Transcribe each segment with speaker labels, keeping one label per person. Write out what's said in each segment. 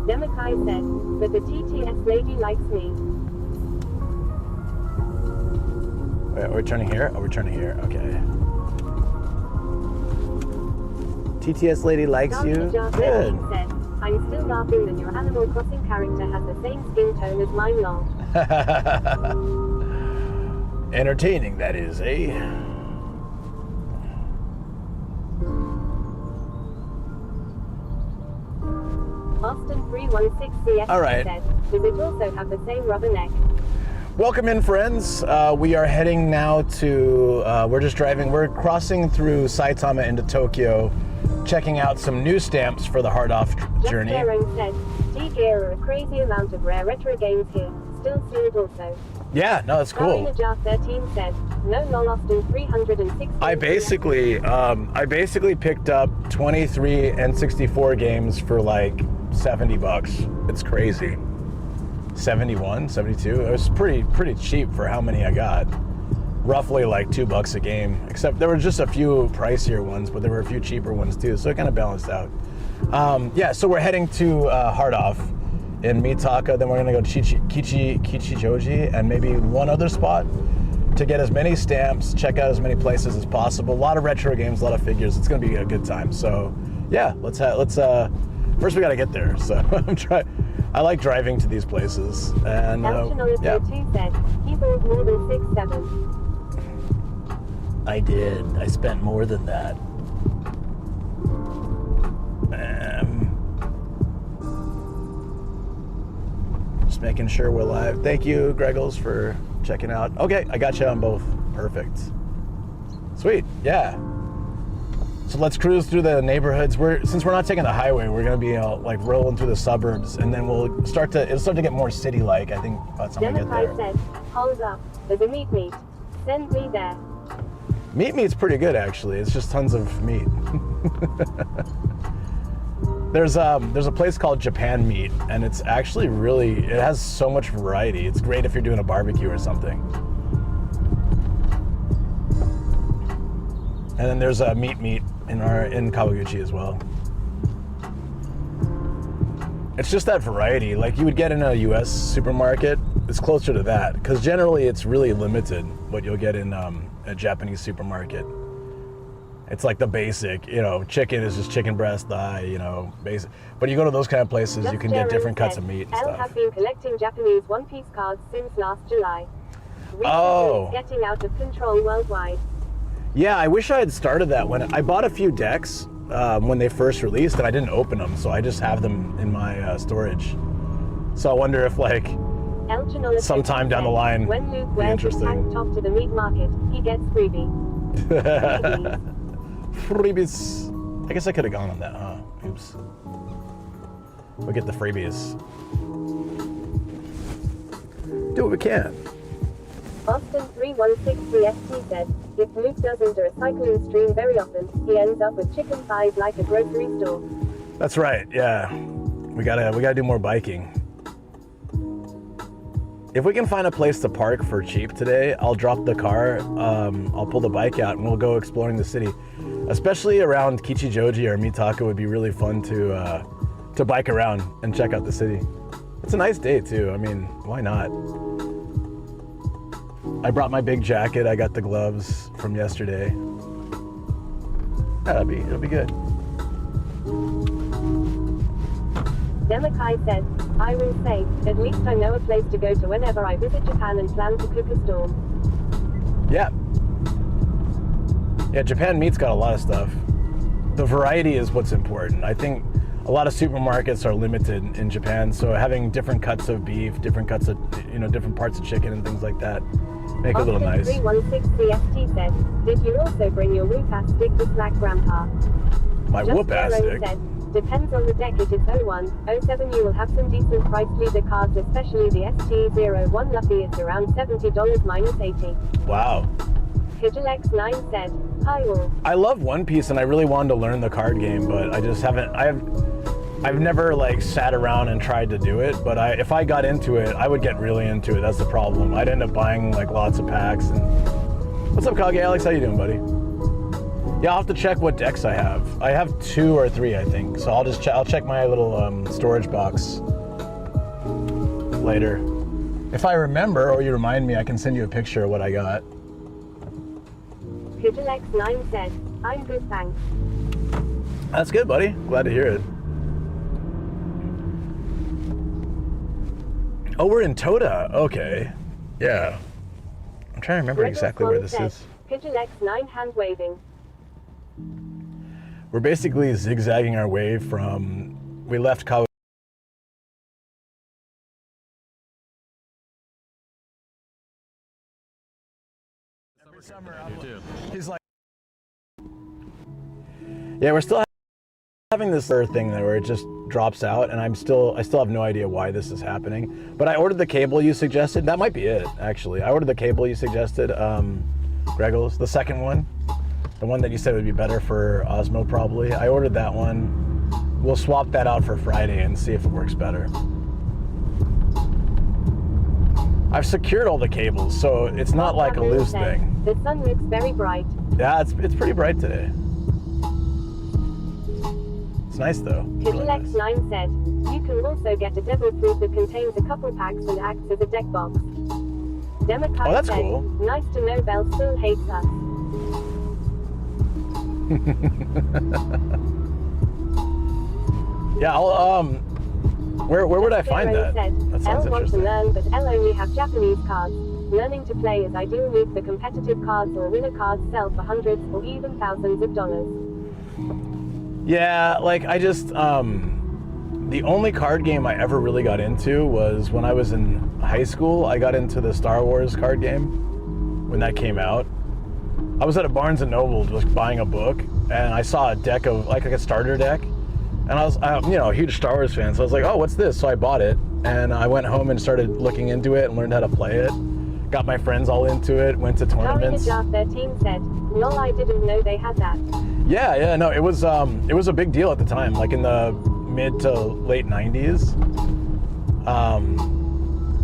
Speaker 1: Demakai said, but the TTS lady likes me.
Speaker 2: Wait, we're turning here? Oh, we're turning here. Okay. TTS lady likes you? Good.
Speaker 1: Said, I'm still laughing that your Animal Crossing character has the same skin tone as mine, lol.
Speaker 2: Entertaining, that is, eh?
Speaker 1: Austin 316CF said, does it also have the same rubber neck?
Speaker 2: Welcome in, friends. We are heading now to, we're crossing through Saitama into Tokyo, checking out some new stamps for the Hard Off journey.
Speaker 1: Said, T-Gear are a crazy amount of rare retro games here, still sealed also.
Speaker 2: Yeah, no, that's cool.
Speaker 1: 13 said, no lol Austin 360.
Speaker 2: I basically picked up 23 and 64 games for like $70. It's crazy. 71, 72. It was pretty cheap for how many I got. Roughly like $2 a game, except there were just a few pricier ones, but there were a few cheaper ones too, so it kind of balanced out. Yeah, so we're heading to Hard Off in Mitaka, then we're gonna go to Kichijoji and maybe one other spot to get as many stamps, check out as many places as possible. A lot of retro games, a lot of figures. It's gonna be a good time. So yeah, let's first we gotta get there. So I like driving to these places. And yeah.
Speaker 1: Said, he bought more than 6, 7.
Speaker 2: I did. I spent more than that. Just making sure we're live. Thank you, Greggles, for checking out. Okay, I got you on both. Perfect. Sweet. Yeah. So let's cruise through the neighborhoods. Since we're not taking the highway, we're gonna be like rolling through the suburbs, and then it'll start to get more city-like. I think by the time we get there.
Speaker 1: Said, hold up, there's a meat. Send me there.
Speaker 2: Meat's pretty good, actually. It's just tons of meat. There's a place called Japan Meat, and it's actually it has so much variety. It's great if you're doing a barbecue or something. And then there's a meat in Kawaguchi as well. It's just that variety, like you would get in a U.S. supermarket. It's closer to that, because generally it's really limited what you'll get in a Japanese supermarket. It's like the basic, chicken is just chicken breast, thigh, basic. But you go to those kind of places, you can get different cuts of meat and stuff.
Speaker 1: I have been collecting Japanese one-piece cards since last July.
Speaker 2: Oh.
Speaker 1: Getting out of control worldwide.
Speaker 2: Yeah, I wish I had started that when I bought a few decks when they first released, and I didn't open them, so I just have them in my storage. So I wonder if sometime down the line,
Speaker 1: when Luke
Speaker 2: be
Speaker 1: wears
Speaker 2: interesting.
Speaker 1: his tank top to the meat market, he gets freebie.
Speaker 2: Freebies. I guess I could have gone on that, huh? Oops. We'll get the freebies. Do what we can.
Speaker 1: Austin 316CST said, if Luke doesn't do a cycling stream very often, he ends up with chicken thighs like a grocery store.
Speaker 2: That's right, yeah. We gotta do more biking. If we can find a place to park for cheap today, I'll drop the car, I'll pull the bike out, and we'll go exploring the city. Especially around Kichijoji or Mitaka would be really fun to bike around and check out the city. It's a nice day too, I mean, why not? I brought my big jacket, I got the gloves from yesterday. Yeah, it'll be good.
Speaker 1: Demakai said, I will say, at least I know a place to go to whenever I visit Japan and plan to cook a storm.
Speaker 2: Yeah. Yeah, Japan Meat's got a lot of stuff. The variety is what's important. I think a lot of supermarkets are limited in Japan, so having different cuts of beef, different cuts of, different parts of chicken and things like that make it a little nice.
Speaker 1: 316CST said, did you also bring your whoop-ass stick to slack Grandpa?
Speaker 2: My whoop-ass stick?
Speaker 1: Said, depends on the deck. If it's 01, 07 you will have some decent priced leader cards, especially the ST01 Lucky. It's around $70 minus 80.
Speaker 2: Wow.
Speaker 1: Kajalex9 said, hi all.
Speaker 2: I love One Piece and I really wanted to learn the card game, but I just haven't, I've never sat around and tried to do it, but if I got into it, I would get really into it. That's the problem. I'd end up buying lots of packs. And what's up, Kage Alex? How you doing, buddy? Yeah, I'll have to check what decks I have. I have 2 or 3, I think. So I'll check my little storage box later. If I remember or you remind me, I can send you a picture of what I got.
Speaker 1: Pidgelex9 said, I'm good, thanks.
Speaker 2: That's good, buddy. Glad to hear it. Oh, we're in Toda. Okay. Yeah. I'm trying to remember exactly where this is.
Speaker 1: Pidgelex9 hand waving.
Speaker 2: We're basically zigzagging our way from... We left Kawa. Every summer, he's like... Yeah, we're still having this thing there where it just drops out, and I still have no idea why this is happening. But I ordered the cable you suggested. That might be it, actually. I ordered the cable you suggested, Greggles, the second one. The one that you said would be better for Osmo, probably. I ordered that one. We'll swap that out for Friday and see if it works better. I've secured all the cables, so it's not like a loose thing.
Speaker 1: The sun looks very bright.
Speaker 2: Yeah, it's pretty bright today. It's nice though.
Speaker 1: Pidgelex9 said, you can also get a devil fruit that contains a couple packs and acts as a deck box. Democrat
Speaker 2: Oh, that's
Speaker 1: said,
Speaker 2: cool.
Speaker 1: Nice to know Belle still hates us.
Speaker 2: Yeah, I'll, where would I find that? That sounds
Speaker 1: L wants to
Speaker 2: interesting.
Speaker 1: learn, but L only have Japanese cards. Learning to play is ideal move for competitive cards or winner cards sell for hundreds or even thousands of dollars.
Speaker 2: Yeah, like I just, the only card game I ever really got into was when I was in high school. I got into the Star Wars card game when that came out. I was at a Barnes & Noble just buying a book, and I saw a deck of, like a starter deck, and I was, a huge Star Wars fan, so I was like, oh, what's this? So I bought it, and I went home and started looking into it and learned how to play it. Got my friends all into it, went to tournaments.
Speaker 1: Howdy13 said, lol, I didn't know they had that.
Speaker 2: Yeah, no, it was a big deal at the time, like in the mid to late 90s.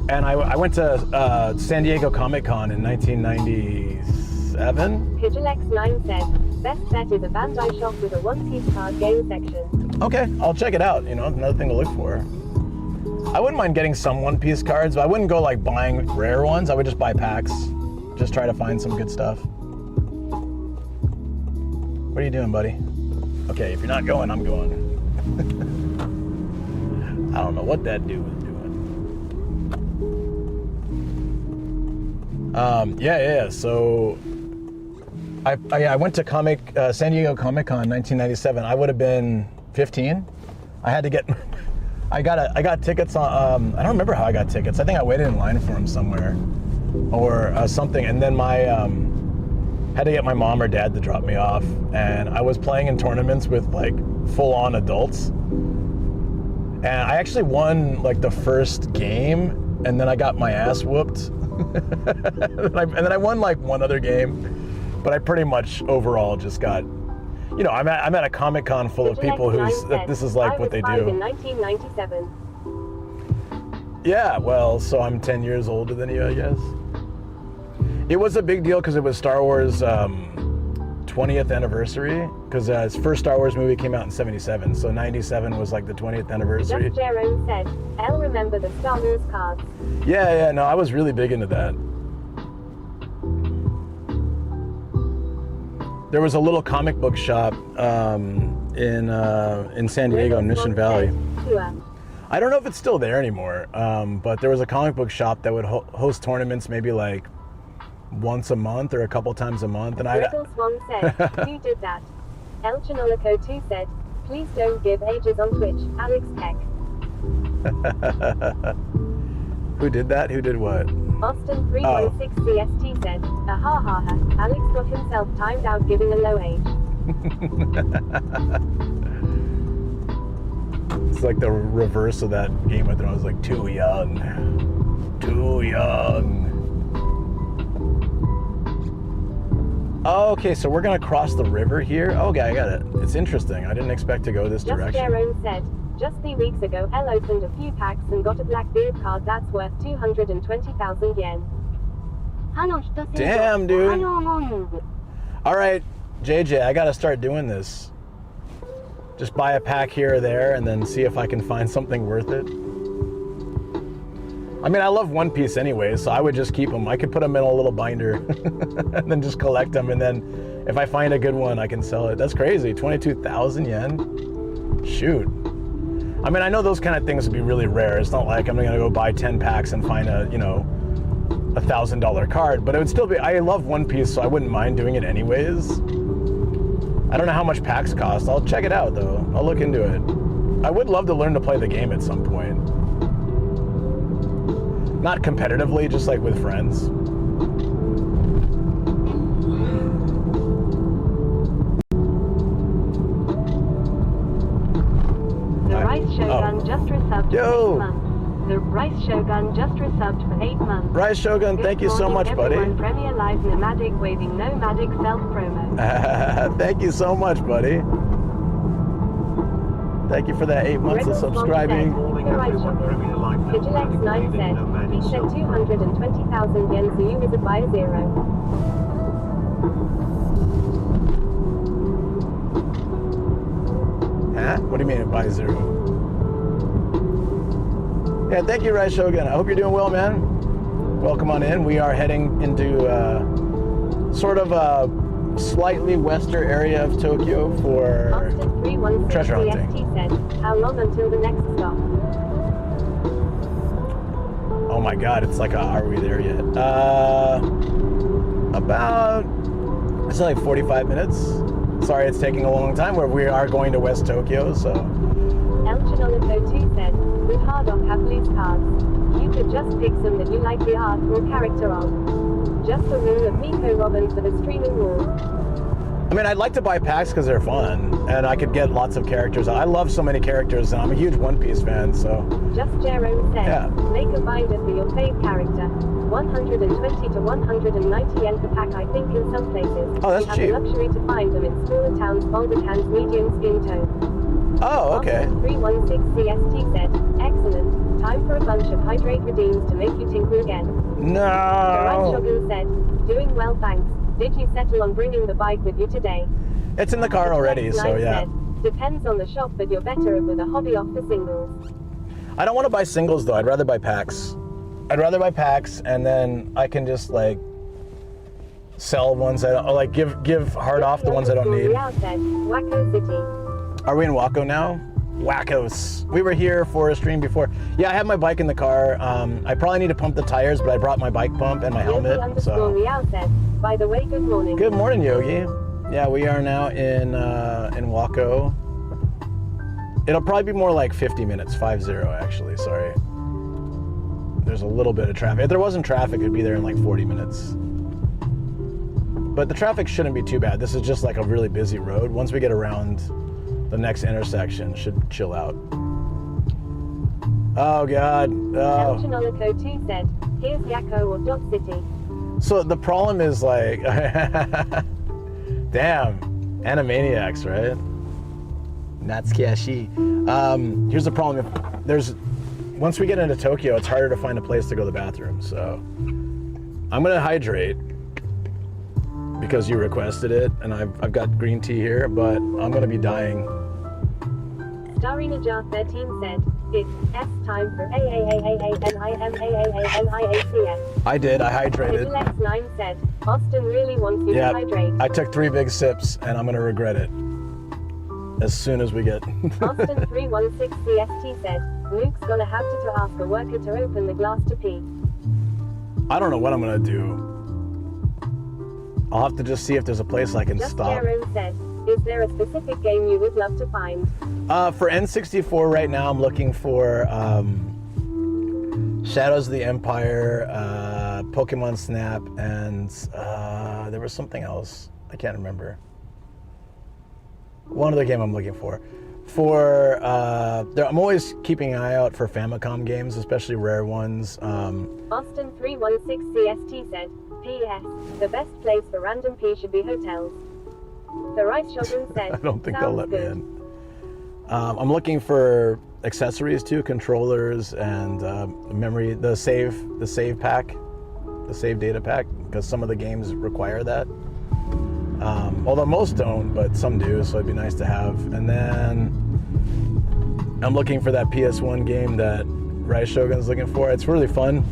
Speaker 2: And I went to San Diego Comic-Con in 1997.
Speaker 1: Pidgelex9 said, best bet is a Bandai shop with a one-piece card game section.
Speaker 2: Okay, I'll check it out, another thing to look for. I wouldn't mind getting some one-piece cards, but I wouldn't go like buying rare ones. I would just buy packs. Just try to find some good stuff. What are you doing, buddy? Okay, if you're not going, I'm going. I don't know what that dude was doing. Yeah. So I went to San Diego Comic-Con 1997. I would have been 15. I had to get. I got tickets on. I don't remember how I got tickets. I think I waited in line for them somewhere, or something. And then my had to get my mom or dad to drop me off. And I was playing in tournaments with like full-on adults. And I actually won like the first game, and then I got my ass whooped. and then I won like one other game, but I pretty much overall just got. I'm at a Comic-Con full of people this is like what they do.
Speaker 1: I was 5 in 1997.
Speaker 2: Yeah, well, so I'm 10 years older than you, I guess. It was a big deal because it was Star Wars 20th anniversary, because his first Star Wars movie came out in 77, so 97 was like the 20th anniversary.
Speaker 1: Just Jerome said, L remember the Star Wars cards.
Speaker 2: Yeah, no, I was really big into that. There was a little comic book shop in San Diego, in Mission Valley. I don't know if it's still there anymore, but there was a comic book shop that would host tournaments maybe like once a month or a couple times a month. And
Speaker 1: Michael Swan said, who did that? El Chanolico 2 said, please don't give ages on Twitch, Alex Peck.
Speaker 2: Who did that? Who did what?
Speaker 1: Austin 316 CST said, ha. Alex got himself timed out giving a low age.
Speaker 2: It's like the reverse of that Game of Thrones, like too young. Too young. Okay, so we're gonna cross the river here. Okay, I got it. It's interesting. I didn't expect to go this direction.
Speaker 1: Jerome said, just 3 weeks ago, L opened a few packs and got a Blackbeard card that's worth 220,000 yen.
Speaker 2: Damn, dude. All right, JJ, I gotta start doing this. Just buy a pack here or there and then see if I can find something worth it. I mean, I love One Piece anyway, so I would just keep them. I could put them in a little binder and then just collect them, and then if I find a good one, I can sell it. That's crazy, 22,000 yen? Shoot. I mean, I know those kind of things would be really rare. It's not like I'm gonna go buy 10 packs and find a, you know, $1,000 card, but it would still be, I love One Piece, so I wouldn't mind doing it anyways. I don't know how much packs cost. I'll check it out though. I'll look into it. I would love to learn to play the game at some point. Not competitively, just like with friends.
Speaker 1: The Rice Shogun just resubbed for 8 months. The Rice Shogun just resubbed for 8 months.
Speaker 2: Rice Shogun, thank you so much, buddy.
Speaker 1: Premier Live Nomadic waving Nomadic self-promo.
Speaker 2: Thank you so much, buddy. Thank you for that 8 months of subscribing.
Speaker 1: The Rice Shogun. Vigilex9 said, he said 220,000 yen, so you was a buy 0.
Speaker 2: Huh? What do you mean buy 0? Yeah, thank you, Rice Shogun. I hope you're doing well, man. Welcome on in. We are heading into sort of a slightly western area of Tokyo for treasure hunting.
Speaker 1: Said, how long until the next stop?
Speaker 2: Oh my God, it's like, are we there yet? About, it's like 45 minutes. Sorry, it's taking a long time. We are going to West Tokyo, so.
Speaker 1: El Chinolico 2 said, with hard off have loose cards. You could just pick some that you like the art or character of. Just the rule of Miko Robin for the streaming wall.
Speaker 2: I mean, I'd like to buy packs because they're fun, and I could get lots of characters. I love so many characters, and I'm a huge One Piece fan, so.
Speaker 1: Just Jerome said,
Speaker 2: yeah.
Speaker 1: Make a binder for your fave character. 120 to 190 yen per pack, I think, in some places.
Speaker 2: Oh, that's
Speaker 1: you
Speaker 2: cheap.
Speaker 1: You have the luxury to find them in smaller towns, folded hands, medium skin tone.
Speaker 2: Oh, okay.
Speaker 1: 316 CST said, excellent. Time for a bunch of hydrate redeems to make you tinkle again.
Speaker 2: No.
Speaker 1: The Rice Shogun said, doing well, thanks. Did you settle on bringing the bike with you today?
Speaker 2: It's in the car already, so yeah.
Speaker 1: Said, depends on the shop, but you're better with a hobby off for singles.
Speaker 2: I don't want to buy singles though. I'd rather buy packs. I'd rather buy packs, and then I can just like sell ones that, or like give hard off the ones I don't need.
Speaker 1: Said, Wacko City.
Speaker 2: Are we in Wacko now? Wackos. We were here for a stream before. Yeah, I have my bike in the car. I probably need to pump the tires, but I brought my bike pump and my helmet. So.
Speaker 1: Said, by the way, good morning.
Speaker 2: Good morning, Yogi. Yeah, we are now in Wacko. It'll probably be more like 50 minutes, 50 actually, sorry. There's a little bit of traffic. If there wasn't traffic, it'd be there in like 40 minutes. But the traffic shouldn't be too bad. This is just like a really busy road. Once we get around the next intersection, should chill out. Oh God. Oh.
Speaker 1: Chinolico 2 said, here's Yakko or Dot City.
Speaker 2: So the problem is like, damn, Animaniacs, right? Natsukashi. Here's the problem. Once we get into Tokyo, it's harder to find a place to go to the bathroom. So I'm gonna hydrate because you requested it, and I've got green tea here, but I'm gonna be dying.
Speaker 1: Starina Jar 13 said, it's S time for AAAAANIMAAANIACS.
Speaker 2: I did, I hydrated.
Speaker 1: X9 said, Austin really wants you to hydrate.
Speaker 2: I took 3 big sips, and I'm gonna regret it as soon as we get.
Speaker 1: Austin 316 CST said, Luke's gonna have to ask a worker to open the glass to pee.
Speaker 2: I don't know what I'm gonna do. I'll have to just see if there's a place I can stop.
Speaker 1: Jaron said, is there a specific game you would love to find?
Speaker 2: For N64 right now, I'm looking for Shadows of the Empire, Pokemon Snap, and there was something else. I can't remember. One other game I'm looking for. I'm always keeping an eye out for Famicom games, especially rare ones.
Speaker 1: Austin 316 CST said, P.S. The best place for random P should be hotels. The Rice Shogun said,
Speaker 2: I don't think they'll let me in. I'm looking for accessories too, controllers and memory, the save pack, the save data pack, because some of the games require that. Although most don't, but some do, so it'd be nice to have. And then I'm looking for that PS1 game that Rice Shogun's looking for. It's really fun.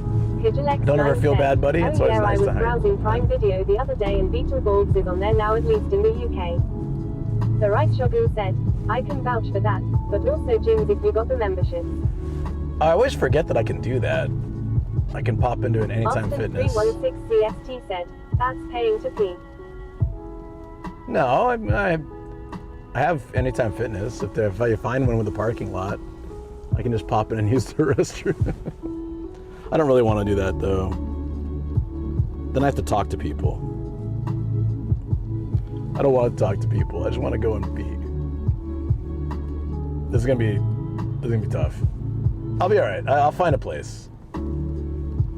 Speaker 2: Don't ever feel bad, buddy. It's always nice to have.
Speaker 1: I was browsing Prime Video the other day and Beetleborgs is on there now, at least in the UK. The Rice Shogun said, I can vouch for that, but also gyms if you got the membership.
Speaker 2: I always forget that I can do that. I can pop into an Anytime Fitness.
Speaker 1: 316 CST said, that's paying to pee.
Speaker 2: No, I have Anytime Fitness. If I find one with a parking lot, I can just pop in and use the restroom. I don't really want to do that though. Then I have to talk to people. I don't want to talk to people. I just want to go and pee. This is gonna be tough. I'll be all right. I'll find a place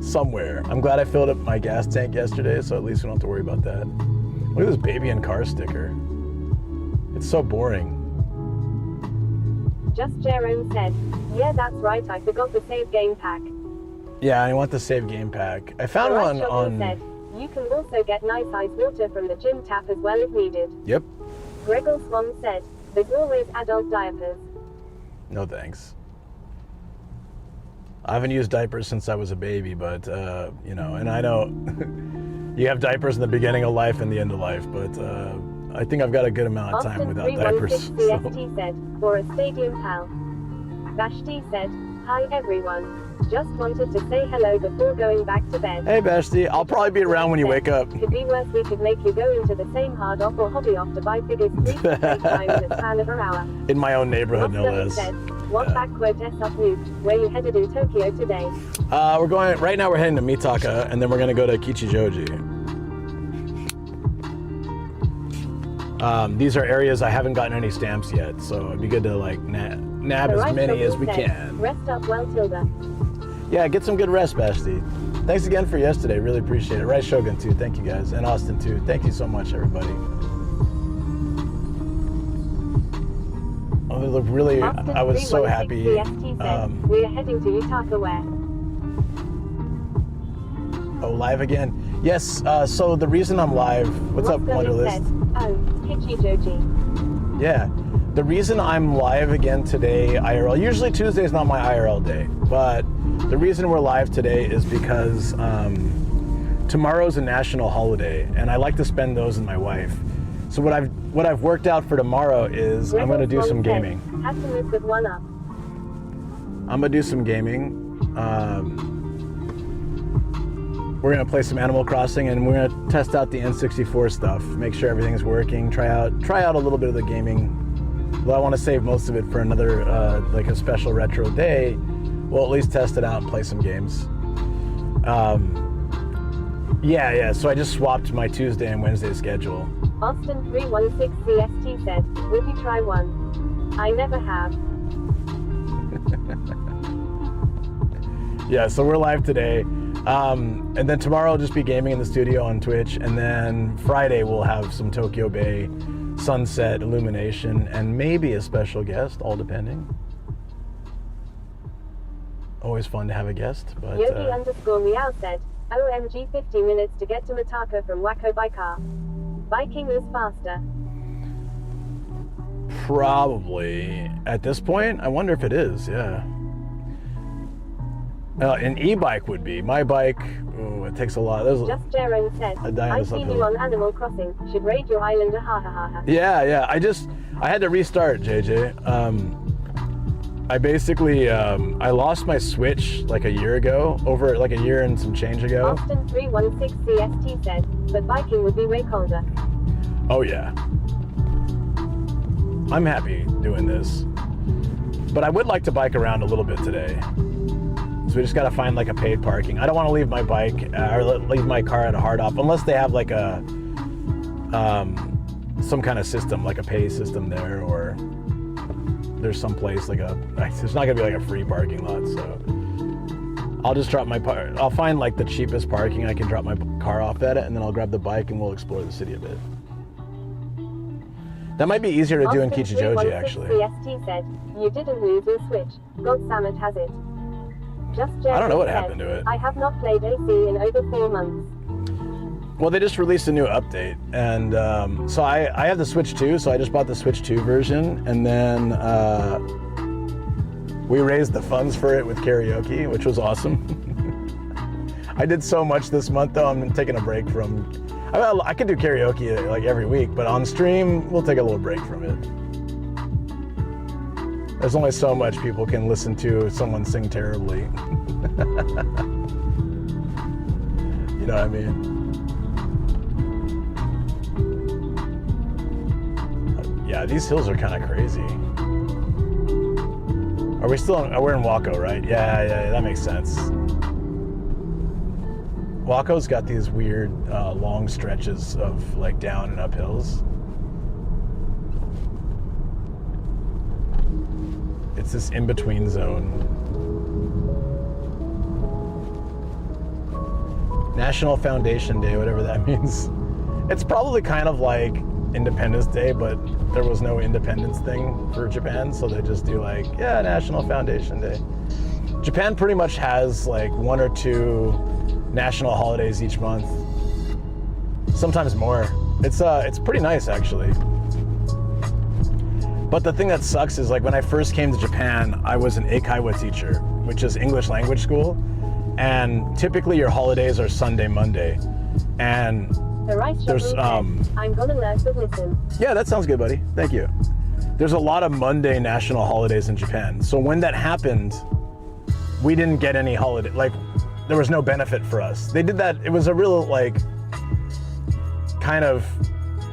Speaker 2: somewhere. I'm glad I filled up my gas tank yesterday, so at least we don't have to worry about that. Look at this baby and car sticker. It's so boring.
Speaker 1: Just Jerome said, yeah, that's right, I forgot the save game pack.
Speaker 2: Yeah, I want the save game pack. I found one on...
Speaker 1: said, you can also get nice ice water from the gym tap as well if needed.
Speaker 2: Yep.
Speaker 1: Gregor Swan said, there's always adult diapers.
Speaker 2: No thanks. I haven't used diapers since I was a baby, but, you know, and I know you have diapers in the beginning of life and the end of life, but I think I've got a good amount of time without diapers.
Speaker 1: CST said, or a stadium pal. Vashti said, hi everyone. Just wanted to say hello before going back to bed.
Speaker 2: Hey Vashti, I'll probably be around when you wake up.
Speaker 1: Could be worse, we could make you go into the same hard off or hobby off to buy figures 3 to 8 times in a span of an hour.
Speaker 2: In my own neighborhood, no less.
Speaker 1: What backward S up moved? Where you headed in Tokyo today?
Speaker 2: We're going, right now we're heading to Mitaka, and then we're gonna go to Kichijoji. These are areas I haven't gotten any stamps yet, so it'd be good to like nab as many as we can.
Speaker 1: Rest up well, Tilda.
Speaker 2: Yeah, get some good rest, Basti. Thanks again for yesterday, really appreciate it. Rice Shogun too, thank you guys, and Austin too. Thank you so much, everybody. Oh, they look really, I was so happy.
Speaker 1: We are heading to Mitaka where?
Speaker 2: Oh, live again? Yes, so the reason I'm live, what's up, Wonderlist?
Speaker 1: Oh, Kichijoji.
Speaker 2: Yeah, the reason I'm live again today, IRL, usually Tuesday is not my IRL day, but the reason we're live today is because tomorrow's a national holiday, and I like to spend those with my wife. So what I've worked out for tomorrow is I'm going to do some gaming.
Speaker 1: Have to move with one up.
Speaker 2: I'm going to do some gaming. We're going to play some Animal Crossing, and we're going to test out the N64 stuff, make sure everything's working, try out a little bit of the gaming. Well, I want to save most of it for another, like a special retro day. We'll at least test it out and play some games. Yeah, so I just swapped my Tuesday and Wednesday schedule.
Speaker 1: Austin 316 CST said, will you try one? I never have.
Speaker 2: Yeah, so we're live today. And then tomorrow I'll just be gaming in the studio on Twitch, and then Friday we'll have some Tokyo Bay sunset illumination and maybe a special guest, all depending. Always fun to have a guest, but
Speaker 1: Yogi_Meow said, OMG 50 minutes to get to Mitaka from Wacko by car. Biking is faster.
Speaker 2: Probably. At this point, I wonder if it is, yeah. An e-bike would be. My bike, it takes a lot.
Speaker 1: Just Jaron said, I seen you on Animal Crossing. Should raid your island, ha ha ha ha.
Speaker 2: Yeah. I had to restart, JJ. I basically, I lost my Switch like a year ago, over like a year and some change ago.
Speaker 1: Austin 316 CST said, but biking would be way colder.
Speaker 2: Oh yeah. I'm happy doing this. But I would like to bike around a little bit today. So we just got to find like a paid parking. I don't want to leave my bike or leave my car at a hard op unless they have like a some kind of system, like a pay system there, or there's some place like it's not gonna be like a free parking lot. So I'll just drop I'll find like the cheapest parking I can drop my car off at it, and then I'll grab the bike and we'll explore the city a bit. That might be easier to do in Kichijoji actually.
Speaker 1: CST said, you didn't lose your Switch. God Samet has it. Just
Speaker 2: I don't know what happened to it.
Speaker 1: I have not played AC in over 4 months.
Speaker 2: Well, they just released a new update, and so I have the Switch 2, so I just bought the Switch 2 version, and then we raised the funds for it with karaoke, which was awesome. I did so much this month, though. I'm taking a break from. I could do karaoke like every week, but on stream, we'll take a little break from it. There's only so much people can listen to someone sing terribly. You know what I mean? Yeah, these hills are kind of crazy. Are we still we're in Waco, right? Yeah, that makes sense. Waco's got these weird long stretches of like down and up hills. It's this in-between zone. National Foundation Day, whatever that means. It's probably kind of like Independence Day, but there was no independence thing for Japan, so they just do like, yeah, National Foundation Day. Japan pretty much has like 1 or 2 national holidays each month. Sometimes more. It's pretty nice, actually. But the thing that sucks is like when I first came to Japan, I was an Eikaiwa teacher, which is English language school. And typically your holidays are Sunday, Monday. And there's
Speaker 1: I'm gonna learn to listen.
Speaker 2: Yeah, that sounds good, buddy. Thank you. There's a lot of Monday national holidays in Japan. So when that happened, we didn't get any holiday, like there was no benefit for us. They did that, it was a real like kind of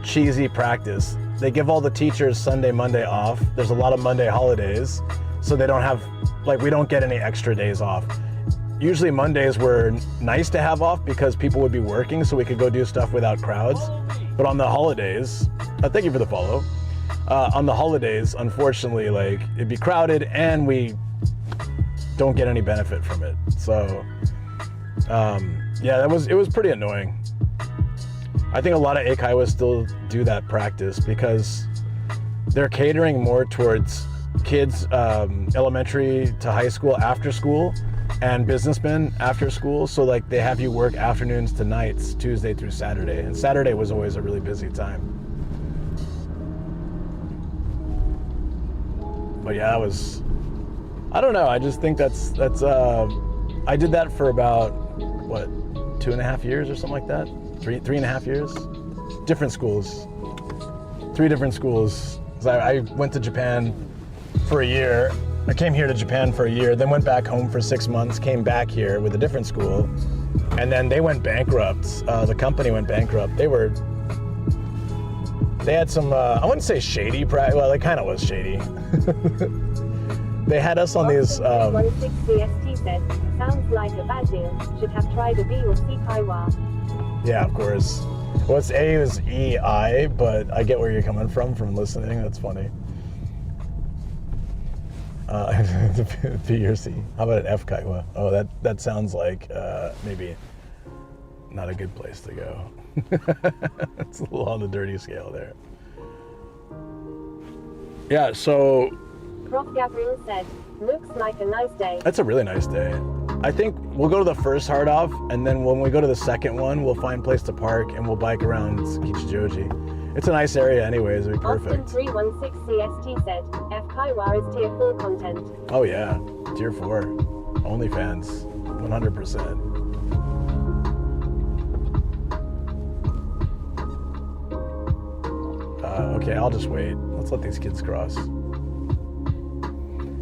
Speaker 2: cheesy practice. They give all the teachers Sunday, Monday off. There's a lot of Monday holidays, so they don't have, like we don't get any extra days off. Usually Mondays were nice to have off because people would be working, so we could go do stuff without crowds. But on the holidays, thank you for the follow. On the holidays, unfortunately, like it'd be crowded and we don't get any benefit from it. So yeah, it was pretty annoying. I think a lot of Eikaiwas still do that practice because they're catering more towards kids elementary to high school after school and businessmen after school. So like they have you work afternoons to nights, Tuesday through Saturday. And Saturday was always a really busy time. But yeah, it was, I don't know. I just think that's I did that for about, what, 2.5 years or something like that? 3.5 years? Different schools. 3 different schools. I went to Japan for a year. I came here to Japan for a year, then went back home for 6 months, came back here with a different school, and then they went bankrupt. The company went bankrupt. They had some, I wouldn't say shady practice, well, it kind of was shady. They had us on these...
Speaker 1: 16 CST said, sounds like a bad deal. Should have tried a B or C Kaiwa.
Speaker 2: Yeah, of course. Well, it's A is EI, but I get where you're coming from listening. That's funny. B or C. How about an F Kaiwa? Oh, that sounds like maybe not a good place to go. It's a little on the dirty scale there. Yeah, so...
Speaker 1: Prof. Gabriel said, looks like a nice day.
Speaker 2: That's a really nice day. I think we'll go to the first hard off, and then when we go to the second one, we'll find a place to park and we'll bike around Kichijoji. It's a nice area anyways, it'll be perfect.
Speaker 1: Austin 316 CST said, F Kaiwa is tier 4 content.
Speaker 2: Oh yeah, tier 4. OnlyFans, 100%. Okay, I'll just wait. Let's let these kids cross.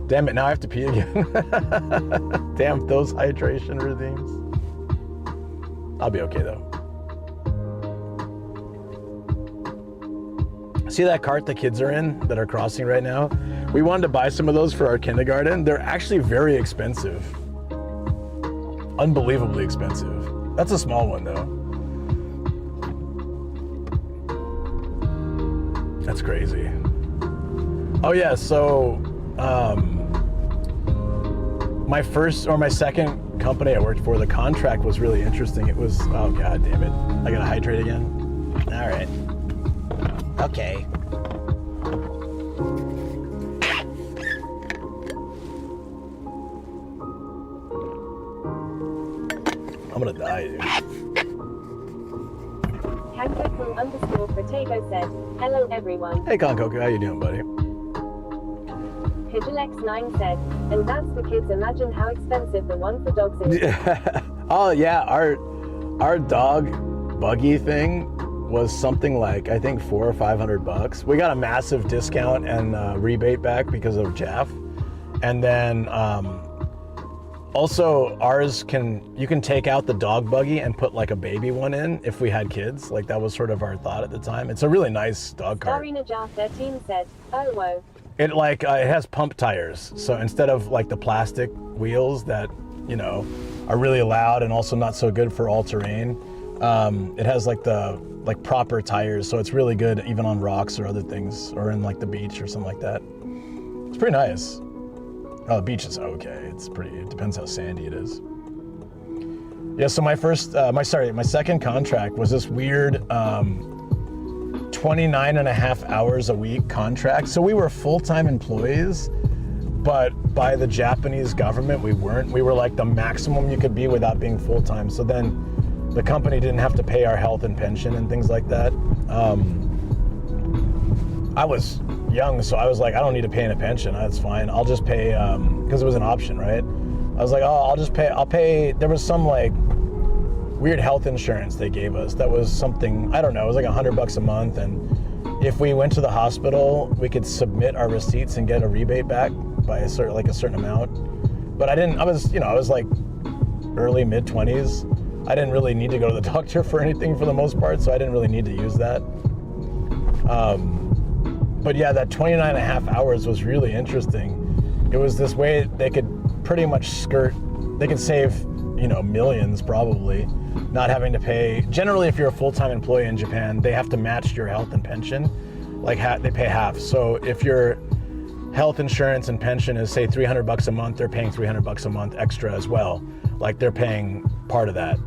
Speaker 2: Damn it, now I have to pee again. Damn those hydration regimes. I'll be okay though. See that cart the kids are in that are crossing right now? We wanted to buy some of those for our kindergarten. They're actually very expensive. Unbelievably expensive. That's a small one though. That's crazy. Oh yeah, so my second company I worked for, the contract was really interesting. It was, oh god damn it. I gotta hydrate again. All right. Okay. I'm gonna die, dude.
Speaker 1: Kankoku_Protego said, hello everyone.
Speaker 2: Hey Kankoku, how you doing, buddy?
Speaker 1: Pigeonx9 said, and that's for kids. Imagine how expensive the one for dogs is.
Speaker 2: Oh yeah, our dog buggy thing was something like, I think $400 or $500. We got a massive discount and rebate back because of Jaff. And then also ours you can take out the dog buggy and put like a baby one in if we had kids. Like that was sort of our thought at the time. It's a really nice dog cart.
Speaker 1: Starina13 said, oh whoa.
Speaker 2: It has pump tires. So instead of like the plastic wheels that, you know, are really loud and also not so good for all terrain, it has like proper tires. So it's really good even on rocks or other things, or in like the beach or something like that. It's pretty nice. Oh, the beach is okay. It depends how sandy it is. Yeah, so my second contract was this weird 29 and a half hours a week contract. So we were full-time employees, but by the Japanese government, we weren't. We were like the maximum you could be without being full-time. So then the company didn't have to pay our health and pension and things like that. I was young, so I was like, I don't need to pay in a pension. That's fine. I'll just pay, because it was an option, right? I was like, oh, I'll pay. There was some like weird health insurance they gave us. That was something, I don't know, it was like $100 a month. And if we went to the hospital, we could submit our receipts and get a rebate back by a certain amount. But I was like early mid 20s. I didn't really need to go to the doctor for anything for the most part, so I didn't really need to use that. But yeah, that 29 and a half hours was really interesting. It was this way they could pretty much they could save, you know, millions probably, not having to pay. Generally, if you're a full-time employee in Japan, they have to match your health and pension. Like they pay half. So if your health insurance and pension is say $300 a month, they're paying $300 a month extra as well. Like they're paying part of that.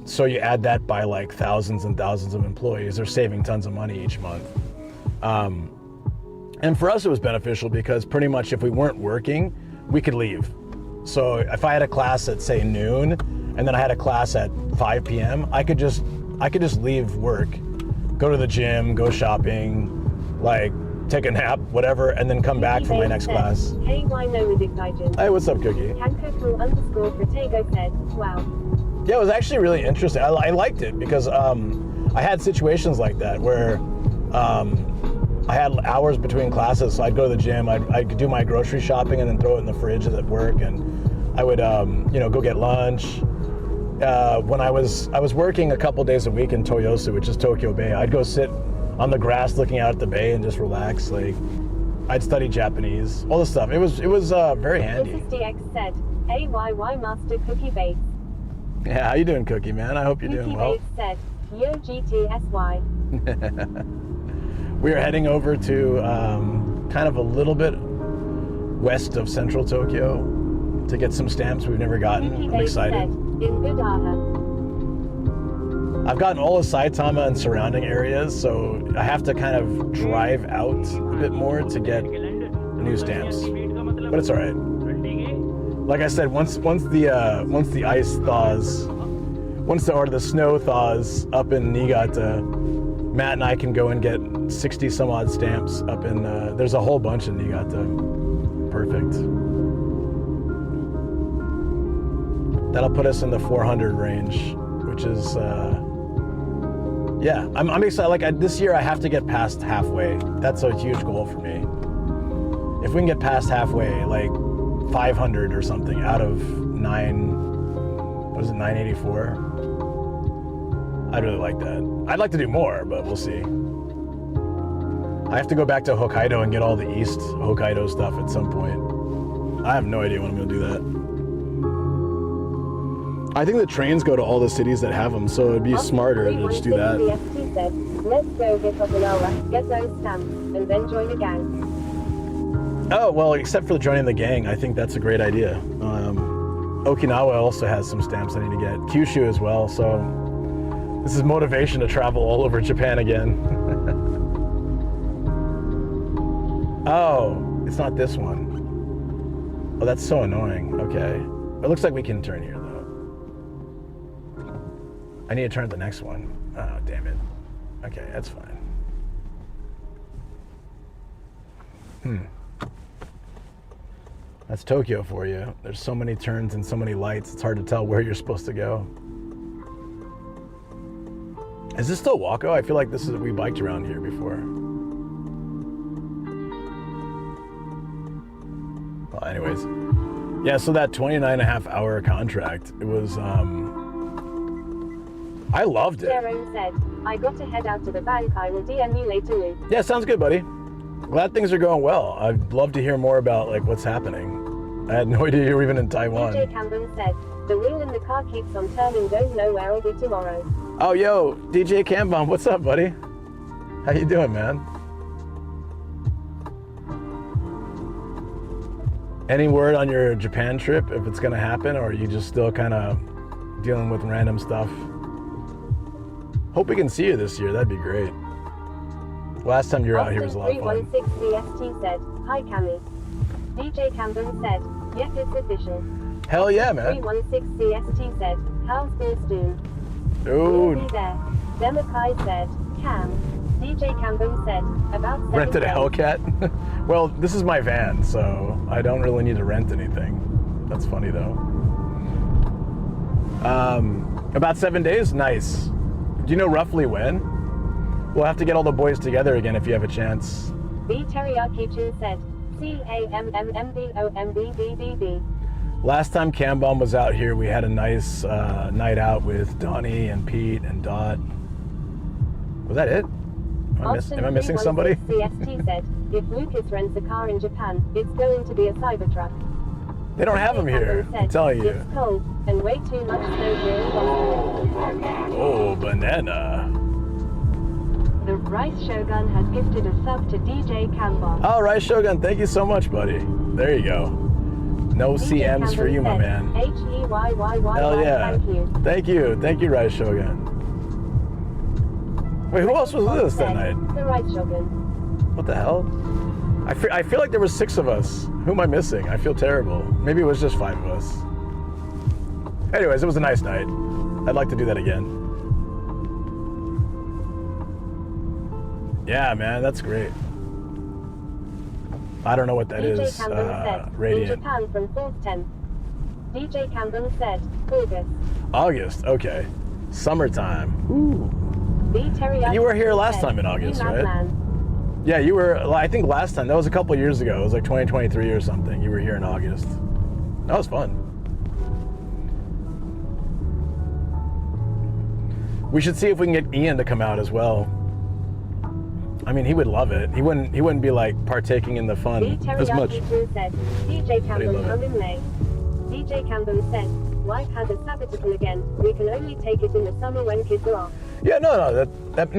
Speaker 2: So you add that by like thousands and thousands of employees, they're saving tons of money each month. And for us, it was beneficial because pretty much if we weren't working, we could leave. So if I had a class at say noon, and then I had a class at 5 p.m., I could just leave work, go to the gym, go shopping, like take a nap, whatever, and then come back for my next class.
Speaker 1: Hey, why Nomadic Gaijin?
Speaker 2: Hey, what's up, Cookie?
Speaker 1: Kankoku_Protego said, wow.
Speaker 2: Yeah, it was actually really interesting. I liked it because I had situations like that where I had hours between classes, so I'd go to the gym, I'd do my grocery shopping and then throw it in the fridge at work, and I would go get lunch. When I was working a couple days a week in Toyosu, which is Tokyo Bay, I'd go sit on the grass looking out at the bay and just relax. Like I'd study Japanese, all this stuff. It was very handy.
Speaker 1: This is DX said, AYY Master Cookie Bates.
Speaker 2: Yeah, how you doing, Cookie Man? I hope you're doing well.
Speaker 1: Cookie Bates said, Yo GTSY.
Speaker 2: We are heading over to kind of a little bit west of central Tokyo to get some stamps we've never gotten. I'm excited.
Speaker 1: In Budaha.
Speaker 2: I've gotten all of Saitama and surrounding areas, so I have to kind of drive out a bit more to get new stamps. But it's all right. Like I said, once the ice thaws, the snow thaws up in Niigata, Matt and I can go and get 60 some odd stamps up in, there's a whole bunch in Niigata. Perfect. That'll put us in the 400 range, which is, yeah, I'm excited. Like this year I have to get past halfway. That's a huge goal for me. If we can get past halfway, like 500 or something out of 984? I'd really like that. I'd like to do more, but we'll see. I have to go back to Hokkaido and get all the East Hokkaido stuff at some point. I have no idea when I'm going to do that. I think the trains go to all the cities that have them, so it'd be smarter to just do that.
Speaker 1: Said, let's go get Okinawa, get those stamps, and then join the gang.
Speaker 2: Oh, well, except for joining the gang, I think that's a great idea. Okinawa also has some stamps I need to get. Kyushu as well, so this is motivation to travel all over Japan again. Oh, it's not this one. Oh, that's so annoying. Okay. It looks like we can turn here, though. I need to turn to the next one. Oh, damn it. Okay, that's fine. That's Tokyo for you. There's so many turns and so many lights, it's hard to tell where you're supposed to go. Is this still Waco? I feel like we biked around here before. Well, anyways. Yeah, so that 29.5-hour contract, it was, I loved it.
Speaker 1: Jerome said, I got to head out to the bank. I will DM you later, Lou.
Speaker 2: Yeah, sounds good, buddy. Glad things are going well. I'd love to hear more about, like, what's happening. I had no idea you were even in Taiwan.
Speaker 1: DJ Camden said, the wheel in the car keeps on turning. Don't know where I'll be tomorrow.
Speaker 2: Oh, yo, DJ Cambon, what's up, buddy? How you doing, man? Any word on your Japan trip, if it's gonna happen, or are you just still kind of dealing with random stuff? Hope we can see you this year, that'd be great. Last time you were out here was a lot of fun.
Speaker 1: 316 CST said, hi Cammy. DJ Camden said, yes, it's official.
Speaker 2: Hell yeah, man.
Speaker 1: 316 CST said, how's this dude?
Speaker 2: Dude.
Speaker 1: We'll be there. Demakai said, Cam. DJ Camden said, about 7
Speaker 2: Rented a
Speaker 1: days.
Speaker 2: Hellcat? Well, this is my van, so I don't really need to rent anything. That's funny, though. About 7 days? Nice. Do you know roughly when? We'll have to get all the boys together again if you have a chance.
Speaker 1: B Teriyaki Chu said, CAMMMBOMBBBB.
Speaker 2: Last time Cam Bomb was out here, we had a nice night out with Donnie and Pete and Dot. Was that it? Am I missing somebody?
Speaker 1: CST said, if Lucas rents a car in Japan, it's going to be a Cybertruck.
Speaker 2: They don't have them here, I'm telling you.
Speaker 1: It's cold, and way too much snow here in Boston.
Speaker 2: Oh, banana.
Speaker 1: The Rice Shogun has gifted a sub to DJ Cambon.
Speaker 2: Oh, Rice Shogun, thank you so much, buddy. There you go. No CMs for you, my man.
Speaker 1: HEYYY.
Speaker 2: Hell yeah.
Speaker 1: Thank you.
Speaker 2: Thank you, Rice Shogun. Wait, who else was with us that night?
Speaker 1: The Rice Shogun.
Speaker 2: What the hell? I feel like there were 6 of us. Who am I missing? I feel terrible. Maybe it was just 5 of us. Anyways, it was a nice night. I'd like to do that again. Yeah, man, that's great. I don't know what that
Speaker 1: DJ
Speaker 2: is.
Speaker 1: Camden said,
Speaker 2: Radiant.
Speaker 1: in Japan from 4th 10. DJ Camden said, August.
Speaker 2: August, okay. Summertime. Ooh. You were here last time in August, right? Yeah, you were, I think last time, that was a couple of years ago. It was like 2023 or something. You were here in August. That was fun. We should see if we can get Ian to come out as well. I mean, he would love it. He wouldn't be like partaking in the fun as much.
Speaker 1: Said, DJ Camden come in May. DJ Camden said, wife had a sabbatical again. We can only take it in the summer when kids are off.
Speaker 2: Yeah, no,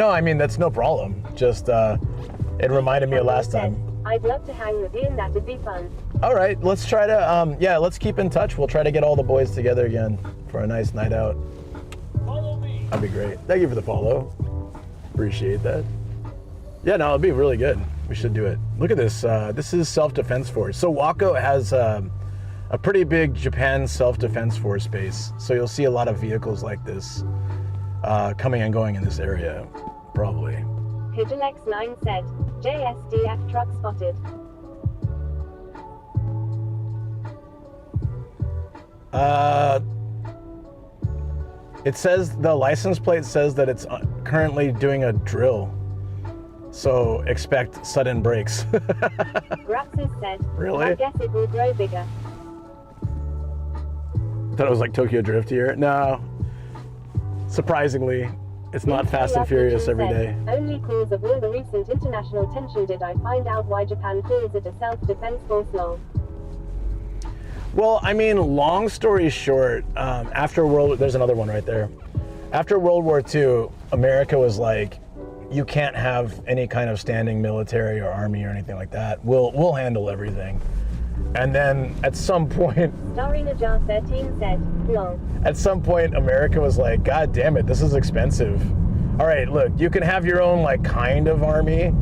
Speaker 2: I mean, that's no problem. Just, it reminded me of last time.
Speaker 1: I'd love to hang with Ian, that'd be fun.
Speaker 2: All right, let's try to, let's keep in touch. We'll try to get all the boys together again for a nice night out.
Speaker 3: Follow me.
Speaker 2: That'd be great. Thank you for the follow. Appreciate that. Yeah, no, it'd be really good. We should do it. Look at this. This is self-defense force. So Waco has a pretty big Japan self-defense force base. So you'll see a lot of vehicles like this coming and going in this area, probably.
Speaker 1: Pigeonx9 said, JSDF truck spotted.
Speaker 2: It says, the license plate says that it's currently doing a drill. So expect sudden brakes.
Speaker 1: Graxis said,
Speaker 2: Really?
Speaker 1: I guess it will grow bigger.
Speaker 2: Thought it was like Tokyo Drift here. No. Surprisingly, it's not Fast and Furious every day.
Speaker 1: Only cause of all the recent international tension did I find out why Japan calls it a self-defense force long.
Speaker 2: Well, I mean, long story short, there's another one right there. After World War II, America was like, you can't have any kind of standing military or army or anything like that. We'll handle everything. And then at some point,
Speaker 1: Starina Jar 13 said, lol.
Speaker 2: At some point, America was like, God damn it, this is expensive. All right, look, you can have your own like kind of army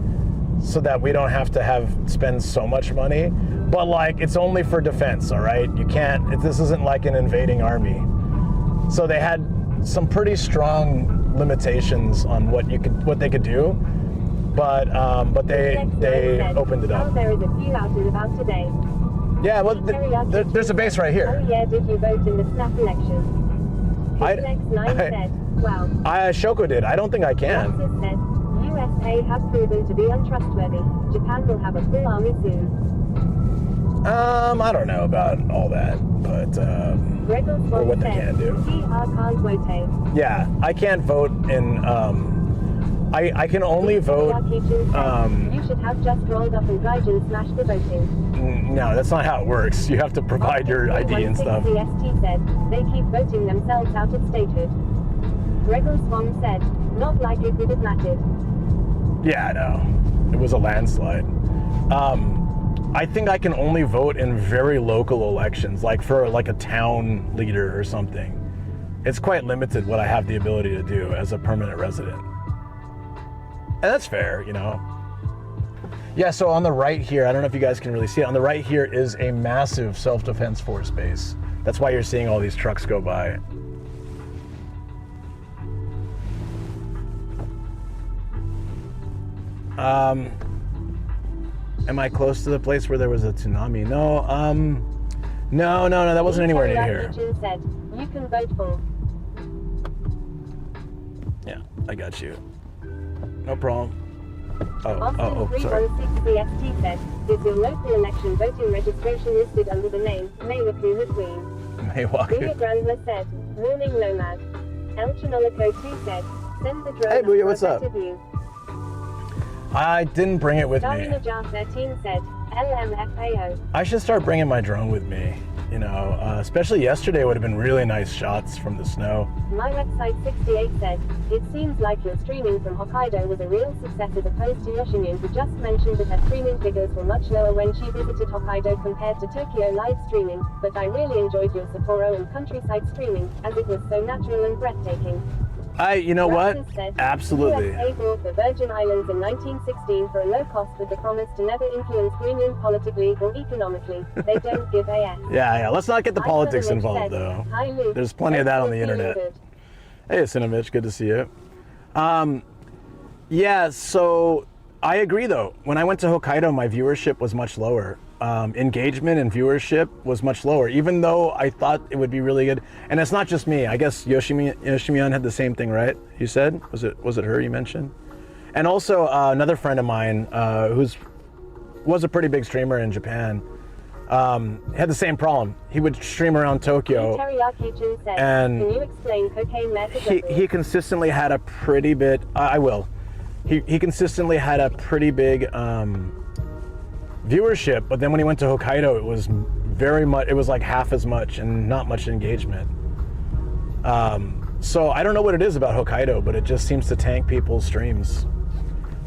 Speaker 2: so that we don't have to spend so much money, but like it's only for defense, all right? You can't, this isn't like an invading army. So they had some pretty strong limitations on what they could do, but they opened it up.
Speaker 1: Oh, there is a few out and about today.
Speaker 2: Yeah, well, there's a base right here.
Speaker 1: Oh yeah, did you vote in the snap election? X9 said, well.
Speaker 2: Shoko did. I don't think I can.
Speaker 1: Francis said, USA have proven to be untrustworthy. Japan will have a full army soon.
Speaker 2: I don't know about all that, but or what they can do. Yeah, I can't vote in. I can only vote.
Speaker 1: You should have just rolled up and Gaijin smashed the voting.
Speaker 2: No, that's not how it works. You have to provide your ID and stuff.
Speaker 1: CST said they keep voting themselves out of statehood. Gregor Swan said, not like it would have mattered.
Speaker 2: Yeah, I know. It was a landslide. I think I can only vote in very local elections, like for like a town leader or something. It's quite limited what I have the ability to do as a permanent resident. And that's fair, you know. Yeah, so on the right here, I don't know if you guys can really see it, on the right here is a massive self-defense force base. That's why you're seeing all these trucks go by. Am I close to the place where there was a tsunami? No, no, that wasn't anywhere near here.
Speaker 1: Said, you can vote for.
Speaker 2: Yeah, I got you. No problem.
Speaker 1: Austin 316
Speaker 2: sorry.
Speaker 1: CST said, is your local election voting registration listed under the name Maywaku the Queen?
Speaker 2: Maywaku.
Speaker 1: Booyah Grandma said, warning Nomad. El Chinolico 2 said, send the drone.
Speaker 2: Hey Booyah, what's up?
Speaker 1: View.
Speaker 2: I didn't bring it with me.
Speaker 1: Jar 13 said, LMFAO.
Speaker 2: I should start bringing my drone with me. You know, especially yesterday would have been really nice shots from the snow.
Speaker 1: My website 68 said, it seems like your streaming from Hokkaido was a real success as opposed to Yoshimune, who just mentioned that her streaming figures were much lower when she visited Hokkaido compared to Tokyo live streaming, but I really enjoyed your Sapporo and countryside streaming, as it was so natural and breathtaking.
Speaker 2: You know what?
Speaker 1: Said,
Speaker 2: Absolutely.
Speaker 1: USA bought the Virgin Islands in 1916 for a low cost with the promise to never influence Greenland politically or economically. They don't give a F.
Speaker 2: Yeah. Let's not get the politics involved, though.
Speaker 1: Hi, Luke.
Speaker 2: There's plenty of that on the internet.
Speaker 1: Good.
Speaker 2: Hey, Cinnamich, good to see you. Yeah, so I agree, though. When I went to Hokkaido, my viewership was much lower. Engagement and viewership was much lower, even though I thought it would be really good. And it's not just me. I guess Yoshimiyan had the same thing, right? You said? Was it her you mentioned? And also another friend of mine was a pretty big streamer in Japan had the same problem. He would stream around Tokyo. And
Speaker 1: can you explain cocaine meth?
Speaker 2: He consistently had a pretty bit. I will. He consistently had a pretty big viewership, but then when he went to Hokkaido, it was very much. It was like half as much and not much engagement. So I don't know what it is about Hokkaido, but it just seems to tank people's streams.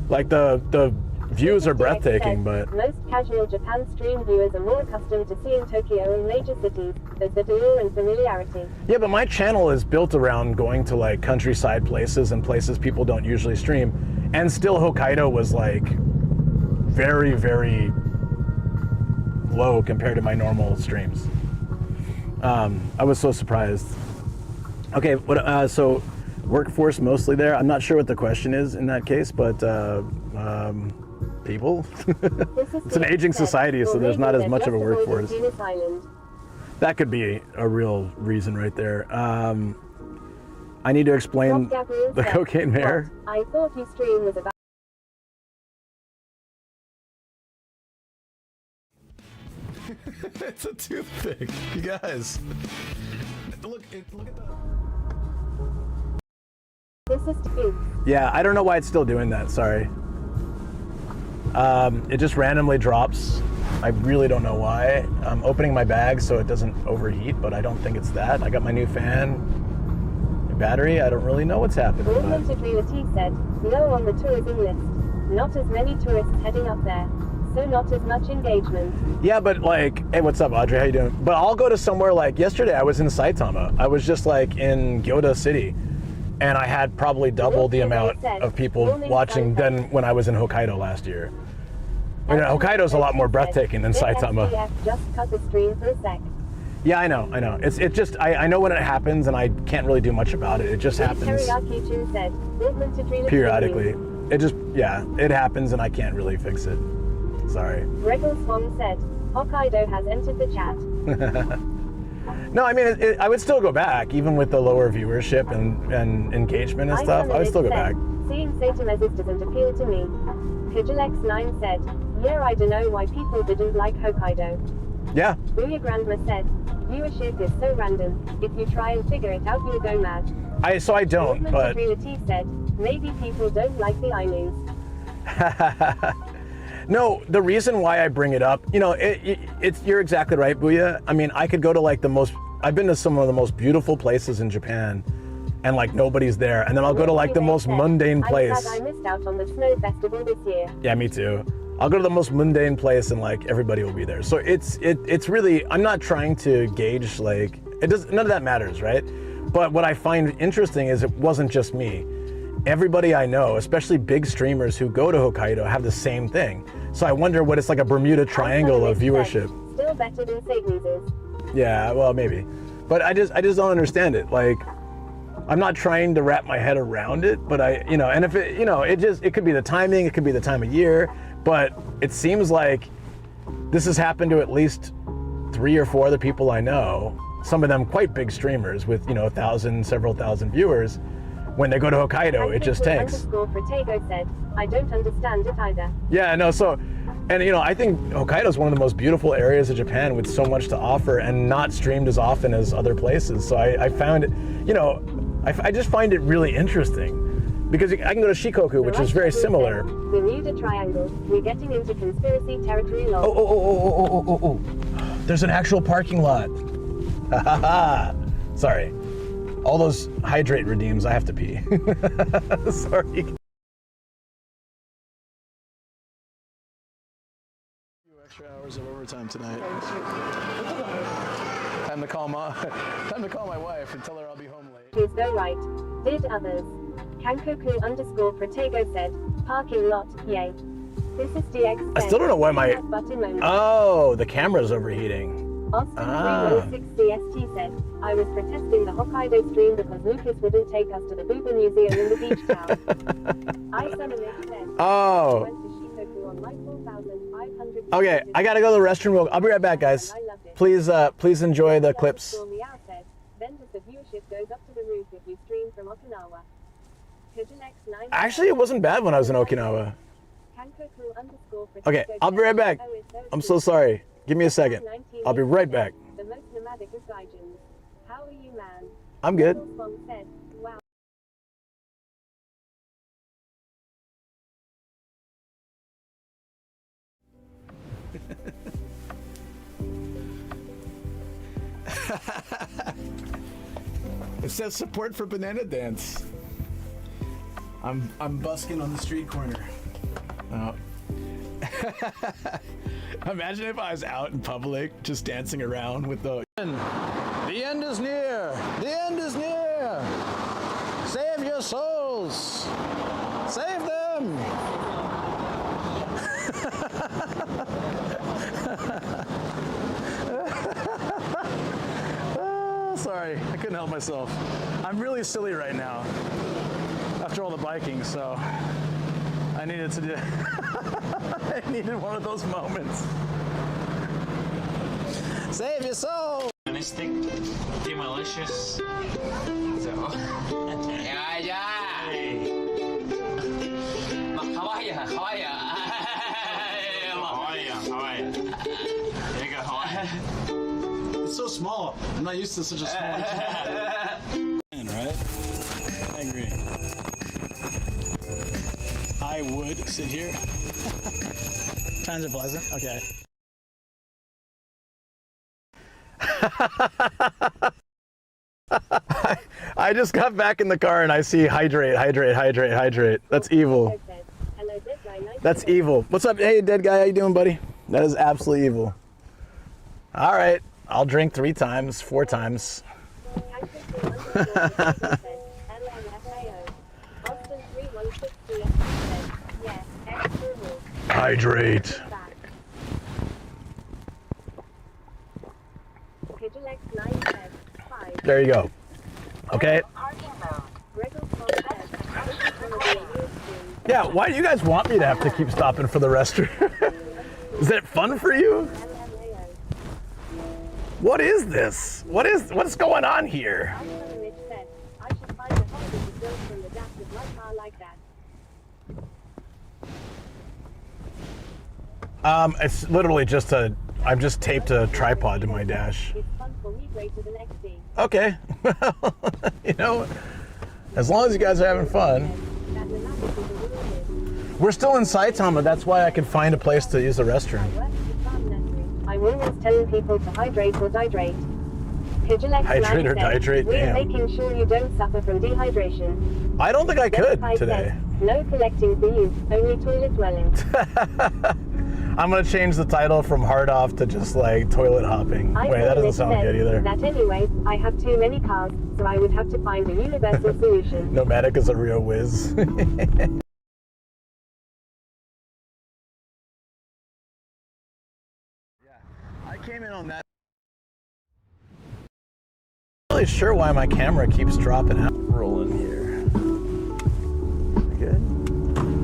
Speaker 2: Like the views are breathtaking, but
Speaker 1: most casual Japan stream viewers are more accustomed to seeing Tokyo and major cities. There's the allure and familiarity.
Speaker 2: Yeah, but my channel is built around going to like countryside places and places people don't usually stream, and still Hokkaido was like very, very low compared to my normal streams. I was so surprised. Okay, so workforce mostly there. I'm not sure what the question is in that case, but people. It's an aging society, so there's not as much of a workforce. That could be a real reason right there. I need to explain the cocaine mare.
Speaker 1: I thought your stream was about.
Speaker 2: It's a toothpick, you guys. Look at that.
Speaker 1: This is tooth.
Speaker 2: Yeah, I don't know why it's still doing that. Sorry. It just randomly drops. I really don't know why. I'm opening my bag so it doesn't overheat, but I don't think it's that. I got my new fan, new battery. I don't really know what's happening.
Speaker 1: Augmented reality said, low on the tourism list. Not as many tourists heading up there. So not as much engagement. Yeah,
Speaker 2: but like, hey, what's up, Audrey? How you doing? But I'll go to somewhere like yesterday. I was in Saitama. I was just like in Gyoda City, and I had probably double the amount of people watching than when I was in Hokkaido last year. You know, Hokkaido's a lot more breathtaking than Saitama.
Speaker 1: Just cut the stream for a sec.
Speaker 2: Yeah, I know. It just, I know when it happens and I can't really do much about it. It just happens
Speaker 1: Teriyaki Chun said, movement to dream
Speaker 2: periodically. It just, yeah, it happens and I can't really fix it. Sorry.
Speaker 1: Gregor Swan said, Hokkaido has entered the chat.
Speaker 2: No, I mean, I would still go back, even with the lower viewership and engagement and stuff. I would still go back.
Speaker 1: Seeing Satamesis doesn't appeal to me. Kajalex9 said, yeah, I don't know why people didn't like Hokkaido.
Speaker 2: Yeah.
Speaker 1: Booyah Grandma said, viewership is so random, if you try and figure it out you'll go mad.
Speaker 2: So I don't,
Speaker 1: Movement
Speaker 2: but...
Speaker 1: to Reality said, maybe people don't like the Ainus.
Speaker 2: No, the reason why I bring it up, you know, it's you're exactly right, Booyah. I mean, I could go to like I've been to some of the most beautiful places in Japan, and like nobody's there, and then I'll go to like the most mundane place.
Speaker 1: I'm glad I missed out on the snow festival this year.
Speaker 2: Yeah, me too. I'll go to the most mundane place and like everybody will be there. So it's really, I'm not trying to gauge like, none of that matters, right? But what I find interesting is it wasn't just me. Everybody I know, especially big streamers who go to Hokkaido, have the same thing. So I wonder what it's like a Bermuda Triangle of viewership.
Speaker 1: Still better than Sagneses.
Speaker 2: Yeah, well, maybe. But I just don't understand it. Like, I'm not trying to wrap my head around it, but and if it could be the timing, it could be the time of year, but it seems like this has happened to at least 3 or 4 other people I know, some of them quite big streamers with, several thousand viewers. When they go to Hokkaido, it just tanks.
Speaker 1: Protego said, I don't understand it either.
Speaker 2: Yeah, no, I think Hokkaido is one of the most beautiful areas of Japan with so much to offer and not streamed as often as other places. So I found it, I just find it really interesting because I can go to Shikoku, which is very similar.
Speaker 1: Bermuda Triangle, we're getting into conspiracy territory.
Speaker 2: Oh. There's an actual parking lot. Sorry. All those hydrate redeems, I have to pee. Sorry. Extra hours of overtime tonight. Time to call my wife and tell her I'll be home late.
Speaker 1: Please go right. Did others. Kankoku_Protego said, parking lot, yay. This is DX.
Speaker 2: I still don't know why Oh, the camera's overheating.
Speaker 1: Austin 316CST said, I was protesting the Hokkaido stream because Lucas wouldn't take us to the Booba Museum in the beach town. I suddenly said,
Speaker 2: oh.
Speaker 1: went to Shikoku on my 4,500.
Speaker 2: Okay, I gotta go to the restroom. I'll be right back, guys. Please enjoy the clips.
Speaker 1: Then the viewership goes up to the roof if you stream from Okinawa.
Speaker 2: Actually, it wasn't bad when I was in Okinawa. Okay, I'll be right back. I'm so sorry. Give me a second. I'll be right back.
Speaker 1: The most nomadic of Gaijin. How are you, man?
Speaker 2: I'm good.
Speaker 1: Said, wow.
Speaker 2: It says support for Banana Dance. I'm busking on the street corner. Oh. Imagine if I was out in public just dancing around with the end is near. The end is near. Save your souls. Save them. Oh, sorry, I couldn't help myself. I'm really silly right now after all the biking, so I needed to do I needed one of those moments. Save your soul!
Speaker 4: Mystic, malicious. So.
Speaker 2: It's so small. I'm not used to such a small right? I agree. I would sit here. Times are pleasant. Okay. I just got back in the car and I see hydrate. That's evil. That's evil. What's up? Hey, dead guy. How you doing, buddy? That is absolutely evil. All right. I'll drink 3 times, 4 times. Hydrate.
Speaker 1: J9 says 5.
Speaker 2: There you go. Okay.
Speaker 1: Gregor Scott says, this is one of the year's streams.
Speaker 2: Yeah, why do you guys want me to have to keep stopping for the restroom? Is that fun for you?
Speaker 1: LMAO.
Speaker 2: What is this? What's going on here?
Speaker 1: Mitch said, I should find a hobby to build from the dash of my car like that.
Speaker 2: It's literally just I've just taped a tripod to my dash.
Speaker 1: It's fun for me greater than XD.
Speaker 2: Okay. You know, as long as you guys are having fun.
Speaker 1: That Nomadic is a real hit.
Speaker 2: We're still in Saitama, that's why I could find a place to use the restroom.
Speaker 1: I work at the farm nursery. I'm always telling people to hydrate or dihydrate. Pidgelex
Speaker 2: Hydrate or
Speaker 1: said,
Speaker 2: dihydrate,
Speaker 1: we're
Speaker 2: damn.
Speaker 1: making sure you don't suffer from dehydration.
Speaker 2: I don't think I could
Speaker 1: Yes,
Speaker 2: today.
Speaker 1: said, no collecting for you, only toilet dwelling.
Speaker 2: I'm gonna change the title from hard off to just like toilet hopping. Wait, that doesn't sound good either.
Speaker 1: That anyway, I have too many cars, so I would have to find a universal solution.
Speaker 2: Nomadic is a real whiz. I came in on that. I'm not really sure why my camera keeps dropping out. Rolling here. Good.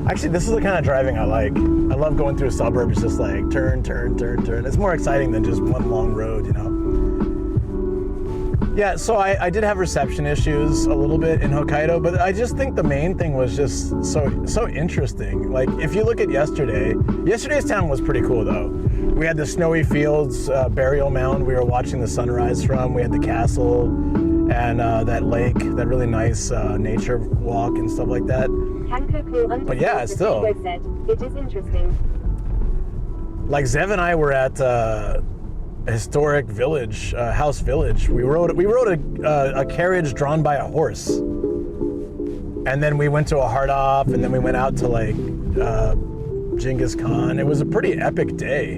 Speaker 2: Actually, this is the kind of driving I like. I love going through suburbs, just like turn, turn, turn, turn. It's more exciting than just one long road, you know? Yeah, so I did have reception issues a little bit in Hokkaido, but I just think the main thing was just so interesting. Like, if you look at yesterday's town was pretty cool though. We had the snowy fields, burial mound we were watching the sunrise from. We had the castle and that lake, that really nice nature walk and stuff like that. But yeah, still.
Speaker 1: Said, it is interesting.
Speaker 2: Like Zev and I were at a historic village, house village. We rode a carriage drawn by a horse, and then we went to a hard off, and then we went out to like Genghis Khan. It was a pretty epic day,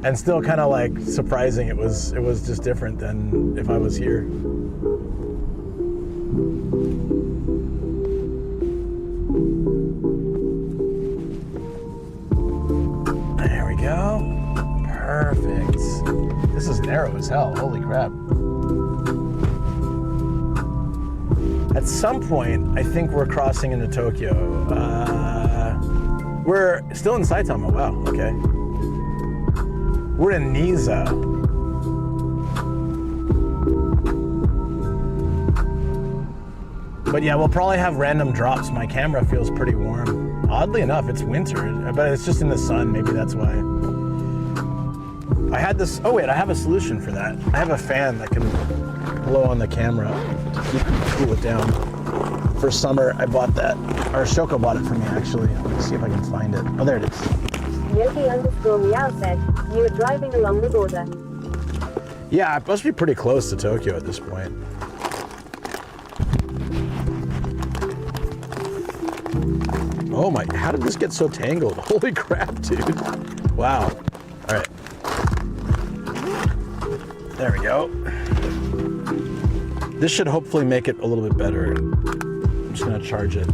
Speaker 2: and still kind of like surprising. It was just different than if I was here. There we go. Perfect. This is narrow as hell. Holy crap. At some point, I think we're crossing into Tokyo. We're still in Saitama. Wow, okay. We're in Niza. But yeah, we'll probably have random drops. My camera feels pretty warm. Oddly enough, it's winter, but it's just in the sun. Maybe that's why. I had this, oh wait, I have a solution for that. I have a fan that can blow on the camera to cool it down. For summer, I bought that. Or Shoko bought it for me, actually. Let's see if I can find it. Oh, there it is.
Speaker 1: Yogi_Meow said, you are driving along the border.
Speaker 2: Yeah, it must be pretty close to Tokyo at this point. Oh my, how did this get so tangled? Holy crap, dude. Wow. All right. There we go. This should hopefully make it a little bit better. I'm just gonna charge it.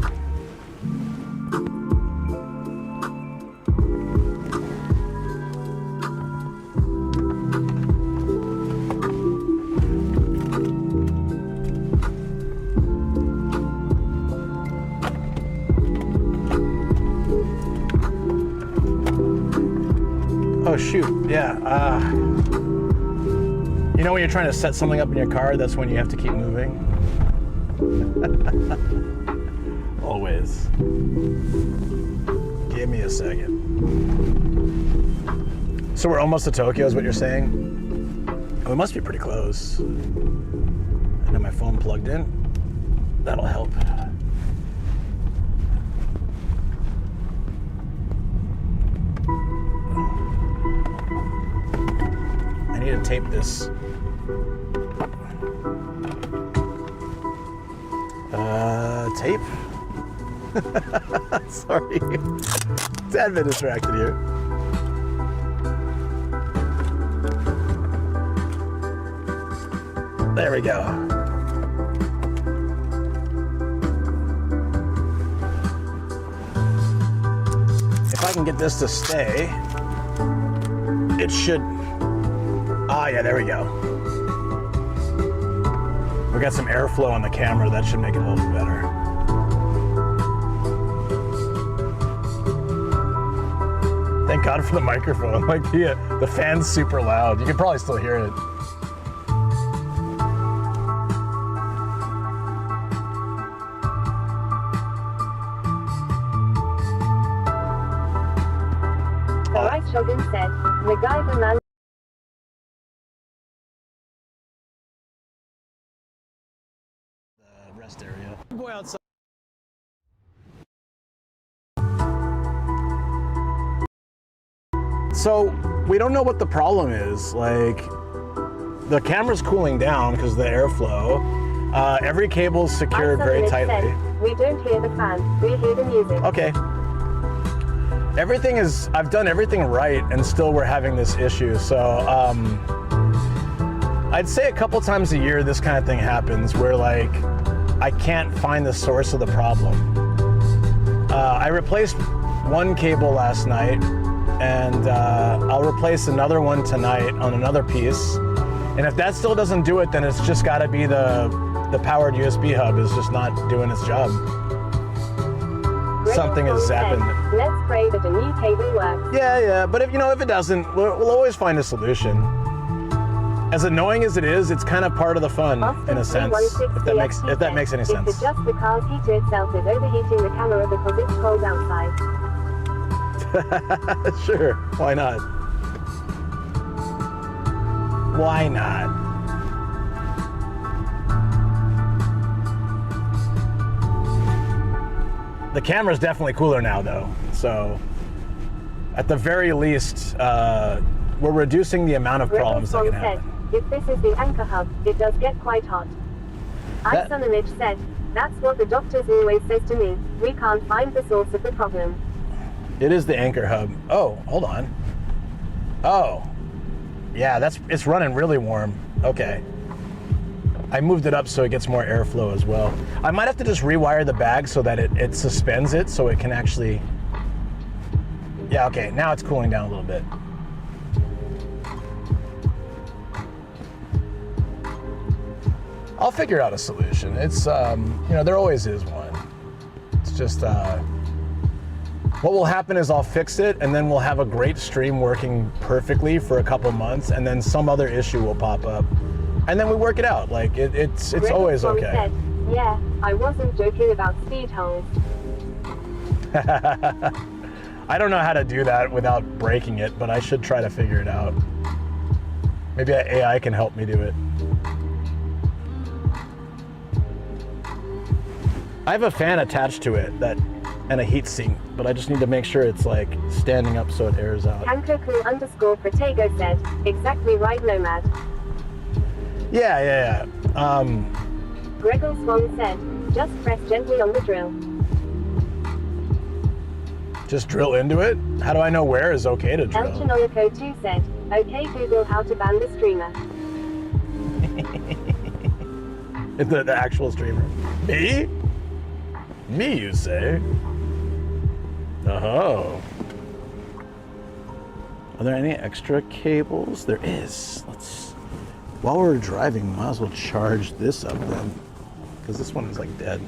Speaker 2: Oh shoot, yeah. You know when you're trying to set something up in your car, that's when you have to keep moving? Always. Give me a second. So we're almost to Tokyo is what you're saying? Oh, we must be pretty close. I have my phone plugged in. That'll help. I need to tape this. Tape? Sorry. Tad bit distracted here. There we go. If I can get this to stay, it should. Ah, yeah, there we go. We got some airflow on the camera. That should make it a little bit better. Thank God for the microphone. Like the fan's super loud. You can probably still hear it.
Speaker 1: The right Shogun said, the guy the man.
Speaker 2: The rest area. Boy outside. So we don't know what the problem is. Like the camera's cooling down because of the airflow. Every cable's secured very tightly.
Speaker 1: Said, we don't hear the fan, we hear the music.
Speaker 2: Okay. Everything is, I've done everything right and still we're having this issue. So I'd say a couple times a year this kind of thing happens where like I can't find the source of the problem. I replaced one cable last night and I'll replace another one tonight on another piece. And if that still doesn't do it, then it's just gotta be the powered USB hub is just not doing its job. Something has happened.
Speaker 1: Let's pray that a new cable works.
Speaker 2: Yeah, but if it doesn't, we'll always find a solution. As annoying as it is, it's kind of part of the fun, in a sense. If that makes any sense.
Speaker 1: It's just the car's heater itself is overheating the camera because it's cold outside.
Speaker 2: Sure, why not? Why not? The camera's definitely cooler now though, so at the very least, we're reducing the amount of problems that can happen.
Speaker 1: If this is the anchor hub, it does get quite hot. Isonomich said, that's what the doctors always says to me, we can't find the source of the problem.
Speaker 2: It is the anchor hub. Oh, hold on. Oh, yeah, it's running really warm. Okay. I moved it up so it gets more airflow as well. I might have to just rewire the bag so that it suspends it so it can actually... Yeah, okay, now it's cooling down a little bit. I'll figure out a solution. It's, there always is one. It's just, what will happen is I'll fix it and then we'll have a great stream working perfectly for a couple months and then some other issue will pop up. And then we work it out. Like, it's always okay.
Speaker 1: Said, yeah, I wasn't joking about speed holes.
Speaker 2: I don't know how to do that without breaking it, but I should try to figure it out. Maybe AI can help me do it. I have a fan attached to it and a heat sink, but I just need to make sure it's like standing up so it airs out.
Speaker 1: Kankoku_Protego said, exactly right, Nomad.
Speaker 2: Yeah.
Speaker 1: Gregor Swan said, just press gently on the drill.
Speaker 2: Just drill into it? How do I know where is okay to drill?
Speaker 1: El Chinoyako 2 said, okay Google how to ban the streamer.
Speaker 2: the actual streamer. Me? Me, you say? Oh. Are there any extra cables? There is. While we're driving, might as well charge this up then, because this one is like dead.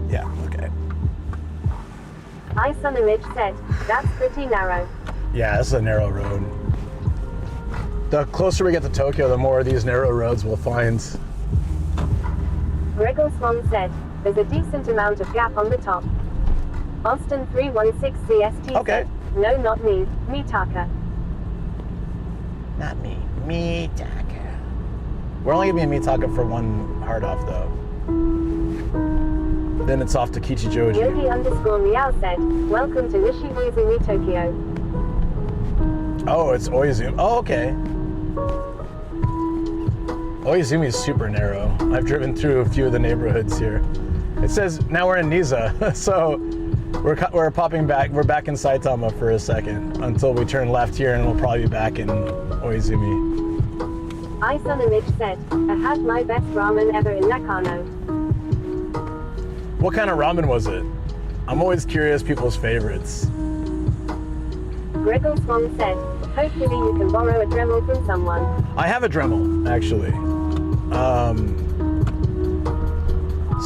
Speaker 2: Yeah, okay.
Speaker 1: Isonomich said, that's pretty narrow.
Speaker 2: Yeah, this is a narrow road. The closer we get to Tokyo, the more of these narrow roads we'll find.
Speaker 1: Gregor Swan said, there's a decent amount of gap on the top. Austin 316 CST
Speaker 2: okay.
Speaker 1: said, no, not me, Mitaka.
Speaker 2: Not me, Mitaka. We're only gonna be in Mitaka for one hard off though. Then it's off to Kichijoji.
Speaker 1: Yogi_Real said, welcome to Nishibuizumi, Tokyo.
Speaker 2: Oh, it's Oizumi. Oh, okay. Oizumi is super narrow. I've driven through a few of the neighborhoods here. It says now we're in Niza, so we're popping back. We're back in Saitama for a second until we turn left here, and we'll probably be back in Oizumi.
Speaker 1: Isonomich said, I had my best ramen ever in Nakano.
Speaker 2: What kind of ramen was it? I'm always curious people's favorites.
Speaker 1: Gregor Swan said, hopefully you can borrow a Dremel from someone.
Speaker 2: I have a Dremel, actually.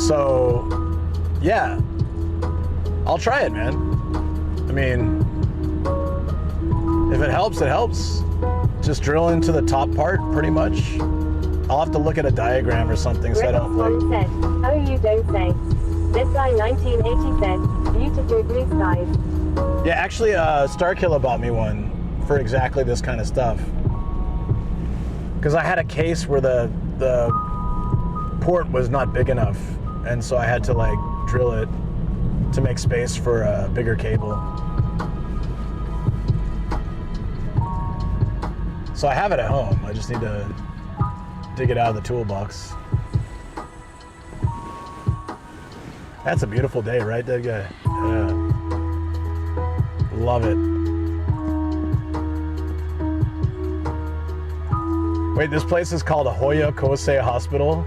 Speaker 2: So, yeah. I'll try it, man. I mean, if it helps, it helps. Just drill into the top part, pretty much. I'll have to look at a diagram or something so I don't
Speaker 1: Swan
Speaker 2: like...
Speaker 1: said, oh you don't say. This guy 1980 said, beautiful blue skies.
Speaker 2: Yeah, actually, Starkiller bought me one for exactly this kind of stuff. Because I had a case where the port was not big enough, and so I had to like drill it to make space for a bigger cable. So I have it at home. I just need to dig it out of the toolbox. That's a beautiful day, right, dead guy? Yeah. Love it. Wait, this place is called Hoya Kosei Hospital.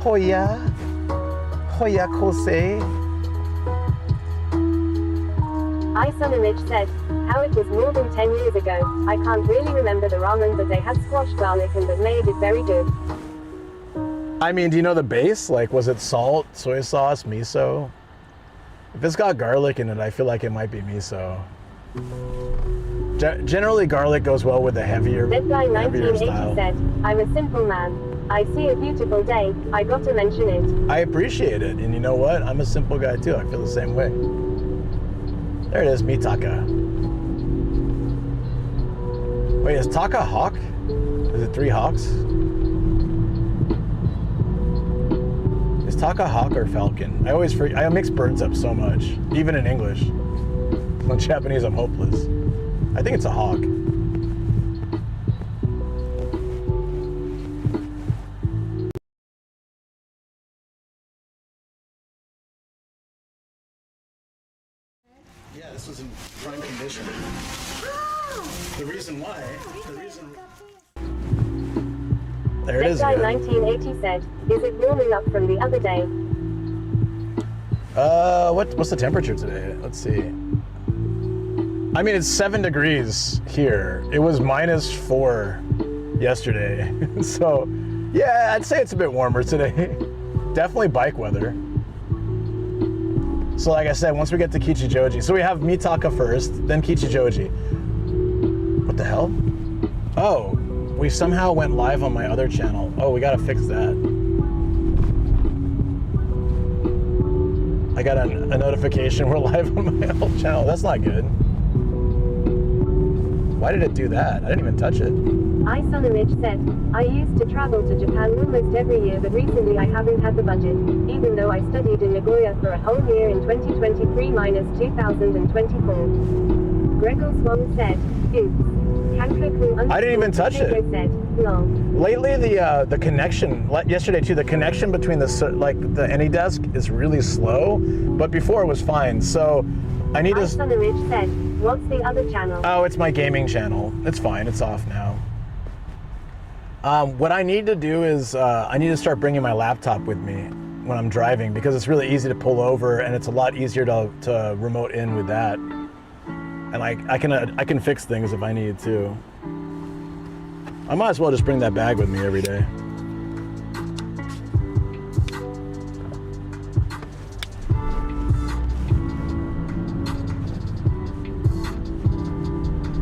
Speaker 2: Hoya Kosei.
Speaker 1: Isonomich said, how it was more than 10 years ago. I can't really remember the ramen, but they had squash garlic and that made it very good.
Speaker 2: I mean, do you know the base? Like, was it salt, soy sauce, miso? If it's got garlic in it, I feel like it might be miso. Generally, garlic goes well with the heavier style.
Speaker 1: 1980 said, I'm a simple man. I see a beautiful day. I got to mention it.
Speaker 2: I appreciate it. And you know what? I'm a simple guy too. I feel the same way. There it is, Mitaka. Wait, is Taka hawk? Is it 3 hawks? Is Taka hawk or falcon? I always forget. I mix birds up so much, even in English. In Japanese, I'm hopeless. I think it's a hawk. Yeah, this was in prime condition. The reason why, there it is
Speaker 1: Guy
Speaker 2: again.
Speaker 1: 1980 said, is it warming up from the other day?
Speaker 2: What's the temperature today? Let's see. I mean, it's 7 degrees here. It was -4 yesterday. So, yeah, I'd say it's a bit warmer today. Definitely bike weather. So like I said, once we get to Kichijoji, so we have Mitaka first, then Kichijoji. What the hell? Oh, we somehow went live on my other channel. Oh, we gotta fix that. I got a notification we're live on my old channel. That's not good. Why did it do that? I didn't even touch it.
Speaker 1: Isonomich said, I used to travel to Japan almost every year, but recently I haven't had the budget, even though I studied in Nagoya for a whole year in 2023 minus 2024. Gregor Swan said, oops.
Speaker 2: I didn't even touch it.
Speaker 1: Said, lol.
Speaker 2: Lately, the connection, yesterday too, the connection between the AnyDesk is really slow, but before it was fine. So I need to.
Speaker 1: Isonomich said, what's the other channel?
Speaker 2: Oh, it's my gaming channel. It's fine. It's off now. What I need to do is I need to start bringing my laptop with me when I'm driving, because it's really easy to pull over and it's a lot easier to remote in with that. And I can fix things if I need to. I might as well just bring that bag with me every day.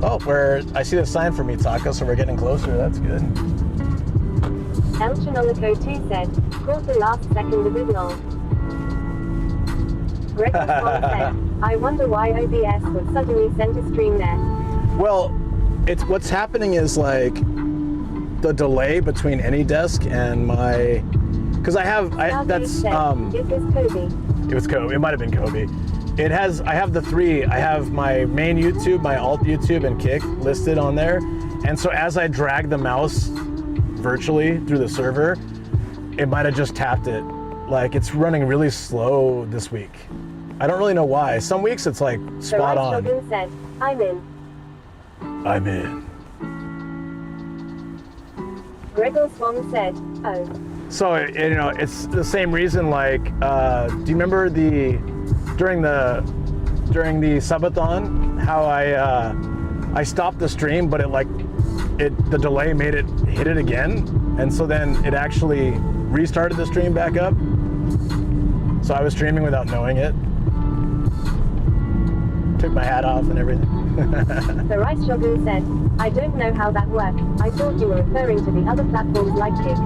Speaker 2: Oh, I see the sign for Mitaka, so we're getting closer. That's good.
Speaker 1: El Chinolico 2 said, caught the last second of it lol. Gregor Swan said, I wonder why OBS would suddenly send a stream there.
Speaker 2: Well, what's happening is like the delay between AnyDesk and my, because that's
Speaker 1: said, it was Kobe.
Speaker 2: It was Kobe. It might have been Kobe. I have the 3. I have my main YouTube, my alt YouTube, and Kick listed on there. And so as I drag the mouse virtually through the server, it might have just tapped it. Like, it's running really slow this week. I don't really know why. Some weeks it's like spot on.
Speaker 1: Shogun said, I'm in.
Speaker 2: I'm in.
Speaker 1: Gregor Swan said, oh.
Speaker 2: So you know, it's the same reason. Like, do you remember during the subathon how I stopped the stream, but the delay made it hit it again, and so then it actually restarted the stream back up. So I was streaming without knowing it. Took my hat off and everything.
Speaker 1: The Rice Shogun said, I don't know how that worked. I thought you were referring to the other platforms like Kick.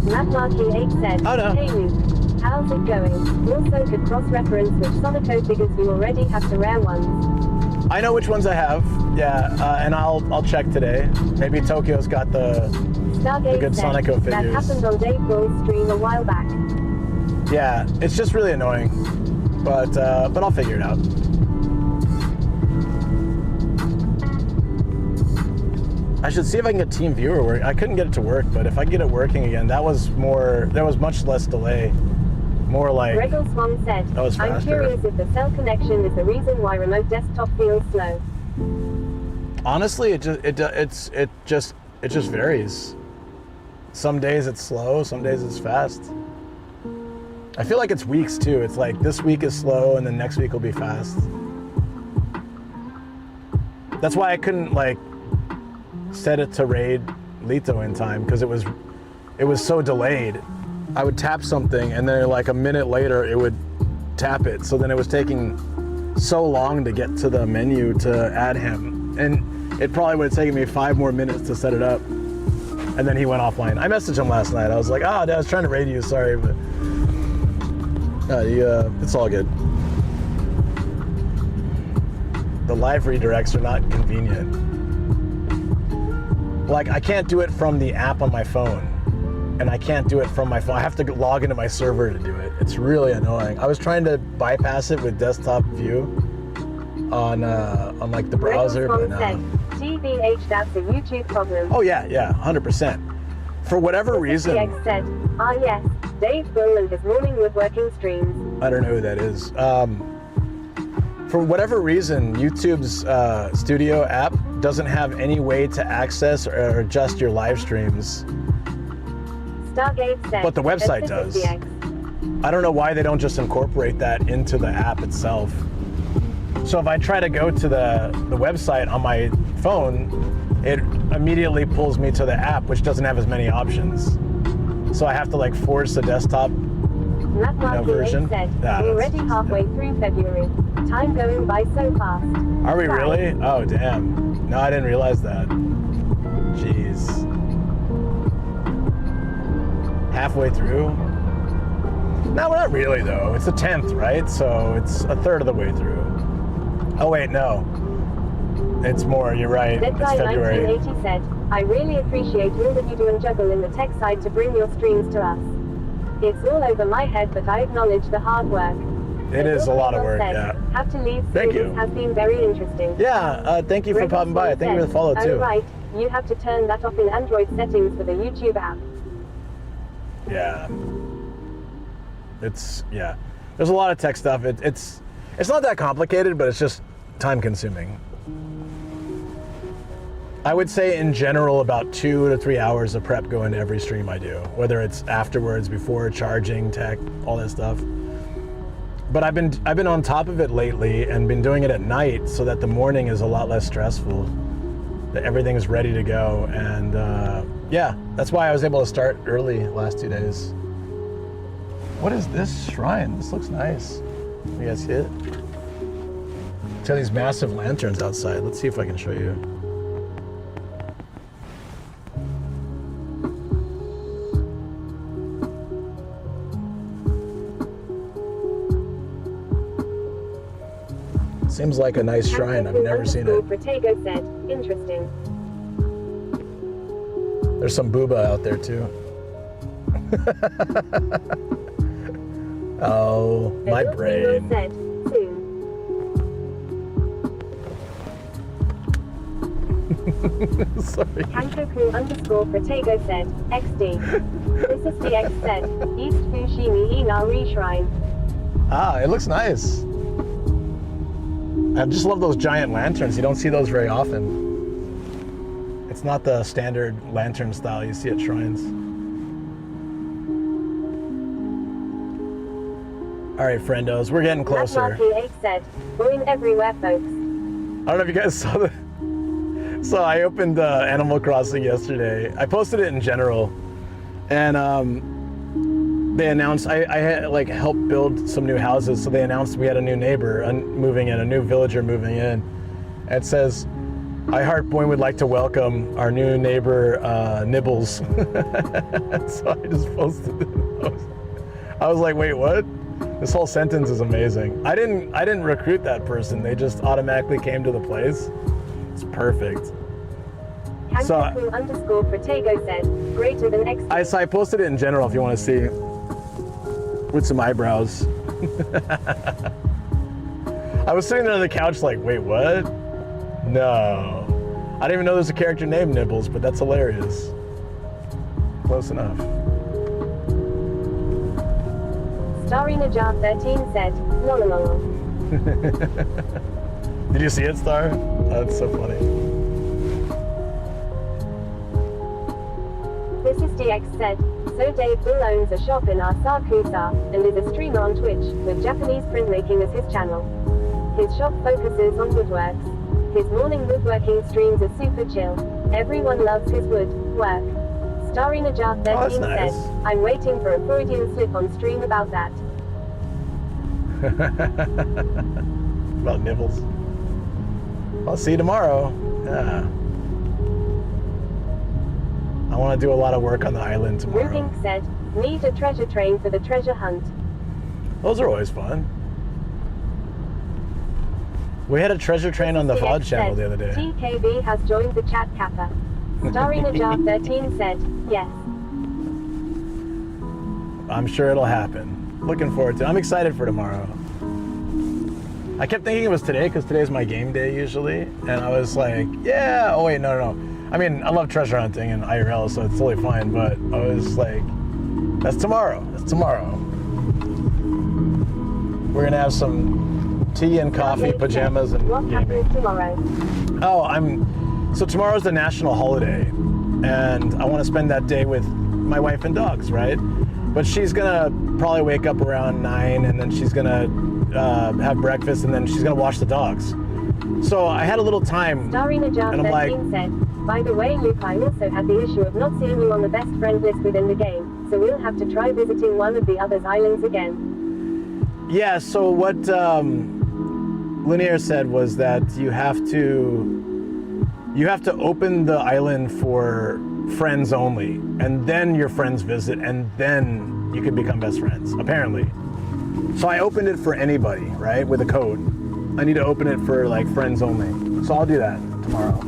Speaker 1: MapMarky8 said,
Speaker 2: Oh, no.
Speaker 1: Hey Luke, how's it going? Also could cross-reference which Sonico figures you already have the rare ones.
Speaker 2: I know which ones I have, yeah, and I'll check today. Maybe Tokyo's got the
Speaker 1: Stargate
Speaker 2: good
Speaker 1: said,
Speaker 2: Sonico
Speaker 1: that
Speaker 2: figures.
Speaker 1: happened on Dave Bull's stream a while back.
Speaker 2: Yeah, it's just really annoying, but I'll figure it out. I should see if I can get Team Viewer work. I couldn't get it to work, but if I can get it working again, there was much less delay. More like,
Speaker 1: Regal Swan said,
Speaker 2: that was
Speaker 1: I'm
Speaker 2: faster.
Speaker 1: curious if the cell connection is the reason why remote desktop feels slow.
Speaker 2: honestly, it just varies. Some days it's slow, some days it's fast. I feel like it's weeks too. It's like this week is slow and then next week will be fast. That's why I couldn't like set it to raid Lito in time, because it was so delayed. I would tap something and then like a minute later it would tap it. So then it was taking so long to get to the menu to add him. And it probably would have taken me 5 more minutes to set it up. And then he went offline. I messaged him last night. I was like, I was trying to raid you, sorry, but it's all good. The live redirects are not convenient. Like, I can't do it from the app on my phone, and I can't do it from my phone. I have to log into my server to do it. It's really annoying. I was trying to bypass it with desktop view on like the browser, but no.
Speaker 1: TBH, that's a YouTube problem.
Speaker 2: Oh yeah, 100%. For whatever reason.
Speaker 1: TX said, yes, Dave Bull and his morning woodworking streams.
Speaker 2: I don't know who that is. For whatever reason, YouTube's Studio app doesn't have any way to access or adjust your live streams.
Speaker 1: Stargate said,
Speaker 2: But the website does. I don't know why they don't just incorporate that into the app itself. So if I try to go to the website on my phone, it immediately pulls me to the app, which doesn't have as many options. So I have to like force a desktop version.
Speaker 1: Said,
Speaker 2: Yeah,
Speaker 1: we're already halfway through February. Time going by so fast.
Speaker 2: Are we
Speaker 1: Bye.
Speaker 2: really? Oh, damn. No, I didn't realize that. Jeez. Halfway through? No, we're not really, though. It's the 10th, right? So it's a third of the way through. Oh, wait, no. It's more, you're right.
Speaker 1: Dead
Speaker 2: It's
Speaker 1: Guy
Speaker 2: February.
Speaker 1: 1980 said, I really appreciate all that you do and juggle in the tech side to bring your streams to us. It's all over my head, but I acknowledge the hard work.
Speaker 2: It is a lot of work,
Speaker 1: Said,
Speaker 2: yeah.
Speaker 1: Have to leave soon.
Speaker 2: Thank you.
Speaker 1: This has been very interesting.
Speaker 2: Yeah, thank you for popping by. Thank you for the follow, too.
Speaker 1: Oh, right. You have to turn that off in Android settings for the YouTube app.
Speaker 2: Yeah. Yeah. There's a lot of tech stuff. It's not that complicated, but it's just time consuming. I would say in general about 2 to 3 hours of prep go into every stream I do, whether it's afterwards, before, charging, tech, all that stuff. But I've been on top of it lately and been doing it at night so that the morning is a lot less stressful, that everything is ready to go. And yeah, that's why I was able to start early last 2 days. What is this shrine? This looks nice. You guys see it? It's got these massive lanterns outside. Let's see if I can show you. Seems like a nice shrine. I've never seen it.
Speaker 1: Protego said, interesting.
Speaker 2: There's some booba out there too. Oh, my brain.
Speaker 1: Said, soon.
Speaker 2: Sorry.
Speaker 1: Kankoku_Protego said, XD. This is DX said, East Fushimi Inari Shrine.
Speaker 2: Ah, it looks nice. I just love those giant lanterns. You don't see those very often. It's not the standard lantern style you see at shrines. All right, friendos, we're getting closer.
Speaker 1: Marky8 said, "Going everywhere, folks."
Speaker 2: I don't know if you guys saw the. So I opened Animal Crossing yesterday. I posted it in general, and they announced I had like helped build some new houses. So they announced we had a new neighbor moving in, a new villager moving in. It says, "I Heart Boing would like to welcome our new neighbor Nibbles." So I just posted it. I was like, wait, what? This whole sentence is amazing. I didn't recruit that person. They just automatically came to the place. It's perfect. So
Speaker 1: _Protego said, "Greater than X."
Speaker 2: I posted it in general if you want to see. With some eyebrows. I was sitting there on the couch like, wait, what? No. I didn't even know there's a character named Nibbles, but that's hilarious. Close enough.
Speaker 1: Starina Jar 13 said, "Lololol."
Speaker 2: Did you see it, Star? Oh, that's so funny.
Speaker 1: This is DX said, "So Dave Bull owns a shop in Asakusa and is a streamer on Twitch with Japanese printmaking as his channel. His shop focuses on woodworks. His morning woodworking streams are super chill. Everyone loves his woodwork." Starina Jar 13
Speaker 2: nice.
Speaker 1: said, "I'm waiting for a Freudian slip on stream about that."
Speaker 2: About Nibbles. I'll see you tomorrow. Yeah. I want to do a lot of work on the island tomorrow.
Speaker 1: Rupink said, "Need a treasure train for the treasure hunt."
Speaker 2: Those are always fun. We had a treasure train on the VOD channel the other day.
Speaker 1: TKB has joined the chat kappa. Starina Jar 13 said, "Yes."
Speaker 2: I'm sure it'll happen. Looking forward to it. I'm excited for tomorrow. I kept thinking it was today because today's my game day usually. And I was like, yeah. Oh, wait, no. I mean, I love treasure hunting and IRL, so it's totally fine. But I was like, that's tomorrow. That's tomorrow. We're going to have some tea and coffee, pajamas, and
Speaker 1: what happens tomorrow?
Speaker 2: Oh, so tomorrow's the national holiday. And I want to spend that day with my wife and dogs, right? But she's gonna probably wake up around 9 and then she's gonna have breakfast and then she's gonna wash the dogs. So I had a little time
Speaker 1: Starina Jar
Speaker 2: and I'm
Speaker 1: 13 said, "By the way, Luke, I also had the issue of not seeing you on the best friend list within the game, so we'll have to try visiting one of the other's islands again."
Speaker 2: Yeah, so what Linear said was that you have to open the island for friends only, and then your friends visit, and then you can become best friends, apparently. So I opened it for anybody, right, with a code. I need to open it for like friends only. So I'll do that tomorrow.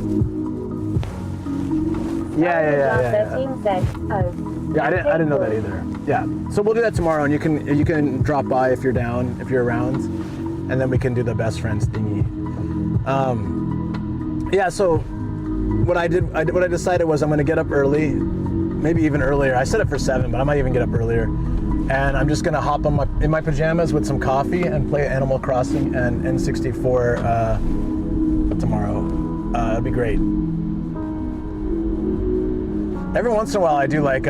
Speaker 2: Yeah.
Speaker 1: 13 said, "Oh."
Speaker 2: Yeah, I didn't know that either. Yeah, so we'll do that tomorrow, and you can drop by if you're down, if you're around, and then we can do the best friends thingy. Yeah, so what I decided was I'm gonna get up early, maybe even earlier. I set it for 7, but I might even get up earlier. And I'm just gonna hop in my pajamas with some coffee and play Animal Crossing and N64 tomorrow. It'll be great. Every once in a while I do like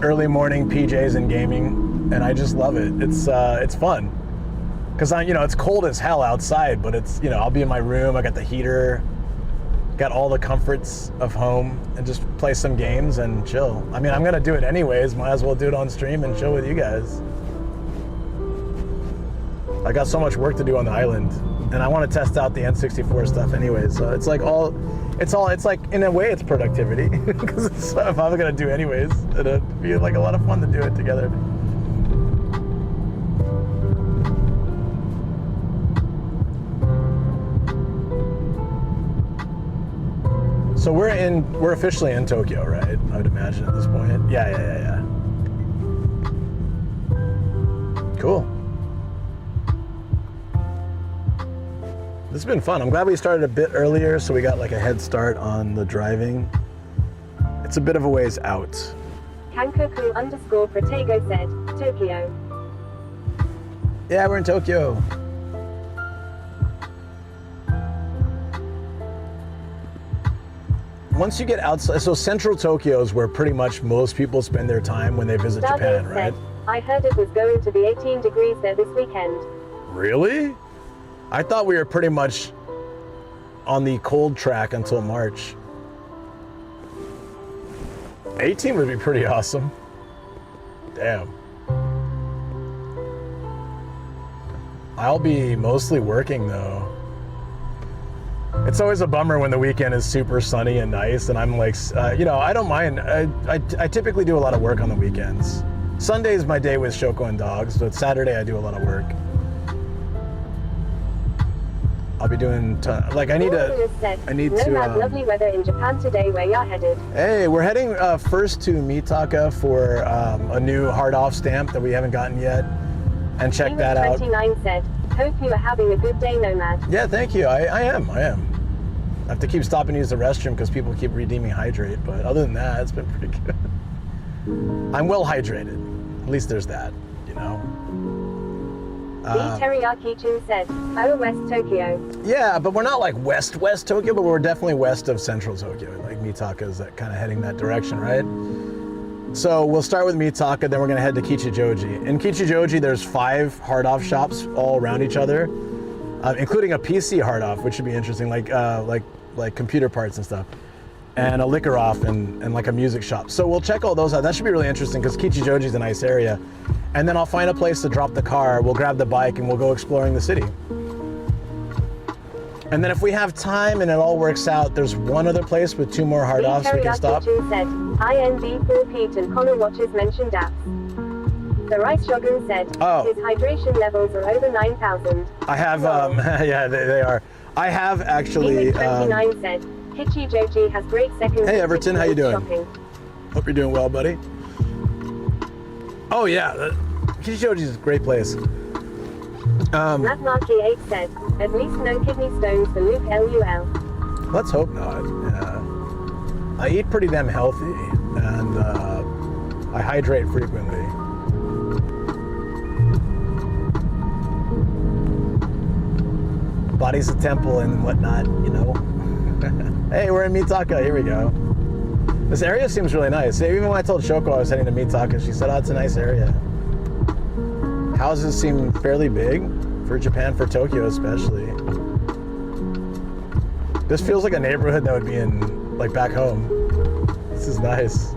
Speaker 2: early morning PJs and gaming, and I just love it. It's fun. Cause it's cold as hell outside, but it's, I'll be in my room, I got the heater, got all the comforts of home, and just play some games and chill. I mean, I'm gonna do it anyways, might as well do it on stream and chill with you guys. I got so much work to do on the island, and I want to test out the N64 stuff anyways, so it's like in a way it's productivity, because it's stuff I'm gonna do anyways. It'd be like a lot of fun to do it together. So we're officially in Tokyo, right? I would imagine at this point. Yeah. Cool. This has been fun. I'm glad we started a bit earlier, so we got like a head start on the driving. It's a bit of a ways out.
Speaker 1: Kankoku_Protego said, "Tokyo."
Speaker 2: Yeah, we're in Tokyo. Once you get outside, so central Tokyo is where pretty much most people spend their time when they visit Japan, right?
Speaker 1: I heard it was going to be 18 degrees there this weekend.
Speaker 2: Really? I thought we were pretty much on the cold track until March. 18 would be pretty awesome. Damn. I'll be mostly working though. It's always a bummer when the weekend is super sunny and nice, and I'm like, you know, I don't mind. I typically do a lot of work on the weekends. Sunday is my day with Shoko and dogs, but Saturday I do a lot of work. I'll be doing like I need to.
Speaker 1: Lovely weather in Japan today. Where you're headed?
Speaker 2: Hey, we're heading first to Mitaka for a new hard off stamp that we haven't gotten yet, and check that out.
Speaker 1: 29 said, "Hope you are having a good day, Nomad."
Speaker 2: Yeah, thank you. I am. I have to keep stopping to use the restroom because people keep redeeming hydrate, but other than that, it's been pretty good. I'm well hydrated. At least there's that, you know.
Speaker 1: The Teriyaki Chin said, "Oh, West Tokyo."
Speaker 2: Yeah, but we're not like West Tokyo, but we're definitely west of Central Tokyo. Like Mitaka is kind of heading that direction, right? So we'll start with Mitaka, then we're gonna head to Kichijoji. In Kichijoji, there's 5 hard-off shops all around each other, including a PC hard-off, which should be interesting, like computer parts and stuff, and a liquor off and like a music shop. So we'll check all those out. That should be really interesting because Kichijoji's a nice area. And then I'll find a place to drop the car, we'll grab the bike, and we'll go exploring the city. And then if we have time and it all works out, there's one other place with 2 more hard offs we can stop.
Speaker 1: Said, INB4 Pete and Connor watches mentioned apps. The Rice Shogun said, his hydration levels are over 9,000.
Speaker 2: I have, yeah, they are. I have actually.
Speaker 1: 29 said, Kichijoji has great second.
Speaker 2: Hey Everton, how you doing?
Speaker 1: Shopping.
Speaker 2: Hope you're doing well, buddy. Oh yeah, Kichijoji is a great place.
Speaker 1: Matt Markey 8 said, at least no kidney stones for Luke LUL.
Speaker 2: Let's hope not. Yeah. I eat pretty damn healthy, and I hydrate frequently. Body's a temple and whatnot, you know. Hey, we're in Mitaka. Here we go. This area seems really nice. Even when I told Shoko I was heading to Mitaka, she said, "Oh, it's a nice area." Houses seem fairly big for Japan, for Tokyo especially. This feels like a neighborhood that would be in, like, back home. This is nice.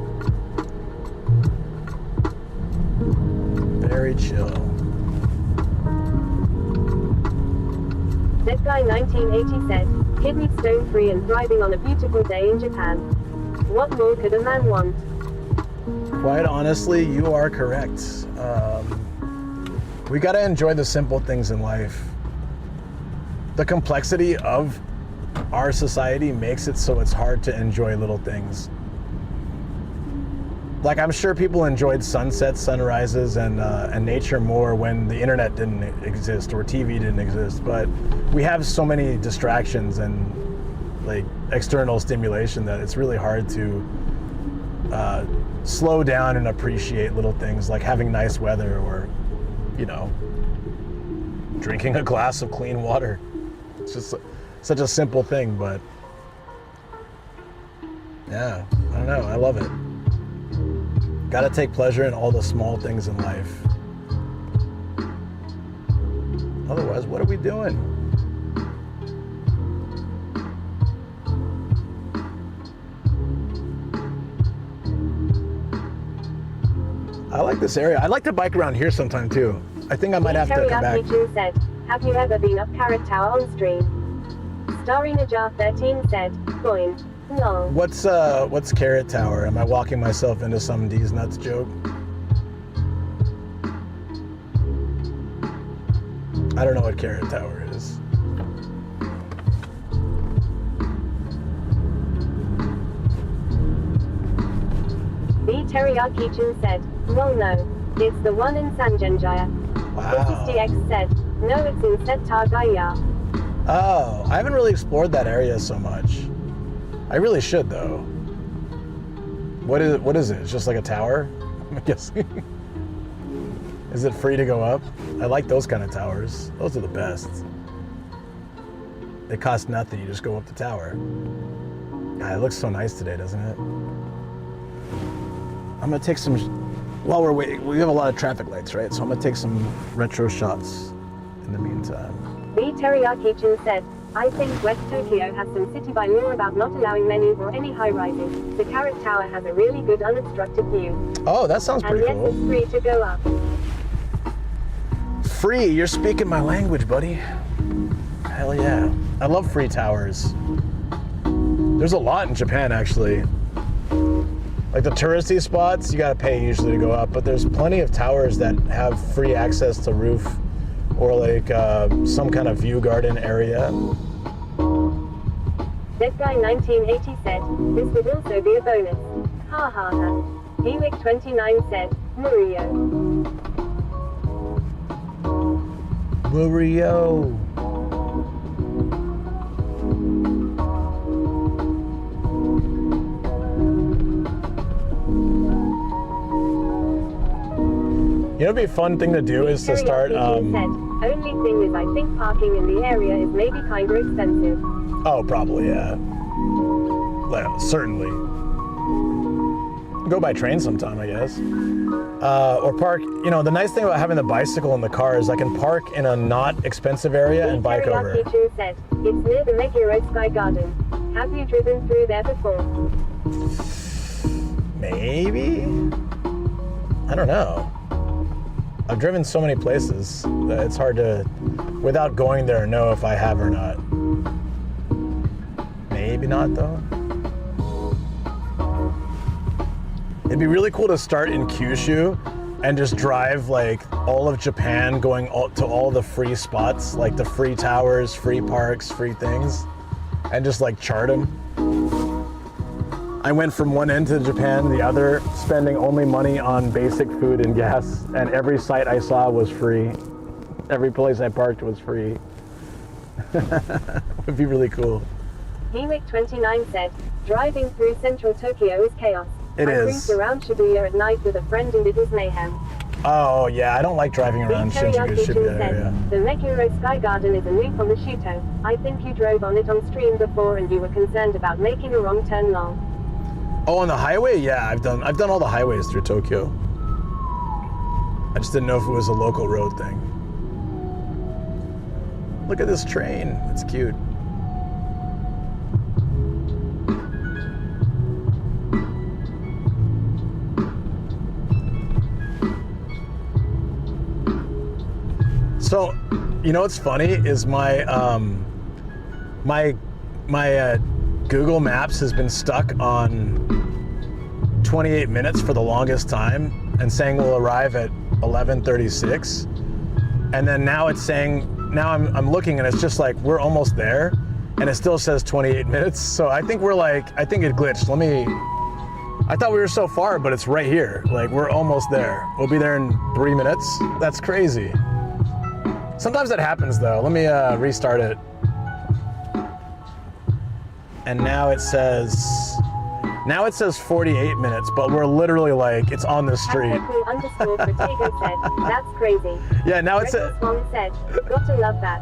Speaker 2: Very chill.
Speaker 1: That guy 1980 said, kidney stone free and thriving on a beautiful day in Japan. What more could a man want?
Speaker 2: Quite honestly, you are correct. We gotta enjoy the simple things in life. The complexity of our society makes it so it's hard to enjoy little things. Like, I'm sure people enjoyed sunsets, sunrises, and nature more when the internet didn't exist or TV didn't exist, but we have so many distractions and like external stimulation that it's really hard to slow down and appreciate little things like having nice weather or, you know, drinking a glass of clean water. It's just such a simple thing, but yeah, I don't know, I love it. Gotta take pleasure in all the small things in life. Otherwise, what are we doing? I like this area. I like to bike around here sometime too. I think I might have to come back.
Speaker 1: Said, have you ever been up Carrot Tower on stream? Starry Najar 13 said, coin. No.
Speaker 2: What's Carrot Tower? Am I walking myself into some D's nuts joke? I don't know what Carrot Tower is.
Speaker 1: The Teriyaki Chin said, well no, it's the one in Sanjanjaya.
Speaker 2: Wow.
Speaker 1: DX said, no, it's in Setagaya.
Speaker 2: Oh, I haven't really explored that area so much. I really should though. What is it? It's just like a tower? I'm guessing. Is it free to go up? I like those kind of towers. Those are the best. They cost nothing, you just go up the tower. God, it looks so nice today, doesn't it? I'm gonna take some while we're waiting, we have a lot of traffic lights, right? So I'm gonna take some retro shots in the meantime.
Speaker 1: The Teriyaki-chan said, I think West Tokyo has some city by law about not allowing many or any high-rises. The Carrot Tower has a really good unobstructed view.
Speaker 2: Oh, that sounds
Speaker 1: And
Speaker 2: pretty
Speaker 1: yes,
Speaker 2: cool.
Speaker 1: it's free to go up.
Speaker 2: Free, you're speaking my language, buddy. Hell yeah. I love free towers. There's a lot in Japan, actually. Like the touristy spots, you gotta pay usually to go up, but there's plenty of towers that have free access to roof or like some kind of view garden area.
Speaker 1: That guy 1980 said, this would also be a bonus. Ha ha ha. Hewick29 said, Murio.
Speaker 2: Murio. You know, it'd be a fun thing to do is to start.
Speaker 1: Said, only thing is I think parking in the area is maybe kinda expensive.
Speaker 2: Oh, probably, yeah. Well, certainly. Go by train sometime, I guess. Or park, you know, the nice thing about having the bicycle in the car is I can park in a not expensive area and bike over.
Speaker 1: Teriyaki-chan said, it's near the Meguro Sky Garden. Have you driven through there before?
Speaker 2: Maybe? I don't know. I've driven so many places that it's hard to, without going there, know if I have or not. Maybe not, though. It'd be really cool to start in Kyushu and just drive like all of Japan, going to all the free spots, like the free towers, free parks, free things, and just like chart them. I went from one end to Japan to the other, spending only money on basic food and gas, and every site I saw was free. Every place I parked was free. It would be really cool.
Speaker 1: Hewick29 said, driving through central Tokyo is chaos.
Speaker 2: It
Speaker 1: I
Speaker 2: is.
Speaker 1: cruised around Shibuya at night with a friend and it was mayhem.
Speaker 2: Oh yeah, I don't like driving around Shinjuku Shibuya area.
Speaker 1: The Meguro Sky Garden is a loop on the Shuto. I think you drove on it on stream before and you were concerned about making a wrong turn long.
Speaker 2: Oh, on the highway? Yeah, I've done all the highways through Tokyo. I just didn't know if it was a local road thing. Look at this train. It's cute. So, you know what's funny is my Google Maps has been stuck on 28 minutes for the longest time and saying we'll arrive at 11:36. And then now it's saying, now I'm looking and it's just like, we're almost there and it still says 28 minutes. So I think I think it glitched. I thought we were so far, but it's right here. Like we're almost there. We'll be there in 3 minutes. That's crazy. Sometimes that happens though. Let me restart it. And now it says 48 minutes, but we're literally like, it's on the street.
Speaker 1: _Protego said, that's crazy.
Speaker 2: Yeah, now it says,
Speaker 1: Swong said, gotta love that.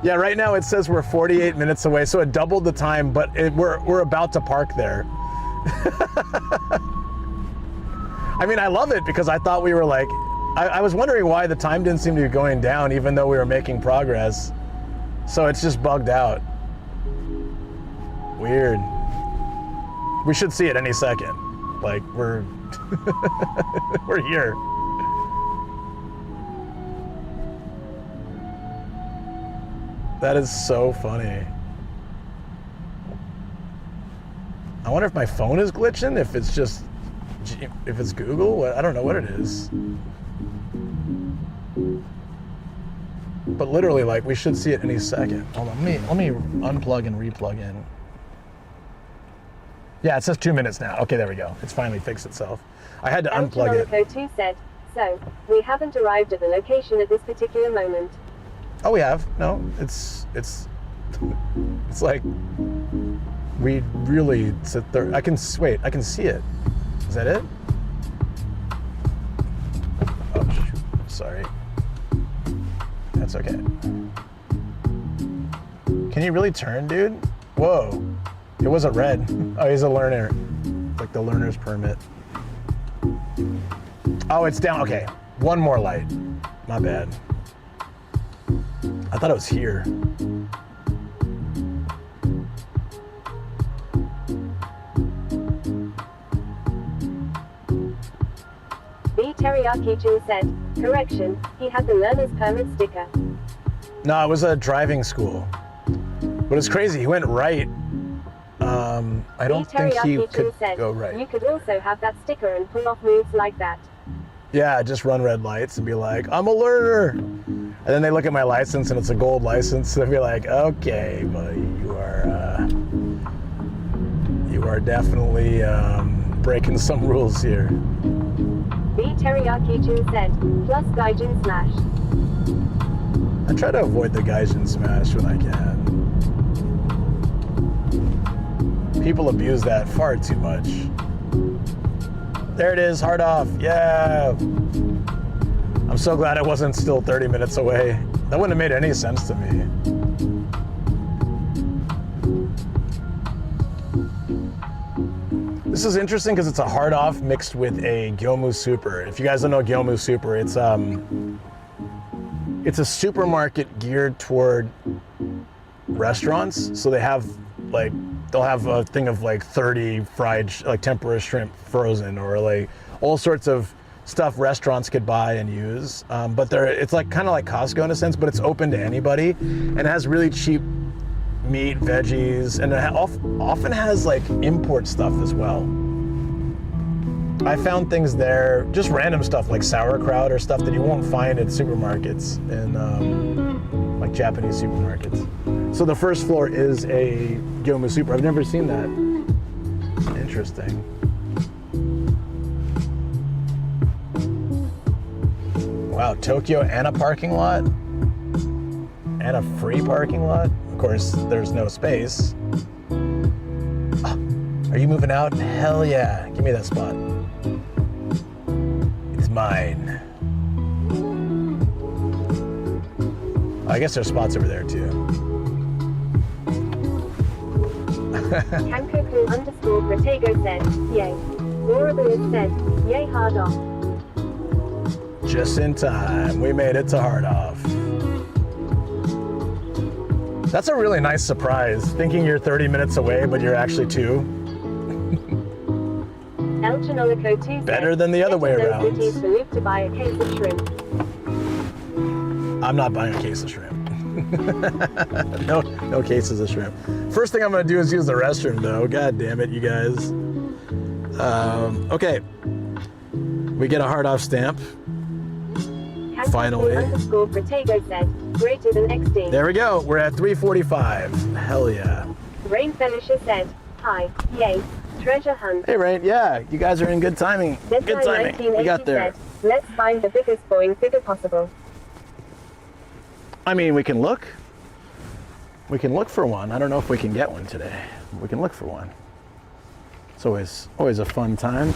Speaker 2: yeah, right now it says we're 48 minutes away, so it doubled the time, but we're about to park there. I mean, I love it because I thought we were like, I was wondering why the time didn't seem to be going down even though we were making progress. So it's just bugged out. Weird. We should see it any second. Like we're we're here. That is so funny. I wonder if my phone is glitching, if it's Google, I don't know what it is. But literally, like, we should see it any second. Hold on, let me unplug and replug in. Yeah, it says 2 minutes now. Okay, there we go. It's finally fixed itself. I had to unplug it.
Speaker 1: Monaco 2 said, so, we haven't arrived at the location at this particular moment.
Speaker 2: Oh, we have. No, it's like, we really sit there. Wait, I can see it. Is that it? Oh, shoot. Sorry. That's okay. Can you really turn, dude? Whoa. It wasn't red. Oh, he's a learner. It's like the learner's permit. Oh, it's down. Okay, one more light. My bad. I thought it was here.
Speaker 1: B. Teriyaki Jin said, correction, he had the learner's permit sticker.
Speaker 2: No, it was a driving school. But it's crazy, he went right. I don't think he could go right.
Speaker 1: You could also have that sticker and pull off moves like that.
Speaker 2: Yeah, just run red lights and be like, I'm a learner. And then they look at my license and it's a gold license. They'll be like, okay, buddy, you are definitely breaking some rules here.
Speaker 1: B. Teriyaki Jin said, plus Gaijin Smash.
Speaker 2: I try to avoid the Gaijin Smash when I can. People abuse that far too much. There it is, hard off, yeah. I'm so glad it wasn't still 30 minutes away. That wouldn't have made any sense to me. This is interesting because it's a hard off mixed with a Gyomu Super. If you guys don't know Gyomu Super, it's a supermarket geared toward restaurants. So they have they'll have a thing of like 30 fried, like tempura shrimp frozen, or like all sorts of stuff restaurants could buy and use. But it's like kind of like Costco in a sense, but it's open to anybody, and it has really cheap meat, veggies, and it often has like import stuff as well. I found things there, just random stuff like sauerkraut or stuff that you won't find at supermarkets and like Japanese supermarkets. So the first floor is a Gyomu Super. I've never seen that. Interesting. Wow, Tokyo and a parking lot? And a free parking lot? Of course, there's no space. Oh, are you moving out? Hell yeah, give me that spot. It's mine. I guess there's spots over there too.
Speaker 1: Kankoku _ Protego said, yay. Laurabelis said, yay hard off.
Speaker 2: Just in time, we made it to hard off. That's a really nice surprise, thinking you're 30 minutes away, but you're actually 2.
Speaker 1: El Chanolico 2 said,
Speaker 2: better than the other way around.
Speaker 1: For Luke to buy a case of shrimp.
Speaker 2: I'm not buying a case of shrimp. No cases of shrimp. First thing I'm gonna do is use the restroom though. God damn it, you guys. Okay. We get a hard off stamp. Finally.
Speaker 1: _ Protego said, greater than XD.
Speaker 2: There we go. We're at 345. Hell yeah.
Speaker 1: Rain Felicia said, hi, yay, treasure hunt.
Speaker 2: Hey Rain, yeah, you guys are in good timing.
Speaker 1: This
Speaker 2: Good
Speaker 1: guy
Speaker 2: timing. We got there.
Speaker 1: said, let's find the biggest Boeing figure possible.
Speaker 2: I mean, we can look. We can look for one. I don't know if we can get one today. We can look for one. It's always a fun time.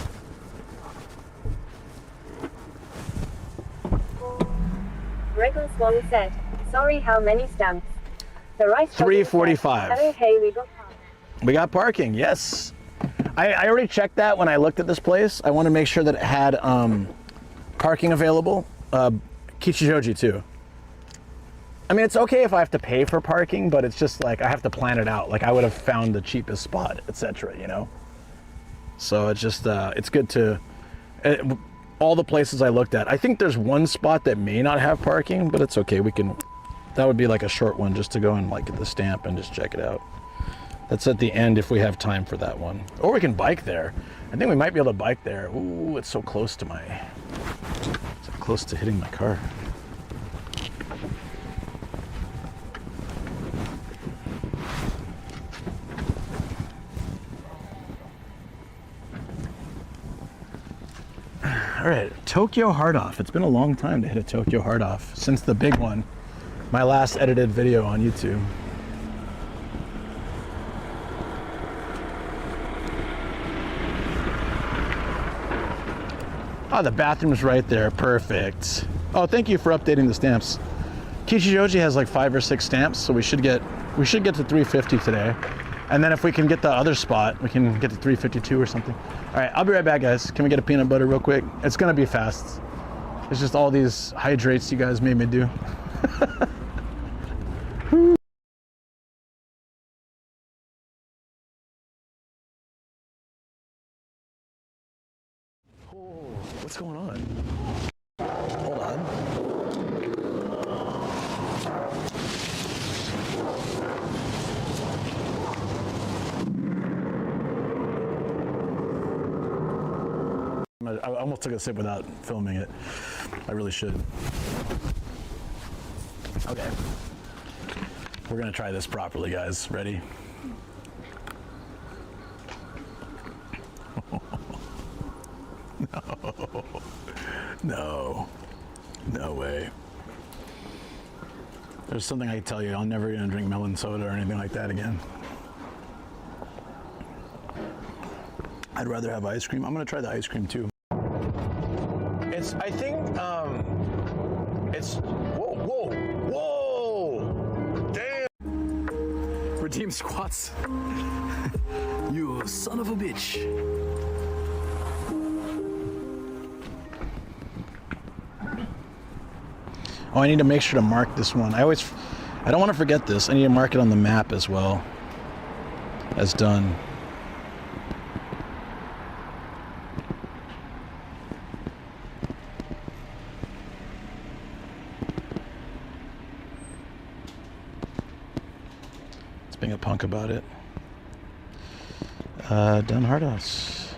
Speaker 1: Gregor Swan said, sorry, how many stamps? The rice
Speaker 2: 345.
Speaker 1: said, okay, we got parking.
Speaker 2: We got parking, yes. I already checked that when I looked at this place. I want to make sure that it had parking available. Kichijoji too. I mean, it's okay if I have to pay for parking, but it's just like I have to plan it out. Like I would have found the cheapest spot, etc. You know. So it's just it's good to all the places I looked at. I think there's one spot that may not have parking, but it's okay. We can. That would be like a short one just to go and like get the stamp and just check it out. That's at the end if we have time for that one. Or we can bike there. I think we might be able to bike there. Ooh, it's so close to so close to hitting my car. All right, Tokyo hard off. It's been a long time to hit a Tokyo hard off since the big one, my last edited video on YouTube. Oh, the bathroom's right there. Perfect. Oh, thank you for updating the stamps. Kichijoji has like 5 or 6 stamps, so we should get to 350 today. And then if we can get the other spot, we can get to 352 or something. All right, I'll be right back, guys. Can we get a peanut butter real quick? It's gonna be fast. It's just all these hydrates you guys made me do. Oh, what's going on? Hold on. I almost took a sip without filming it. I really should. Okay. We're gonna try this properly, guys. Ready? No. No. No way. There's something I can tell you. I'm never gonna drink melon soda or anything like that again. I'd rather have ice cream. I'm gonna try the ice cream too. It's, I think, it's, whoa, damn. Redeem squats. You son of a bitch. Oh, I need to make sure to mark this one. I don't want to forget this. I need to mark it on the map as well as done. Being a punk about it. Done hard house.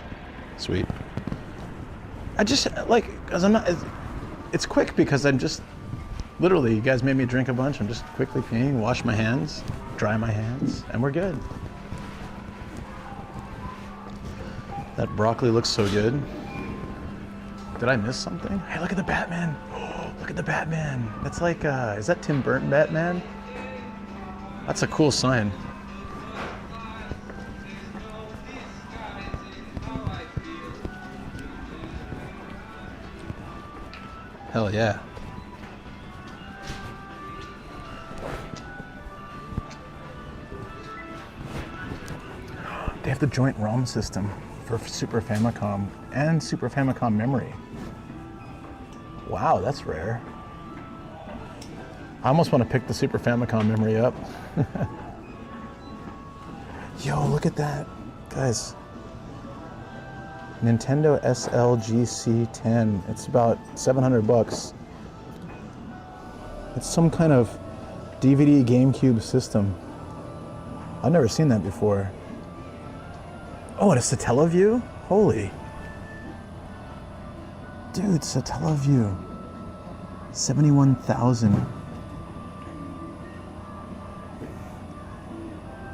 Speaker 2: Sweet. I just like, cause I'm not. It's quick because I'm just literally. You guys made me drink a bunch. I'm just quickly peeing, wash my hands, dry my hands, and we're good. That broccoli looks so good. Did I miss something? Hey, look at the Batman. Oh, look at the Batman. That's like, is that Tim Burton Batman? That's a cool sign. Hell yeah. They have the joint ROM system for Super Famicom and Super Famicom memory. Wow, that's rare. I almost want to pick the Super Famicom memory up. Yo, look at that. Guys. Nintendo SLGC10. It's about 700 bucks. It's some kind of DVD GameCube system. I've never seen that before. Oh, it's a Satellaview? Holy. Dude, Satellaview. 71,000.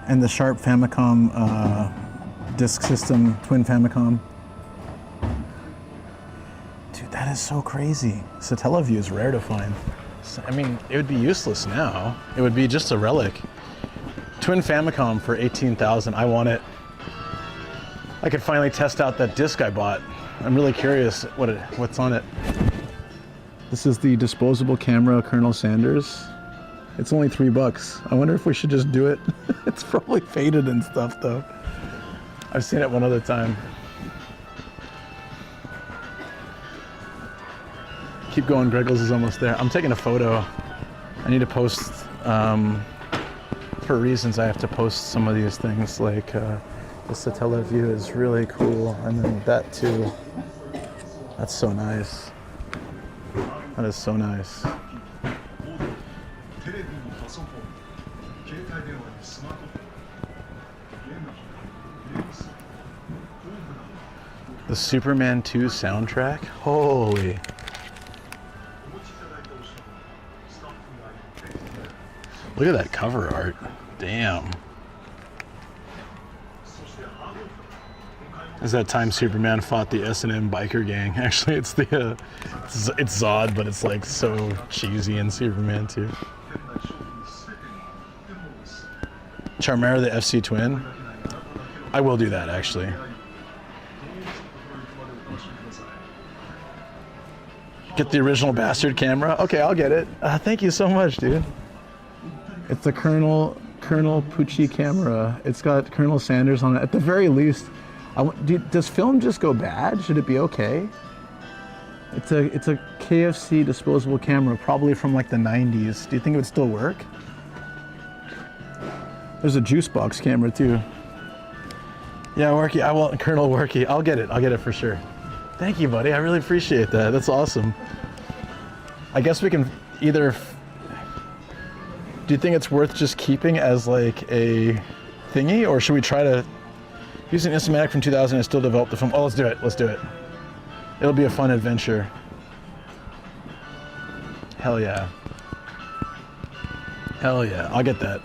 Speaker 2: And the Sharp Famicom disk system, twin Famicom. Dude, that is so crazy. Satellaview is rare to find. I mean, it would be useless now. It would be just a relic. Twin Famicom for 18,000. I want it. I could finally test out that disc I bought. I'm really curious what's on it. This is the disposable camera Colonel Sanders. It's only $3. I wonder if we should just do it. It's probably faded and stuff though. I've seen it one other time. Keep going, Greggles is almost there. I'm taking a photo. I need to post, for reasons I have to post some of these things, like the Satellaview is really cool, and then that too. That's so nice. That is so nice. The Superman 2 soundtrack? Holy. Look at that cover art. Damn. Is that time Superman fought the S&M biker gang? Actually, it's the it's Zod, but it's like so cheesy in Superman 2. Charmera the FC twin? I will do that actually. Get the original bastard camera? Okay, I'll get it. Thank you so much, dude. It's the Colonel Colonel Pucci camera. It's got Colonel Sanders on it. At the very least, does film just go bad? Should it be okay? It's a KFC disposable camera, probably from like the 90s. Do you think it would still work? There's a juice box camera too. Yeah, Worky, I will, Colonel Worky, I'll get it for sure. Thank you, buddy, I really appreciate that. That's awesome. I guess we can either, do you think it's worth just keeping as like a thingy, or should we try to use an Instamatic from 2000 and still develop the film? Oh, let's do it. It'll be a fun adventure. Hell yeah. Hell yeah, I'll get that.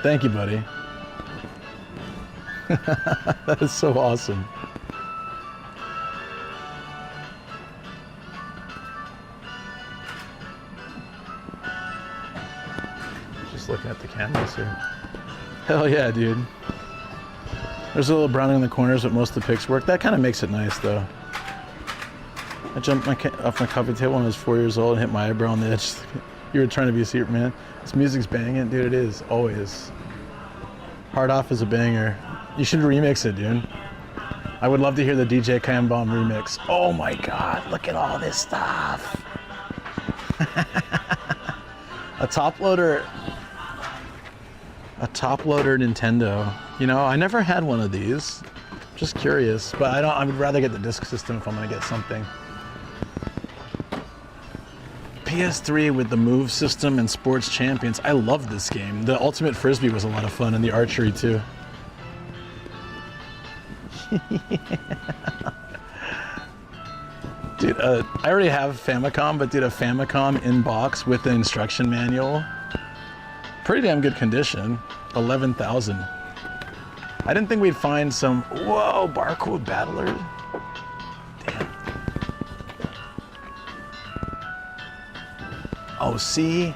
Speaker 2: Thank you, buddy. That is so awesome. Just looking at the cameras here. Hell yeah, dude. There's a little browning in the corners, but most of the pics work. That kind of makes it nice, though. I jumped off my coffee table when I was 4 years old and hit my eyebrow on the edge. You were trying to be a secret man. This music's banging, dude. It is, always. Hard Off is a banger. You should remix it, dude. I would love to hear the DJ Cam Bomb remix. Oh my God, look at all this stuff. A top loader Nintendo. You know, I never had one of these. Just curious, but I would rather get the disc system if I'm gonna get something. PS3 with the move system and Sports Champions. I love this game. The Ultimate Frisbee was a lot of fun, and the archery too. Dude, I already have Famicom, but dude, a Famicom in box with the instruction manual. Pretty damn good condition. 11,000. I didn't think we'd find some, whoa, barcode battler. Damn. Oh, see?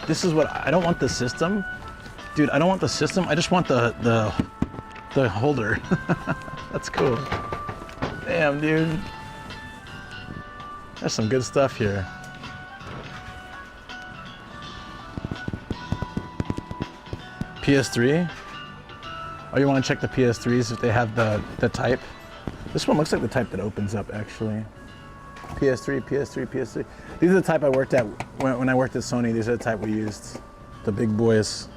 Speaker 2: This is what, I don't want the system. Dude, I don't want the system. I just want the holder. That's cool. Damn, dude. There's some good stuff here. PS3? Oh, you want to check the PS3s if they have the type? This one looks like the type that opens up, actually. PS3, PS3, PS3. These are the type I worked at when I worked at Sony. These are the type we used. The big boys.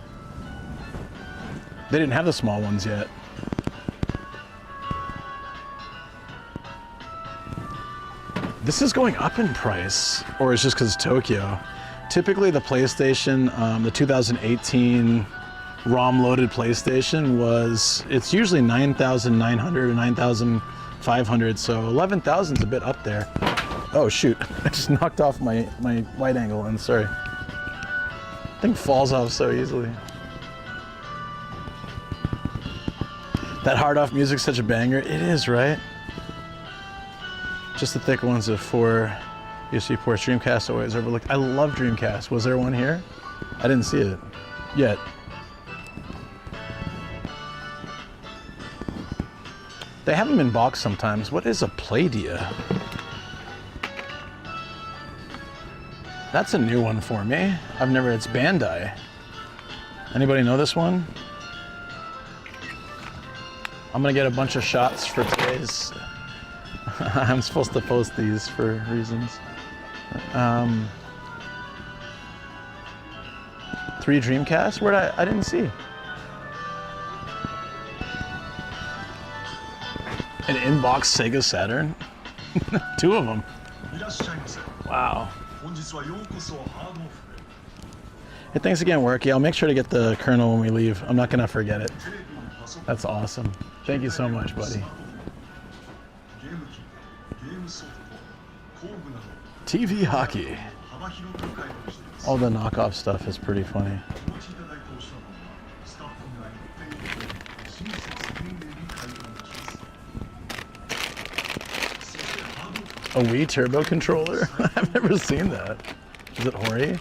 Speaker 2: They didn't have the small ones yet. This is going up in price, or it's just because it's Tokyo. Typically the PlayStation, the 2018 ROM-loaded PlayStation it's usually 9,900 or 9,500, so 11,000 is a bit up there. Oh shoot, I just knocked off my wide angle lens, sorry. Thing falls off so easily. That Hard Off music's such a banger. It is, right? Just the thick ones of 4 USB ports. Dreamcast always overlooked. I love Dreamcast. Was there one here? I didn't see it yet. They have them in box sometimes. What is a Playdia? That's a new one for me. It's Bandai. Anybody know this one? I'm gonna get a bunch of shots for today's. I'm supposed to post these for reasons. 3 Dreamcast? Where'd I didn't see. An in-box Sega Saturn? 2 of them. Wow. Hey, thanks again, Worky. I'll make sure to get the kernel when we leave. I'm not gonna forget it. That's awesome. Thank you so much, buddy. TV hockey. All the knockoff stuff is pretty funny. A Wii Turbo controller? I've never seen that. Is it Hori?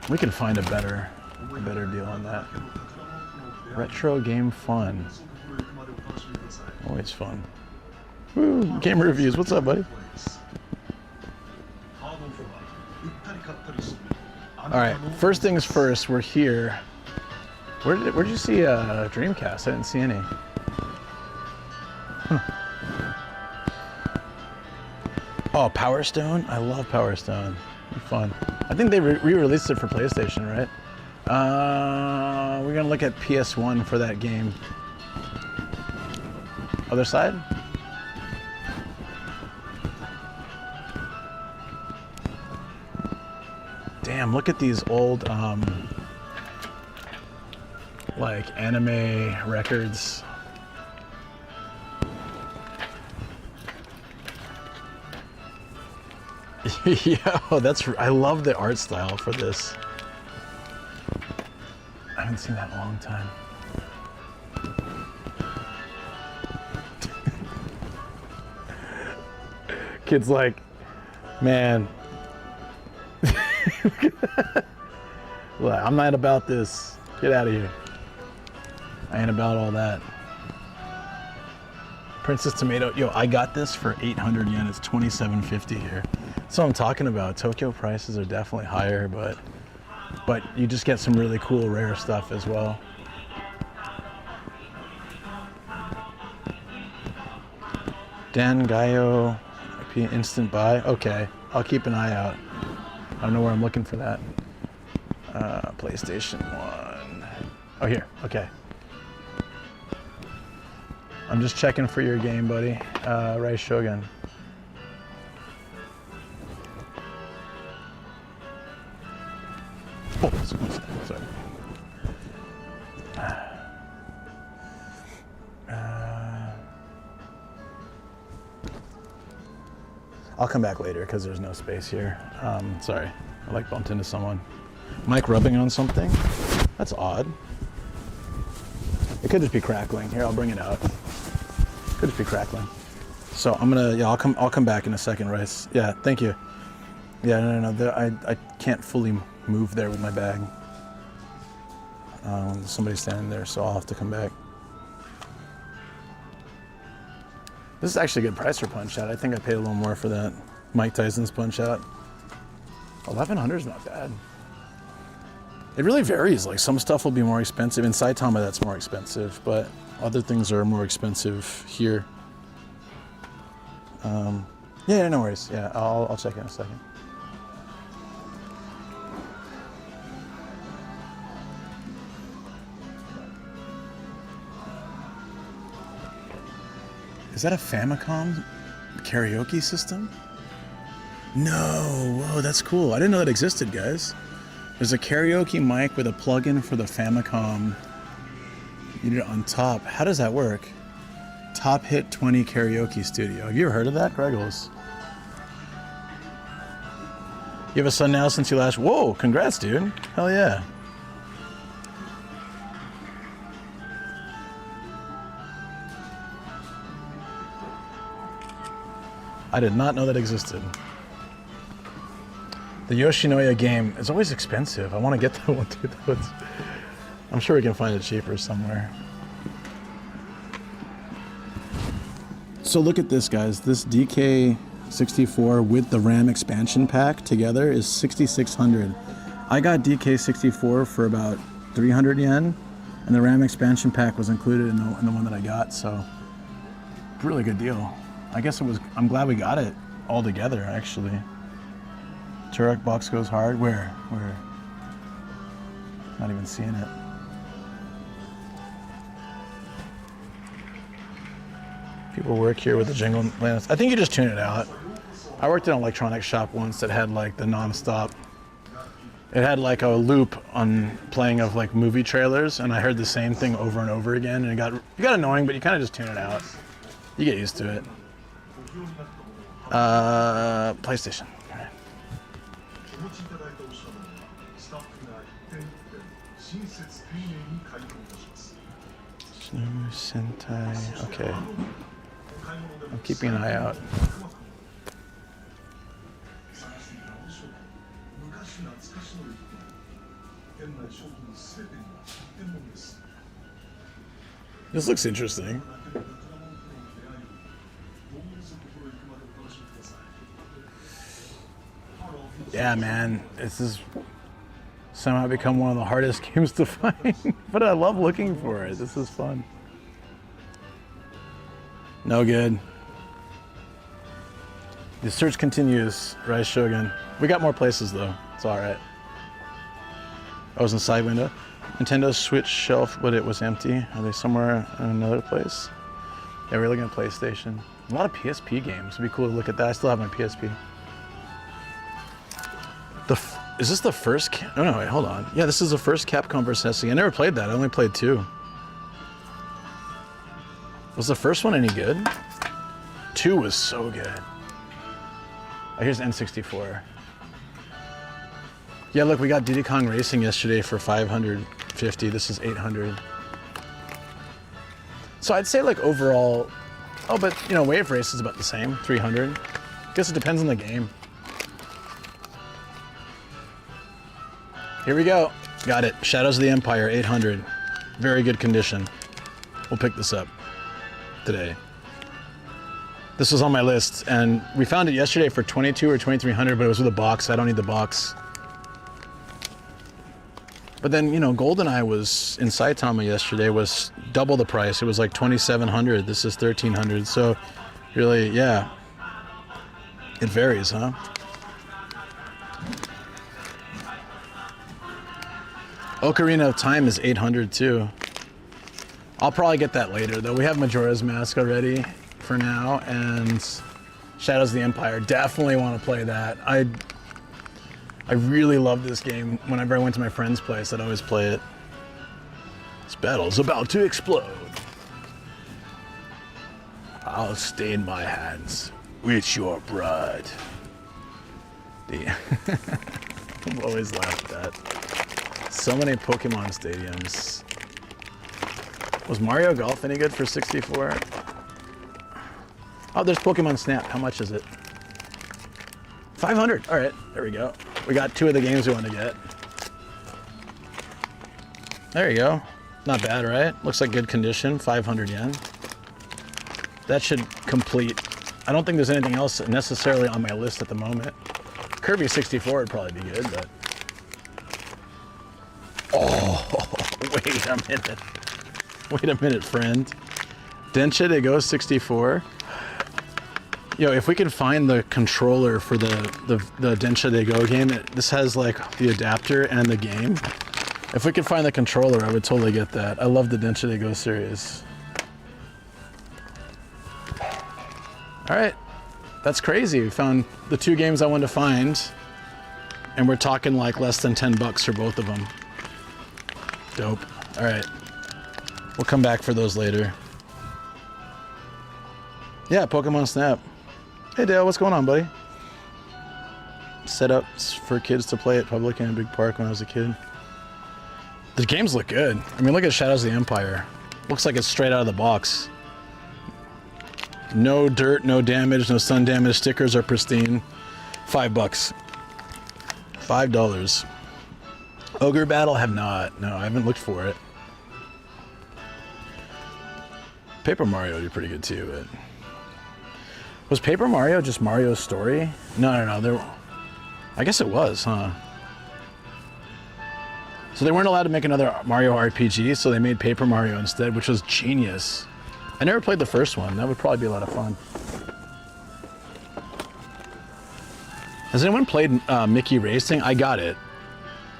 Speaker 2: We can find a better deal on that. Retro game fun. Always fun. Woo, game reviews. What's up, buddy? All right, first things first, we're here. Where'd you see a Dreamcast? I didn't see any. Huh. Oh, Power Stone? I love Power Stone. Fun. I think they re-released it for PlayStation, right? We're gonna look at PS1 for that game. Other side? Damn, look at these old like anime records. Yo, I love the art style for this. I haven't seen that in a long time. Kid's like, man, well, I'm not about this. Get out of here. I ain't about all that. Princess Tomato, yo, I got this for 800 yen. It's 27.50 here. That's what I'm talking about. Tokyo prices are definitely higher, but you just get some really cool rare stuff as well. Dan Gaio, instant buy. Okay, I'll keep an eye out. I don't know where I'm looking for that. PlayStation 1. Oh, here. Okay. I'm just checking for your game, buddy. Rai Shogun. Oh, sorry. I'll come back later because there's no space here. Sorry, I like bumped into someone. Mic rubbing on something? That's odd. It could just be crackling. Here, I'll bring it out. Could just be crackling. So I'm gonna, yeah, I'll come back in a second, Rice. Yeah, thank you. Yeah, no, I can't fully move there with my bag. Somebody's standing there, so I'll have to come back. This is actually a good price for Punch Out. I think I paid a little more for that. Mike Tyson's Punch Out. 1100 is not bad. It really varies. Like some stuff will be more expensive. In Saitama, that's more expensive, but other things are more expensive here. Yeah, no worries. Yeah, I'll check in a second. Is that a Famicom karaoke system? No, whoa, that's cool. I didn't know that existed, guys. There's a karaoke mic with a plug-in for the Famicom. You need it on top. How does that work? Top Hit 20 Karaoke Studio. Have you ever heard of that, Greggles? You have a son now since you last... Whoa, congrats, dude. Hell yeah. I did not know that existed. The Yoshinoya game is always expensive. I want to get that one too. I'm sure we can find it cheaper somewhere. So look at this, guys. This DK64 with the RAM expansion pack together is 6,600. I got DK64 for about 300 yen, and the RAM expansion pack was included in the one that I got. So really good deal. I guess it was. I'm glad we got it all together, actually. Turek box goes hard. Where? Not even seeing it. People work here with the jingle lands. I think you just tune it out. I worked in an electronics shop once that had like the non-stop. It had like a loop on playing of like movie trailers, and I heard the same thing over and over again, and it got annoying, but you kind of just tune it out. You get used to it. PlayStation. Right. Sentai. Okay. I'm keeping an eye out. This looks interesting. Yeah, man, this has somehow become one of the hardest games to find, but I love looking for it. This is fun. No good. The search continues, Rise Shogun. We got more places though, it's all right. I was in the side window. Nintendo Switch shelf, but it was empty. Are they somewhere in another place? Yeah, we're looking at PlayStation. A lot of PSP games. It'd be cool to look at that. I still have my PSP. Is this the first? Oh no, wait, hold on. Yeah, this is the first Capcom vs. SNK. I never played that. I only played 2. Was the first one any good? 2 was so good. Oh, here's N64. Yeah, look, we got Diddy Kong Racing yesterday for 550. This is 800. So I'd say like overall, oh, but you know, Wave Race is about the same, 300. Guess it depends on the game. Here we go. Got it. Shadows of the Empire, 800. Very good condition. We'll pick this up today. This was on my list, and we found it yesterday for 22 or 2300, but it was with a box. I don't need the box. But then, you know, GoldenEye was in Saitama yesterday, was double the price. It was like 2700. This is 1300. So really, yeah, it varies, huh? Ocarina of Time is 800 too. I'll probably get that later though. We have Majora's Mask already for now, and Shadows of the Empire. Definitely want to play that. I really love this game. Whenever I went to my friend's place, I'd always play it. This battle's about to explode. I'll stain my hands with your blood. I've always laughed at that. So many Pokemon stadiums. Was Mario Golf any good for 64? Oh, there's Pokemon Snap. How much is it? 500. All right, there we go. We got 2 of the games we want to get. There you go. Not bad, right? Looks like good condition. 500 yen. That should complete. I don't think there's anything else necessarily on my list at the moment. Kirby 64 would probably be good, but. Oh, wait a minute. Wait a minute, friend. Densha de Go 64. Yo, if we could find the controller for the Densha de Go game, this has like the adapter and the game. If we could find the controller, I would totally get that. I love the Densha de Go series. All right, that's crazy. We found the 2 games I wanted to find, and we're talking like less than 10 bucks for both of them. Dope. All right, we'll come back for those later. Yeah, Pokemon Snap. Hey Dale, what's going on, buddy? Setups for kids to play at public in a big park when I was a kid. The games look good. I mean, look at Shadows of the Empire. Looks like it's straight out of the box. No dirt, no damage, no sun damage. Stickers are pristine. $5. $5. Ogre Battle, have not. No, I haven't looked for it. Paper Mario would be pretty good too, but... Was Paper Mario just Mario's story? No. I guess it was, huh? So they weren't allowed to make another Mario RPG, so they made Paper Mario instead, which was genius. I never played the first one. That would probably be a lot of fun. Has anyone played Mickey Racing? I got it.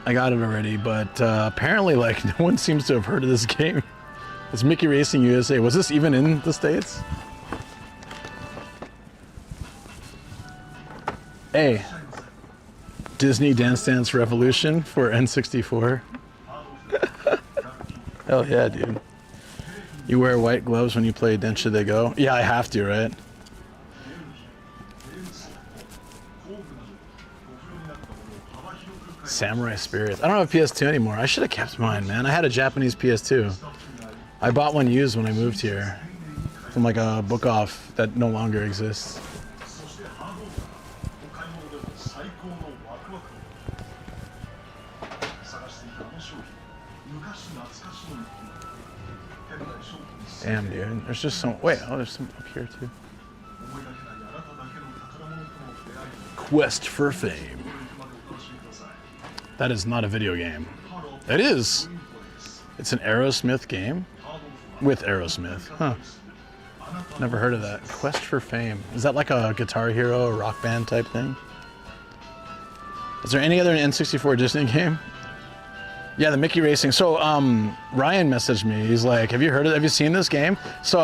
Speaker 2: I got it already, but apparently, like, no one seems to have heard of this game. It's Mickey Racing USA. Was this even in the States? Hey, Disney Dance Dance Revolution for N64. Hell yeah, dude. You wear white gloves when you play Densha de Go? Yeah, I have to, right? Samurai Spirits. I don't have a PS2 anymore. I should have kept mine, man. I had a Japanese PS2. I bought one used when I moved here from like a book off that no longer exists. Damn, dude. There's just some. Wait, oh, there's some up here too.
Speaker 5: Quest for Fame. That is not a video game. It is. It's an Aerosmith game with Aerosmith. Huh. Never heard of that. Quest for Fame. Is that like a Guitar Hero or Rock Band type thing? Is there any other N64 Disney game? Yeah, the Mickey Racing. So Ryan messaged me. He's like, "Have you heard of? Have you seen this game?" So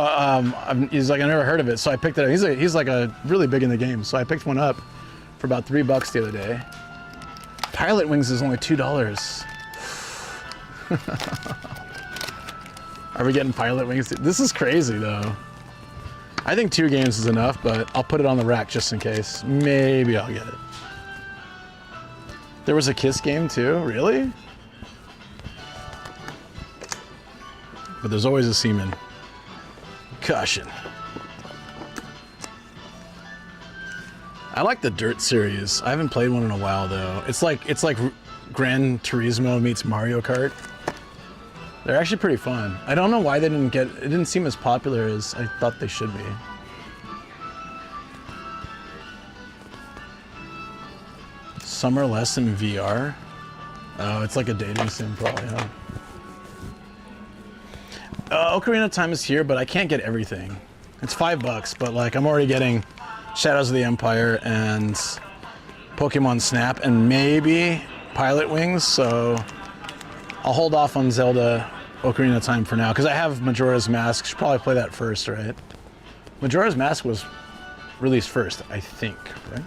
Speaker 5: he's like, "I never heard of it." So I picked it up. He's like a really big in the game. So I picked one up for about $3 the other day. Pilot Wings is only $2. Are we getting Pilot Wings? This is crazy though. I think 2 games is enough, but I'll put it on the rack just in case. Maybe I'll get it. There was a Kiss game too, really? But there's always a Seaman. Caution. I like the Dirt series. I haven't played one in a while though. It's like Gran Turismo meets Mario Kart. They're actually pretty fun. I don't know why they didn't get. It didn't seem as popular as I thought they should be. Summer Lesson VR. Oh, it's like a dating sim, probably. Huh? Ocarina of Time is here, but I can't get everything. It's $5, but like I'm already getting Shadows of the Empire and Pokemon Snap and maybe Pilot Wings, so I'll hold off on Zelda Ocarina of Time for now because I have Majora's Mask. Should probably play that first, right? Majora's Mask was released first, I think, right?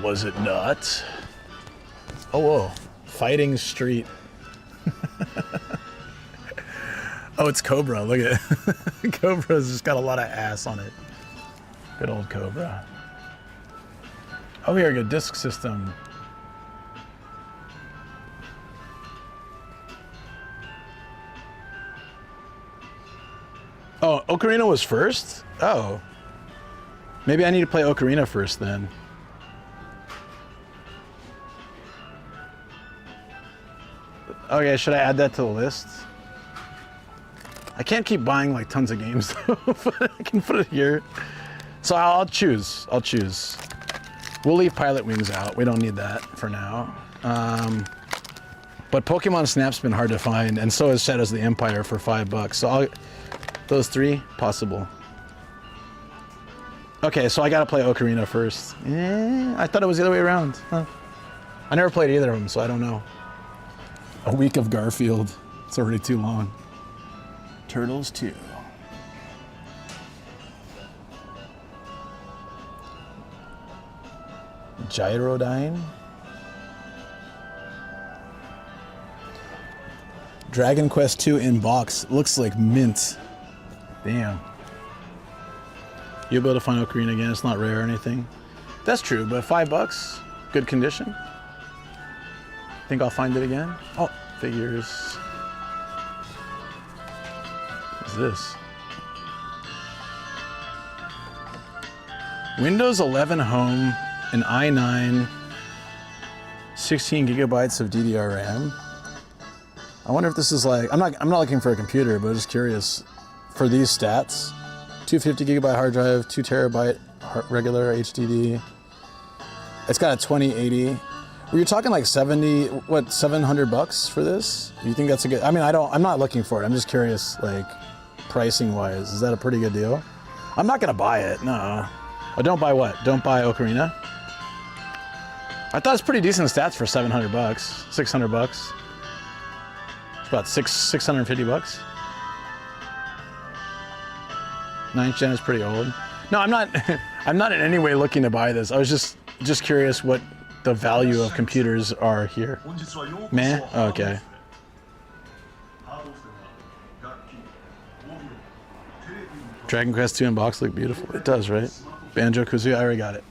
Speaker 5: Was it not? Oh, whoa. Fighting Street. Oh, it's Cobra. Look at it. Cobra's just got a lot of ass on it. Good old Cobra. Oh, here we go. Disc system. Oh, Ocarina was first? Oh. Maybe I need to play Ocarina first then. Okay, should I add that to the list? I can't keep buying like tons of games though, but I can put it here. So I'll choose. We'll leave Pilot Wings out. We don't need that for now. But Pokemon Snap's been hard to find, and so is Shadows of the Empire for $5. So those 3, possible. Okay, so I gotta play Ocarina first. I thought it was the other way around. Huh. I never played either of them, so I don't know. A week of Garfield. It's already too long. Turtles 2. Gyrodyne. Dragon Quest 2 in box. Looks like mint. Damn. You'll be able to find Ocarina again. It's not rare or anything. That's true, but $5, good condition. Think I'll find it again? Oh, figures. What's this? Windows 11 Home, an i9, 16 gigabytes of DDR RAM. I wonder if this is like, I'm not looking for a computer, but I'm just curious. For these stats, 250 gigabyte hard drive, 2 terabyte regular HDD. It's got a 2080. Were you talking like $700 for this? Do you think that's a good? I mean, I'm not looking for it. I'm just curious, like pricing wise, is that a pretty good deal? I'm not gonna buy it. No. Oh, don't buy what? Don't buy Ocarina. I thought it's pretty decent stats for $700, $600. It's about $650. 9th gen is pretty old. No, I'm not. I'm not in any way looking to buy this. I was just curious what the value of computers are here. Meh? Okay. Dragon Quest 2 in box look beautiful. It does, right? Banjo-Kazooie, I already got it.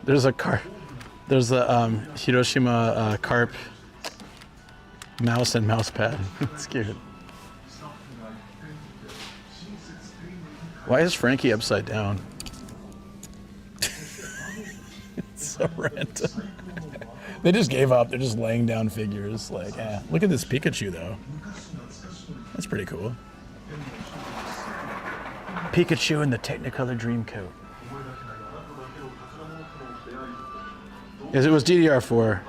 Speaker 5: There's a Hiroshima carp mouse and mouse pad. It's cute. Why is Frankie upside down? It's so random. They just gave up. They're just laying down figures. Like, look at this Pikachu, though. That's pretty cool. Pikachu in the Technicolor Dreamcoat. Yes, it was DDR4.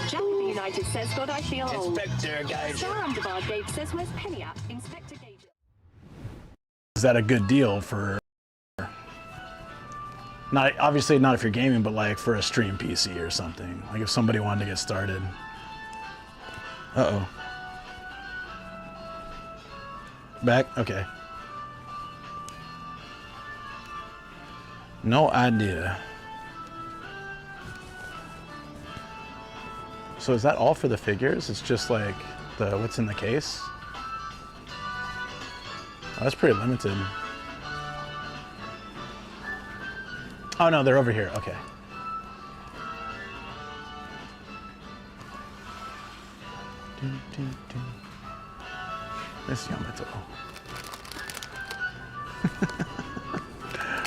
Speaker 6: Jack in the United says, God, I feel old.
Speaker 2: Inspector Gaijin.
Speaker 6: Star Underbar Dave says, where's Penny at? Inspector Gaijin.
Speaker 5: Is that a good deal for, not obviously not if you're gaming, but like for a stream PC or something? Like if somebody wanted to get started. Uh-oh. Back? Okay. No idea. So is that all for the figures? It's just like the what's in the case? Oh, that's pretty limited. Oh no, they're over here. Okay. Miss Yamato.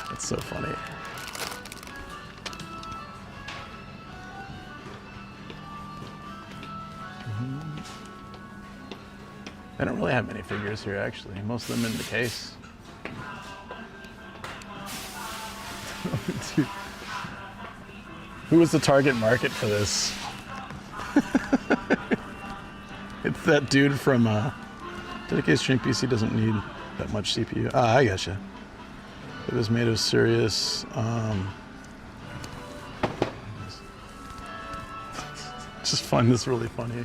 Speaker 5: That's so funny. I don't really have many figures here, actually. Most of them in the case. Dude. Who was the target market for this? It's that dude from Dedicated Shrink PC doesn't need that much CPU. Ah, I gotcha. It was made of serious. Just find this really funny.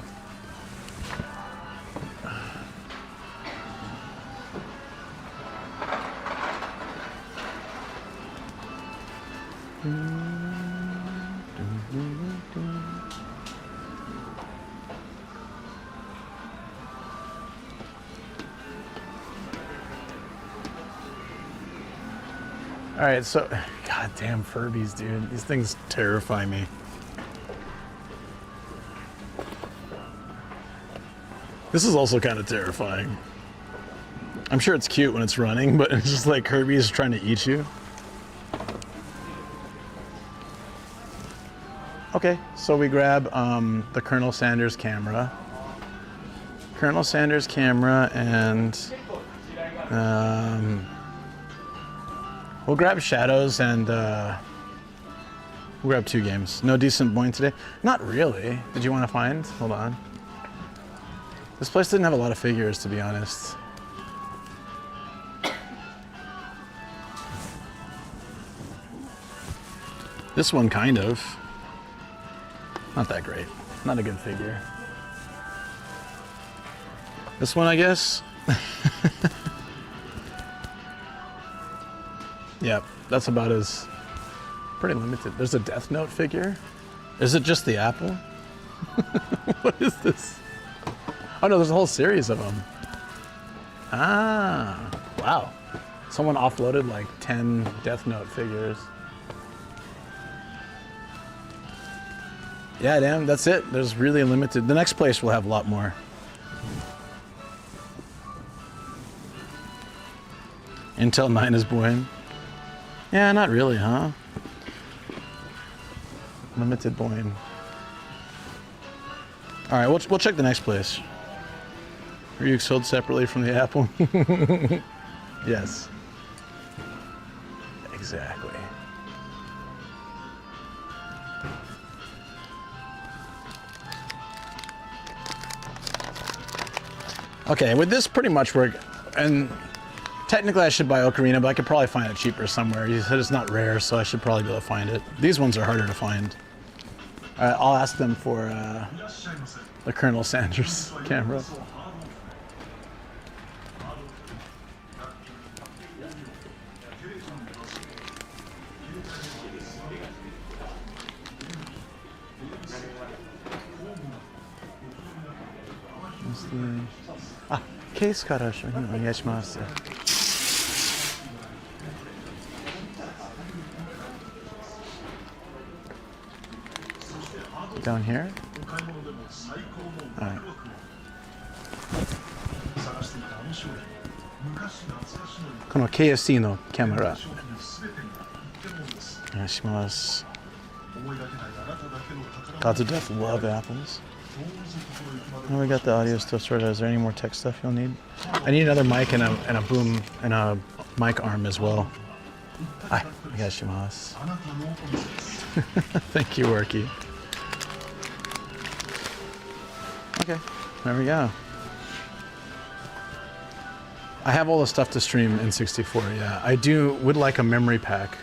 Speaker 5: All right, so, goddamn Furbies, dude. These things terrify me. This is also kind of terrifying. I'm sure it's cute when it's running, but it's just like Kirby is trying to eat you. Okay, so we grab the Colonel Sanders camera. Colonel Sanders camera, and we'll grab Shadows, and we'll grab 2 games. No decent Boing today? Not really. Did you want to find? Hold on. This place didn't have a lot of figures, to be honest. This one, kind of. Not that great. Not a good figure. This one, I guess? Yep, that's about as... pretty limited. There's a Death Note figure? Is it just the apple? What is this? Oh no, there's a whole series of them. Ah, wow. Someone offloaded like 10 Death Note figures. Yeah, damn, that's it. There's really limited. The next place will have a lot more. Intel 9 is Boing. Yeah, not really, huh? Limited Boing. All right, we'll check the next place. Are you sold separately from the Apple? Yes. Exactly. Okay, with this pretty much work, and technically I should buy Ocarina, but I could probably find it cheaper somewhere. You said it's not rare, so I should probably be able to find it. These ones are harder to find. All right, I'll ask them for the Colonel Sanders camera. Ah, case から商品お願いします。Down here? Alright. この KFC のカメラお願いします。Gods of Death love apples. Oh, we got the audio stuff sorted out. Is there any more tech stuff you'll need? I need another mic and a boom and a mic arm as well. Hi, onegaishimasu. Thank you, Worky. Okay, there we go. I have all the stuff to stream in 64, yeah. I would like a memory pack,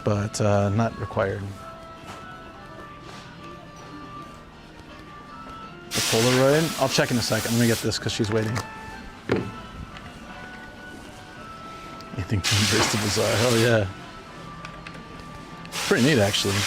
Speaker 5: but not required. The Polaroid? I'll check in a second. Let me get this because she's waiting. You think to embrace the bizarre? Hell yeah. Pretty neat, actually.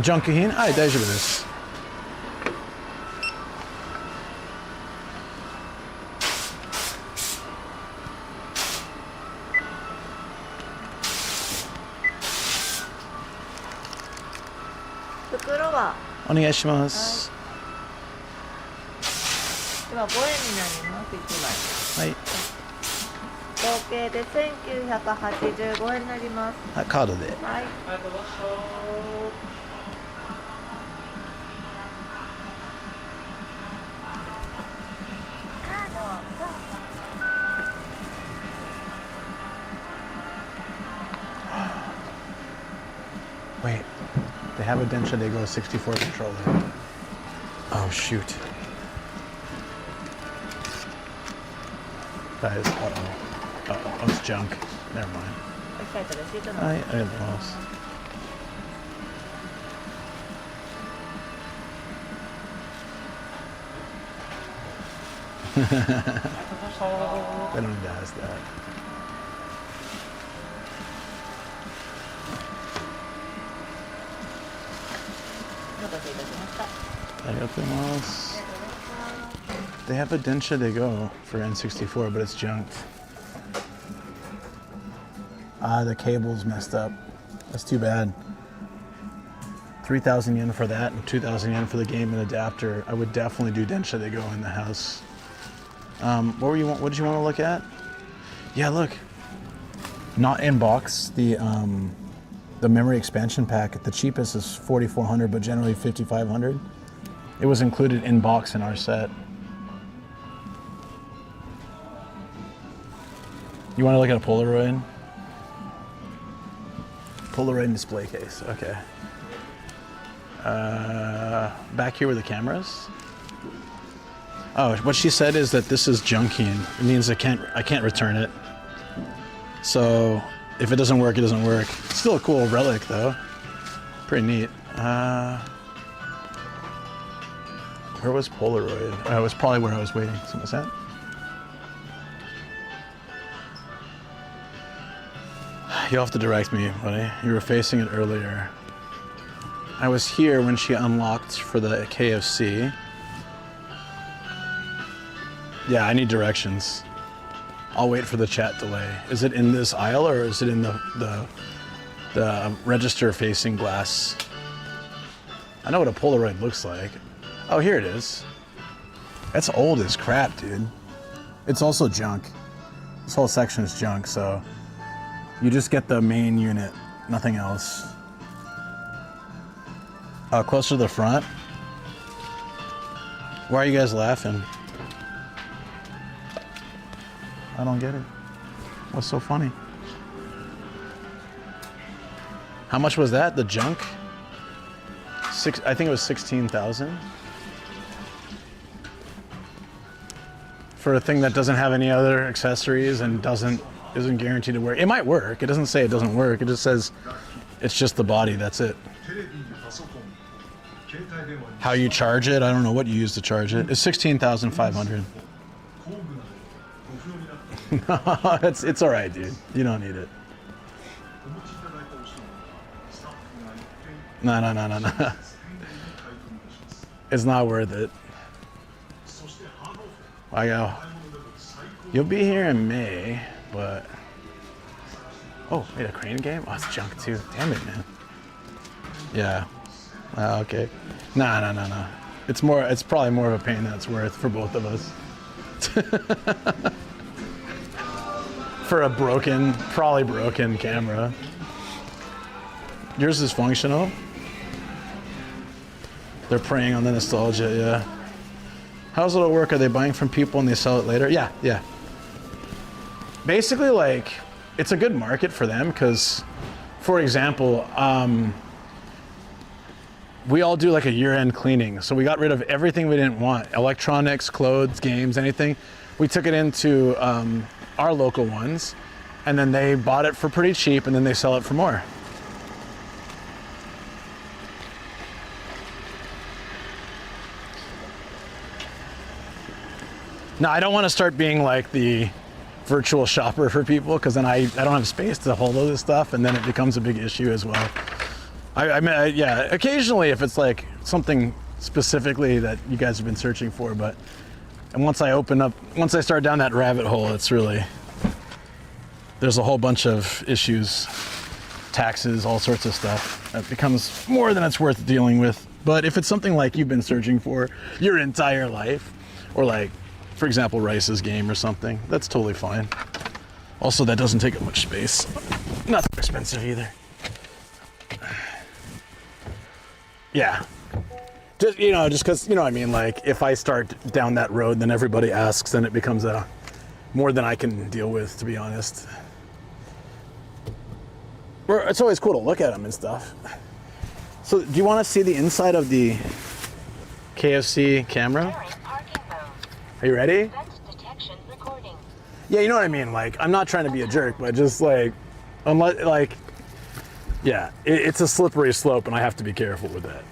Speaker 5: Junkahin? はい、大丈夫です。お願いします。
Speaker 7: では5円になります。1枚。
Speaker 5: はい。
Speaker 7: 合計で1985円になります。
Speaker 5: はい、カードで。
Speaker 7: はい。
Speaker 5: Wait, they have a Densha Dego 64 controller. Oh shoot. Guys, oh, it's junk. Never mind. I lost. They don't need to ask that. They have a Densha Dego for N64, but it's junked. Ah, the cable's messed up. That's too bad. 3,000 yen for that and 2,000 yen for the game and adapter. I would definitely do Densha Dego in the house. What did you want to look at? Yeah, look. Not in box. The memory expansion pack, the cheapest is 4,400, but generally 5,500. It was included in box in our set. You want to look at a Polaroid? Polaroid display case, okay. Back here with the cameras. Oh, what she said is that this is junking. It means I can't return it. So if it doesn't work, it doesn't work. It's still a cool relic though. Pretty neat. Where was Polaroid? Oh, it was probably where I was waiting. So what's that? You'll have to direct me, buddy. You were facing it earlier. I was here when she unlocked for the KFC. Yeah, I need directions. I'll wait for the chat delay. Is it in this aisle or is it in the register facing glass? I know what a Polaroid looks like. Oh, here it is. That's old as crap, dude. It's also junk. This whole section is junk, so you just get the main unit, nothing else. Closer to the front. Why are you guys laughing? I don't get it. What's so funny? How much was that? The junk? I think it was 16,000 for a thing that doesn't have any other accessories and isn't guaranteed to work. It might work. It doesn't say it doesn't work. It just says it's just the body. That's it. How you charge it? I don't know what you use to charge it. It's 16,500. It's all right, dude. You don't need it. No. It's not worth it. You'll be here in May, but... Oh, wait, a crane game? Oh, it's junk too. Damn it, man. Yeah. Okay. No. It's probably more of a pain than it's worth for both of us. For a probably broken camera. Yours is functional. They're preying on the nostalgia, yeah. How's it work? Are they buying from people and they sell it later? Yeah. Basically, like, it's a good market for them because, for example, we all do like a year-end cleaning. So we got rid of everything we didn't want. Electronics, clothes, games, anything. We took it into our local ones and then they bought it for pretty cheap and then they sell it for more. Now, I don't want to start being like the virtual shopper for people because then I don't have space to hold all this stuff and then it becomes a big issue as well. I mean, yeah, occasionally if it's like something specifically that you guys have been searching for, but and once I start down that rabbit hole, it's really, there's a whole bunch of issues, taxes, all sorts of stuff. It becomes more than it's worth dealing with. But if it's something like you've been searching for your entire life, or like, for example, Rice's game or something, that's totally fine. Also, that doesn't take up much space. Not that expensive either. Yeah. Just because, you know what I mean? Like, if I start down that road, then everybody asks, and it becomes more than I can deal with, to be honest. It's always cool to look at them and stuff. So, do you want to see the inside of the KFC camera? Are you ready? Yeah, you know what I mean? Like, I'm not trying to be a jerk, but just like, unless, like, yeah, it's a slippery slope and I have to be careful with that.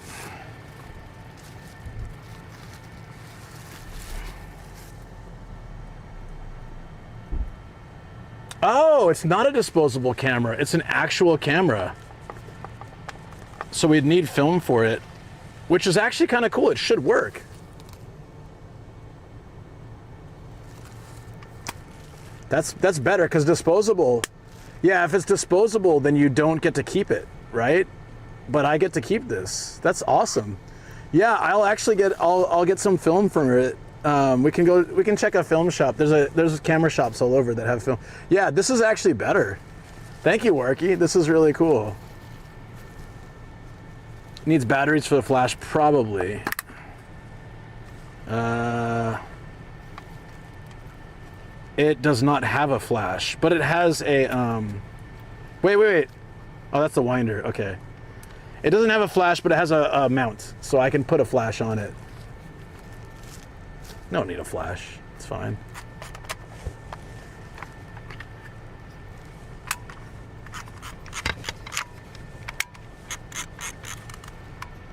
Speaker 5: Oh, it's not a disposable camera. It's an actual camera. So we'd need film for it, which is actually kind of cool. It should work. That's better because disposable, yeah, if it's disposable, then you don't get to keep it, right? But I get to keep this. That's awesome. Yeah, I'll get some film from it. We can check a film shop. There's camera shops all over that have film. Yeah, this is actually better. Thank you, Warky. This is really cool. Needs batteries for the flash, probably. It does not have a flash, but it has a, wait. Oh, that's the winder, okay. It doesn't have a flash, but it has a mount, so I can put a flash on it. No need a flash, it's fine.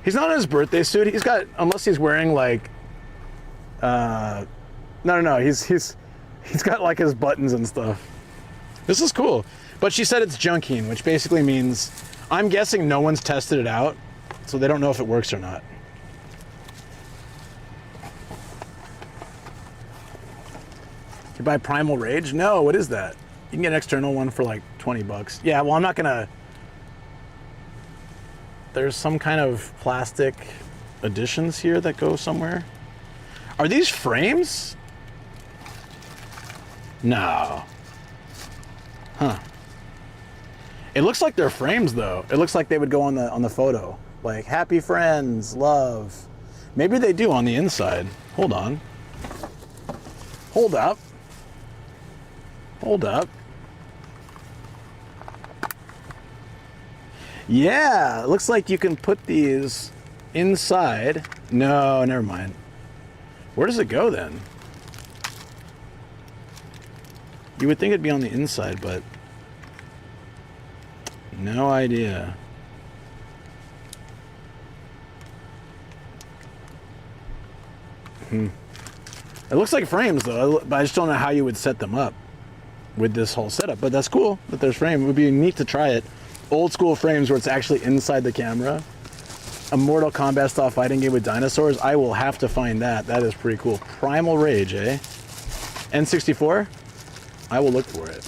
Speaker 5: He's not in his birthday suit. He's got, unless he's wearing like, no, he's got like his buttons and stuff. This is cool. But she said it's junking, which basically means, I'm guessing no one's tested it out, so they don't know if it works or not. You buy Primal Rage? No, what is that? You can get an external one for like 20 bucks. Yeah, well, I'm not gonna... There's some kind of plastic additions here that go somewhere. Are these frames? No. Huh. It looks like they're frames though. It looks like they would go on the photo. Like, happy friends, love. Maybe they do on the inside. Hold on. Hold up. Hold up. Yeah, it looks like you can put these inside. No, never mind. Where does it go then? You would think it'd be on the inside, but no idea. It looks like frames though, but I just don't know how you would set them up with this whole setup, but that's cool that there's frame. It would be neat to try it. Old school frames where it's actually inside the camera. A Mortal Kombat style fighting game with dinosaurs. I will have to find that. That is pretty cool. Primal Rage, eh? N64? I will look for it.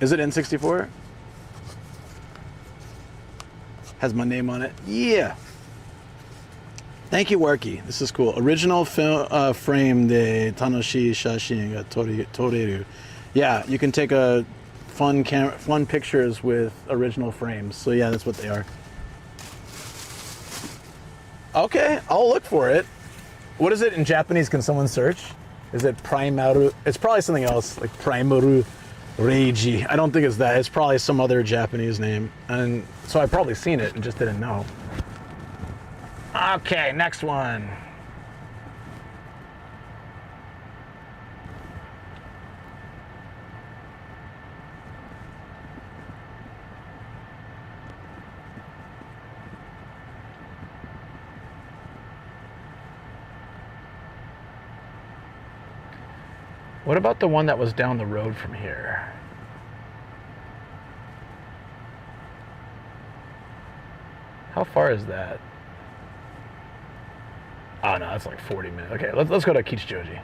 Speaker 5: Is it N64? Has my name on it? Yeah. Thank you, Warky. This is cool. Original film frame de Tanoshi Shashin ga toreru. Yeah, you can take a fun pictures with original frames. So yeah, that's what they are. Okay, I'll look for it. What is it in Japanese? Can someone search? Is it Primaru? It's probably something else, like Primaru Reiji. I don't think it's that. It's probably some other Japanese name. And so I've probably seen it and just didn't know. Okay, next one. What about the one that was down the road from here? How far is that? Oh no, that's like 40 minutes. Okay, let's go to Kichijoji.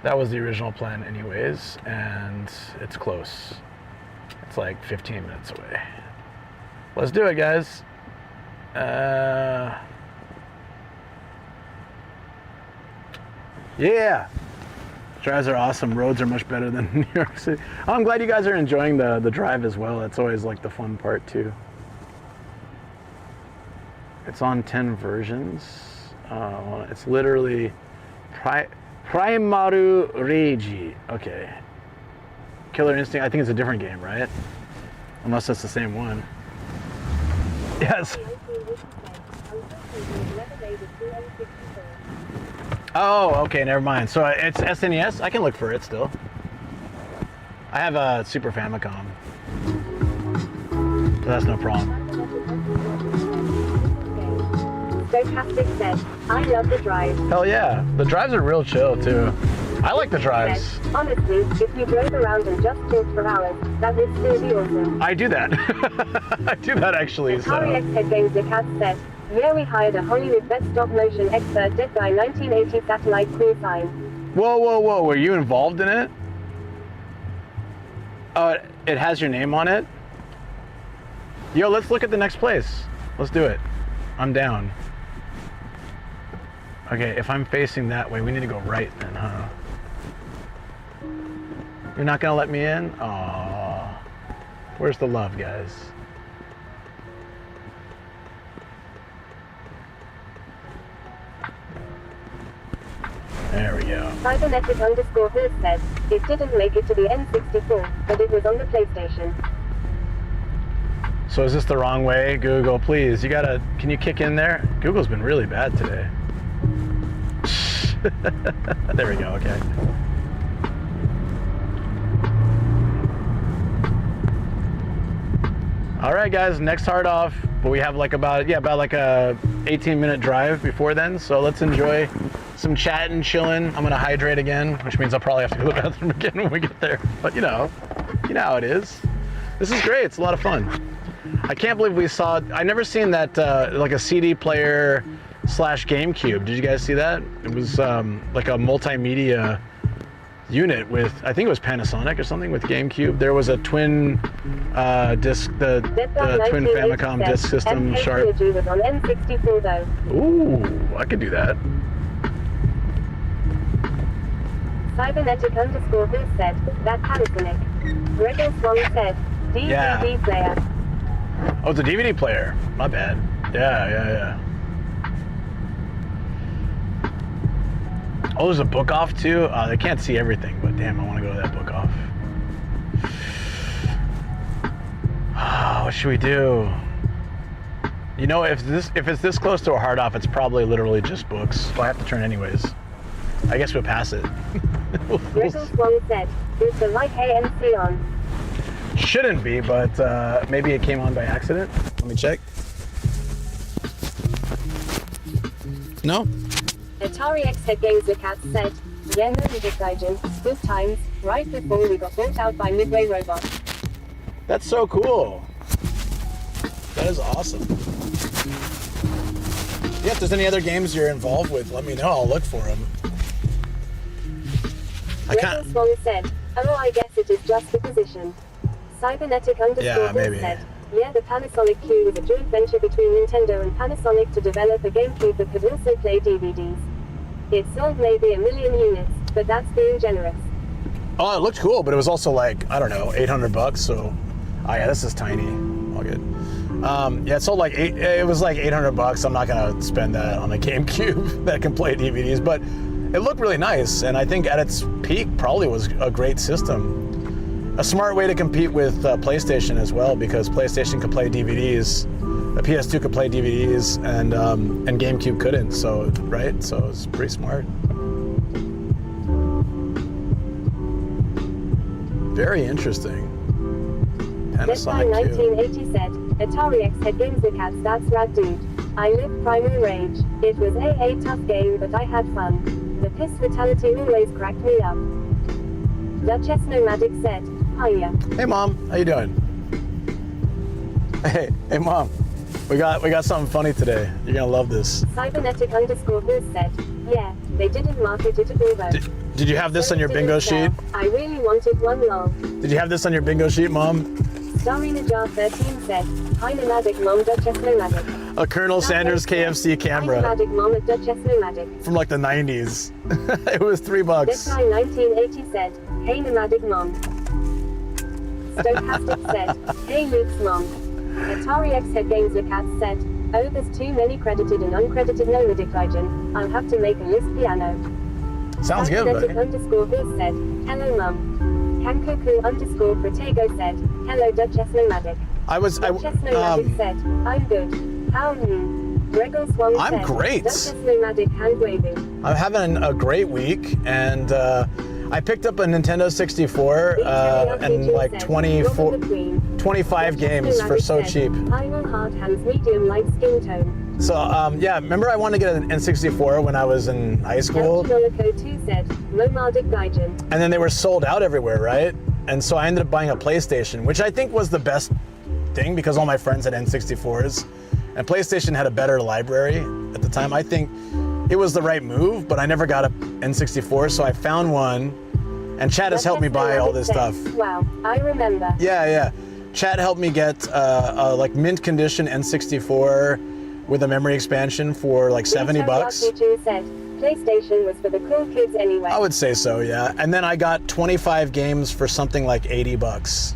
Speaker 5: That was the original plan anyways, and it's close. It's like 15 minutes away. Let's do it, guys. Yeah. Drives are awesome. Roads are much better than New York City. Oh, I'm glad you guys are enjoying the drive as well. That's always like the fun part too. It's on 10 versions. It's literally Primaru Reiji. Okay. Killer Instinct. I think it's a different game, right? Unless that's the same one. Yes. Oh, okay, never mind. So it's SNES? I can look for it still. I have a Super Famicom. So that's no problem.
Speaker 1: Stochastic said, I love the drive.
Speaker 5: Hell yeah. The drives are real chill too. I like the drives.
Speaker 1: Honestly, if you drove around and just talked for hours, that would still be awesome.
Speaker 5: I do that. I do that actually.
Speaker 1: Atari X Head Games the cat said, yeah, we hired a Hollywood vet stop motion expert dead guy 1980 satellite crew sign.
Speaker 5: Whoa, whoa, whoa. Were you involved in it? It has your name on it? Yo, let's look at the next place. Let's do it. I'm down. Okay, if I'm facing that way, we need to go right then, huh? You're not gonna let me in? Aww. Where's the love, guys? There we go.
Speaker 1: Cybernetic _Hers said, it didn't make it to the N64, but it was on the PlayStation.
Speaker 5: So is this the wrong way? Google, please, can you kick in there? Google's been really bad today. There we go, okay. All right, guys, next hard off, but we have like about like a 18-minute drive before then, so let's enjoy some chatting, chilling. I'm gonna hydrate again, which means I'll probably have to go to the bathroom again when we get there, but you know how it is. This is great, it's a lot of fun. I can't believe we saw, I never seen that, like a CD player / GameCube. Did you guys see that? It was like a multimedia unit with, I think it was Panasonic or something with GameCube. There was a twin disc, the twin Famicom disc system. Sharp.
Speaker 1: Was on N64 though.
Speaker 5: Ooh, I could do that.
Speaker 1: Cybernetic _Hers said, that Panasonic. Gregor Swan said, DVD player.
Speaker 5: Oh, it's a DVD player. My bad. Yeah. Oh, there's a book off too. They can't see everything, but damn, I want to go to that book off. What should we do? You know, if it's this close to a hard off, it's probably literally just books. So I have to turn anyways. I guess we'll pass it.
Speaker 1: Gregor Swan said, is the light ANC on?
Speaker 5: Shouldn't be, but maybe it came on by accident. Let me check. No?
Speaker 1: Atari X Head Games the cat said, yeah, no, we did Gaijin, good times, right before we got bought out by Midway Robots.
Speaker 5: That's so cool. That is awesome. Yeah, if there's any other games you're involved with, let me know. I'll look for them.
Speaker 1: Rebel Swan said, oh, I guess it is just the position. Cybernetic _
Speaker 5: maybe.
Speaker 1: said, yeah, the Panasonic Q was a joint venture between Nintendo and Panasonic to develop a GameCube that could also play DVDs. It sold maybe 1 million units, but that's being generous.
Speaker 5: Oh, it looked cool, but it was also like, I don't know, $800. So, oh yeah, this is tiny. All good. Yeah, it sold like it was like $800. I'm not gonna spend that on a GameCube that can play DVDs, but it looked really nice, and I think at its peak probably was a great system. A smart way to compete with PlayStation as well, because PlayStation could play DVDs, the PS2 could play DVDs, and GameCube couldn't. So right, so it's pretty smart. Very interesting.
Speaker 1: Deadline 1980 said, Atari X had games with cats, that's rad dude. I lived Primal Rage. It was a tough game, but I had fun. The piss fatality always cracked me up. Duchess Nomadic said, hiya.
Speaker 5: Hey mom, how you doing? Hey mom, we got something funny today. You're gonna love this.
Speaker 1: Cybernetic _ said, yeah, they didn't market it at all though.
Speaker 5: Did you have this on your bingo sheet?
Speaker 1: I really wanted one lol.
Speaker 5: Did you have this on your bingo sheet, mom?
Speaker 1: Starina Jar 13 said, hi Nomadic mom, Duchess Nomadic.
Speaker 5: A Colonel Sanders KFC camera.
Speaker 1: Hi Nomadic mom at Duchess Nomadic.
Speaker 5: From like the 90s. It was $3.
Speaker 1: Deadline 1980 said, hey Nomadic mom. Stochastic said, hey Luke's mom. Atari X Head Games the Cat said, oh there's too many credited and uncredited Nomadic Gaijin. I'll have to make a list piano.
Speaker 5: Sounds good, buddy.
Speaker 1: _ said, hello mum. Kankoku _ Protego said, hello Duchess Nomadic. Duchess Nomadic said, I'm good. How are you? Gregor Swan
Speaker 5: I'm
Speaker 1: said,
Speaker 5: great.
Speaker 1: Duchess Nomadic hand waving.
Speaker 5: I'm having a great week, and I picked up a Nintendo 64 and like 25 games for so cheap.
Speaker 1: I will hard hands, medium light skin tone.
Speaker 5: So yeah, remember I wanted to get an N64 when I was in high school?
Speaker 1: Elchidolico 2 said, Nomadic Gaijin.
Speaker 5: And then they were sold out everywhere, right? And so I ended up buying a PlayStation, which I think was the best thing because all my friends had N64s. And PlayStation had a better library at the time. I think it was the right move, but I never got an N64, so I found one. And Chad has helped me buy all this stuff.
Speaker 1: Wow, I remember.
Speaker 5: Yeah. Chad helped me get a like mint condition N64 with a memory expansion for like $70.
Speaker 1: Said, PlayStation was for the cool kids anyway.
Speaker 5: I would say so, yeah. And then I got 25 games for something like $80.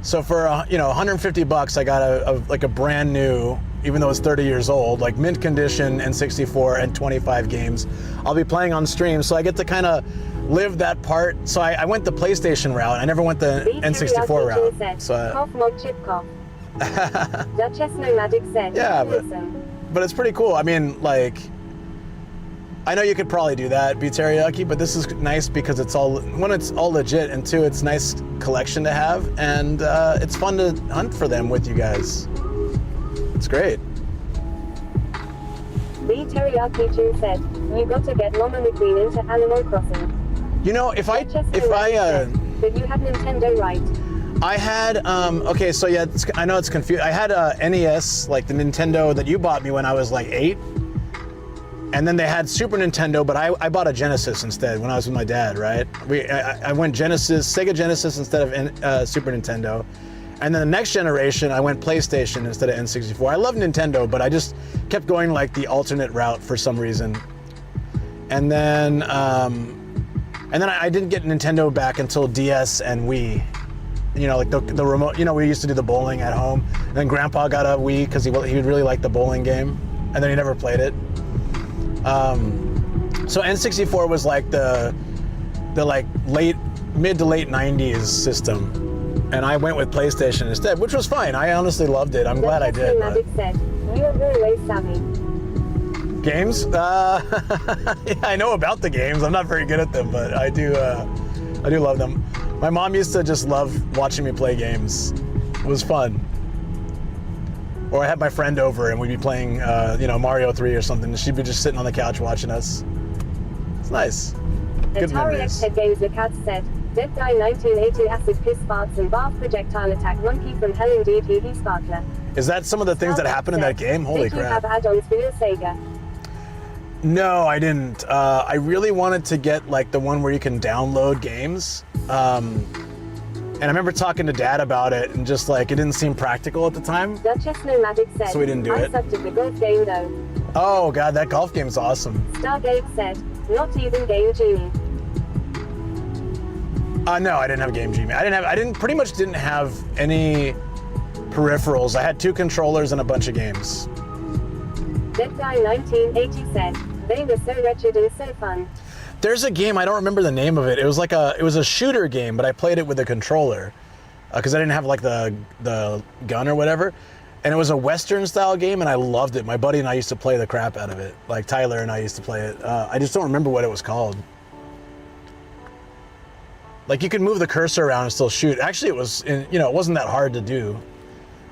Speaker 5: So for $150, I got like a brand new, even though it's 30 years old, like mint condition N64 and 25 games. I'll be playing on stream, so I get to kind of live that part. So I went the PlayStation route. I never went the N64 route.
Speaker 1: Said,
Speaker 5: so
Speaker 1: cough mod chip cough. Duchess Nomadic said,
Speaker 5: yeah, but it's pretty cool. I mean, like, I know you could probably do that, be teriyaki, but this is nice because it's all, one, it's all legit, and two, it's nice collection to have, and it's fun to hunt for them with you guys. It's great.
Speaker 1: The Teriyaki Chu said, you got to get Mama McQueen into Animal Crossing.
Speaker 5: You know, if I
Speaker 1: but you had Nintendo, right?
Speaker 5: I had, okay, so yeah, I know it's confused. I had a NES, like the Nintendo that you bought me when I was like 8. And then they had Super Nintendo, but I bought a Genesis instead when I was with my dad, right? I went Sega Genesis instead of Super Nintendo. And then the next generation, I went PlayStation instead of N64. I love Nintendo, but I just kept going like the alternate route for some reason. And then I didn't get Nintendo back until DS and Wii. You know, like the remote, you know, we used to do the bowling at home. And then Grandpa got a Wii because he really liked the bowling game. And then he never played it. So N64 was like the like mid to late 90s system. And I went with PlayStation instead, which was fine. I honestly loved it. I'm glad I did.
Speaker 1: Nomadic said, you're always savvy.
Speaker 5: Games? Yeah, I know about the games. I'm not very good at them, but I do love them. My mom used to just love watching me play games. It was fun. Or I had my friend over and we'd be playing, Mario 3 or something. She'd be just sitting on the couch watching us. It's nice. Good
Speaker 1: Atari X Head Games the Cat said, Dead Guy 1980 acid piss farts and bath projectile attack monkey from hell indeed he sparkler.
Speaker 5: Is that some of the things that happen in that game? Holy crap.
Speaker 1: Did you have add-ons for your Sega?
Speaker 5: No, I didn't. I really wanted to get like the one where you can download games. And I remember talking to Dad about it, and just like it didn't seem practical at the time.
Speaker 1: Duchess Nomadic said,
Speaker 5: So we didn't do
Speaker 1: I
Speaker 5: it.
Speaker 1: sucked at the golf game though.
Speaker 5: Oh God, that golf game's awesome.
Speaker 1: Stargate said, not even Game Genie.
Speaker 5: No, I didn't have Game Genie. Pretty much didn't have any peripherals. I had 2 controllers and a bunch of games.
Speaker 1: Dead Guy 1980 said, they were so wretched and so fun.
Speaker 5: There's a game, I don't remember the name of it. It was a shooter game, but I played it with a controller because I didn't have like the gun or whatever. And it was a Western style game, and I loved it. My buddy and I used to play the crap out of it. Like Tyler and I used to play it. I just don't remember what it was called. Like you could move the cursor around and still shoot. Actually, it wasn't that hard to do.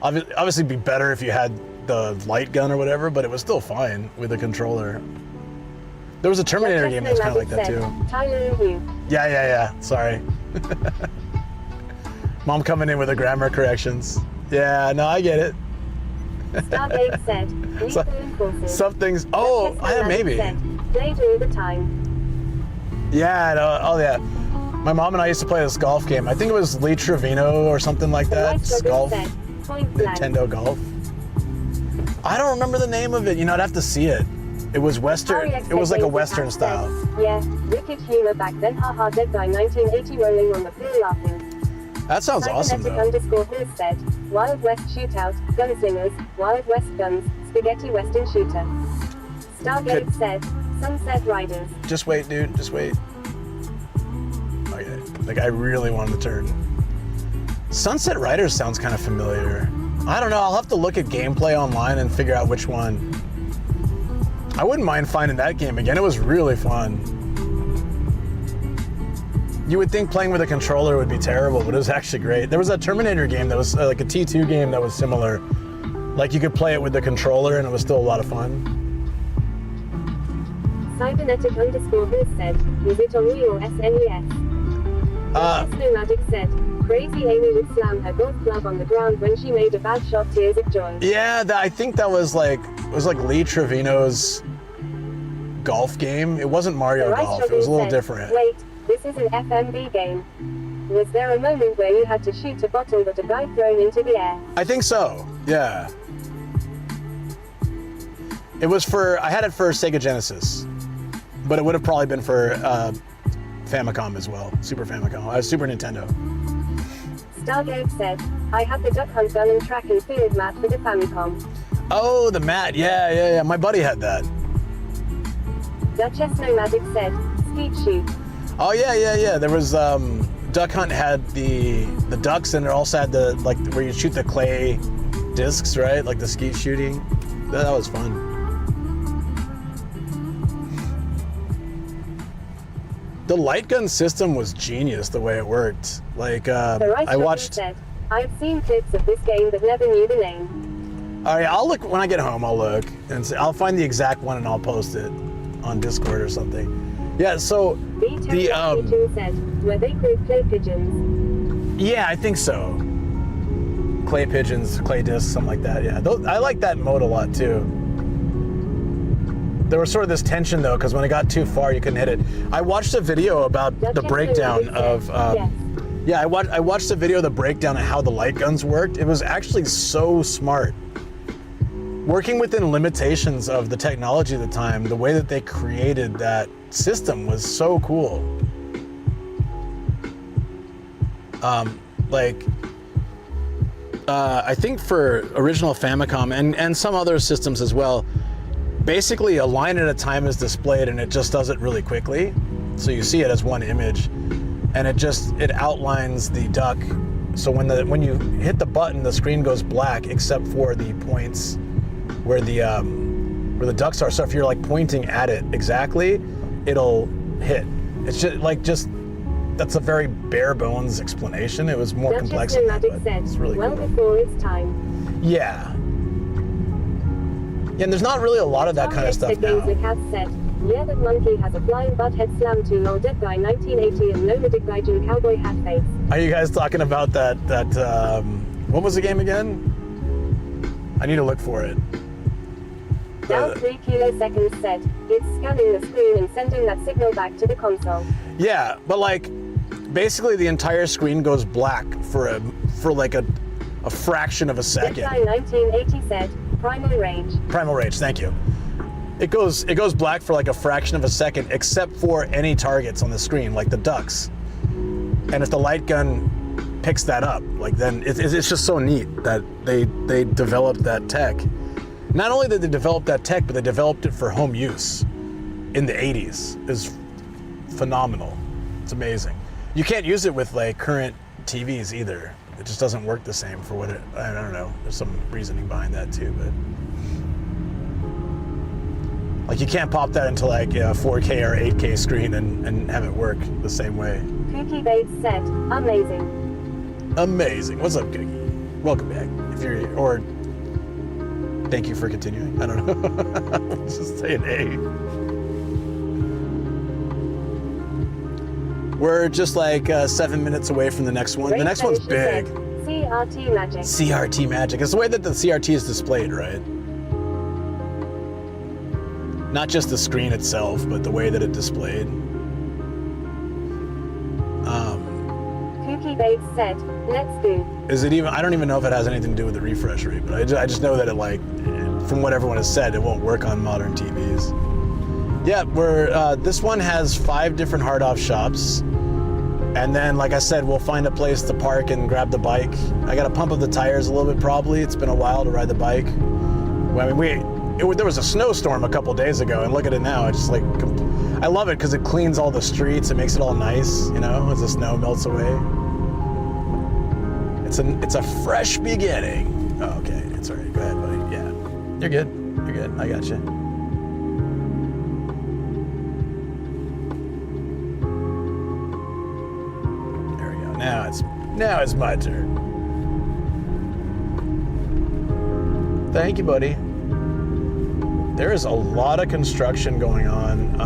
Speaker 5: Obviously, it'd be better if you had the light gun or whatever, but it was still fine with a controller. There was a Terminator game that was kind of like that too.
Speaker 1: Tyler and you.
Speaker 5: Yeah. Sorry. Mom coming in with the grammar corrections. Yeah, no, I get it.
Speaker 1: Stargate said, lethal enforcers.
Speaker 5: Some things. Oh,
Speaker 1: Duchess
Speaker 5: yeah,
Speaker 1: Nomadic
Speaker 5: maybe.
Speaker 1: said, played all the time.
Speaker 5: Yeah, no, oh yeah. My mom and I used to play this golf game. I think it was Lee Trevino or something like
Speaker 1: The
Speaker 5: that.
Speaker 1: Right Struggle
Speaker 5: Golf.
Speaker 1: said, point blank.
Speaker 5: Nintendo Golf. I don't remember the name of it. I'd have to see it. It was Western.
Speaker 1: REX
Speaker 5: It was like a
Speaker 1: said,
Speaker 5: Western style.
Speaker 1: Yeah, wicked humor back then. Haha, Dead Guy 1980 rolling on the floor laughing.
Speaker 5: That sounds awesome
Speaker 1: Cybernetic
Speaker 5: though.
Speaker 1: _horse said, Wild West shootout, gunslingers, Wild West guns, spaghetti western shooter. Stargate said, Sunset Riders.
Speaker 5: Just wait, dude. Just wait. Okay. Like I really wanted to turn. Sunset Riders sounds kind of familiar. I don't know. I'll have to look at gameplay online and figure out which one. I wouldn't mind finding that game again. It was really fun. You would think playing with a controller would be terrible, but it was actually great. There was a Terminator game that was like a T2 game that was similar. Like you could play it with the controller and it was still a lot of fun.
Speaker 1: Cybernetic _horse said, was it on Wii or SNES? Duchess Nomadic said, crazy Amy would slam her golf club on the ground when she made a bad shot, tears of joy.
Speaker 5: Yeah, I think that was like Lee Trevino's golf game. It wasn't Mario
Speaker 1: The Right
Speaker 5: Golf. It
Speaker 1: Struggle
Speaker 5: was a little
Speaker 1: said,
Speaker 5: different.
Speaker 1: Wait, this is an FMV game. Was there a moment where you had to shoot a bottle that a guy thrown into the air?
Speaker 5: I think so. Yeah. It was I had it for Sega Genesis, but it would have probably been for Famicom as well. Super Famicom. Super Nintendo.
Speaker 1: Stargate said, I had the duck hunt gun and track and field mat for the Famicom.
Speaker 5: Oh, the mat. Yeah. My buddy had that.
Speaker 1: Duchess Nomadic said, Skeet shoot.
Speaker 5: Oh, yeah. There was, Duck Hunt had the ducks, and it also had the, like, where you shoot the clay discs, right? Like the skeet shooting. That was fun. The light gun system was genius the way it worked. Like,
Speaker 1: The Right
Speaker 5: I watched...
Speaker 1: said, I've seen clips of this game but never knew the name.
Speaker 5: All right, I'll look when I get home. I'll look and I'll find the exact one and I'll post it on Discord or something. Yeah. So
Speaker 1: B2 said, were they called clay pigeons?
Speaker 5: Yeah, I think so. Clay pigeons, clay discs, something like that. Yeah, I like that mode a lot too. There was sort of this tension though, because when it got too far, you couldn't hit it. I watched a video about the breakdown of.
Speaker 1: Yes.
Speaker 5: Yeah, I watched a video of the breakdown of how the light guns worked. It was actually so smart. Working within limitations of the technology at the time, the way that they created that system was so cool. I think for original Famicom and some other systems as well, basically a line at a time is displayed and it just does it really quickly. So you see it as one image and it outlines the duck. So when you hit the button, the screen goes black except for the points where the ducks are. So if you're like pointing at it exactly, it'll hit. It's just that's a very bare bones explanation. It was more complex than that, but it's really
Speaker 1: well
Speaker 5: cool.
Speaker 1: before its time.
Speaker 5: Yeah. Yeah, and there's not really a lot of that kind of stuff now.
Speaker 1: Cat said, yeah, that monkey has a flying butt head slam to lol Dead Guy 1980 and Nomadic Gaijin cowboy hat face.
Speaker 5: Are you guys talking about that what was the game again? I need to look for it.
Speaker 1: Down 3 kiloseconds said, it's scanning the screen and sending that signal back to the console.
Speaker 5: Yeah, but like, basically the entire screen goes black for like a fraction of a second.
Speaker 1: Big Guy 1980 said, Primal Rage.
Speaker 5: Primal Rage, thank you. It goes black for like a fraction of a second, except for any targets on the screen, like the ducks. And if the light gun picks that up, like then it's just so neat that they developed that tech. Not only did they develop that tech, but they developed it for home use in the 80s. It's phenomenal. It's amazing. You can't use it with like current TVs either. It just doesn't work the same for what I don't know. There's some reasoning behind that too, but like you can't pop that into like a 4K or 8K screen and have it work the same way.
Speaker 1: Kooky Bates said, amazing.
Speaker 5: Amazing. What's up, Cookie? Welcome back. If you're or thank you for continuing. I don't know. Let's just say an A. We're just like 7 minutes away from the next one. The next one's big.
Speaker 1: CRT Magic.
Speaker 5: CRT Magic. It's the way that the CRT is displayed, right? Not just the screen itself, but the way that it's displayed.
Speaker 1: Kooky Bates said, let's do.
Speaker 5: Is it even? I don't even know if it has anything to do with the refresh rate, but I just know that it like, from what everyone has said, it won't work on modern TVs. Yeah, this one has 5 different hard off shops. And then, like I said, we'll find a place to park and grab the bike. I gotta pump up the tires a little bit probably. It's been a while to ride the bike. Well, I mean, there was a snowstorm a couple days ago, and look at it now. It's just like, I love it because it cleans all the streets. It makes it all nice, you know, as the snow melts away. It's a fresh beginning. Oh, okay, it's all right. Go ahead, buddy. Yeah, you're good. You're good. I got you. There we go. Now it's my turn. Thank you, buddy. There is a lot of construction going on.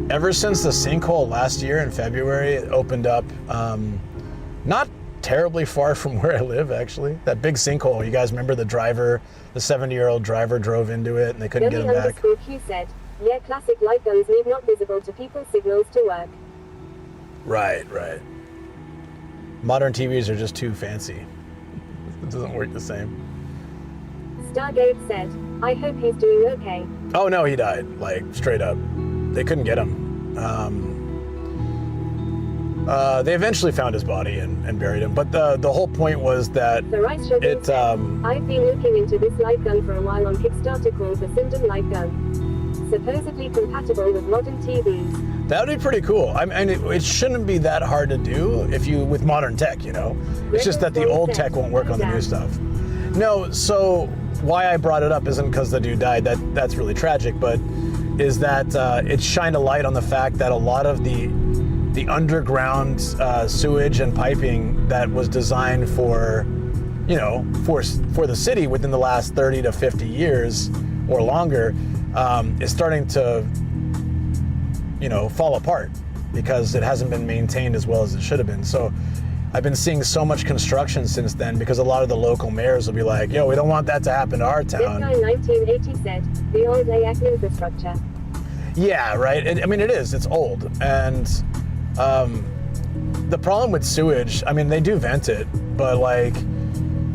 Speaker 5: Ever since the sinkhole last year in February, it opened up, not terribly far from where I live, actually. That big sinkhole, you guys remember the 70-year-old driver drove into it and they couldn't get him back?
Speaker 1: Q said, yeah, classic light guns need not visible to people signals to work.
Speaker 5: Right. Modern TVs are just too fancy. It doesn't work the same.
Speaker 1: Stargate said, I hope he's doing okay.
Speaker 5: Oh no, he died, like straight up. They couldn't get him. They eventually found his body and buried him. But the whole point was that
Speaker 1: the Rice Sugar said, I've been looking into this light gun for a while on Kickstarter called the Syndon Light Gun. Supposedly compatible with modern TVs. That would be pretty cool. I mean, it shouldn't be that hard to do with modern tech, you know? It's just that the old tech won't work on the new stuff. No, so why I brought it up isn't because the dude died. That's really tragic, but is that it shined a light on the fact that a lot of the underground sewage and piping that was designed for, you know, for the city within the last 30 to 50 years or longer is starting to, you know, fall apart because it hasn't been maintained as well as it should have been. So I've been seeing so much construction since then because a lot of the local mayors will be like, yo, we don't want that to happen to our town. This guy 1980 said, the old AX infrastructure.
Speaker 5: Yeah, right. I mean, it is. It's old. And the problem with sewage, I mean, they do vent it, but like,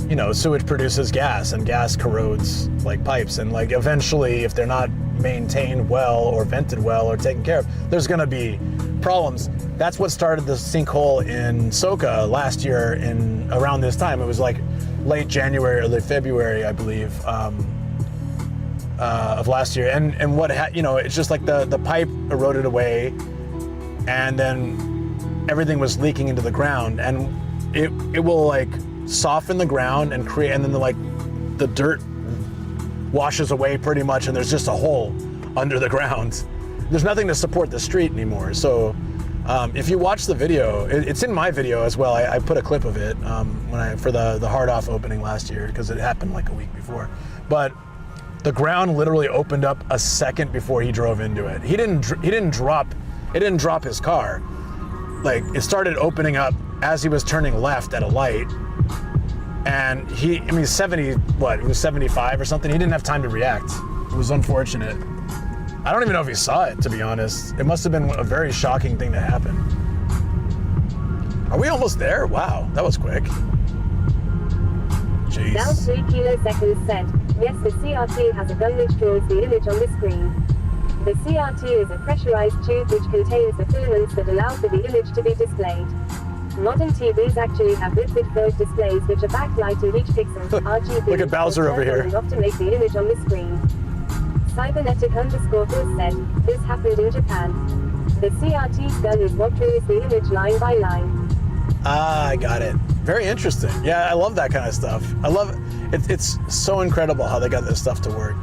Speaker 5: you know, sewage produces gas and gas corrodes like pipes. And like eventually, if they're not maintained well or vented well or taken care of, there's going to be problems. That's what started the sinkhole in Soka last year around this time. It was like late January or late February, I believe, of last year. And what, you know, it's just like the pipe eroded away and then everything was leaking into the ground, and it will like soften the ground and create, and then the dirt washes away pretty much, and there's just a hole under the ground. There's nothing to support the street anymore. So if you watch the video, it's in my video as well. I put a clip of it for the hard off opening last year because it happened like a week before. But the ground literally opened up a second before he drove into it. It didn't drop his car. Like it started opening up as he was turning left at a light. And he was 75 or something. He didn't have time to react. It was unfortunate. I don't even know if he saw it, to be honest. It must have been a very shocking thing to happen. Are we almost there? Wow, that was quick. Jeez.
Speaker 1: Down 3 kiloseconds said, yes, the CRT has a gun which draws the image on the screen. The CRT is a pressurized tube which contains the filaments that allow for the image to be displayed. Modern TVs actually have liquid filled displays which are backlighting each pixel. RGB.
Speaker 5: Look at Bowser over here.
Speaker 1: And often make the image on the screen. Cybernetic_Bill said, this happened in Japan. The CRT gun is what draws the image line by line.
Speaker 5: Ah, I got it. Very interesting. Yeah, I love that kind of stuff. I love it. It's so incredible how they got this stuff to work.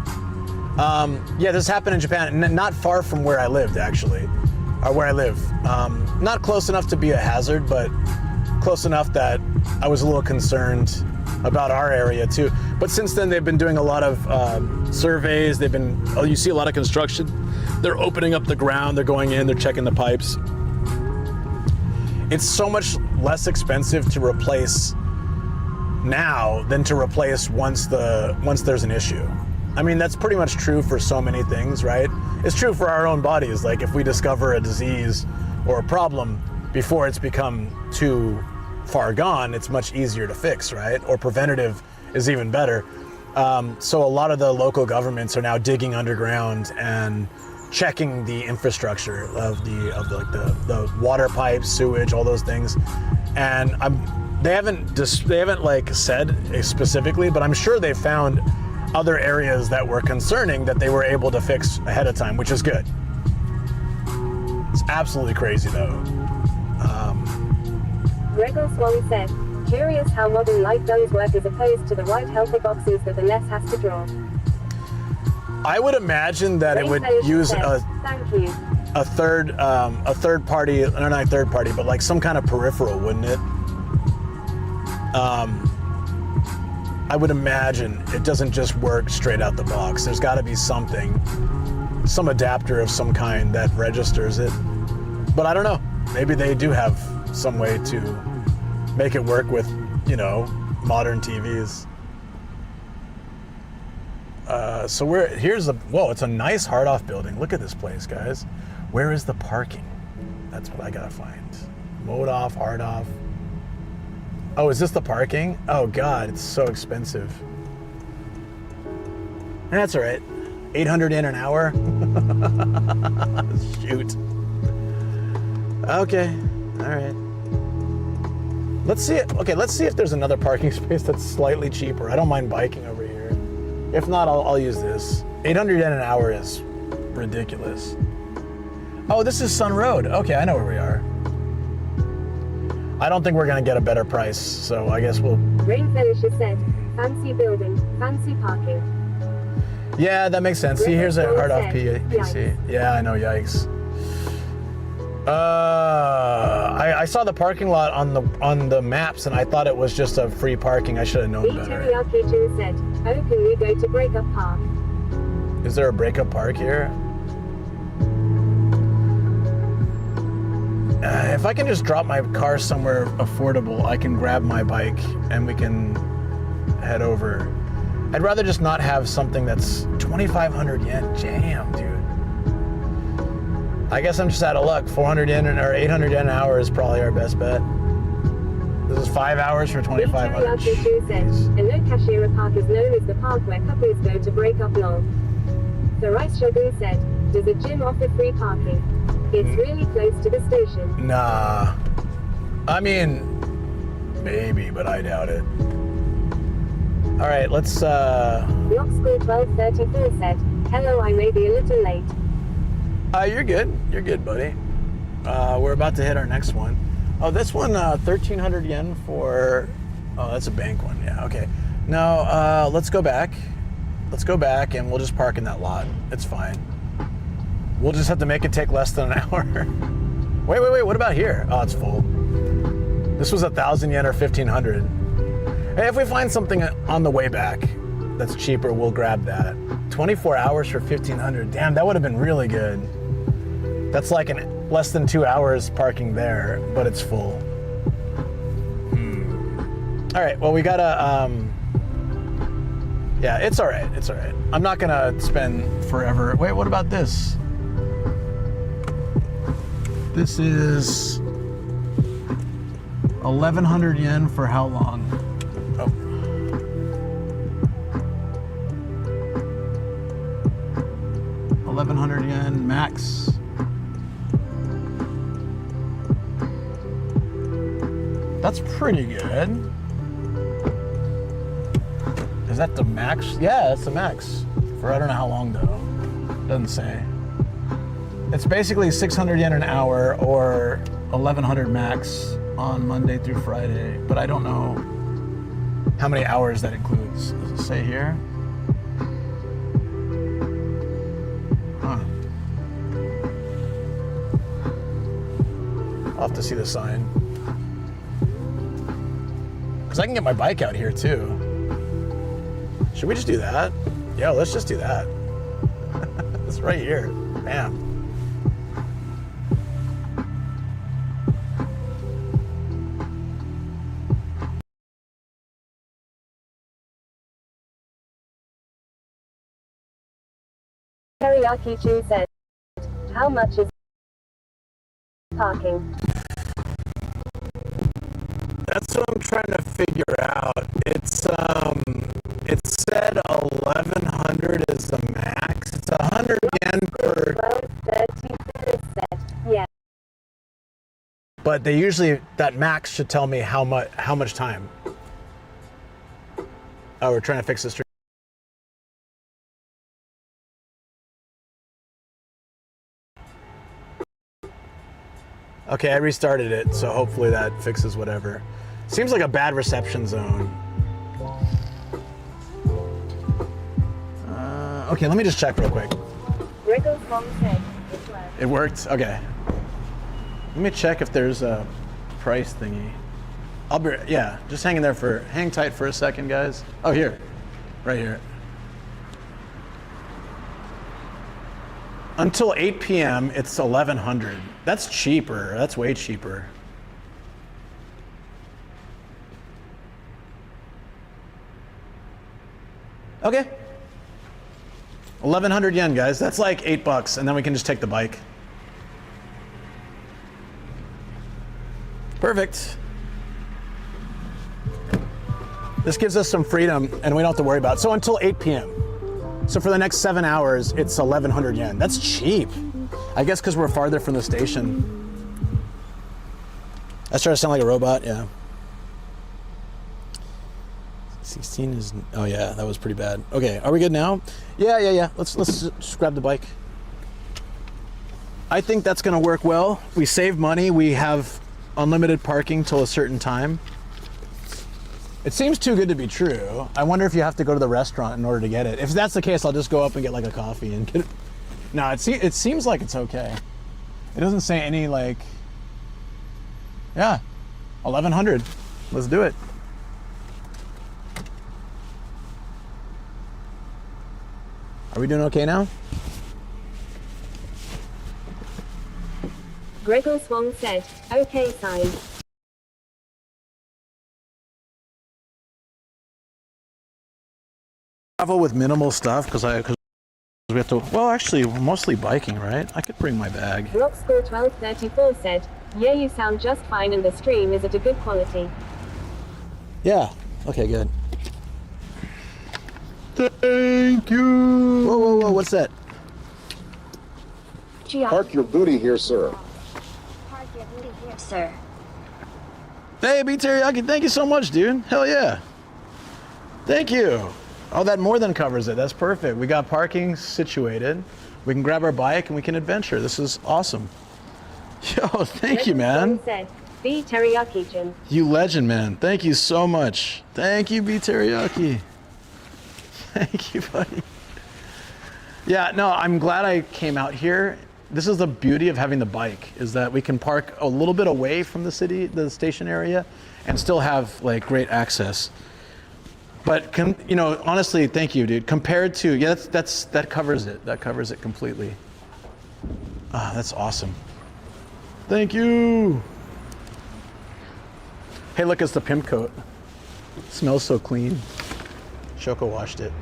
Speaker 5: Yeah, this happened in Japan, not far from where I lived, actually, or where I live. Not close enough to be a hazard, but close enough that I was a little concerned about our area too. But since then, they've been doing a lot of surveys. You see a lot of construction. They're opening up the ground. They're going in. They're checking the pipes. It's so much less expensive to replace now than to replace once there's an issue. I mean, that's pretty much true for so many things, right? It's true for our own bodies. Like if we discover a disease or a problem before it's become too far gone, it's much easier to fix, right? Or preventative is even better. So a lot of the local governments are now digging underground and checking the infrastructure of the water pipes, sewage, all those things. And they haven't like said specifically, but I'm sure they found other areas that were concerning that they were able to fix ahead of time, which is good. It's absolutely crazy though.
Speaker 1: Gregor Swan said, curious how modern light guns work as opposed to the white helper boxes that the NES has to draw.
Speaker 5: I would imagine that it would use a third party, or not third party, but like some kind of peripheral, wouldn't it? I would imagine it doesn't just work straight out the box. There's got to be something, some adapter of some kind that registers it. But I don't know. Maybe they do have some way to make it work with, modern TVs. So it's a nice hard-off building. Look at this place, guys. Where is the parking? That's what I gotta find. Mode off, hard off. Oh, is this the parking? Oh God, it's so expensive. That's all right. 800 yen an hour. Shoot. Okay, all right. Let's see it. Okay, let's see if there's another parking space that's slightly cheaper. I don't mind biking over here. If not, I'll use this. 800 yen an hour is ridiculous. Oh, this is Sun Road. Okay, I know where we are. I don't think we're gonna get a better price, so I guess we'll...
Speaker 1: Rain Felicia said, fancy building, fancy parking.
Speaker 5: Yeah, that makes sense. See, here's a hard-off PC. Yeah, I know, yikes. I saw the parking lot on the maps, and I thought it was just a free parking. I should have known better.
Speaker 1: Teriyaki said, oh, can we go to Breakup Park?
Speaker 5: Is there a Breakup Park here? If I can just drop my car somewhere affordable, I can grab my bike and we can head over. I'd rather just not have something that's 2,500 yen. Damn, dude. I guess I'm just out of luck. 400 yen or 800 yen an hour is probably our best bet. This is 5 hours for 2,500.
Speaker 1: And no Kashira Park is known as the park where couples go to break up long. The Rice Shogun said, does a gym offer free parking? It's really close to the station.
Speaker 5: Nah. I mean, maybe, but I doubt it. All right, let's...
Speaker 1: Block School 1234 said, hello, I may be a little late.
Speaker 5: You're good. You're good, buddy. We're about to hit our next one. Oh, this one, 1,300 yen for... Oh, that's a bank one. Yeah, okay. No, let's go back. Let's go back and we'll just park in that lot. It's fine. We'll just have to make it take less than an hour. Wait, what about here? Oh, it's full. This was 1,000 yen or 1,500. Hey, if we find something on the way back that's cheaper, we'll grab that. 24 hours for 1,500. Damn, that would have been really good. That's like less than 2 hours parking there, but it's full. All right, well, we gotta Yeah, it's all right. It's all right. I'm not gonna spend forever. Wait, what about this? This is 1,100 yen for how long? Oh. $1,100 max. That's pretty good. Is that the max? Yeah, that's the max. For I don't know how long though. Doesn't say. It's basically 600 yen an hour or 1,100 max on Monday through Friday, but I don't know how many hours that includes. Does it say here? Huh. I'll have to see the sign. Because I can get my bike out here too. Should we just do that? Yeah, let's just do that. It's right here. Bam.
Speaker 1: Teriyaki Chu said, how much is parking?
Speaker 5: That's what I'm trying to figure out. It said 1,100 is the max. It's 100 yen per.
Speaker 1: 12.32 said, yeah.
Speaker 5: But they usually, that max should tell me how much time. Oh, we're trying to fix the stream. Okay, I restarted it, so hopefully that fixes whatever. Seems like a bad reception zone. Okay, let me just check real quick.
Speaker 1: Wriggles Mom said, it worked.
Speaker 5: It worked? Okay. Let me check if there's a price thingy. Yeah, just hang tight for a second, guys. Oh, here, right here. Until 8 p.m., it's 1,100. That's cheaper. That's way cheaper. Okay. 1,100 yen, guys. That's like $8, and then we can just take the bike. Perfect. This gives us some freedom, and we don't have to worry about it. So until 8 p.m. So for the next 7 hours, it's 1,100 yen. That's cheap. I guess because we're farther from the station. I started to sound like a robot, yeah. 16 is, oh yeah, that was pretty bad. Okay, are we good now? Yeah. Let's just grab the bike. I think that's gonna work well. We save money. We have unlimited parking till a certain time. It seems too good to be true. I wonder if you have to go to the restaurant in order to get it. If that's the case, I'll just go up and get like a coffee and get it. No, it seems like it's okay. It doesn't say any like, yeah, 1,100. Let's do it. Are we doing okay now?
Speaker 1: Gregor Swong said, okay sign.
Speaker 5: Travel with minimal stuff because we have to, well, actually, mostly biking, right? I could bring my bag.
Speaker 1: Rockscore 1234 said, yeah, you sound just fine and the stream is at a good quality.
Speaker 5: Yeah, okay, good. Thank you. Whoa, what's that?
Speaker 8: Park your booty here, sir.
Speaker 6: Park your booty here, sir.
Speaker 5: Hey, B Teriyaki, thank you so much, dude. Hell yeah. Thank you. Oh, that more than covers it. That's perfect. We got parking situated. We can grab our bike and we can adventure. This is awesome. Yo, thank you, man.
Speaker 1: Said, B Teriyaki Jin.
Speaker 5: You legend, man. Thank you so much. Thank you, B Teriyaki. Thank you, buddy. Yeah, no, I'm glad I came out here. This is the beauty of having the bike, is that we can park a little bit away from the city, the station area, and still have like great access. But you know, honestly, thank you, dude. Compared to, yeah, that covers it. That covers it completely. Ah, that's awesome. Thank you. Hey, look, it's the pimp coat. It smells so clean. Shoko washed it.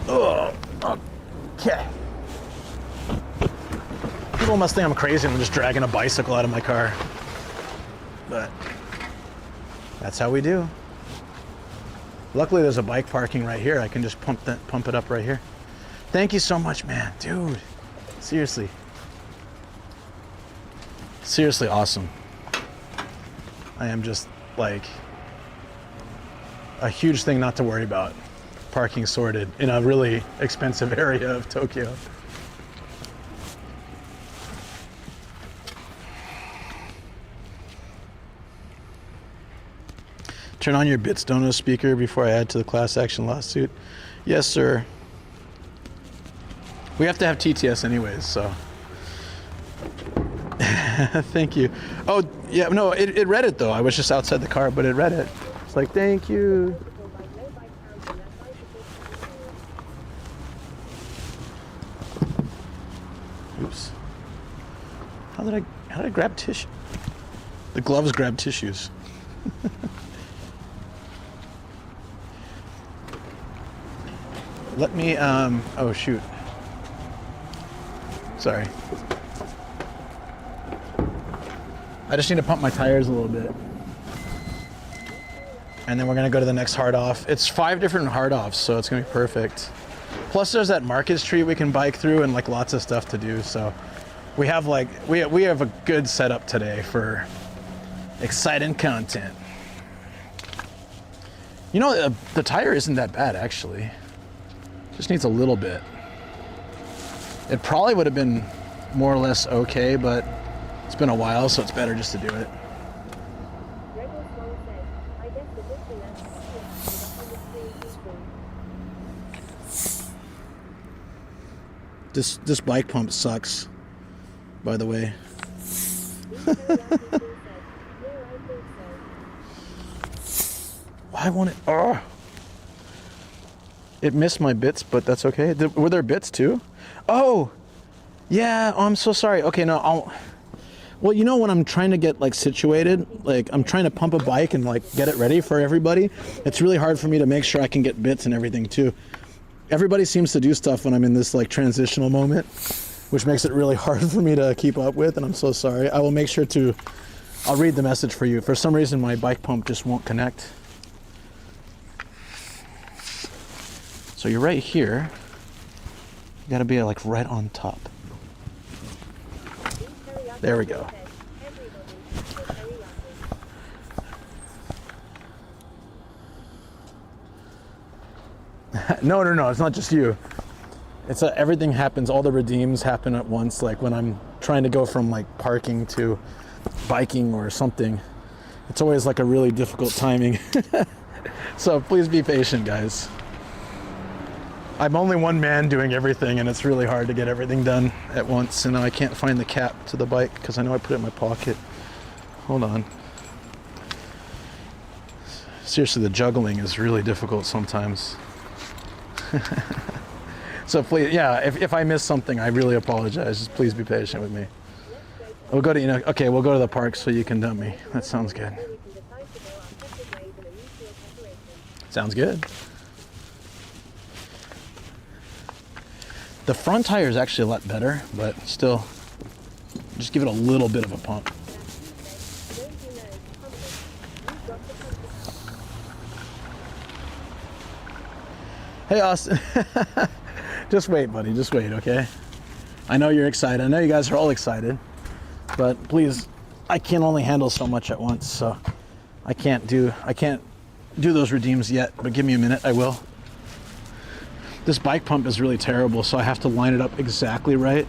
Speaker 5: Oh, okay. People must think I'm crazy and I'm just dragging a bicycle out of my car. But that's how we do. Luckily there's a bike parking right here. I can just pump it up right here. Thank you so much, man. Dude, seriously. Seriously awesome. I am just like a huge thing not to worry about. Parking sorted in a really expensive area of Tokyo. Turn on your Bits Dono speaker before I add to the class action lawsuit. Yes, sir. We have to have TTS anyways, so. Thank you. Oh, yeah, no, it read it though. I was just outside the car, but it read it. It's like, thank you. Oops. How did I grab tissue? The gloves grab tissues. Let me, oh shoot. Sorry. I just need to pump my tires a little bit. And then we're gonna go to the next hard off. It's 5 different hard offs, so it's gonna be perfect. Plus there's that Market Street we can bike through and like lots of stuff to do, so we have like, we have a good setup today for exciting content. You know, the tire isn't that bad actually. Just needs a little bit. It probably would have been more or less okay, but it's been a while, so it's better just to do it. This bike pump sucks, by the way. Why won't it? Oh. It missed my bits, but that's okay. Were there bits too? Oh, yeah. Oh, I'm so sorry. Okay, no, well, you know, when I'm trying to get like situated, like I'm trying to pump a bike and like get it ready for everybody, it's really hard for me to make sure I can get bits and everything too. Everybody seems to do stuff when I'm in this like transitional moment, which makes it really hard for me to keep up with, and I'm so sorry. I will make sure to, I'll read the message for you. For some reason, my bike pump just won't connect. So you're right here. You gotta be like right on top. There we go. No, it's not just you. It's everything happens, all the redeems happen at once, like when I'm trying to go from like parking to biking or something. It's always like a really difficult timing. So please be patient, guys. I'm only one man doing everything, and it's really hard to get everything done at once. And now I can't find the cap to the bike because I know I put it in my pocket. Hold on. Seriously, the juggling is really difficult sometimes. So please, yeah, if I miss something, I really apologize. Just please be patient with me. We'll go to, okay, we'll go to the park so you can dump me. That sounds good. Sounds good. The front tire is actually a lot better, but still, just give it a little bit of a pump. Hey, Austin. Just wait, buddy. Just wait, okay? I know you're excited. I know you guys are all excited, but please, I can only handle so much at once, so I can't do those redeems yet, but give me a minute, I will. This bike pump is really terrible, so I have to line it up exactly right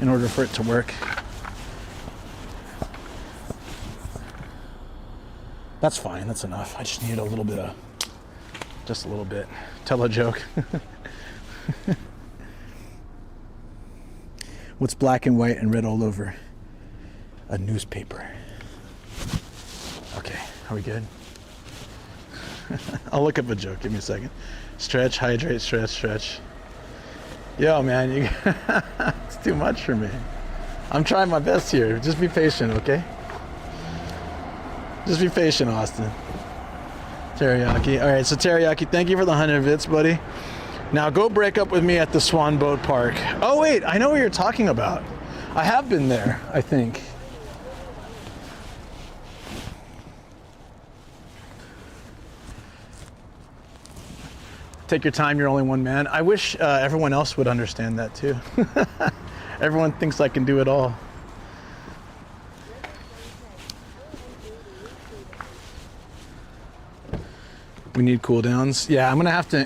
Speaker 5: in order for it to work. That's fine, that's enough. I just need a little bit of, just a little bit. Tell a joke. What's black and white and red all over? A newspaper. Okay, are we good? I'll look up a joke, give me a second. Stretch, hydrate, stretch, stretch. Yo, man, it's too much for me. I'm trying my best here. Just be patient, okay? Just be patient, Austin. Teriyaki. All right, so Teriyaki, thank you for the 100 bits, buddy. Now go break up with me at the Swan Boat Park. Oh wait, I know what you're talking about. I have been there, I think. Take your time, you're only one man. I wish everyone else would understand that too. Everyone thinks I can do it all. We need cooldowns. Yeah, I'm gonna have to.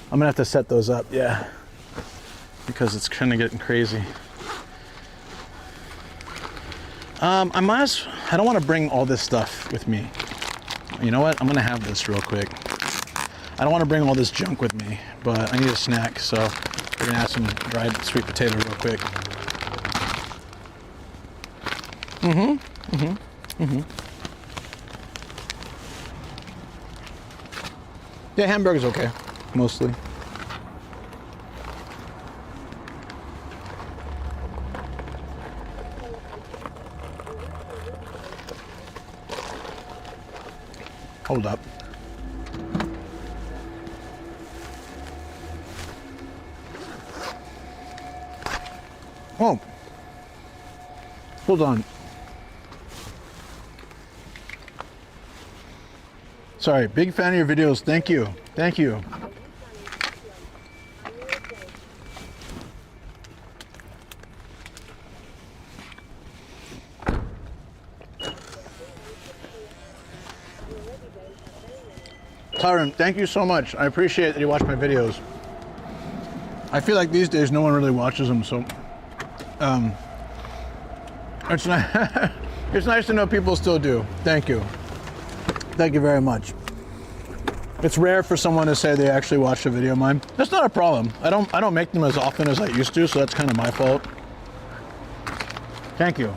Speaker 5: I'm gonna have to set those up. Yeah, because it's kind of getting crazy. I don't want to bring all this stuff with me. You know what? I'm gonna have this real quick. I don't want to bring all this junk with me, but I need a snack, so we're gonna have some dried sweet potato real quick. Yeah, hamburger's okay, mostly. Hold up. Oh, hold on. Sorry, big fan of your videos. Thank you. Thank you. Tyron, thank you so much. I appreciate that you watch my videos. I feel like these days no one really watches them, so it's nice. It's nice to know people still do. Thank you. Thank you very much. It's rare for someone to say they actually watched a video of mine. That's not a problem. I don't make them as often as I used to, so that's kind of my fault. Thank you.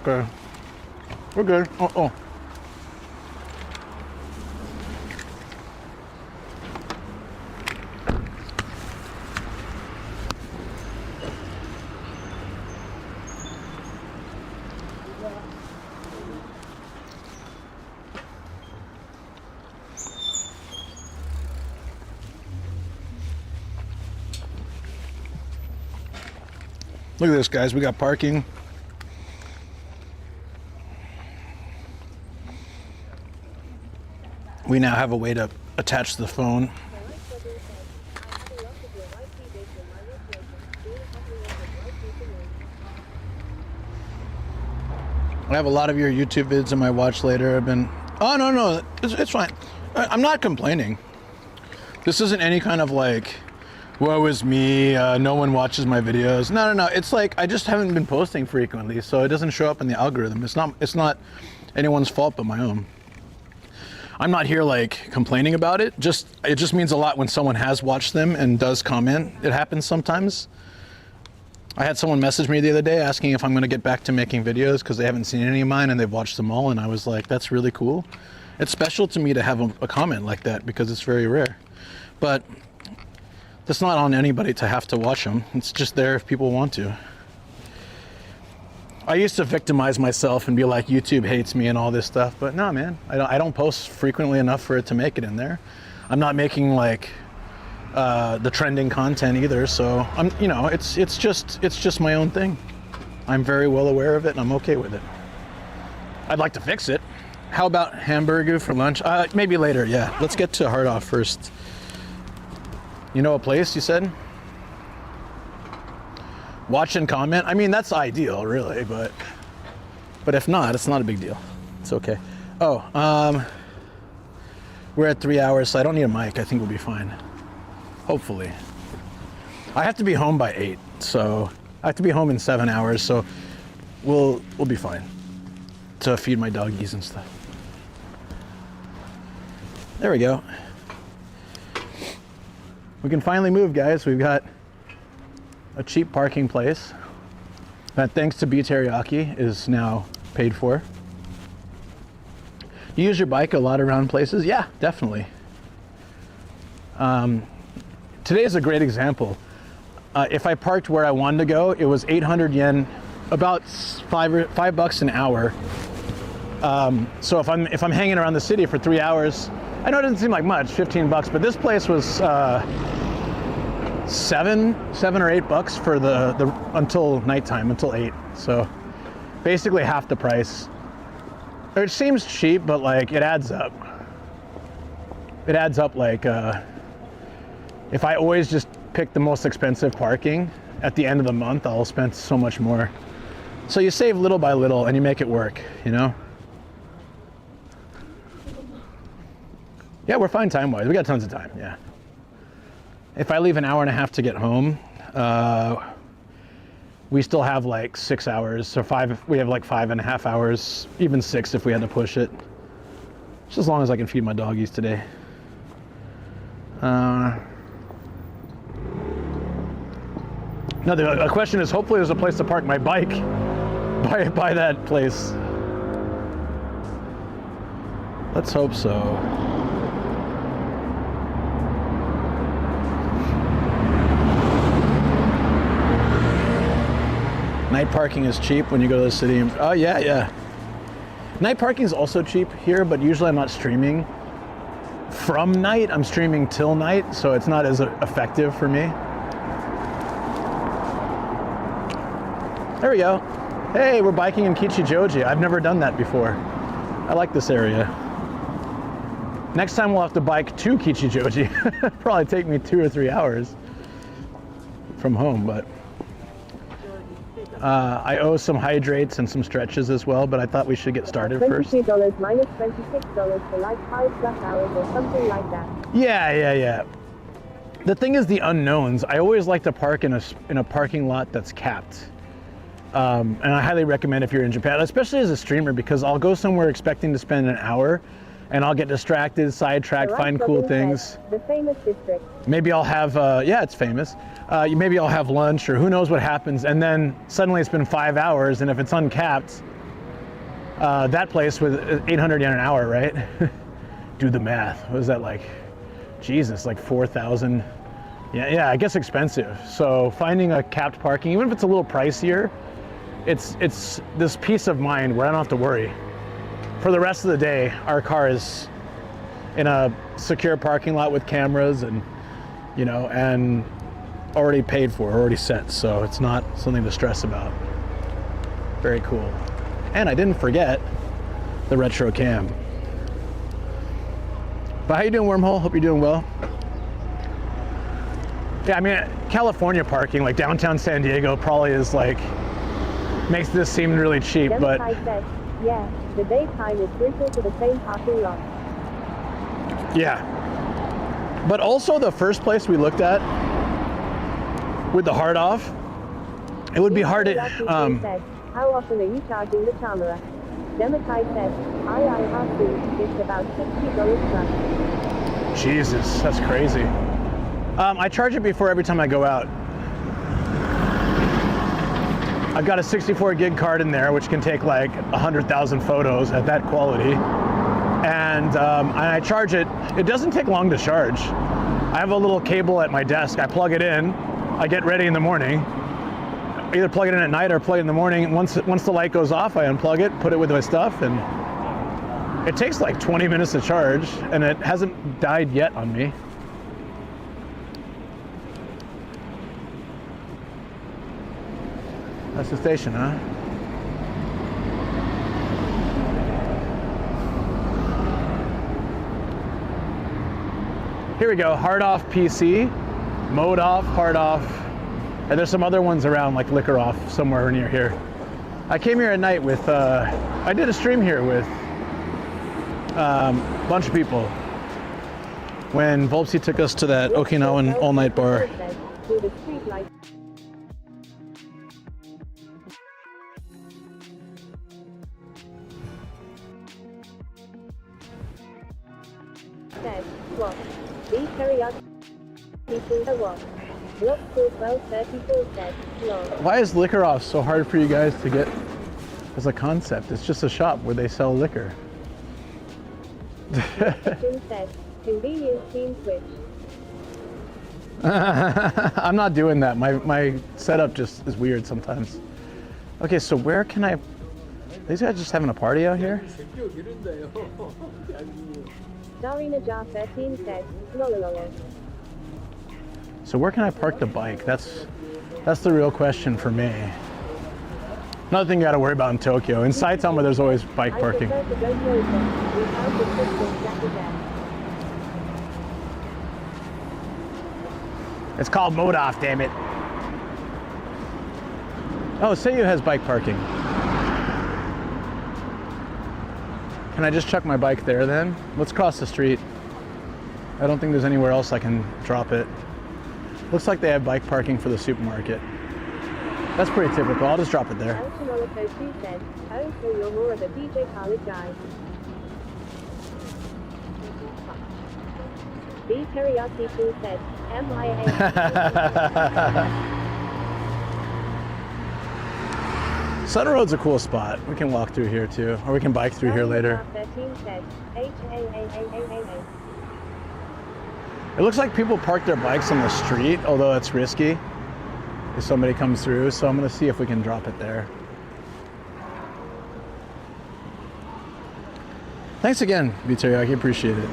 Speaker 5: Okay. We're good. Oh. Look at this, guys. We got parking. We now have a way to attach the phone. I have a lot of your YouTube vids in my watch later. I've been... Oh, no. It's fine. I'm not complaining. This isn't any kind of like... woe is me, no one watches my videos. No. It's like I just haven't been posting frequently, so it doesn't show up in the algorithm. It's not anyone's fault but my own. I'm not here like complaining about it. It just means a lot when someone has watched them and does comment. It happens sometimes. I had someone message me the other day asking if I'm going to get back to making videos because they haven't seen any of mine and they've watched them all, and I was like, that's really cool. It's special to me to have a comment like that because it's very rare. But it's not on anybody to have to watch them. It's just there if people want to. I used to victimize myself and be like, YouTube hates me and all this stuff, but no, man, I don't post frequently enough for it to make it in there. I'm not making like the trending content either, so it's just my own thing. I'm very well aware of it and I'm okay with it. I'd like to fix it. How about hamburger for lunch? Maybe later, yeah. Let's get to Hard Off first. You know a place, you said? Watch and comment? I mean, that's ideal, really, but if not, it's not a big deal. It's okay. Oh, we're at 3 hours, so I don't need a mic. I think we'll be fine. Hopefully. I have to be home by 8, so I have to be home in 7 hours, so we'll be fine to feed my doggies and stuff. There we go. We can finally move, guys. We've got a cheap parking place that, thanks to B Teriyaki, is now paid for. You use your bike a lot around places? Yeah, definitely. Today is a great example. If I parked where I wanted to go, it was 800 yen, about $5 an hour. So if I'm hanging around the city for 3 hours, I know it doesn't seem like much, 15 bucks, but this place was $7 or $8 for the until nighttime, until 8. So basically half the price. It seems cheap, but like it adds up. It adds up like if I always just pick the most expensive parking, at the end of the month, I'll spend so much more. So you save little by little and you make it work, you know? Yeah, we're fine time-wise. We got tons of time, yeah. If I leave an hour and a half to get home, we still have like 6 hours. So we have like 5.5 hours, even 6 if we had to push it. Just as long as I can feed my doggies today. Now the question is, hopefully there's a place to park my bike by that place. Let's hope so. Night parking is cheap when you go to the city. Oh yeah, yeah. Night parking is also cheap here, but usually I'm not streaming from night. I'm streaming till night, so it's not as effective for me. There we go. Hey, we're biking in Kichijoji. I've never done that before. I like this area. Next time we'll have to bike to Kichijoji. Probably take me 2 or 3 hours from home, but I owe some hydrates and some stretches as well, but I thought we should get started first.
Speaker 1: $22 minus $26 for like 5+ hours or something like that.
Speaker 5: Yeah. The thing is the unknowns. I always like to park in a parking lot that's capped. And I highly recommend if you're in Japan, especially as a streamer, because I'll go somewhere expecting to spend an hour and I'll get distracted, sidetracked, find cool things.
Speaker 1: The famous district.
Speaker 5: Maybe I'll have, yeah, it's famous. Maybe I'll have lunch or who knows what happens. And then suddenly it's been 5 hours. And if it's uncapped, that place with 800 yen an hour, right? Do the math. What is that like? Jesus, like 4,000. Yeah, I guess expensive. So finding a capped parking, even if it's a little pricier, it's this peace of mind where I don't have to worry. For the rest of the day, our car is in a secure parking lot with cameras and, you know, and already paid for, already set. So it's not something to stress about. Very cool. And I didn't forget the retro cam. But how you doing, Wormhole? Hope you're doing well. Yeah, I mean, California parking, like downtown San Diego, probably is like, makes this seem really cheap, but...
Speaker 1: Yeah, the daytime is brutal to the same parking lot.
Speaker 5: Yeah. But also the first place we looked at, with the hard off, it would be hard to...
Speaker 1: How often are you charging the camera? Demakai said, IIRC, it's about $60 plus.
Speaker 5: Jesus, that's crazy. I charge it before every time I go out. I've got a 64 gig card in there, which can take like 100,000 photos at that quality. And I charge it. It doesn't take long to charge. I have a little cable at my desk. I plug it in. I get ready in the morning. Either plug it in at night or plug it in the morning. Once the light goes off, I unplug it, put it with my stuff, and it takes like 20 minutes to charge, and it hasn't died yet on me. That's the station, huh? Here we go, hard off PC, mode off, hard off, and there's some other ones around like liquor off somewhere near here. I came here at night with, I did a stream here with a bunch of people when Volpsy took us to that Okinawan all-night bar.
Speaker 1: These teriyaki pieces are what? Block 1234 said,
Speaker 5: Why is liquor off so hard for you guys to get as a concept? It's just a shop where they sell liquor.
Speaker 1: said, convenience team switch.
Speaker 5: I'm not doing that. My setup just is weird sometimes. Okay, so where can I... These guys just having a party out here?
Speaker 1: Darina Jar 13 said, lolololo.
Speaker 5: So where can I park the bike? That's the real question for me. Another thing you gotta worry about in Tokyo. In Saitama, there's always bike
Speaker 1: I
Speaker 5: parking.
Speaker 1: prefer to go closer. We found the crystal jacket there.
Speaker 2: It's called mode off, damn it.
Speaker 5: Oh, Seiyu has bike parking. Can I just chuck my bike there then? Let's cross the street. I don't think there's anywhere else I can drop it. Looks like they have bike parking for the supermarket. That's pretty typical. I'll just drop it there.
Speaker 1: El Chinolico 2 said, oh, so you're more of a DJ Khaled guy. B Teriyaki 2 said, MIA.
Speaker 5: Sutter Road's a cool spot. We can walk through here too, or we can bike through here later.
Speaker 1: 13 said, HAAAAAA.
Speaker 5: It looks like people park their bikes on the street, although it's risky if somebody comes through, so I'm gonna see if we can drop it there. Thanks again, Teriyaki, appreciate it.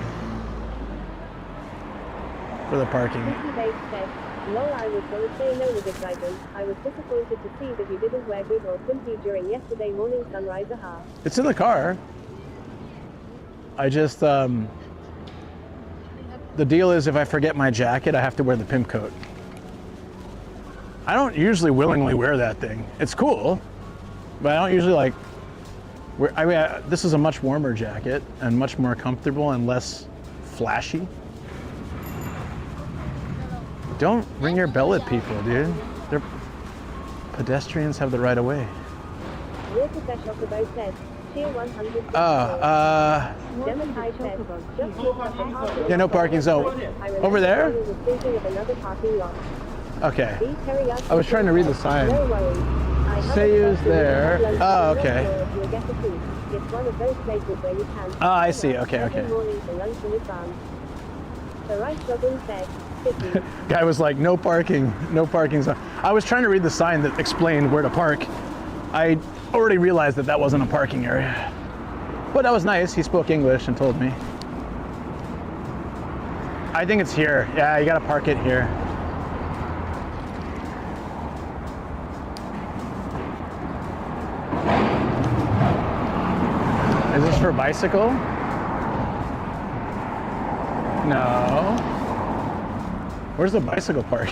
Speaker 5: For the parking.
Speaker 1: Vicky Bates said, lol, I was gonna say no with excitement. I was disappointed to see that you didn't wear good or simply during yesterday morning sunrise, aha.
Speaker 5: It's in the car. I just, the deal is if I forget my jacket, I have to wear the pimp coat. I don't usually willingly wear that thing. It's cool, but I don't usually like wear, I mean, this is a much warmer jacket and much more comfortable and less flashy. Don't ring your bell at people, dude. They're pedestrians have the right of way.
Speaker 1: Waterfresh Chocobo said, Tier 100. Demontai said, just walk up the parking
Speaker 5: Yeah, no
Speaker 1: lot.
Speaker 5: parking zone.
Speaker 1: I remember
Speaker 5: Over there?
Speaker 1: I was thinking of another parking lot.
Speaker 5: Okay.
Speaker 1: B Teriyaki
Speaker 5: I was trying to read the sign.
Speaker 1: No worries. I have
Speaker 5: Seiyu's
Speaker 1: a
Speaker 5: there.
Speaker 1: lunch
Speaker 5: Oh,
Speaker 1: in
Speaker 5: okay.
Speaker 1: Restroom. You'll get the food. It's one of those places where you can.
Speaker 5: Oh, I see. Okay,
Speaker 1: Every
Speaker 5: okay.
Speaker 1: morning for lunch in advance. The right jogging said, City.
Speaker 5: Guy was like, no parking, no parking zone. I was trying to read the sign that explained where to park. I already realized that that wasn't a parking area. But that was nice. He spoke English and told me. I think it's here. Yeah, you gotta park it here. Is this for bicycle? No. Where's the bicycle park?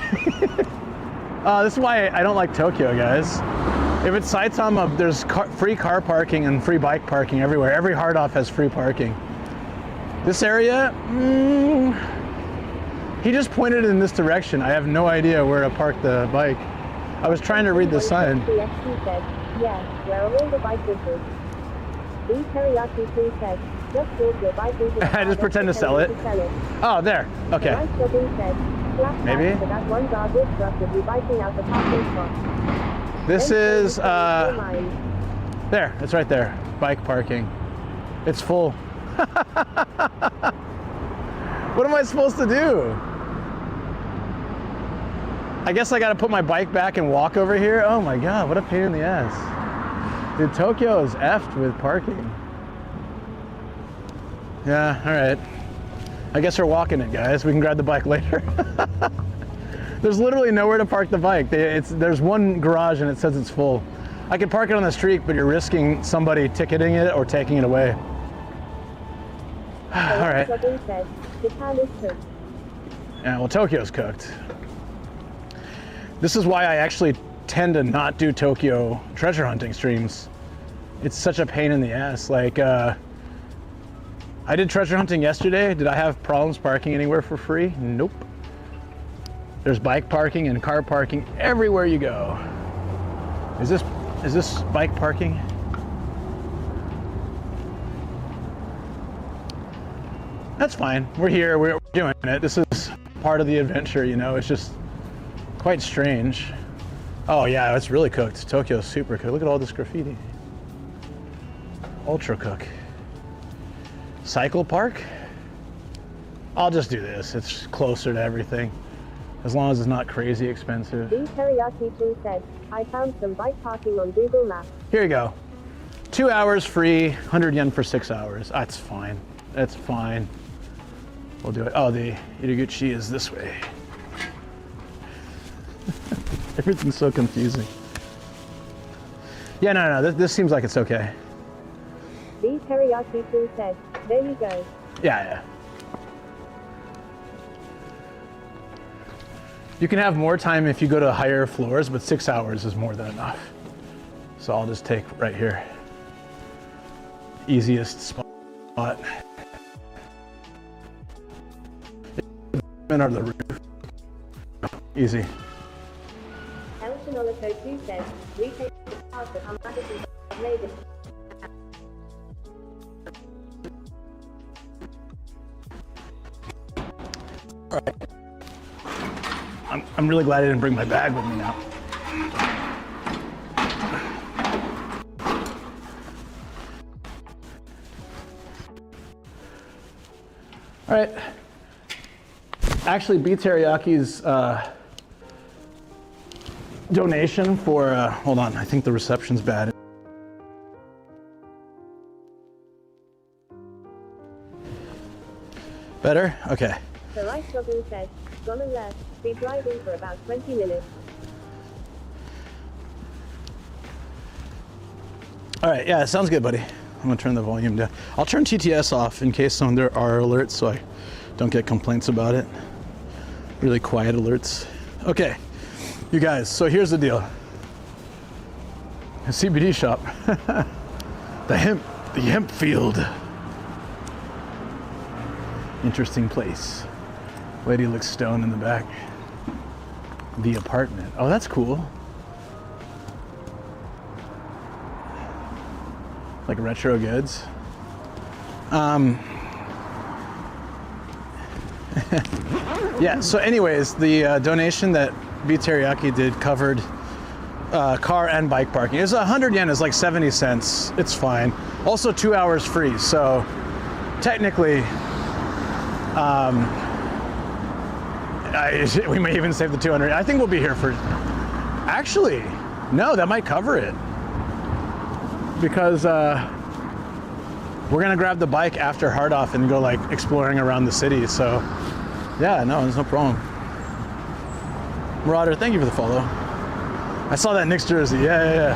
Speaker 5: This is why I don't like Tokyo, guys. If it's Saitama, there's free car parking and free bike parking everywhere. Every hard off has free parking. This area, he just pointed in this direction. I have no idea where to park the bike. I was trying to read the sign.
Speaker 1: CST said, yeah, where are all the bicycles? B Teriyaki 2 said, just walk your bike into the
Speaker 5: I just pretend to sell it. Oh, there. Okay.
Speaker 1: The right jogging said, flash
Speaker 5: Maybe.
Speaker 1: back to that one guard with truck with you biking out the parking spot.
Speaker 5: This
Speaker 1: Then
Speaker 5: is,
Speaker 1: turn to your mind.
Speaker 5: there, it's right there. Bike parking. It's full. What am I supposed to do? I guess I gotta put my bike back and walk over here. Oh my God, what a pain in the ass. Dude, Tokyo is effed with parking. Yeah, all right. I guess we're walking it, guys. We can grab the bike later. There's literally nowhere to park the bike. There's one garage and it says it's full. I could park it on the street, but you're risking somebody ticketing it or taking it away. All right.
Speaker 1: Jogging said, Japan is cooked.
Speaker 5: Yeah, well, Tokyo's cooked. This is why I actually tend to not do Tokyo treasure hunting streams. It's such a pain in the ass. Like, I did treasure hunting yesterday. Did I have problems parking anywhere for free? Nope. There's bike parking and car parking everywhere you go. Is this bike parking? That's fine. We're here. We're doing it. This is part of the adventure, you know. It's just quite strange. Oh yeah, it's really cooked. Tokyo's super cooked. Look at all this graffiti. Ultra cook. Cycle park? I'll just do this. It's closer to everything. As long as it's not crazy expensive.
Speaker 1: B Teriyaki 2 said, I found some bike parking on Google Maps.
Speaker 5: Here you go. 2 hours free, 100 yen for 6 hours. That's fine. That's fine. We'll do it. Oh, the Iraguchi is this way. Everything's so confusing. Yeah, no, this seems like it's okay.
Speaker 1: The teriyaki food said, there you go.
Speaker 5: Yeah. You can have more time if you go to higher floors, but 6 hours is more than enough. So I'll just take right here. Easiest spot. Under the roof. Easy.
Speaker 1: El Chinolico 2 said, we take the path that Nomadic and made it.
Speaker 5: All right. I'm really glad I didn't bring my bag with me now. All right. Actually, B Teriyaki's donation for, hold on, I think the reception's bad. Better? Okay.
Speaker 1: The right jogging said, gonna left, be driving for about 20 minutes.
Speaker 5: All right, yeah, sounds good, buddy. I'm gonna turn the volume down. I'll turn TTS off in case there are alerts so I don't get complaints about it. Really quiet alerts. Okay, you guys, so here's the deal. A CBD shop. the hemp field. Interesting place. Lady looks stoned in the back. The apartment. Oh, that's cool. Like retro goods. Yeah, so anyways, the donation that B Teriyaki did covered car and bike parking. It's 100 yen, is like 70 cents. It's fine. Also 2 hours free, so technically, we may even save the 200. I think we'll be here for, actually, no, that might cover it. Because we're gonna grab the bike after Hard Off and go like exploring around the city, so yeah, no, there's no problem. Marauder, thank you for the follow. I saw that Knicks jersey, yeah.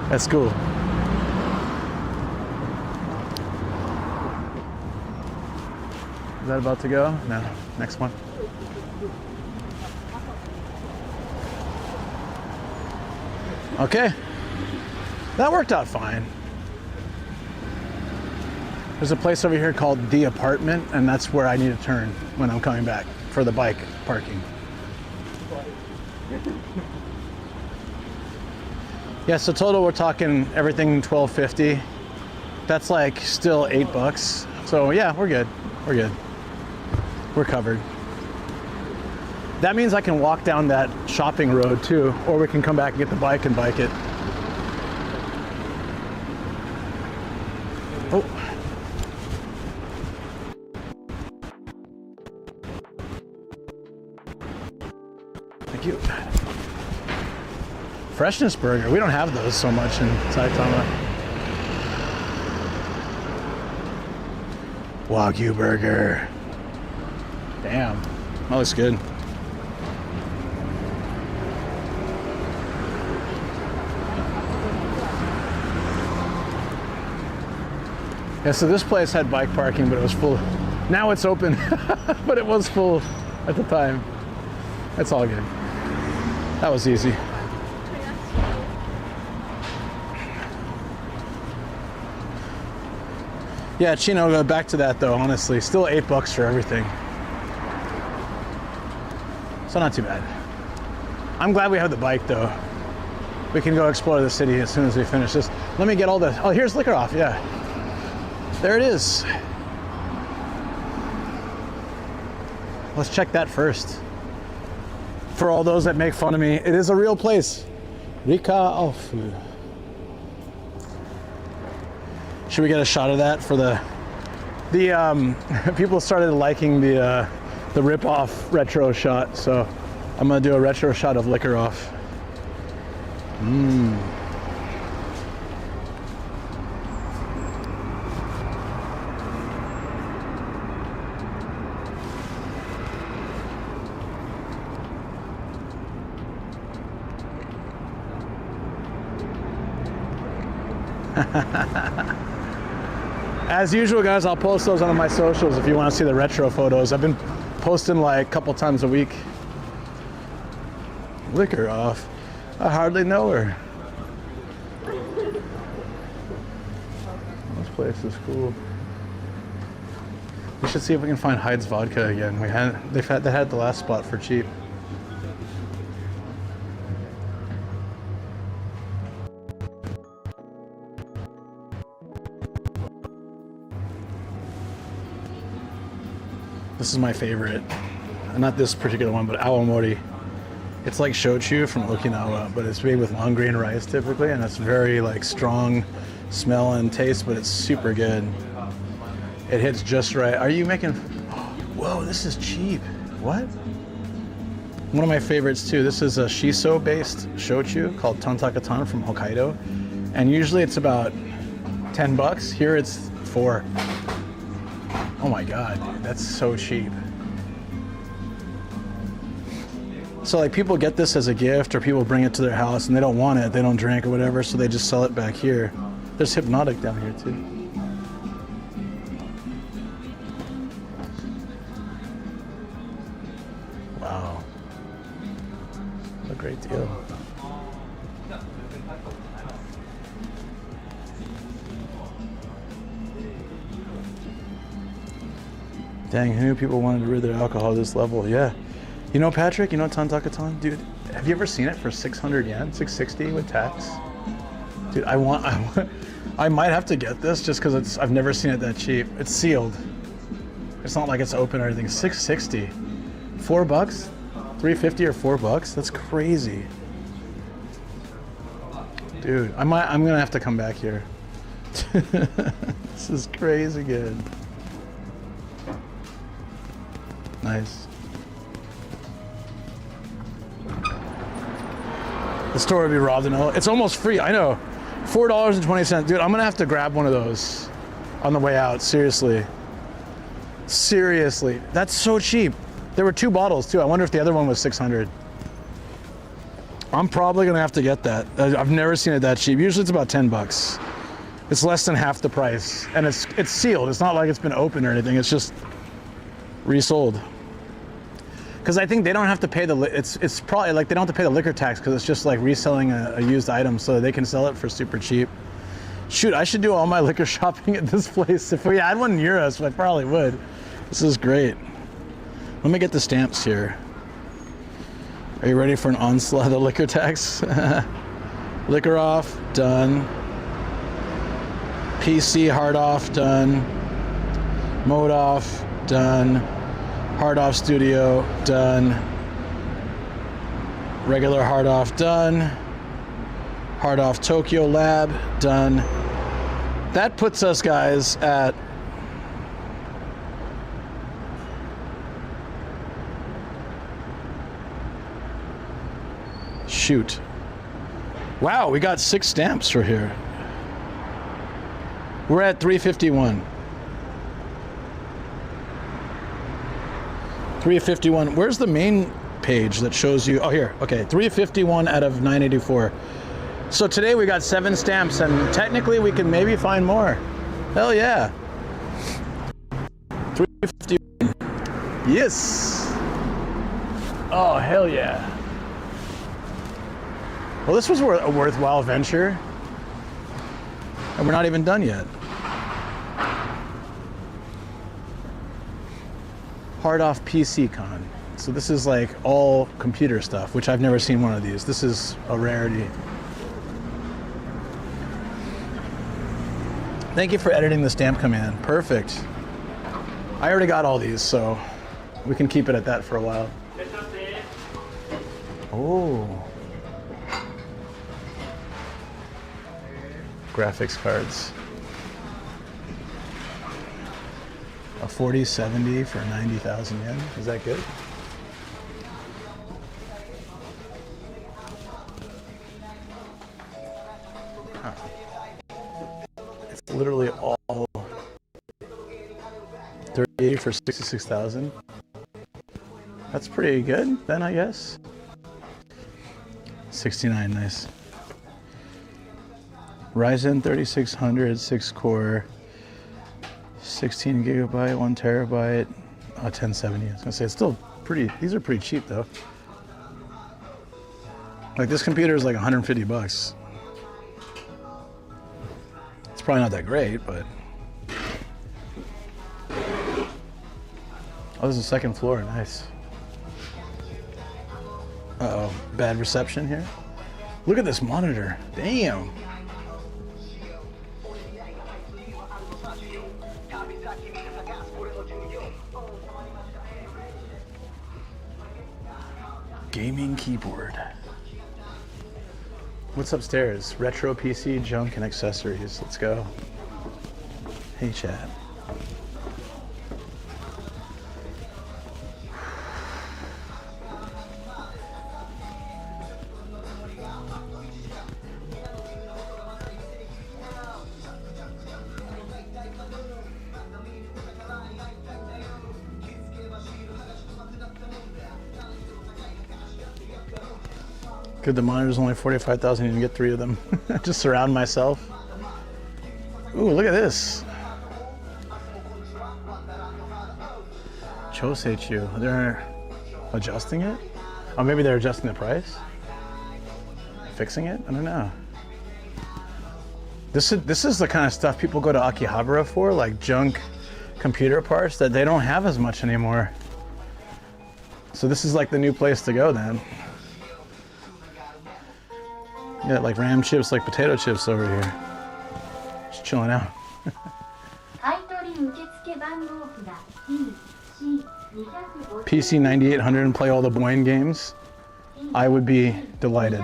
Speaker 5: That's cool. Is that about to go? No, next one. Okay, that worked out fine. There's a place over here called The Apartment, and that's where I need to turn when I'm coming back for the bike parking. Yeah, so total we're talking everything $12.50. That's like still $8. So yeah, we're good. We're good. We're covered. That means I can walk down that shopping road too, or we can come back and get the bike and bike it. Oh. Thank you. Freshness burger. We don't have those so much in Saitama. Wagyu burger. Damn, that looks good. Yeah, so this place had bike parking, but it was full. Now it's open, but it was full at the time. That's all good. That was easy. Yeah, Chino, back to that though, honestly. Still $8 for everything. So not too bad. I'm glad we have the bike though. We can go explore the city as soon as we finish this. Let me get all the, oh, here's Liquor Off, yeah. There it is. Let's check that first. For all those that make fun of me, it is a real place. Rika Alfu. Should we get a shot of that for the people started liking the rip-off retro shot, so I'm gonna do a retro shot of Liquor Off. As usual, guys, I'll post those on my socials if you want to see the retro photos. I've been posting like a couple times a week. Liquor off. I hardly know her. This place is cool. We should see if we can find Hyde's vodka again. They had the last spot for cheap. This is my favorite. Not this particular one, but awamori. It's like shochu from Okinawa, but it's made with long grain rice typically, and it's very like strong smell and taste, but it's super good. It hits just right. Are you making? Whoa, this is cheap. What? One of my favorites too. This is a shiso-based shochu called Tantakatan from Hokkaido, and usually it's about $10. Here it's $4. Oh my god, that's so cheap. So like people get this as a gift, or people bring it to their house and they don't want it, they don't drink or whatever, so they just sell it back here. There's Hypnotic down here too. Wow. What a great deal. Dang, who knew people wanted to rid their alcohol at this level? Yeah. You know, Patrick, you know Tantakatan? Dude, have you ever seen it for 600 yen? 660 with tax? Dude, I might have to get this just because I've never seen it that cheap. It's sealed. It's not like it's open or anything. 660. $4? 350 or $4? That's crazy. Dude, I'm gonna have to come back here. This is crazy good. Nice. The store would be robbed and all. It's almost free. I know. $4.20. Dude, I'm gonna have to grab one of those on the way out. Seriously. Seriously. That's so cheap. There were 2 bottles too. I wonder if the other one was 600. I'm probably gonna have to get that. I've never seen it that cheap. Usually it's about $10. It's less than half the price, and it's sealed. It's not like it's been opened or anything. It's just resold. Because I think they don't have to pay it's probably like they don't have to pay the liquor tax because it's just like reselling a used item, so they can sell it for super cheap. Shoot, I should do all my liquor shopping at this place. If we had one near us, I probably would. This is great. Let me get the stamps here. Are you ready for an onslaught of the liquor tax? Liquor off, done. PC hard off, done. Mode off, done. Hard off studio, done. Regular hard off, done. Hard off Tokyo Lab, done. That puts us, guys, at shoot. Wow, we got 6 stamps for here. We're at 351. 351. Where's the main page that shows you? Oh, here. Okay, 351 out of 984. So today we got 7 stamps, and technically we can maybe find more. Hell yeah. 351. Yes. Oh, hell yeah. Well, this was a worthwhile venture, and we're not even done yet. Hard off PC Con. So this is like all computer stuff, which I've never seen one of these. This is a rarity. Thank you for editing the stamp command. Perfect. I already got all these, so we can keep it at that for a while. Oh. Graphics cards. A 4070 for 90,000 yen. Is that good? Huh. It's literally all 3080 for 66,000. That's pretty good then, I guess. 69, nice. Ryzen 3600, 6 core, 16 gigabyte, 1 terabyte, 1070. I was gonna say it's still pretty, these are pretty cheap though. Like this computer is like 150 bucks. It's probably not that great, but. Oh, there's a second floor, nice. Uh-oh, bad reception here. Look at this monitor, damn. Gaming keyboard. What's upstairs? Retro PC, junk, and accessories. Let's go. Hey, chat. Good, the monitor's only 45,000, you can get 3 of them. Just surround myself. Ooh, look at this. Choseichu, they're adjusting it? Oh, maybe they're adjusting the price? Fixing it? I don't know. This is the kind of stuff people go to Akihabara for, like junk computer parts that they don't have as much anymore. So this is like the new place to go then. Yeah, like RAM chips, like potato chips over here. Just chilling out. PC 9800 and play all the Boyne games. I would be delighted.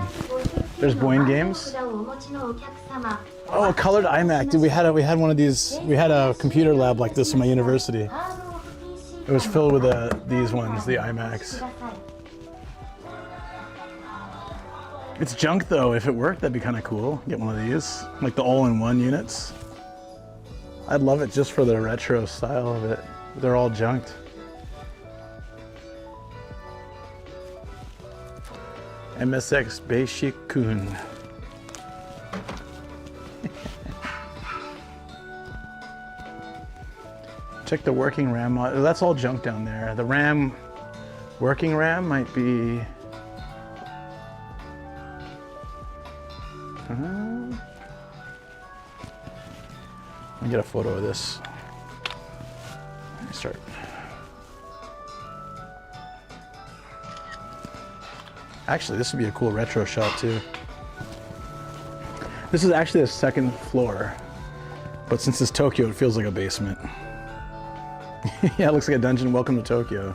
Speaker 5: There's Boyne games. Oh, a colored iMac. Dude, we had one of these. We had a computer lab like this in my university. It was filled with these ones, the iMacs. It's junk though. If it worked, that'd be kind of cool. Get one of these, like the all-in-one units. I'd love it just for the retro style of it. They're all junked. MSX Beishikun. Check the working RAM. That's all junk down there. The RAM, working RAM might be. Let me get a photo of this. Let me start. Actually, this would be a cool retro shop too. This is actually the second floor, but since it's Tokyo, it feels like a basement. Yeah, it looks like a dungeon. Welcome to Tokyo.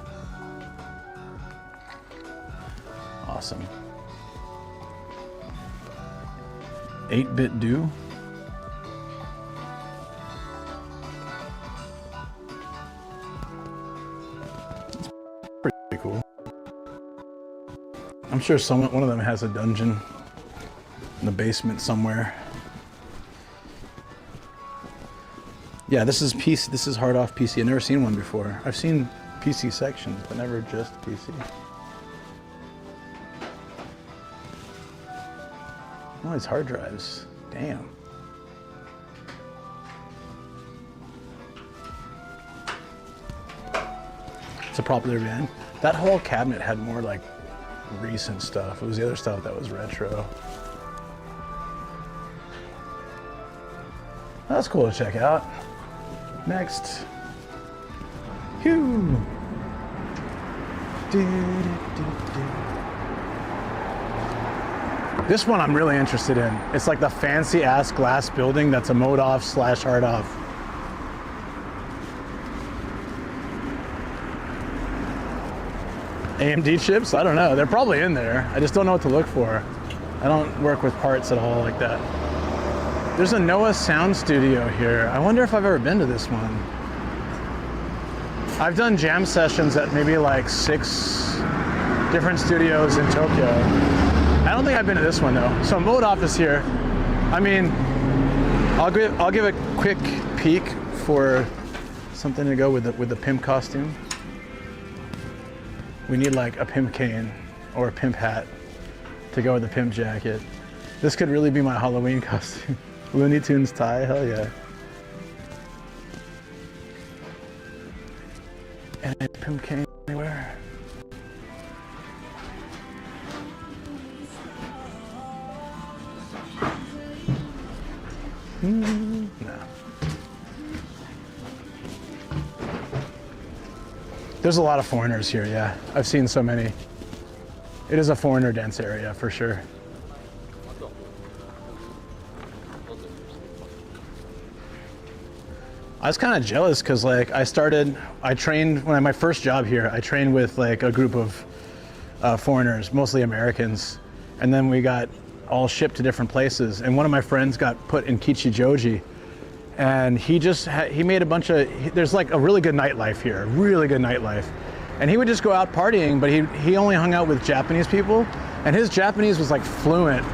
Speaker 5: Awesome. 8-bit do. It's pretty cool. I'm sure one of them has a dungeon in the basement somewhere. Yeah, this is PC. This is hard off PC. I've never seen one before. I've seen PC sections, but never just PC. Oh, these hard drives. Damn. It's a popular band. That whole cabinet had more like recent stuff. It was the other stuff that was retro. That's cool to check out. Next. Phew. This one I'm really interested in. It's like the fancy ass glass building that's a mode off / hard off. AMD chips? I don't know. They're probably in there. I just don't know what to look for. I don't work with parts at all like that. There's a Noah sound studio here. I wonder if I've ever been to this one. I've done jam sessions at maybe like 6 different studios in Tokyo. I don't think I've been to this one though. So mode off is here. I mean, I'll give a quick peek for something to go with the pimp costume. We need like a pimp cane or a pimp hat to go with the pimp jacket. This could really be my Halloween costume. Looney Tunes tie, hell yeah. And I pimp cane anywhere. No. There's a lot of foreigners here, yeah. I've seen so many. It is a foreigner dense area for sure. I was kind of jealous because like I trained, when my first job here, I trained with like a group of foreigners, mostly Americans. And then we got all shipped to different places. And one of my friends got put in Kichijoji. And he made a bunch of, there's like a really good nightlife here, really good nightlife. And he would just go out partying, but he only hung out with Japanese people. And his Japanese was like fluent.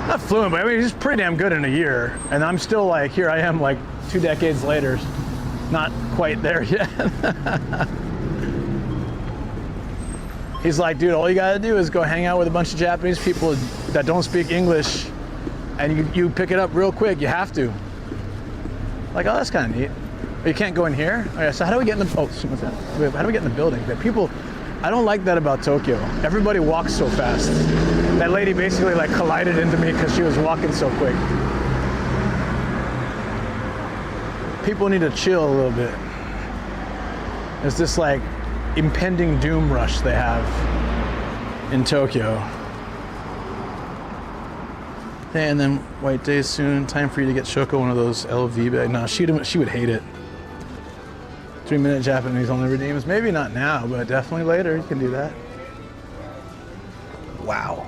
Speaker 5: Not fluent, but I mean, he's pretty damn good in a year. And I'm still like, here I am like 2 decades later, not quite there yet. He's like, dude, all you gotta do is go hang out with a bunch of Japanese people that don't speak English, and you pick it up real quick, you have to. Like, oh, that's kind of neat. But you can't go in here? Okay, so how do we get in the, oh, what's that? Wait, how do we get in the building? But people, I don't like that about Tokyo. Everybody walks so fast. That lady basically like collided into me because she was walking so quick. People need to chill a little bit. There's this like impending doom rush they have in Tokyo. And then white days soon. Time for you to get Shoko one of those LV bags. No, she would hate it. 3-minute Japanese only redeems. Maybe not now, but definitely later. You can do that. Wow.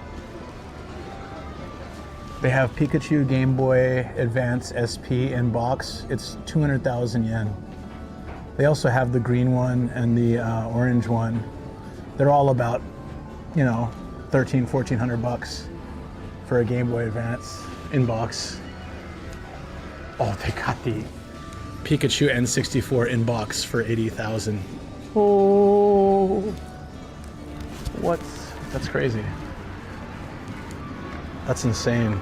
Speaker 5: They have Pikachu Game Boy Advance SP in box. It's 200,000 yen. They also have the green one and the orange one. They're all about, you know, $1,400 bucks for a Game Boy Advance in box. Oh, they got the Pikachu N64 in box for 80,000. Oh, what? That's crazy. That's insane.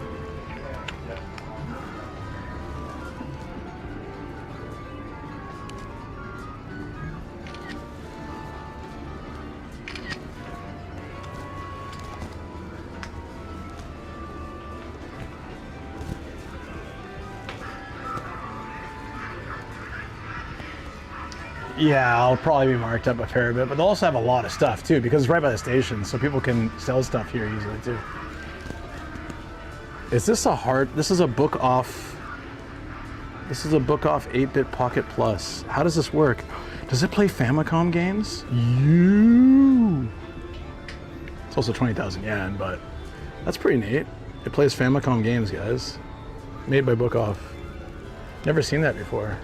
Speaker 5: Yeah, I'll probably be marked up a fair bit, but they'll also have a lot of stuff too because it's right by the station, so people can sell stuff here easily too. Is this this is a book off 8-bit Pocket Plus. How does this work? Does it play Famicom games? It's also 20,000 yen, but that's pretty neat. It plays Famicom games, guys. Made by Book Off. Never seen that before.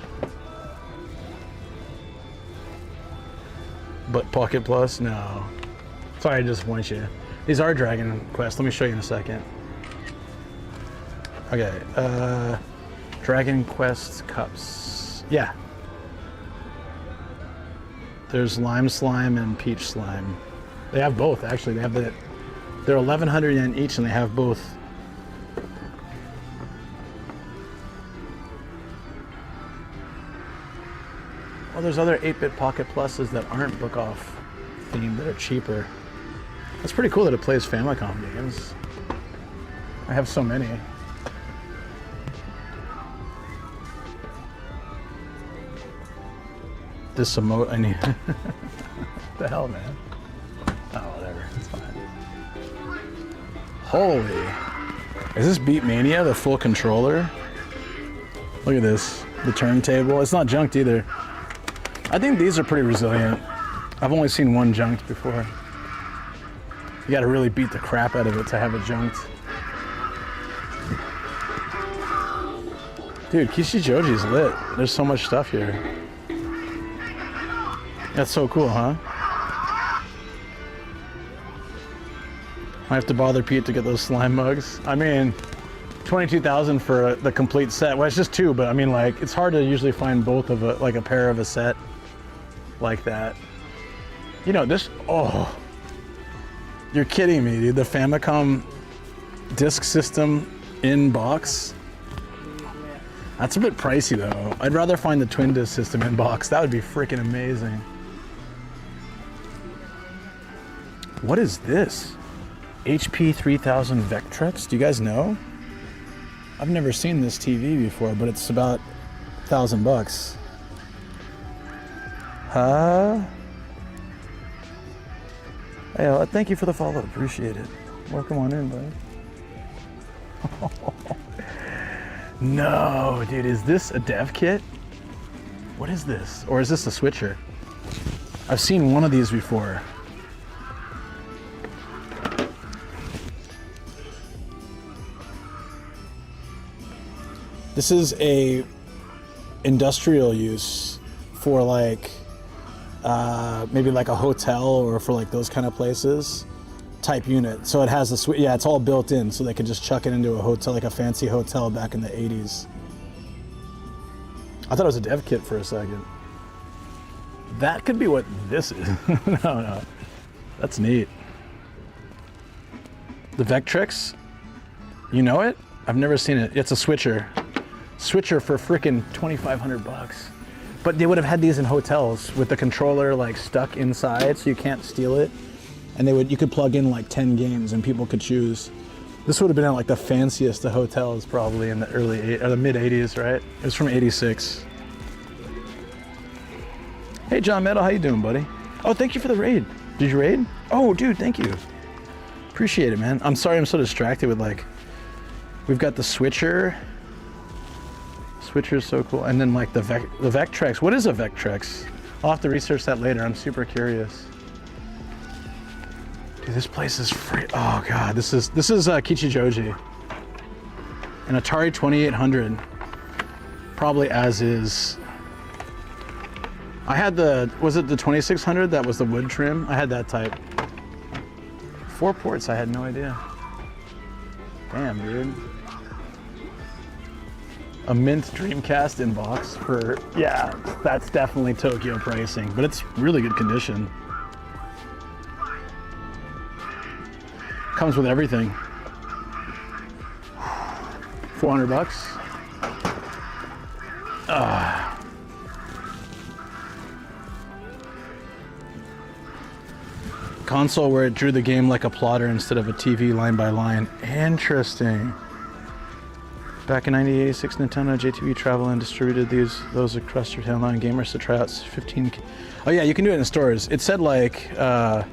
Speaker 5: But Pocket Plus? No. Sorry to disappoint you. These are Dragon Quest. Let me show you in a second. Okay, Dragon Quest cups. Yeah. There's Lime Slime and Peach Slime. They have both, actually. They're 1,100 yen each, and they have both. Well, there's other 8-bit Pocket Pluses that aren't Book Off themed that are cheaper. That's pretty cool that it plays Famicom games. I have so many. This emote, I need. What the hell, man? Oh, whatever. It's fine. Holy. Is this Beat Mania, the full controller? Look at this. The turntable. It's not junked either. I think these are pretty resilient. I've only seen one junked before. You gotta really beat the crap out of it to have it junked. Dude, Kishijoji's lit. There's so much stuff here. That's so cool, huh? I have to bother Pete to get those slime mugs. I mean, 22,000 for the complete set. Well, it's just two, but I mean, like, it's hard to usually find both of a pair of a set like that. You know, this, oh, you're kidding me, dude. The Famicom disk system in box. That's a bit pricey though. I'd rather find the twin disc system in box. That would be freaking amazing. What is this? HP 3000 Vectrex? Do you guys know? I've never seen this TV before, but it's about $1,000. Huh? Hey, thank you for the follow. Appreciate it. Welcome on in, buddy. No, dude, is this a dev kit? What is this? Or is this a switcher? I've seen one of these before. This is a industrial use for like maybe like a hotel or for like those kind of places type unit. So it has a switch. Yeah, it's all built in, so they could just chuck it into a hotel, like a fancy hotel back in the 80s. I thought it was a dev kit for a second. That could be what this is. No, that's neat. The Vectrex, you know it? I've never seen it. It's a switcher for freaking $2,500. But they would have had these in hotels with the controller like stuck inside, so you can't steal it. And you could plug in like 10 games and people could choose. This would have been at like the fanciest of hotels probably in the the mid 80s, right? It was from 86. Hey John Meadow, how you doing, buddy? Oh, thank you for the raid. Did you raid? Oh, dude, thank you. Appreciate it, man. I'm sorry I'm so distracted with like, we've got the switcher. Switcher's so cool. And then like the Vectrex. What is a Vectrex? I'll have to research that later. I'm super curious. Dude, this place is free. Oh god, this is Kichijoji. An Atari 2800. Probably as is. I had was it the 2600 that was the wood trim? I had that type. 4 ports, I had no idea. Damn, dude. A mint Dreamcast in box for, yeah, that's definitely Tokyo pricing, but it's really good condition. Comes with everything. $400. Console where it drew the game like a plotter instead of a TV line by line. Interesting. Back in 1986, Nintendo JTV travel and distributed those across your online gamers to try out 15. Oh yeah, you can do it in stores. It said like, yeah.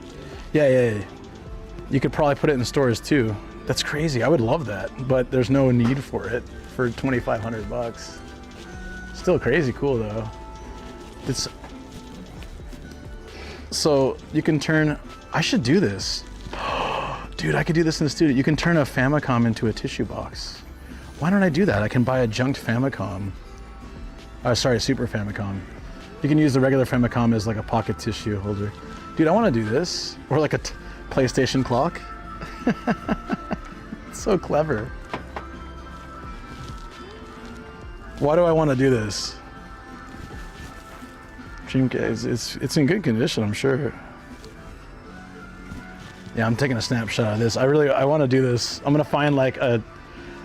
Speaker 5: You could probably put it in stores too. That's crazy. I would love that, but there's no need for it for $2,500. Still crazy cool though. So you can turn. I should do this. Dude, I could do this in the studio. You can turn a Famicom into a tissue box. Why don't I do that? I can buy a junked Famicom. Sorry, Super Famicom. You can use the regular Famicom as like a pocket tissue holder. Dude, I want to do this. Or like a PlayStation clock. It's so clever. Why do I want to do this? Dreamcast, it's in good condition, I'm sure. Yeah, I'm taking a snapshot of this. I want to do this. I'm gonna find like a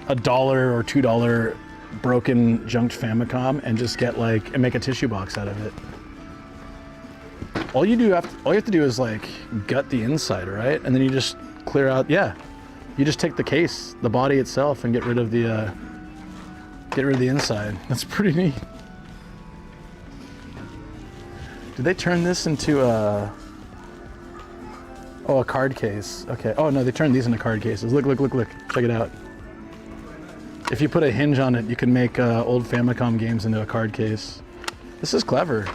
Speaker 5: $1 or $2 broken junked Famicom and just get like and make a tissue box out of it. All you have to do is like gut the inside, right? And then you just clear out. Yeah, you just take the case, the body itself, and get rid of the inside. That's pretty neat. Did they turn this into a card case? Okay. Oh no, they turned these into card cases. Look. Check it out. If you put a hinge on it, you can make old Famicom games into a card case. This is clever.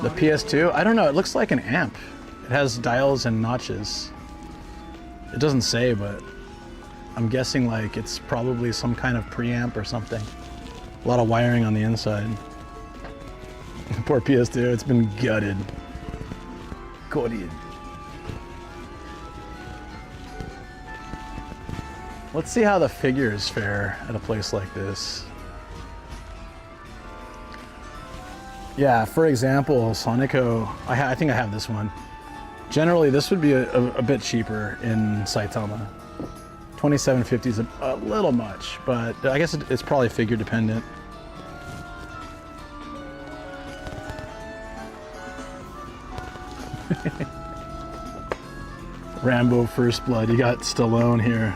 Speaker 5: The PS2? I don't know. It looks like an amp. It has dials and notches. It doesn't say, but I'm guessing like it's probably some kind of preamp or something. A lot of wiring on the inside. Poor PS2, it's been gutted. Gutted. Let's see how the figures fare at a place like this. Yeah, for example, Sonico, I think I have this one. Generally, this would be a bit cheaper in Saitama. $27.50 is a little much, but I guess it's probably figure dependent. Rambo First Blood. You got Stallone here.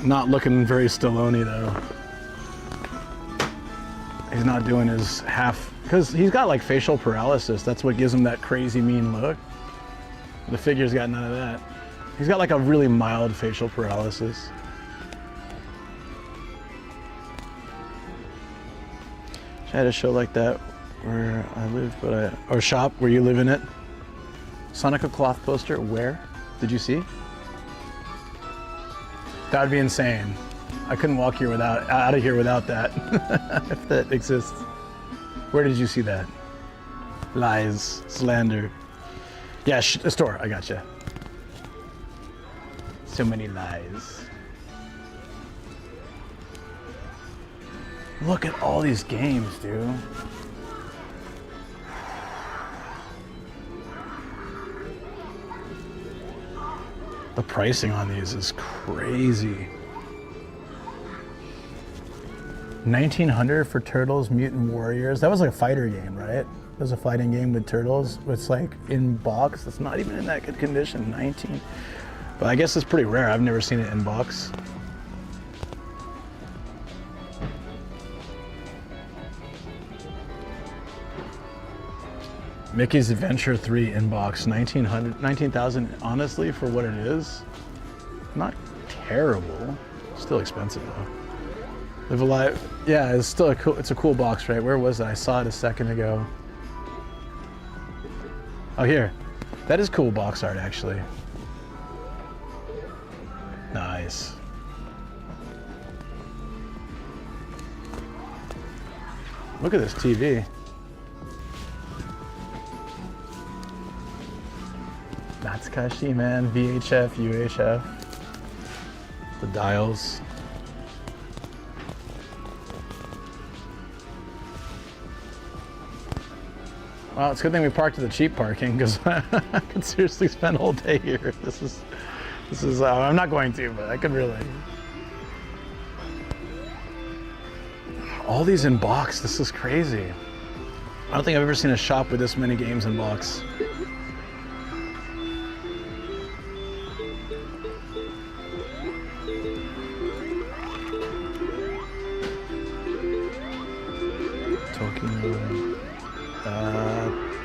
Speaker 5: Not looking very Stallone-y though. He's not doing his half, because he's got like facial paralysis. That's what gives him that crazy mean look. The figure's got none of that. He's got like a really mild facial paralysis. I had a show like that where I live, or shop where you live in it. Sonica cloth poster, where? Did you see? That would be insane. I couldn't walk here out of here without that, if that exists. Where did you see that? Lies, slander. Yeah, a store, I gotcha. So many lies. Look at all these games, dude. The pricing on these is crazy. 1900 for Turtles Mutant Warriors. That was like a fighter game, right? It was a fighting game with turtles. It's like in box. It's not even in that good condition. 19. But I guess it's pretty rare. I've never seen it in box. Mickey's Adventure 3 in box, 19,000. Honestly, for what it is, not terrible. Still expensive though. Live Alive, yeah, it's still it's a cool box, right? Where was it? I saw it a second ago. Oh, here. That is cool box art, actually. Nice. Look at this TV. Natsukashi, man. VHF, UHF. The dials. Well, it's a good thing we parked at the cheap parking, because I could seriously spend a whole day here. This is. I'm not going to, but I could really. All these in box. This is crazy. I don't think I've ever seen a shop with this many games in box.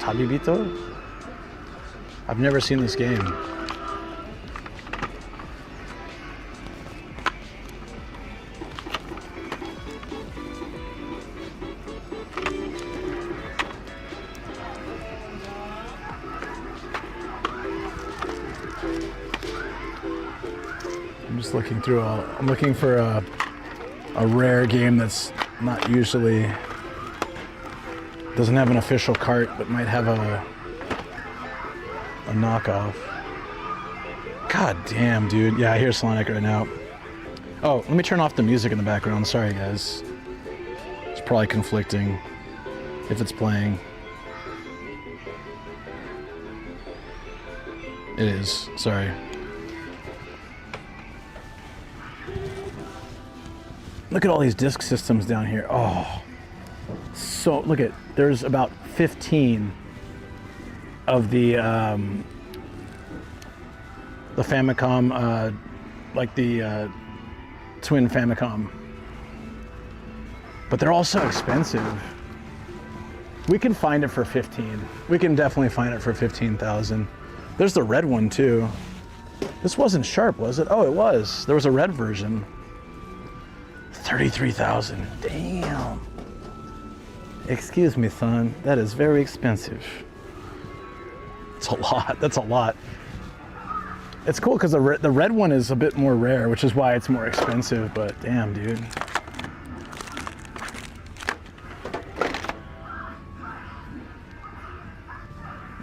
Speaker 5: Tabibito? I've never seen this game. I'm just looking through I'm looking for a rare game that's not usually doesn't have an official cart, but might have a knockoff. God damn, dude. Yeah, I hear Sonic right now. Oh, let me turn off the music in the background. Sorry, guys. It's probably conflicting if it's playing. It is. Sorry. Look at all these disc systems down here. Oh. So look at, there's about 15 of the Famicom, like the twin Famicom, but they're all so expensive. We can find it for 15. We can definitely find it for 15,000. There's the red one too. This wasn't sharp, was it? Oh, it was. There was a red version. 33,000. Damn. Excuse me, son. That is very expensive. It's a lot. That's a lot. It's cool because the red one is a bit more rare, which is why it's more expensive, but damn, dude.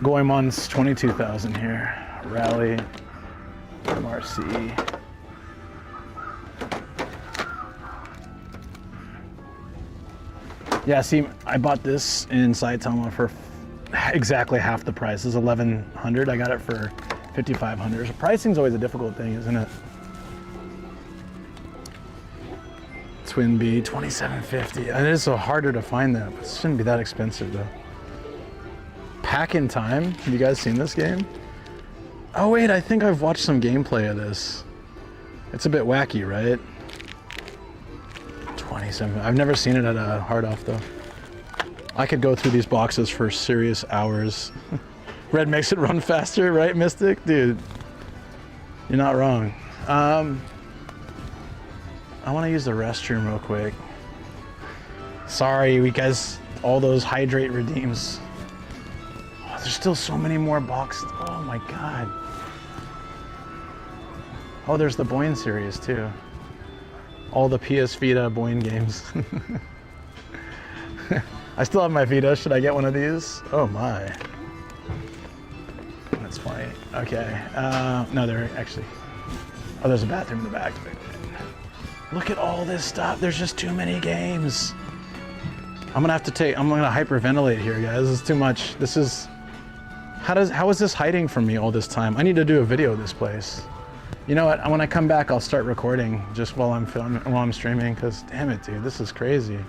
Speaker 5: Goemon's 22,000 here. Rally, MRC. Yeah, see, I bought this in Saitama for exactly half the price. It's 1,100. I got it for $5,500. Pricing's always a difficult thing, isn't it? Twin B, $2,750. And it is so harder to find that, but it shouldn't be that expensive though. Pack in Time. Have you guys seen this game? Oh wait, I think I've watched some gameplay of this. It's a bit wacky, right? 27. I've never seen it at a hard off though. I could go through these boxes for serious hours. Red makes it run faster, right, Mystic? Dude, you're not wrong. I want to use the restroom real quick. Sorry, you guys, all those hydrate redeems. Oh, there's still so many more boxes. Oh my God. Oh, there's the Boyne series too. All the PS Vita Boyne games. I still have my Vita. Should I get one of these? Oh my. That's funny. Okay. No, they're actually. Oh, there's a bathroom in the back. Look at all this stuff. There's just too many games. I'm gonna hyperventilate here, guys. This is too much. This is. How is this hiding from me all this time? I need to do a video of this place. You know what? When I come back, I'll start recording just while I'm streaming. Cause damn it, dude, this is crazy.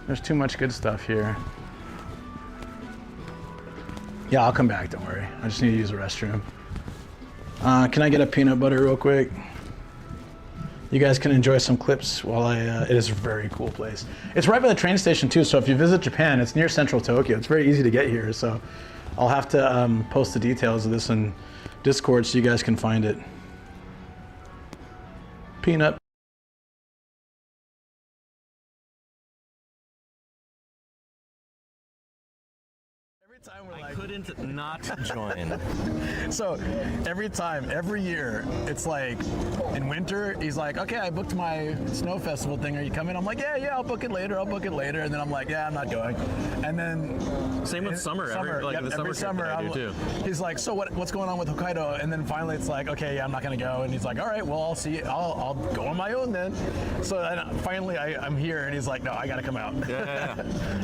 Speaker 5: There's too much good stuff here. Yeah, I'll come back. Don't worry. I just need to use the restroom. Can I get a peanut butter real quick? You guys can enjoy some clips while it is a very cool place. It's right by the train station too, so if you visit Japan, it's near central Tokyo. It's very easy to get here, so I'll have to post the details of this in Discord so you guys can find it. Peanut.
Speaker 9: I couldn't not join.
Speaker 5: So every year, it's like in winter, he's like, okay, I booked my snow festival thing. Are you coming? I'm like, yeah, I'll book it later. And then I'm like, yeah, I'm not going. And then
Speaker 9: same with summer. Every summer I do too.
Speaker 5: He's like, so what's going on with Hokkaido? And then finally it's like, okay, yeah, I'm not gonna go. And he's like, all right, well, I'll see. I'll go on my own then. So then finally I'm here, and he's like, no, I gotta come out.
Speaker 9: Yeah.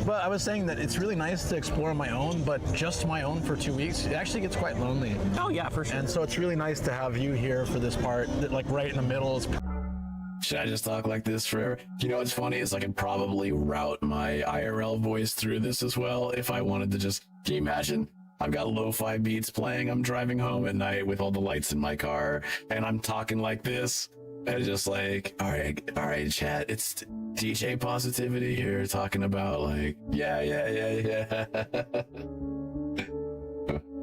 Speaker 5: But I was saying that it's really nice to explore on my own, but just my own for 2 weeks, it actually gets quite lonely.
Speaker 9: Oh yeah, for sure.
Speaker 5: And so it's really nice to have you here for this part, that like right in the middle is.
Speaker 10: Should I just talk like this forever? You know what's funny is I could probably route my IRL voice through this as well if I wanted to just. Can you imagine? I've got lo-fi beats playing, I'm driving home at night with all the lights in my car, and I'm talking like this, and just like, all right, chat, it's DJ Positivity here talking about like, yeah.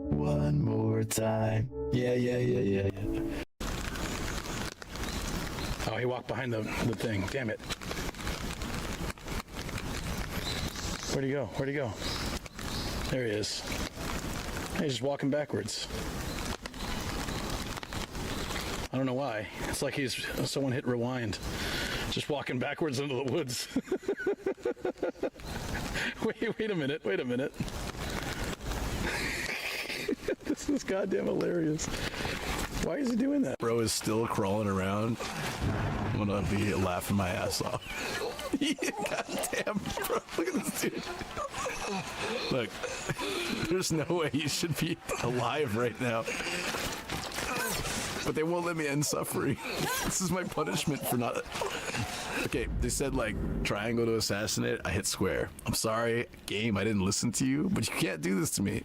Speaker 10: One more time. Yeah.
Speaker 5: Oh, he walked behind the thing. Damn it. Where'd he go? There he is. He's just walking backwards. I don't know why. It's like someone hit rewind. Just walking backwards into the woods. Wait a minute. This is goddamn hilarious. Why is he doing that?
Speaker 10: Bro is still crawling around. I'm gonna be laughing my ass off. Goddamn, bro. Look at this dude. Look, there's no way you should be alive right now. But they won't let me end suffering. This is my punishment for not... Okay, they said like triangle to assassinate. I hit square. I'm sorry, game, I didn't listen to you, but you can't do this to me.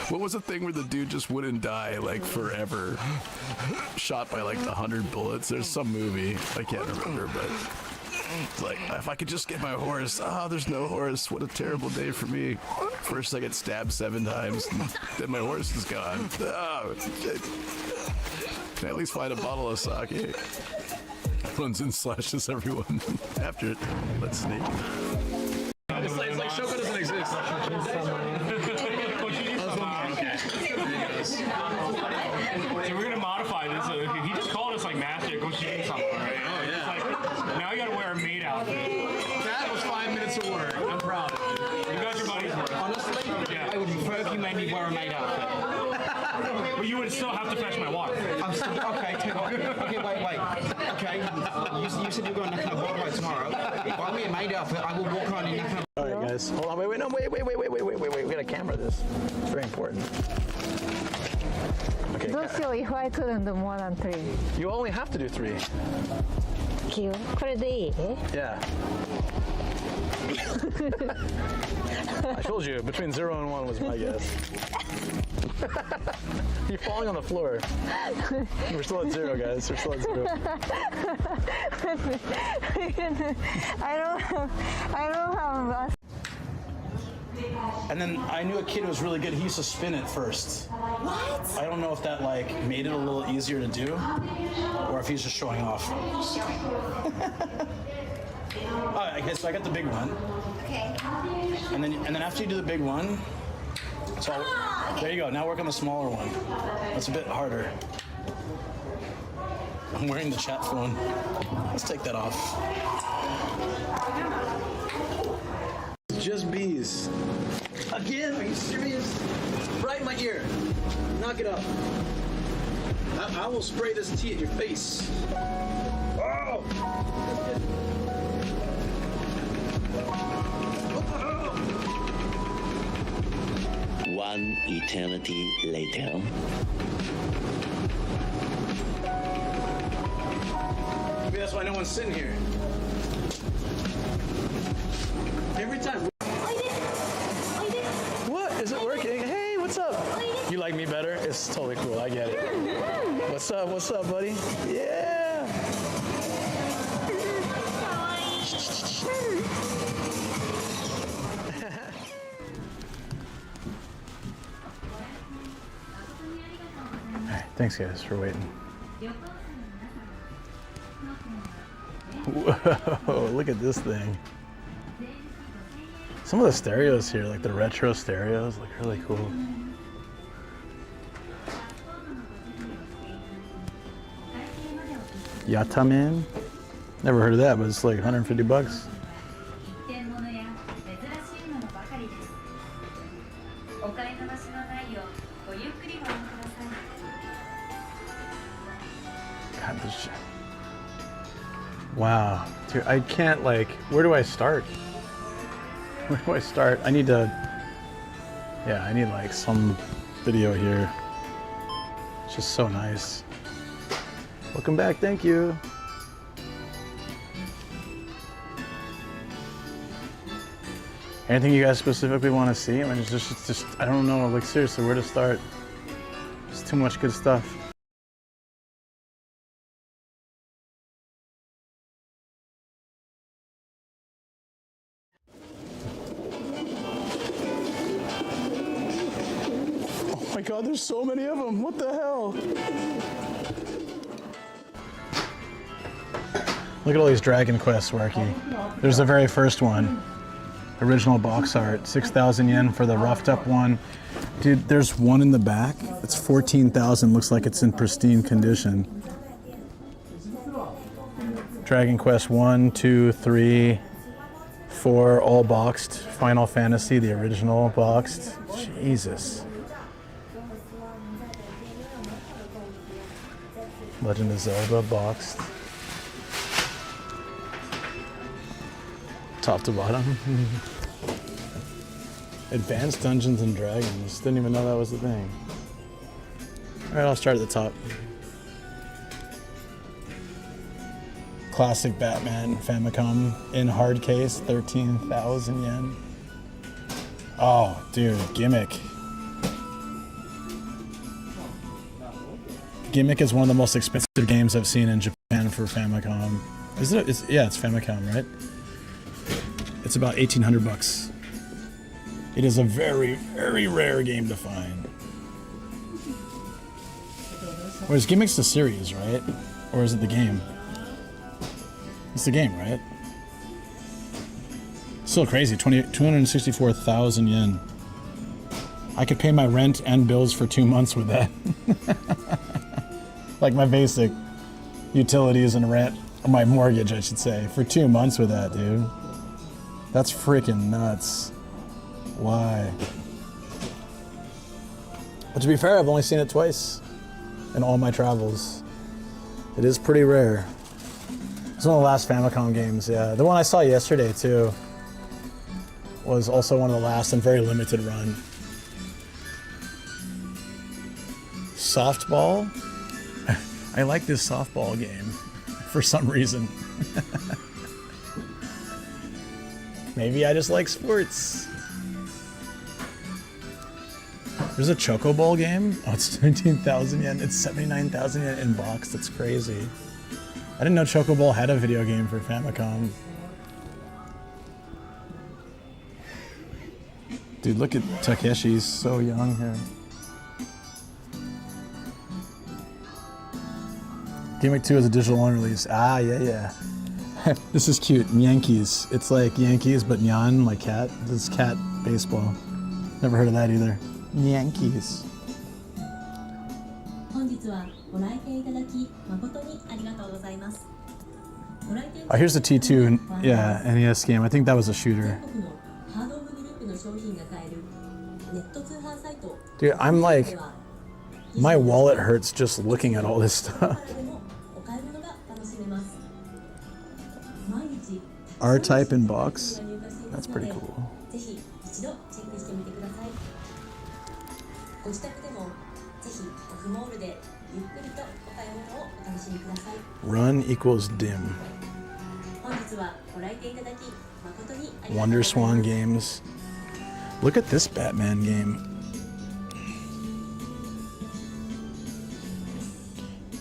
Speaker 10: What was the thing where the dude just wouldn't die like forever? Shot by like 100 bullets. There's some movie, I can't remember, but it's like, if I could just get my horse. Oh, there's no horse. What a terrible day for me. First I get stabbed 7 times, then my horse is gone. Oh, shit. Can I at least find a bottle of sake? Runs and slashes everyone after it. Let's sneak.
Speaker 5: It's like Shoko doesn't exist.
Speaker 3: So we're gonna modify this. He just called us like master negotiating something, right? Oh yeah. It's like, now you gotta wear a maid outfit.
Speaker 5: That was 5 minutes of work. I'm proud of you.
Speaker 3: You got your money's worth.
Speaker 11: Honestly,
Speaker 3: yeah.
Speaker 11: I would prefer if you made me wear a maid outfit.
Speaker 3: But you would still have to fetch my water.
Speaker 11: I'm still okay. Wait. Okay, you said you're going to Nakano tomorrow. If I wear a maid outfit, I will walk around in Nakano.
Speaker 5: All right, right, guys. Hold on, wait, no, wait. We gotta camera this. It's very important. Okay.
Speaker 1: if I couldn't do more than 3?
Speaker 5: You only have to do 3.
Speaker 1: これでいい?
Speaker 5: Yeah. I told you, between 0 and 1 was my guess. You're falling on the floor. We're still at 0, guys. We're still at 0.
Speaker 1: I don't have.
Speaker 5: And then I knew a kid who was really good. He used to spin it first. What? I don't know if that like made it a little easier to do, or if he's just showing off. Okay, so I got the big one.
Speaker 7: Okay.
Speaker 5: And then after you do the big one, so there you go. Now work on the smaller one. That's a bit harder. I'm wearing the chat phone. Let's take that off. Just bees. Again? Are you serious? Right in my ear. Knock it up. I will spray this tea at your face. Oh!
Speaker 12: One eternity later.
Speaker 5: Maybe that's why no one's sitting here. Every time. What? Is it working? Hey, what's up? You like me better? It's totally cool. I get it. What's up? What's up, buddy? Yeah. Alright, thanks guys for waiting. Whoa, look at this thing. Some of the stereos here, like the retro stereos, look really cool. Yataman? Never heard of that, but it's like 150 bucks. God, this shit. Wow. Dude, I can't like, where do I start? Where do I start? I need to, yeah, I need like some video here. It's just so nice. Welcome back, thank you. Anything you guys specifically want to see? I mean, it's just, I don't know, like seriously, where to start? There's too much good stuff. Oh my God, there's so many of them. What the hell? Look at all these Dragon Quests, Warky. There's the very first one. Original box art, 6,000 yen for the roughed up one. Dude, there's one in the back. It's 14,000, looks like it's in pristine condition. Dragon Quest 1, 2, 3, 4, all boxed. Final Fantasy, the original boxed. Jesus. Legend of Zelda boxed. Top to bottom. Advanced Dungeons and Dragons. Didn't even know that was a thing. Alright, I'll start at the top. Classic Batman Famicom in hard case, 13,000 yen. Oh, dude, Gimmick. Gimmick is one of the most expensive games I've seen in Japan for Famicom. Is it? Yeah, it's Famicom, right? It's about 1,800 bucks. It is a very, very rare game to find. Whereas Gimmick's the series, right? Or is it the game? It's the game, right? Still crazy, 264,000 yen. I could pay my rent and bills for 2 months with that. Like my basic utilities and rent, or my mortgage, I should say, for 2 months with that, dude. That's freaking nuts. Why? But to be fair, I've only seen it twice in all my travels. It is pretty rare. It's one of the last Famicom games, yeah. The one I saw yesterday, too. was also one of the last and very limited run. Softball? I like this softball game for some reason. Maybe I just like sports. There's a Choco Ball game. Oh, it's 13,000 yen. It's 79,000 yen in box. That's crazy. I didn't know Choco Ball had a video game for Famicom. Dude, look at Takeshi. He's so young here. Game Week 2 is a digital one release. Ah, yeah. This is cute. Yankees. It's like Yankees, but Nyan, like cat. This is cat baseball. Never heard of that either. Yankees. Oh, here's the T2, yeah, NES game. I think that was a shooter. Dude, I'm like, my wallet hurts just looking at all this stuff. R-Type in box? That's pretty cool. Run equals dim. Wonder Swan games. Look at this Batman game.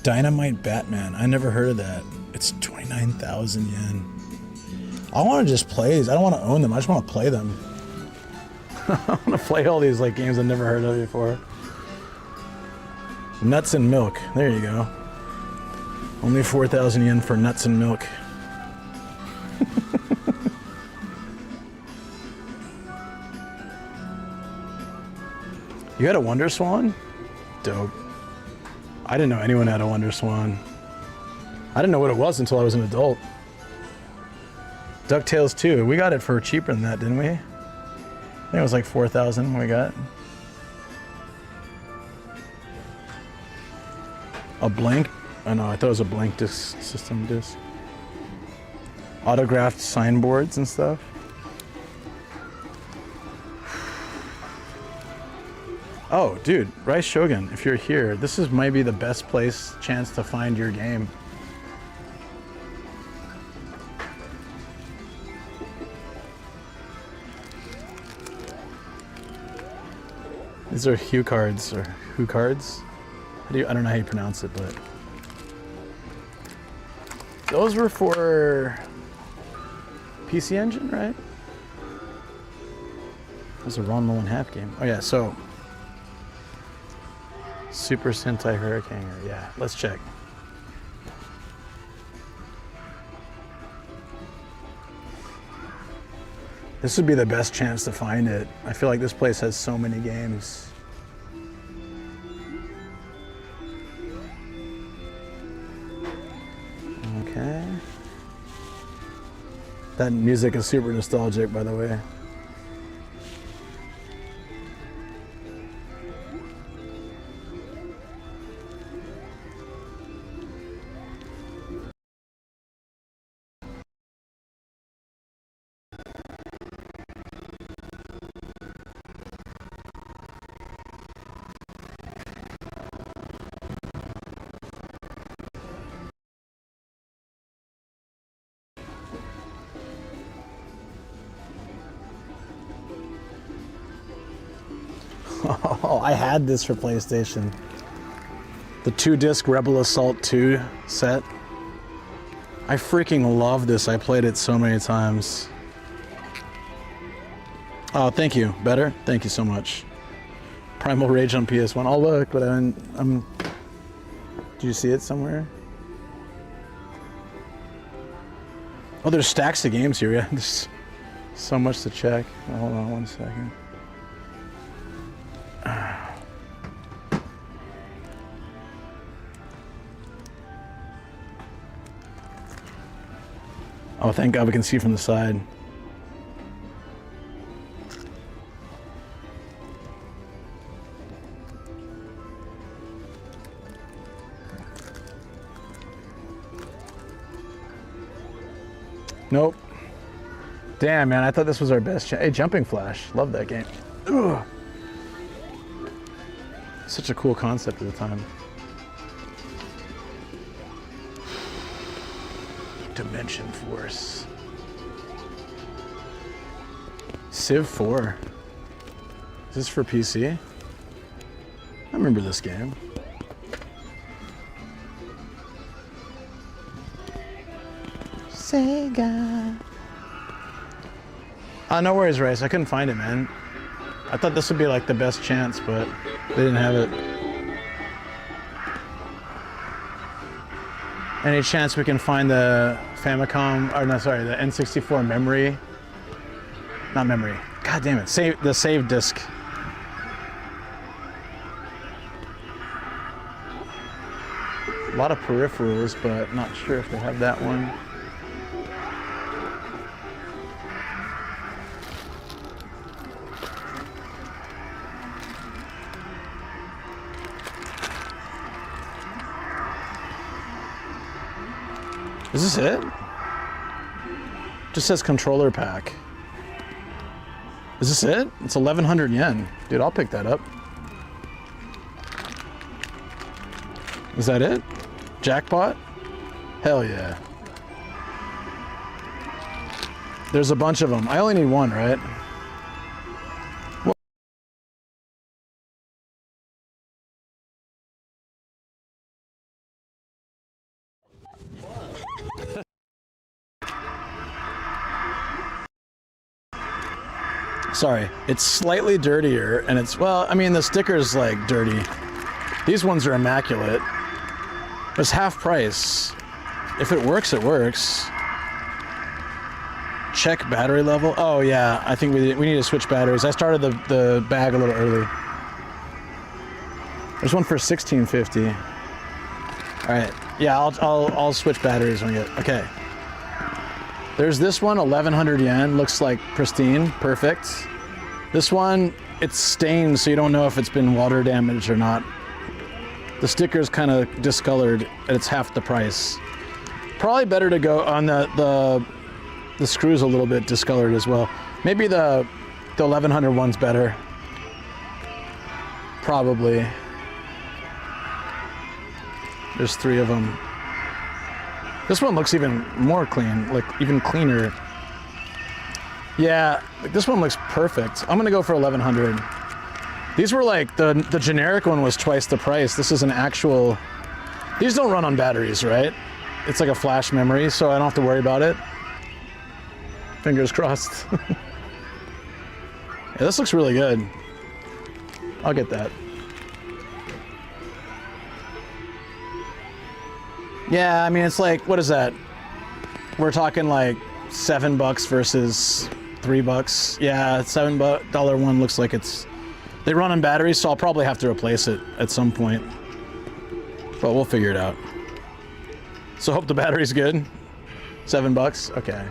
Speaker 5: Dynamite Batman. I never heard of that. It's 29,000 yen. I want to just play these. I don't want to own them. I just want to play them. I want to play all these like games I've never heard of before. Nuts and milk. There you go. Only 4,000 yen for nuts and milk. You had a Wonder Swan? Dope. I didn't know anyone had a Wonder Swan. I didn't know what it was until I was an adult. DuckTales 2. We got it for cheaper than that, didn't we? I think it was like 4,000 we got. A blank? Oh no, I thought it was a blank disc, system disc. Autographed signboards and stuff. Oh, dude, Rice Shogun, if you're here, this is maybe the best chance to find your game. These are Hue cards, or Who cards? I don't know how you pronounce it, but those were for PC Engine, right? That was a Ranma 1/2 game. Oh yeah, so Super Sentai Hurricane, yeah, let's check. This would be the best chance to find it. I feel like this place has so many games. Okay. That music is super nostalgic, by the way. Oh, I had this for PlayStation. The 2-disc Rebel Assault 2 set. I freaking love this. I played it so many times. Oh, thank you. Better? Thank you so much. Primal Rage on PS1. I'll look, but I'm... Did you see it somewhere? Oh, there's stacks of games here. Yeah, there's so much to check. Oh, hold on one second. Oh, thank God we can see from the side. Nope. Damn, man, I thought this was our best chance. Hey, Jumping Flash. Love that game. Ugh. Such a cool concept at the time. Dimension Force. Civ 4. Is this for PC? I remember this game. Sega. No worries, Rice. I couldn't find it, man. I thought this would be like the best chance, but they didn't have it. Any chance we can find the Famicom, or no, sorry, the N64 memory? Not memory. God damn it. The save disc. A lot of peripherals, but not sure if they have that one. Is this it? Just says controller pack. Is this it? It's 1,100 yen. Dude, I'll pick that up. Is that it? Jackpot? Hell yeah. There's a bunch of them. I only need one, right? Sorry, it's slightly dirtier, and it's, well, I mean, the sticker's like dirty. These ones are immaculate. It's half price. If it works, it works. Check battery level. Oh yeah, I think we need to switch batteries. I started the bag a little early. There's one for 1650. All right, yeah, I'll switch batteries when we get, okay. There's this one, 1,100 yen, looks like pristine, perfect. This one, it's stained, so you don't know if it's been water damaged or not. The sticker's kind of discolored, and it's half the price. Probably better to go on the screw's a little bit discolored as well. Maybe the 1,100 one's better. Probably. There's 3 of them. This one looks even more clean, like even cleaner. Yeah, this one looks perfect. I'm gonna go for 1,100. These were like, the generic one was twice the price. This is an actual, these don't run on batteries, right? It's like a flash memory, so I don't have to worry about it. Fingers crossed. Yeah, this looks really good. I'll get that. Yeah, I mean, it's like, what is that? We're talking like $7 versus $3. Yeah, $7 one looks like it's, they run on batteries, so I'll probably have to replace it at some point. But we'll figure it out. So hope the battery's good. $7, okay.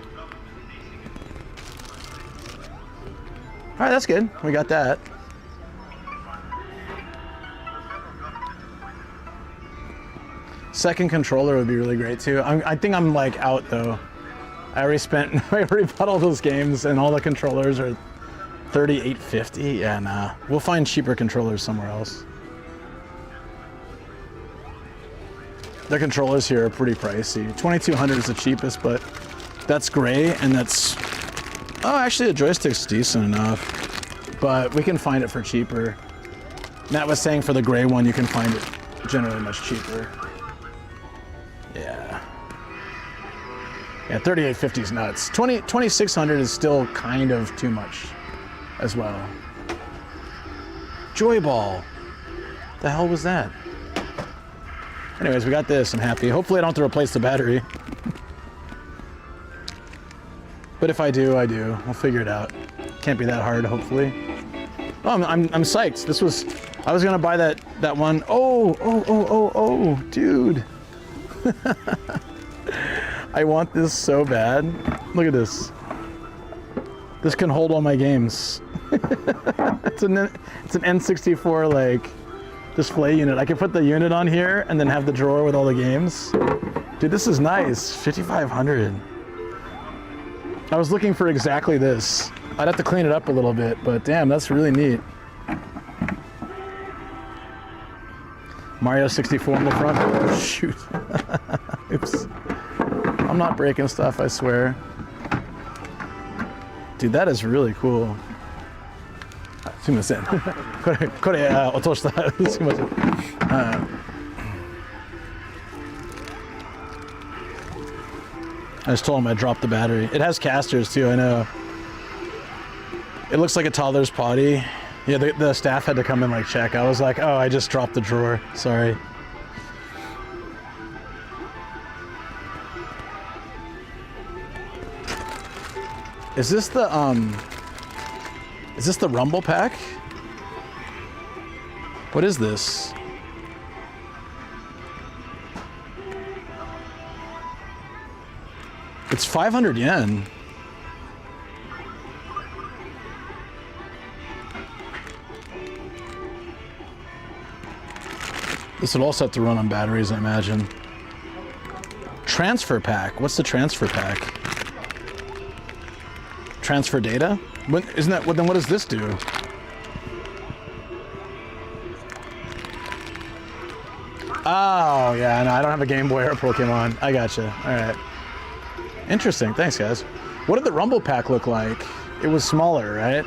Speaker 5: All right, that's good. We got that. Second controller would be really great too. I think I'm like out though. I already bought all those games and all the controllers are $38.50. Yeah, nah. We'll find cheaper controllers somewhere else. The controllers here are pretty pricey. 2,200 is the cheapest, but that's gray and that's, oh, actually the joystick's decent enough, but we can find it for cheaper. Matt was saying for the gray one, you can find it generally much cheaper. Yeah. Yeah, 3850 is nuts. 2600 is still kind of too much as well. Joy Ball. The hell was that? Anyways, we got this. I'm happy. Hopefully I don't have to replace the battery. But if I do, I do. We'll figure it out. Can't be that hard, hopefully. Oh, I'm psyched. This was, I was gonna buy that one. Oh, dude. I want this so bad. Look at this. This can hold all my games. It's an N64 like display unit. I can put the unit on here and then have the drawer with all the games. Dude, this is nice. 5,500. I was looking for exactly this. I'd have to clean it up a little bit, but damn, that's really neat. Mario 64 in the front. Oh, shoot. Oops. I'm not breaking stuff, I swear. Dude, that is really cool. すみません。これ落とした。すみません。I just told him I dropped the battery. It has casters too, I know. It looks like a toddler's potty. Yeah, the staff had to come and like check. I was like, oh, I just dropped the drawer. Sorry. Is this the Rumble pack? What is this? It's 500 yen. This would also have to run on batteries, I imagine. Transfer pack. What's the transfer pack? Transfer data? Isn't that, then what does this do? Oh, yeah, no, I don't have a Game Boy or Pokemon. I gotcha. All right. Interesting. Thanks, guys. What did the Rumble pack look like? It was smaller, right?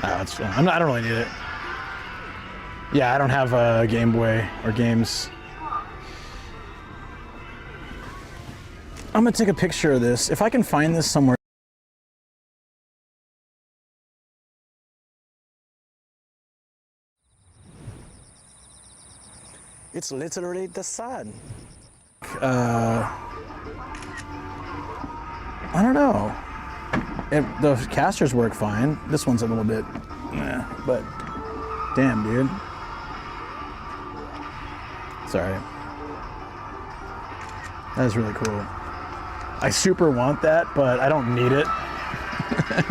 Speaker 5: Oh, that's fine. I don't really need it. Yeah, I don't have a Game Boy or games. I'm gonna take a picture of this. If I can find this somewhere. It's literally the sun. I don't know. The casters work fine. This one's a little bit, but damn, dude. Sorry. That is really cool. I super want that, but I don't need it.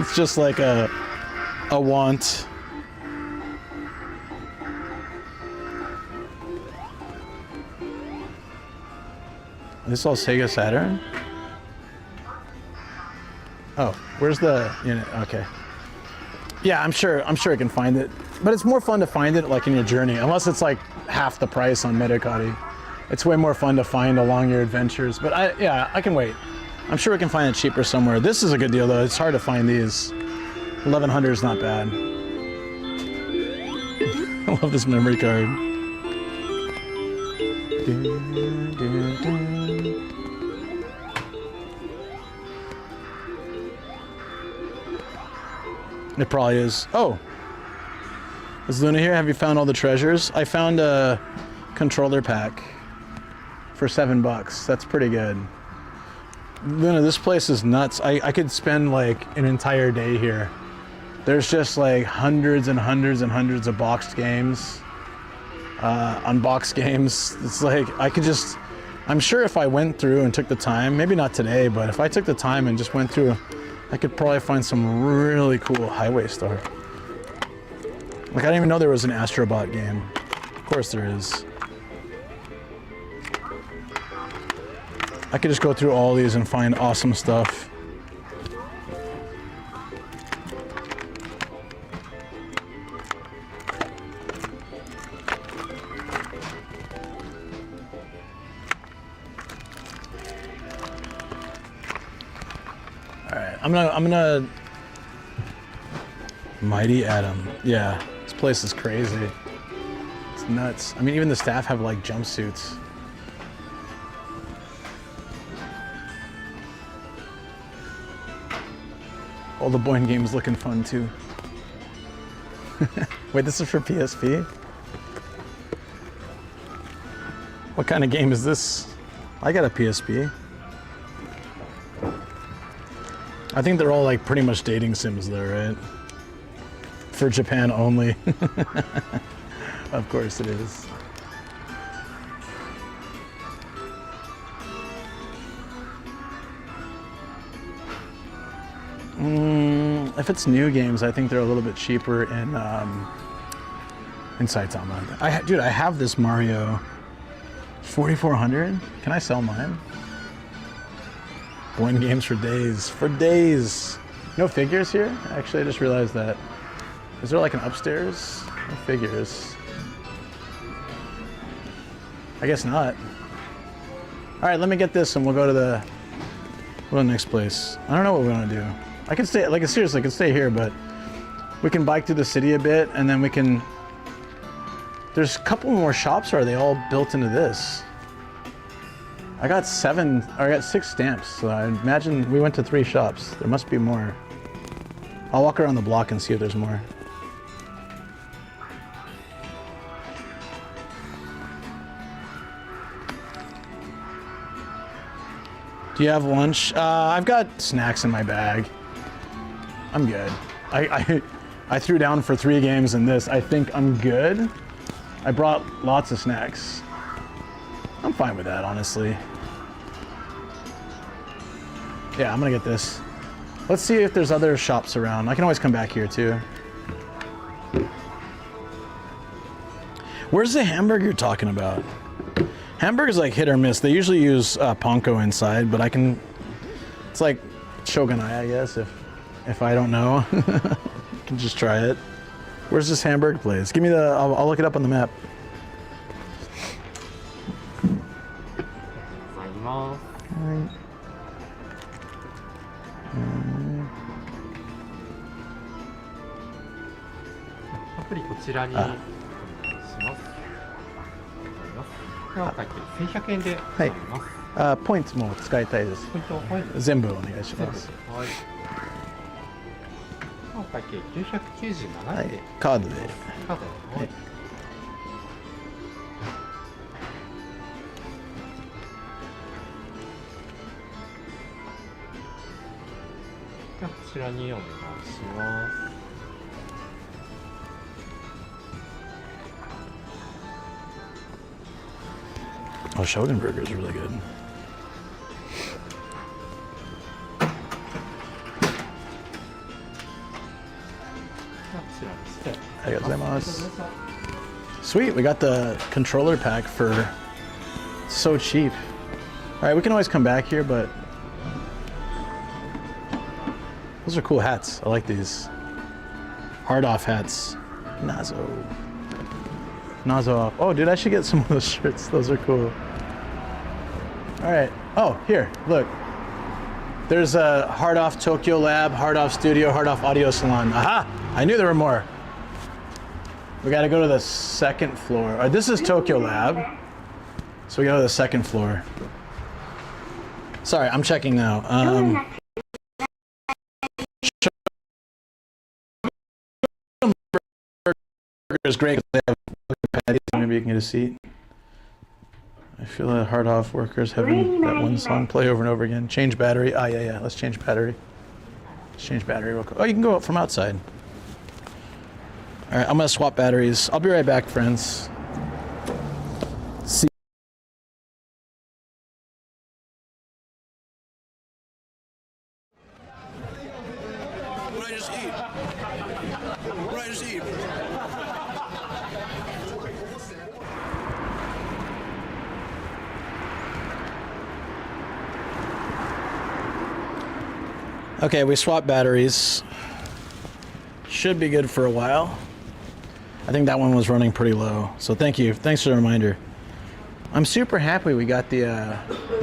Speaker 5: It's just like a want. This is all Sega Saturn? Oh, where's the unit? Okay. Yeah, I'm sure I can find it. But it's more fun to find it like in your journey, unless it's like half the price on Mitaka. It's way more fun to find along your adventures. But I can wait. I'm sure we can find it cheaper somewhere. This is a good deal though. It's hard to find these. 1100 is not bad. I love this memory card. It probably is. Oh, is Luna here? Have you found all the treasures? I found a controller pack for $7. That's pretty good. Luna, this place is nuts. I could spend like an entire day here. There's just like hundreds and hundreds and hundreds of boxed games. Unboxed games. It's like I'm sure if I went through and took the time, maybe not today, but if I took the time and just went through, I could probably find some really cool highway stuff. Like I didn't even know there was an Astrobot game. Of course there is. I could just go through all these and find awesome stuff. I'm gonna Mighty Atom. Yeah, this place is crazy. It's nuts. I mean, even the staff have like jumpsuits. All the Boing games looking fun too. Wait, this is for PSP? What kind of game is this? I got a PSP. I think they're all like pretty much dating sims though, right? For Japan only. Of course it is. If it's new games, I think they're a little bit cheaper in Inside Tama. Dude, I have this Mario 4400. Can I sell mine? Boing games for days. For days. No figures here? Actually, I just realized that. Is there like an upstairs? No figures. I guess not. All right, let me get this and we'll go to the next place. I don't know what we want to do. I can stay, like seriously, I can stay here, but we can bike through the city a bit and then we can... There's a couple more shops, or are they all built into this? I got 6 stamps, so I imagine we went to 3 shops. There must be more. I'll walk around the block and see if there's more. Do you have lunch? I've got snacks in my bag. I'm good. I threw down for 3 games in this. I think I'm good. I brought lots of snacks. I'm fine with that, honestly. Yeah, I'm gonna get this. Let's see if there's other shops around. I can always come back here too. Where's the hamburger you're talking about? Hamburger's like hit or miss. They usually use panko inside, but I can... It's like shogunai, I guess, if I don't know. I can just try it. Where's this hamburger place? Give me the... I'll look it up on the map. Alright.
Speaker 11: アプリこちらにします。では会計1100円でございます。
Speaker 5: ポイントも使いたいです。
Speaker 11: ポイント、はい、
Speaker 5: 全部お願いします。
Speaker 11: はい。お会計997円で、
Speaker 5: はい、カードで。
Speaker 11: カードで、はい。ではこちらにお願いします。
Speaker 5: Oh, Shogun Burger is really good. Sweet, we got the controller pack for so cheap. All right, we can always come back here, but those are cool hats. I like these. Hard off hats. Nazo off. Oh, dude, I should get some of those shirts. Those are cool. All right. Oh, here, look. There's a Hard Off Tokyo Lab, Hard Off Studio, Hard Off Audio Salon. Aha! I knew there were more. We gotta go to the 2nd floor. This is Tokyo Lab. So we go to the 2nd floor. Sorry, I'm checking now. Is great. They have patties. Maybe you can get a seat. I feel that Hard Off workers having that one song play over and over again. Change battery. Ah, yeah. Let's change battery. Let's change battery real quick. Oh, you can go up from outside. All right, I'm gonna swap batteries. I'll be right back, friends. See.
Speaker 10: What did I just eat? What did I just eat?
Speaker 5: Okay, we swapped batteries. Should be good for a while. I think that one was running pretty low, so thank you. Thanks for the reminder. I'm super happy we got the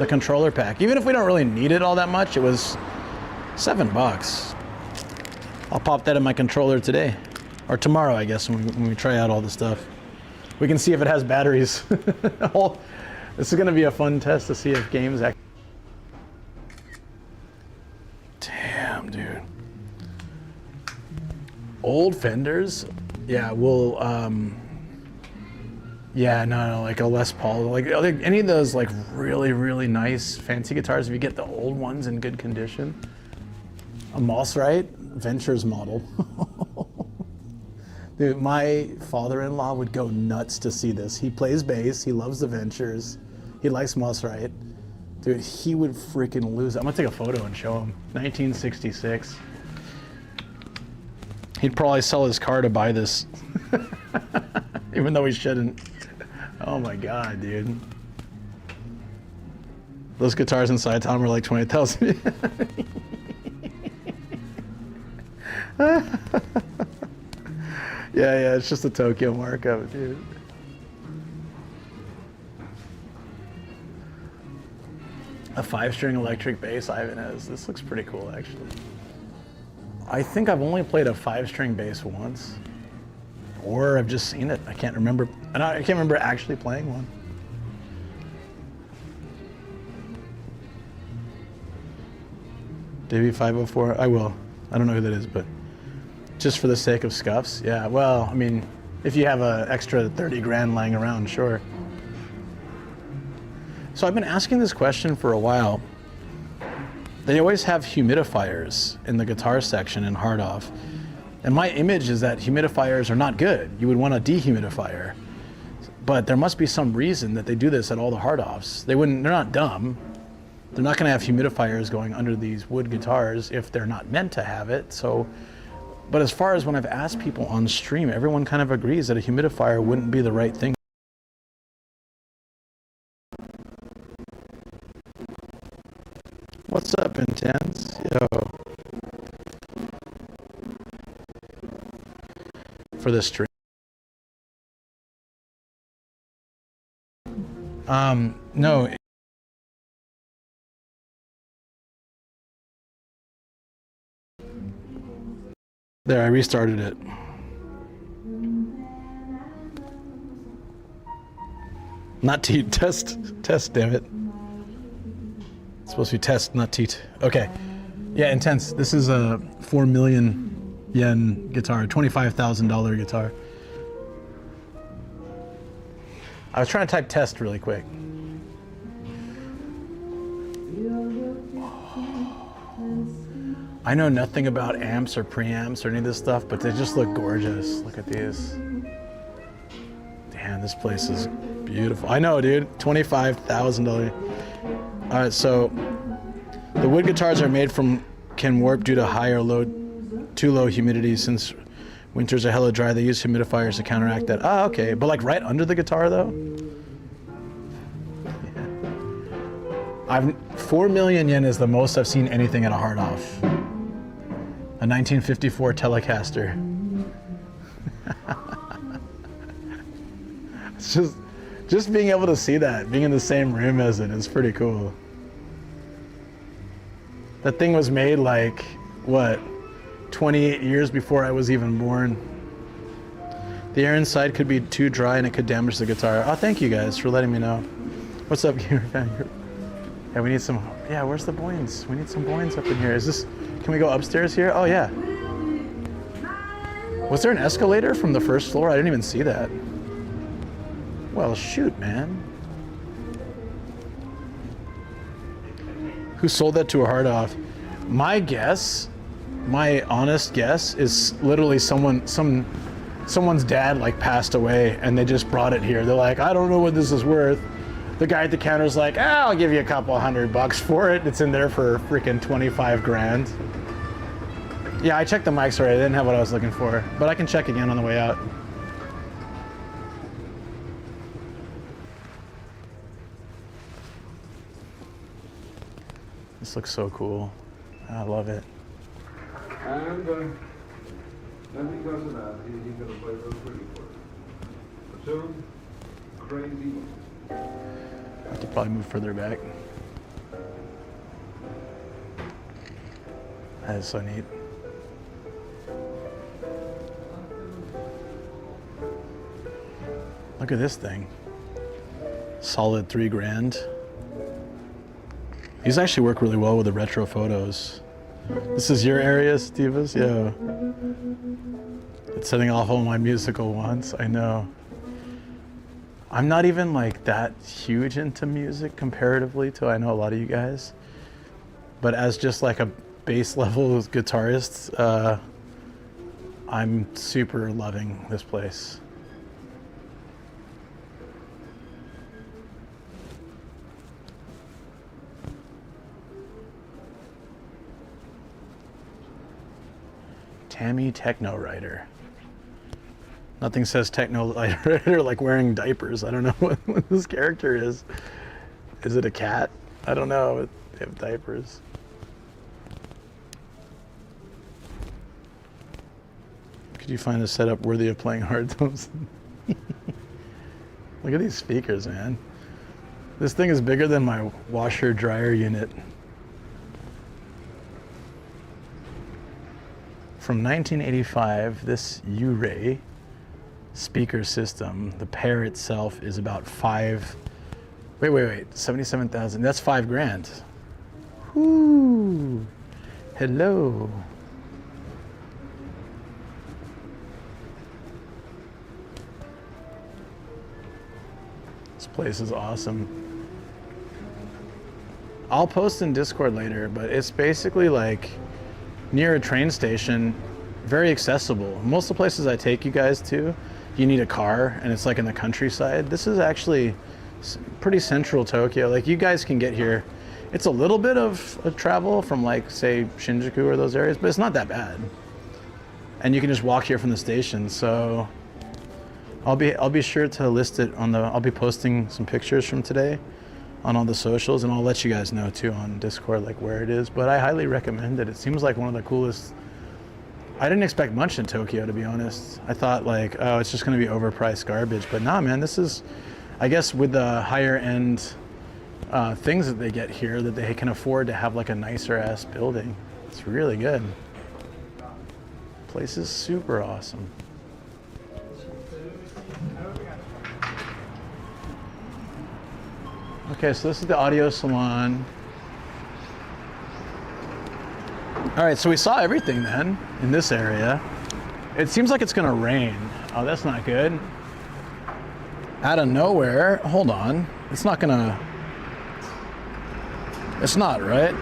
Speaker 5: controller pack. Even if we don't really need it all that much, it was $7. I'll pop that in my controller today, or tomorrow, I guess, when we try out all the stuff. We can see if it has batteries. This is gonna be a fun test to see if games actually. Damn, dude. Old fenders? Yeah, we'll, yeah, no, like a Les Paul, like any of those like really, really nice fancy guitars, if you get the old ones in good condition. A Mossrite Ventures model. Dude, my father-in-law would go nuts to see this. He plays bass, he loves the Ventures, he likes Mossrite. Dude, he would freaking lose it. I'm gonna take a photo and show him. 1966. He'd probably sell his car to buy this. Even though we shouldn't. Oh my god, dude. Those guitars inside town were like 20,000. Yeah, it's just a Tokyo markup, dude. A 5-string electric bass Ibanez. This looks pretty cool, actually. I think I've only played a 5-string bass once. Or I've just seen it. I can't remember. I can't remember actually playing one. DB504, I will. I don't know who that is, but just for the sake of scuffs, yeah. Well, I mean, if you have an extra 30 grand lying around, sure. So I've been asking this question for a while. They always have humidifiers in the guitar section in hard off. And my image is that humidifiers are not good. You would want a dehumidifier. But there must be some reason that they do this at all the hard offs. They're not dumb. They're not going to have humidifiers going under these wood guitars if they're not meant to have it. So, but as far as when I've asked people on stream, everyone kind of agrees that a humidifier wouldn't be the right thing. What's up, Intense? Yo. For the stream. No. There, I restarted it. Not teat, test, damn it. It's supposed to be test, not teat. Okay. Yeah, Intense. This is a 4 million yen guitar, $25,000 guitar. I was trying to type test really quick. I know nothing about amps or preamps or any of this stuff, but they just look gorgeous. Look at these. Damn, this place is beautiful. I know, dude. $25,000. All right, so the wood guitars are made from can warp due to high or too low humidity. Since winters are hella dry, they use humidifiers to counteract that. Ah, okay, but like right under the guitar though. Yeah. 4 million yen is the most I've seen anything at a hard off. A 1954 Telecaster. It's just being able to see that, being in the same room as it is pretty cool. That thing was made like, what, 28 years before I was even born. The air inside could be too dry and it could damage the guitar. Oh, thank you guys for letting me know. What's up, gamer fan? Yeah, we need some, yeah, where's the boins? We need some boins up in here. Can we go upstairs here? Oh, yeah. Was there an escalator from the first floor? I didn't even see that. Well, shoot, man. Who sold that to a hard off? My guess, my honest guess, is literally someone's dad like passed away and they just brought it here. They're like, I don't know what this is worth. The guy at the counter's like, I'll give you a couple $100 for it. It's in there for freaking 25 grand. Yeah, I checked the mics already. I didn't have what I was looking for, but I can check again on the way out. This looks so cool. I love it.
Speaker 13: And then because of that, he's going to play real pretty for it. A tune, crazy.
Speaker 5: I have to probably move further back. That is so neat. Look at this thing. Solid 3 grand. These actually work really well with the retro photos. This is your area, Stevas? Yeah. It's setting off all my musical wants, I know. I'm not even like that huge into music comparatively to I know a lot of you guys. But as just like a base level guitarist, I'm super loving this place. Tammy Techno Writer. Nothing says techno lighter like wearing diapers. I don't know what this character is. Is it a cat? I don't know. They have diapers. Could you find a setup worthy of playing hard tones? Look at these speakers, man. This thing is bigger than my washer dryer unit. From 1985, this U-Ray speaker system, the pair itself is about wait, 77,000. That's $5,000. Whoo! Hello. This place is awesome. I'll post in Discord later, but it's basically like near a train station, very accessible. Most of the places I take you guys to, you need a car, and it's like in the countryside. This is actually pretty central Tokyo. Like, you guys can get here. It's a little bit of a travel from, like, say Shinjuku or those areas, but it's not that bad. And you can just walk here from the station. So I'll be sure to list it on the. I'll be posting some pictures from today on all the socials, and I'll let you guys know too on Discord like where it is. But I highly recommend it. It seems like one of the coolest. I didn't expect much in Tokyo, to be honest. I thought like, oh, it's just going to be overpriced garbage. But nah, man, this is, I guess with the higher end things that they get here, that they can afford to have like a nicer ass building. It's really good. Place is super awesome. Okay, so this is the audio salon. All right, so we saw everything then in this area. It seems like it's gonna rain. Oh, that's not good. Out of nowhere, hold on. It's not gonna, it's not, right?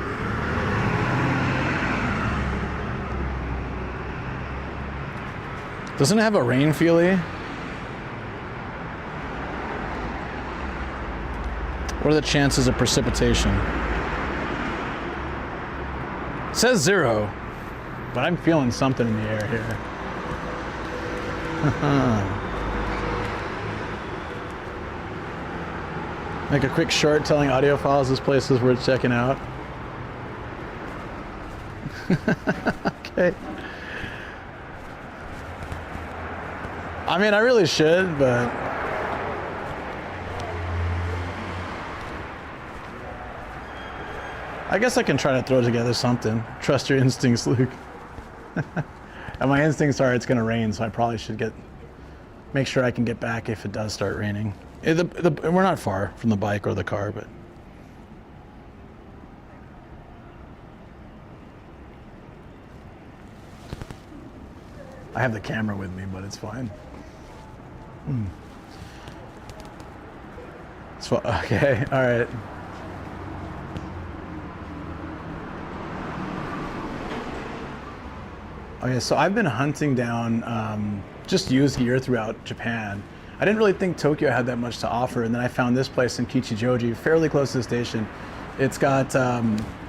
Speaker 5: Doesn't it have a rain feelie? What are the chances of precipitation? It says 0, but I'm feeling something in the air here. Make a quick short telling audiophiles this place is worth checking out. Okay. I mean, I really should, but I guess I can try to throw together something. Trust your instincts, Luke. And my instincts are it's gonna rain, so I probably should make sure I can get back if it does start raining. We're not far from the bike or the car, but. I have the camera with me, but it's fine. It's okay, all right. Okay, so I've been hunting down just used gear throughout Japan. I didn't really think Tokyo had that much to offer, and then I found this place in Kichijoji, fairly close to the station. It's got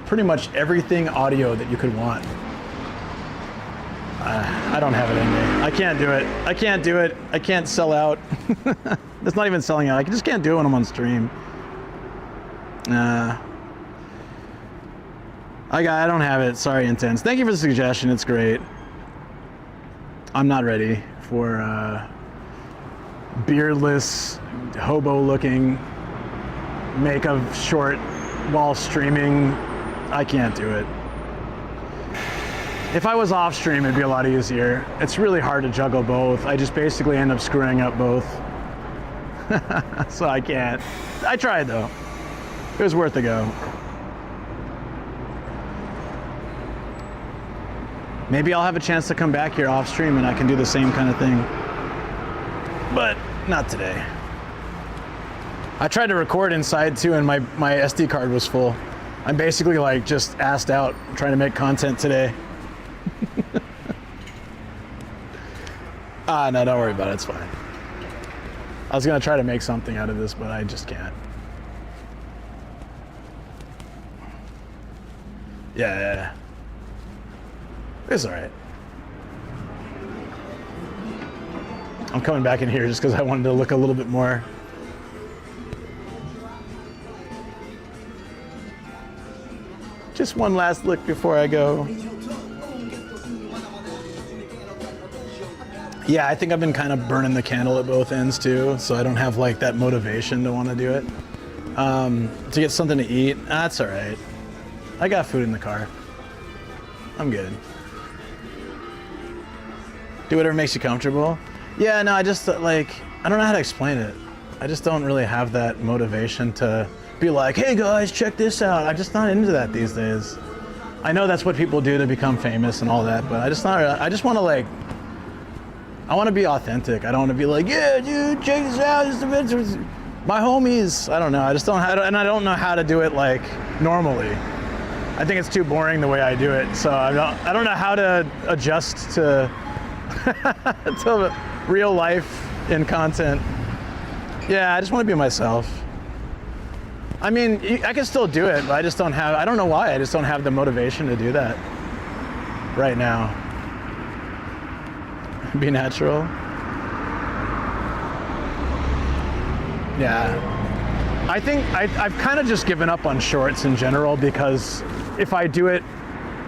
Speaker 5: pretty much everything audio that you could want. I don't have it in me. I can't do it. I can't do it. I can't sell out. It's not even selling out. I just can't do it when I'm on stream. I don't have it. Sorry, Intense. Thank you for the suggestion. It's great. I'm not ready for beardless, hobo-looking make of short while streaming. I can't do it. If I was off stream, it'd be a lot easier. It's really hard to juggle both. I just basically end up screwing up both. So I can't. I tried though. It was worth a go. Maybe I'll have a chance to come back here off stream and I can do the same kind of thing. But not today. I tried to record inside too and my SD card was full. I'm basically like just assed out trying to make content today. No, don't worry about it, it's fine. I was gonna try to make something out of this, but I just can't. Yeah. It's all right. I'm coming back in here just because I wanted to look a little bit more. Just one last look before I go. Yeah, I think I've been kind of burning the candle at both ends too, so I don't have like that motivation to want to do it. To get something to eat, that's all right. I got food in the car. I'm good. Do whatever makes you comfortable. Yeah, no, I just like, I don't know how to explain it. I just don't really have that motivation to be like, hey guys, check this out. I'm just not into that these days. I know that's what people do to become famous and all that, but I just want to like, I want to be authentic. I don't want to be like, yeah, dude, check this out. It's my homies. I don't know. I just don't have, and I don't know how to do it like normally. I think it's too boring the way I do it. So I don't know how to adjust to to real life in content. Yeah, I just want to be myself. I mean, I can still do it, but I don't know why. I just don't have the motivation to do that right now. Be natural. Yeah. I think I've kind of just given up on shorts in general because if I do it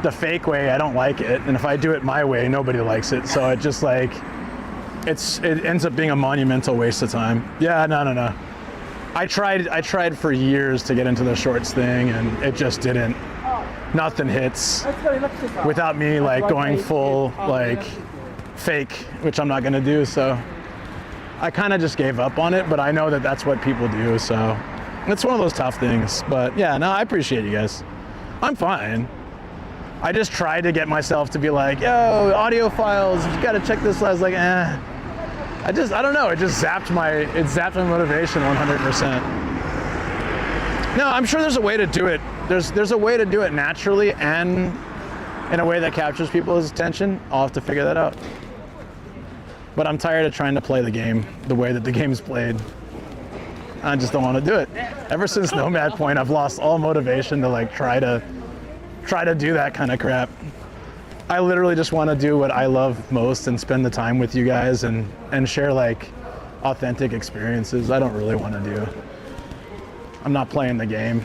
Speaker 5: the fake way, I don't like it. And if I do it my way, nobody likes it. So it just like, it ends up being a monumental waste of time. Yeah, no. I tried for years to get into the shorts thing and it just didn't. Nothing hits without me like going full like fake, which I'm not gonna do. So I kind of just gave up on it, but I know that that's what people do. So it's one of those tough things, but yeah, no, I appreciate you guys. I'm fine. I just tried to get myself to be like, yo, audio files, you gotta check this. I was like, I don't know, it zapped my motivation 100%. No, I'm sure there's a way to do it. There's a way to do it naturally and in a way that captures people's attention. I'll have to figure that out. But I'm tired of trying to play the game the way that the game's played. I just don't want to do it. Ever since Nomad Point, I've lost all motivation to like try to do that kind of crap. I literally just want to do what I love most and spend the time with you guys and share like authentic experiences. I don't really want to do. I'm not playing the game.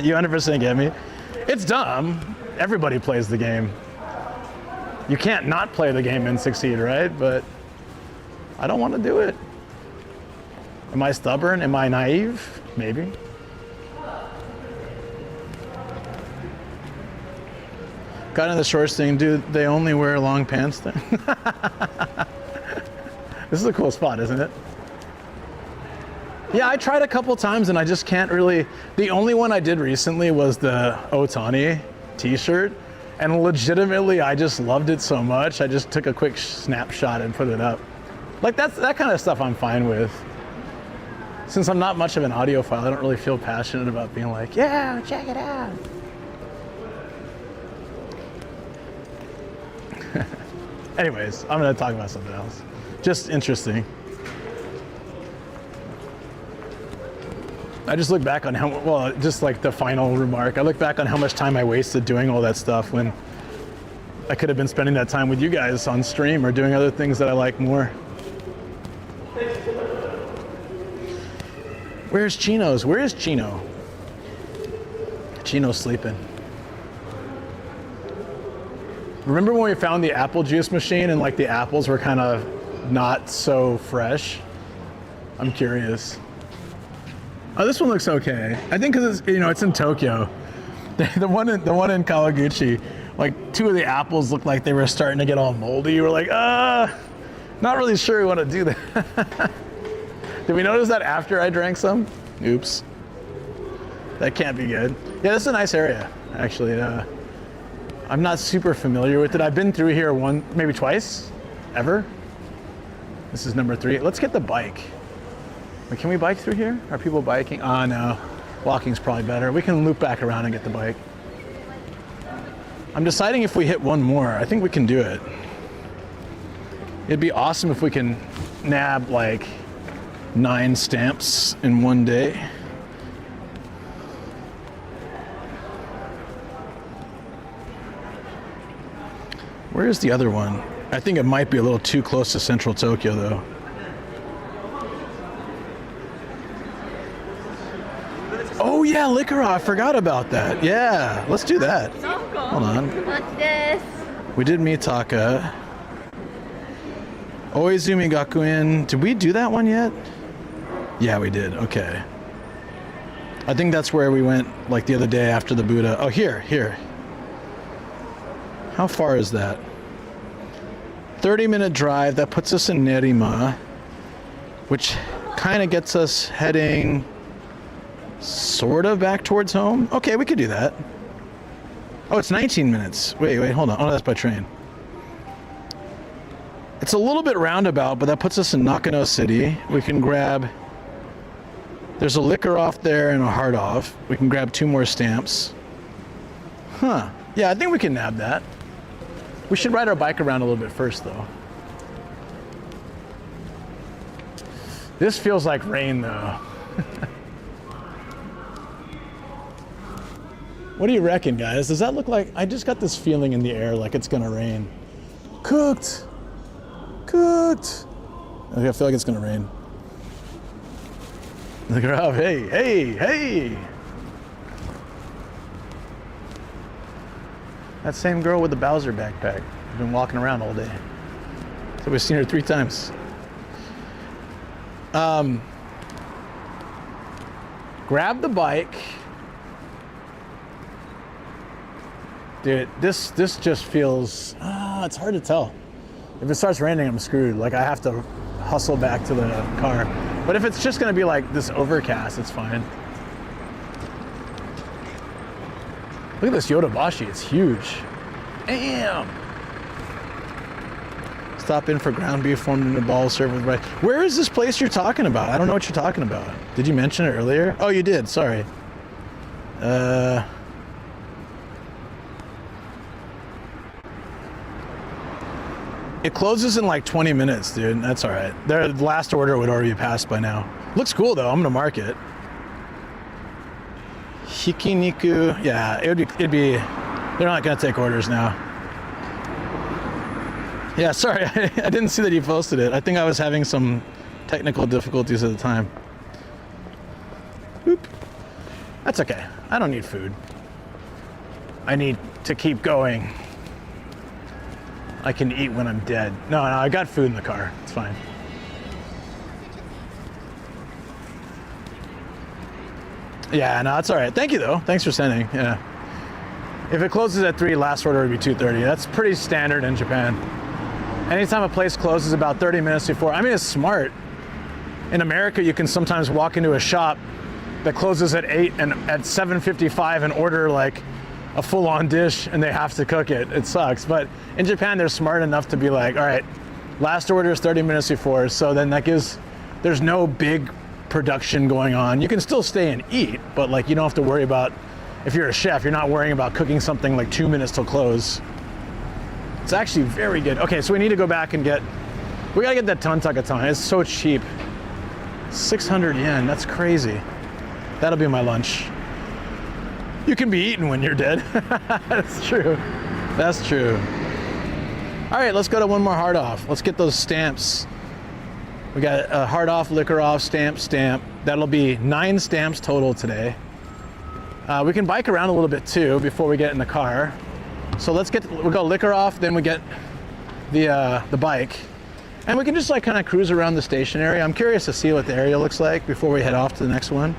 Speaker 5: You 100% get me? It's dumb. Everybody plays the game. You can't not play the game and succeed, right? But I don't want to do it. Am I stubborn? Am I naive? Maybe. Got into the shorts thing. Do they only wear long pants thing? This is a cool spot, isn't it? Yeah, I tried a couple times and I just can't really. The only one I did recently was the Otani t-shirt. And legitimately, I just loved it so much. I just took a quick snapshot and put it up. Like that kind of stuff I'm fine with. Since I'm not much of an audiophile, I don't really feel passionate about being like, yeah, check it out. Anyways, I'm gonna talk about something else. Just interesting. I just look back on just like the final remark, I look back on how much time I wasted doing all that stuff when I could have been spending that time with you guys on stream or doing other things that I like more. Where's Chino's? Where is Chino? Chino's sleeping. Remember when we found the apple juice machine and like the apples were kind of not so fresh? I'm curious. Oh, this one looks okay. I think because it's, it's in Tokyo. The one in Kawaguchi, like 2 of the apples looked like they were starting to get all moldy. We're like, not really sure we want to do that. Did we notice that after I drank some? Oops. That can't be good. Yeah, this is a nice area, actually. I'm not super familiar with it. I've been through here maybe twice, ever. This is number 3. Let's get the bike. Wait, can we bike through here? Are people biking? No. Walking's probably better. We can loop back around and get the bike. I'm deciding if we hit one more. I think we can do it. It'd be awesome if we can nab like 9 stamps in one day. Where is the other one? I think it might be a little too close to central Tokyo, though. Oh yeah, liquor. I forgot about that. Yeah, let's do that. Hold on.
Speaker 7: What's this?
Speaker 5: We did Mitaka. Oizumi Gakuen. Did we do that one yet? Yeah, we did. Okay. I think that's where we went like the other day after the Buddha. Oh, here. How far is that? 30-minute drive. That puts us in Nerima, which kind of gets us heading sort of back towards home. Okay, we could do that. Oh, it's 19 minutes. Wait, hold on. Oh, that's by train. It's a little bit roundabout, but that puts us in Nakano City. We can grab... There's a liquor off there and a hard off. We can grab 2 more stamps. Huh. Yeah, I think we can nab that. We should ride our bike around a little bit first, though. This feels like rain, though. What do you reckon, guys? Does that look like... I just got this feeling in the air like it's gonna rain. Cooked! Okay, I feel like it's gonna rain. Look her up. Hey! That same girl with the Bowser backpack. We've been walking around all day. So we've seen her 3 times. Grab the bike. Dude, this just feels... it's hard to tell. If it starts raining, I'm screwed. Like, I have to hustle back to the car. But if it's just gonna be like this overcast, it's fine. Look at this Yodobashi, it's huge. Damn! Stop in for ground beef formed in a ball served with rice. Where is this place you're talking about? I don't know what you're talking about. Did you mention it earlier? Oh, you did, sorry. It closes in like 20 minutes, dude. That's all right. Their last order would already be passed by now. Looks cool though. I'm gonna mark it. Hikiniku. Yeah, it'd be. They're not gonna take orders now. Yeah, sorry. I didn't see that you posted it. I think I was having some technical difficulties at the time. Oop. That's okay. I don't need food. I need to keep going. I can eat when I'm dead. No, I got food in the car. It's fine. Yeah, no, it's all right. Thank you, though. Thanks for sending. Yeah. If it closes at 3, last order would be 2:30. That's pretty standard in Japan. Anytime a place closes about 30 minutes before, I mean, it's smart. In America, you can sometimes walk into a shop that closes at 8 and at 7:55 and order like a full-on dish and they have to cook it. It sucks. But in Japan, they're smart enough to be like, all right, last order is 30 minutes before. So then that gives, there's no big production going on. You can still stay and eat, but like you don't have to worry about, if you're a chef, you're not worrying about cooking something like 2 minutes till close. It's actually very good. Okay, so we need to go back and we gotta get that Tantakatan. It's so cheap. 600 yen, that's crazy. That'll be my lunch. You can be eaten when you're dead. That's true. That's true. All right, let's go to one more hard off. Let's get those stamps. We got a hard off, liquor off, stamp. That'll be 9 stamps total today. We can bike around a little bit too before we get in the car. So we'll go liquor off, then we get the bike. And we can just like kind of cruise around the station area. I'm curious to see what the area looks like before we head off to the next one.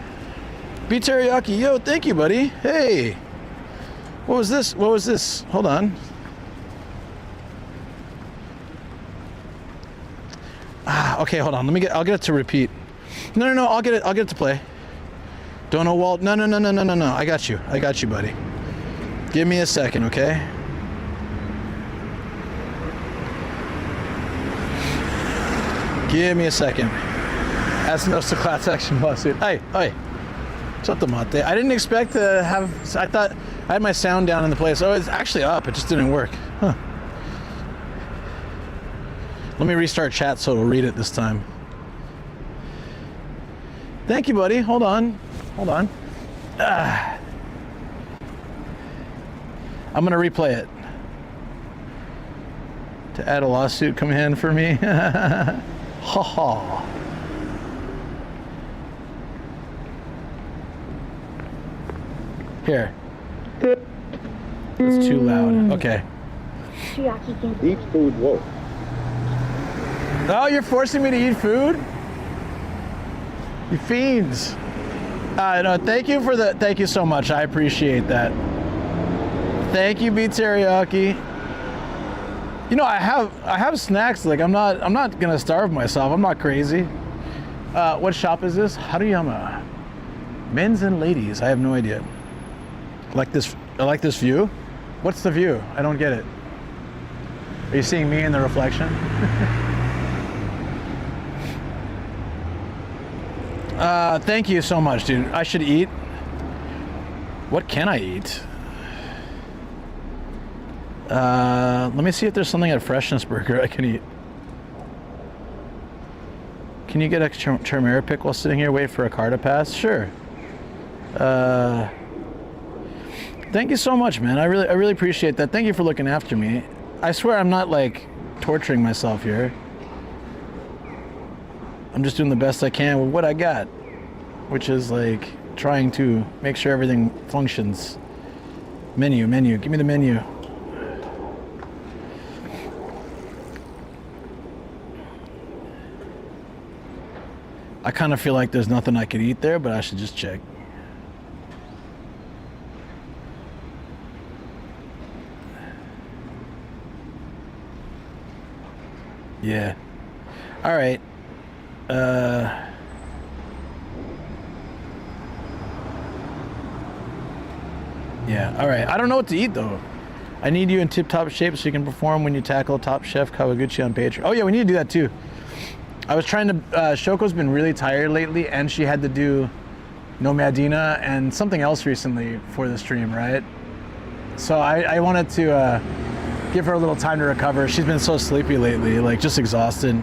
Speaker 5: B Teriyaki, yo, thank you, buddy. Hey, what was this? Hold on. Okay, hold on. I'll get it to repeat. No, I'll get it to play. Don't know, Walt. No. I got you, buddy. Give me a second, okay? Give me a second. That's no class action lawsuit. Hey. Chotomate. I didn't expect to have, I thought I had my sound down in the place. Oh, it's actually up. It just didn't work. Huh. Let me restart chat so it'll read it this time. Thank you, buddy. Hold on. I'm gonna replay it. To add a lawsuit command for me. Ha ha. Here. It's too loud. Okay.
Speaker 8: Eat food, whoa.
Speaker 5: Oh, you're forcing me to eat food? You fiends. No, thank you so much. I appreciate that. Thank you, beef teriyaki. You know, I have snacks. Like I'm not gonna starve myself. I'm not crazy. What shop is this? Haruyama. Men's and ladies. I have no idea. I like this view. What's the view? I don't get it. Are you seeing me in the reflection? Thank you so much, dude. I should eat. What can I eat? Let me see if there's something at Freshness Burger I can eat. Can you get a Chimera pick while sitting here, wait for a car to pass? Sure. Thank you so much, man. I really appreciate that. Thank you for looking after me. I swear I'm not like torturing myself here. I'm just doing the best I can with what I got, which is like trying to make sure everything functions. Menu, give me the menu. I kind of feel like there's nothing I could eat there, but I should just check. Yeah. All right. Yeah, all right. I don't know what to eat, though. I need you in tip-top shape so you can perform when you tackle Top Chef Kawaguchi on Patreon. Oh, yeah, we need to do that, too. I was trying to... Shoko's been really tired lately, and she had to do Nomadina and something else recently for the stream, right? So I wanted to give her a little time to recover. She's been so sleepy lately, like, just exhausted.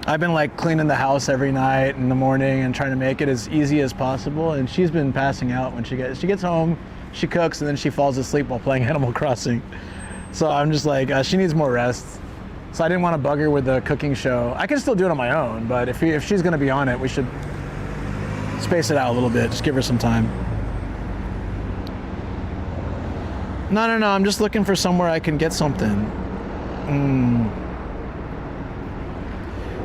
Speaker 5: I've been like cleaning the house every night in the morning and trying to make it as easy as possible, and she's been passing out when she gets home, she cooks, and then she falls asleep while playing Animal Crossing. So I'm just like, she needs more rest. So I didn't want to bug her with the cooking show. I can still do it on my own, but if she's gonna be on it, we should space it out a little bit, just give her some time. No, I'm just looking for somewhere I can get something.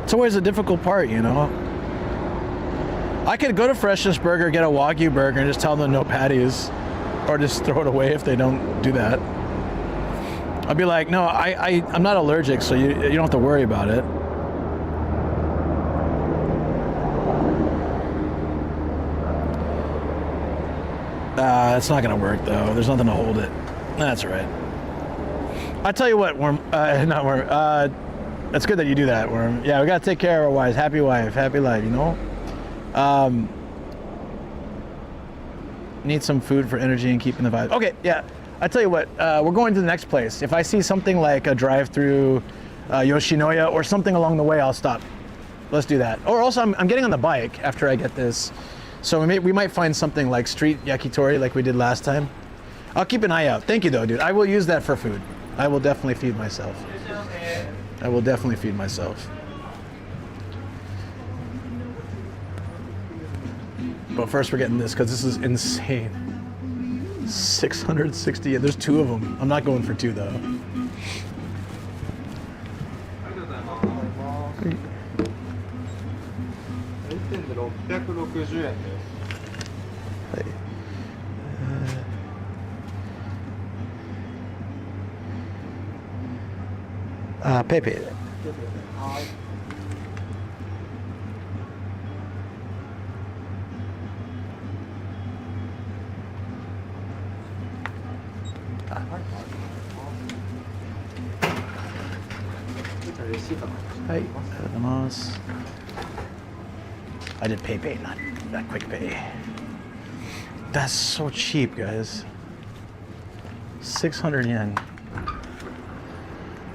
Speaker 5: It's always a difficult part, you know? I could go to Freshness Burger, get a Wagyu burger, and just tell them no patties. Or just throw it away if they don't do that. I'll be like, no, I'm not allergic, so you don't have to worry about it. It's not gonna work, though. There's nothing to hold it. That's all right. I tell you what, Worm, not Worm, it's good that you do that, Worm. Yeah, we gotta take care of our wives. Happy wife, happy life, you know? Need some food for energy and keeping the vibe. Okay, yeah. I tell you what, we're going to the next place. If I see something like a drive-through Yoshinoya or something along the way, I'll stop. Let's do that. Or also, I'm getting on the bike after I get this. So we might find something like street yakitori like we did last time. I'll keep an eye out. Thank you, though, dude. I will use that for food. I will definitely feed myself. I will definitely feed myself. But first we're getting this because this is insane. 660, there's two of them. I'm not going for two though. Pepe. I did PayPay, not quick pay. That's so cheap, guys. 600 yen.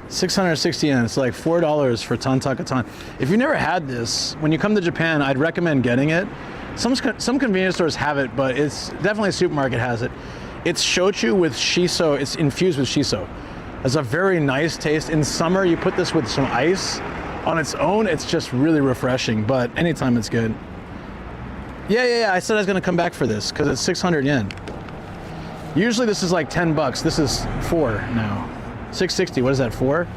Speaker 5: 660 yen. It's like $4 for Tantakatan. If you've never had this, when you come to Japan, I'd recommend getting it. Some convenience stores have it, but it's definitely a supermarket has it. It's shochu with shiso. It's infused with shiso. Has a very nice taste. In summer, you put this with some ice. On its own, it's just really refreshing, but anytime it's good. Yeah, I said I was gonna come back for this because it's 600 yen. Usually this is like 10 bucks. This is 4 now. 660, what is that, 4?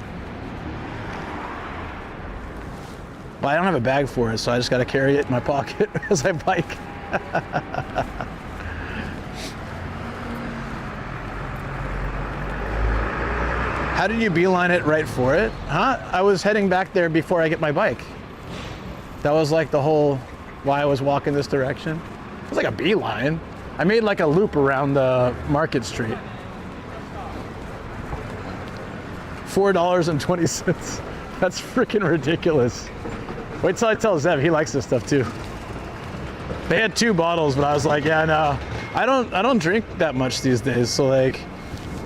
Speaker 5: Well, I don't have a bag for it, so I just gotta carry it in my pocket as I bike. How did you beeline it right for it? Huh? I was heading back there before I get my bike. That was like the whole why I was walking this direction. It was like a beeline. I made like a loop around the Market Street. $4.20. That's freaking ridiculous. Wait till I tell Zev, he likes this stuff too. They had 2 bottles, but I was like, yeah, no. I don't drink that much these days, so like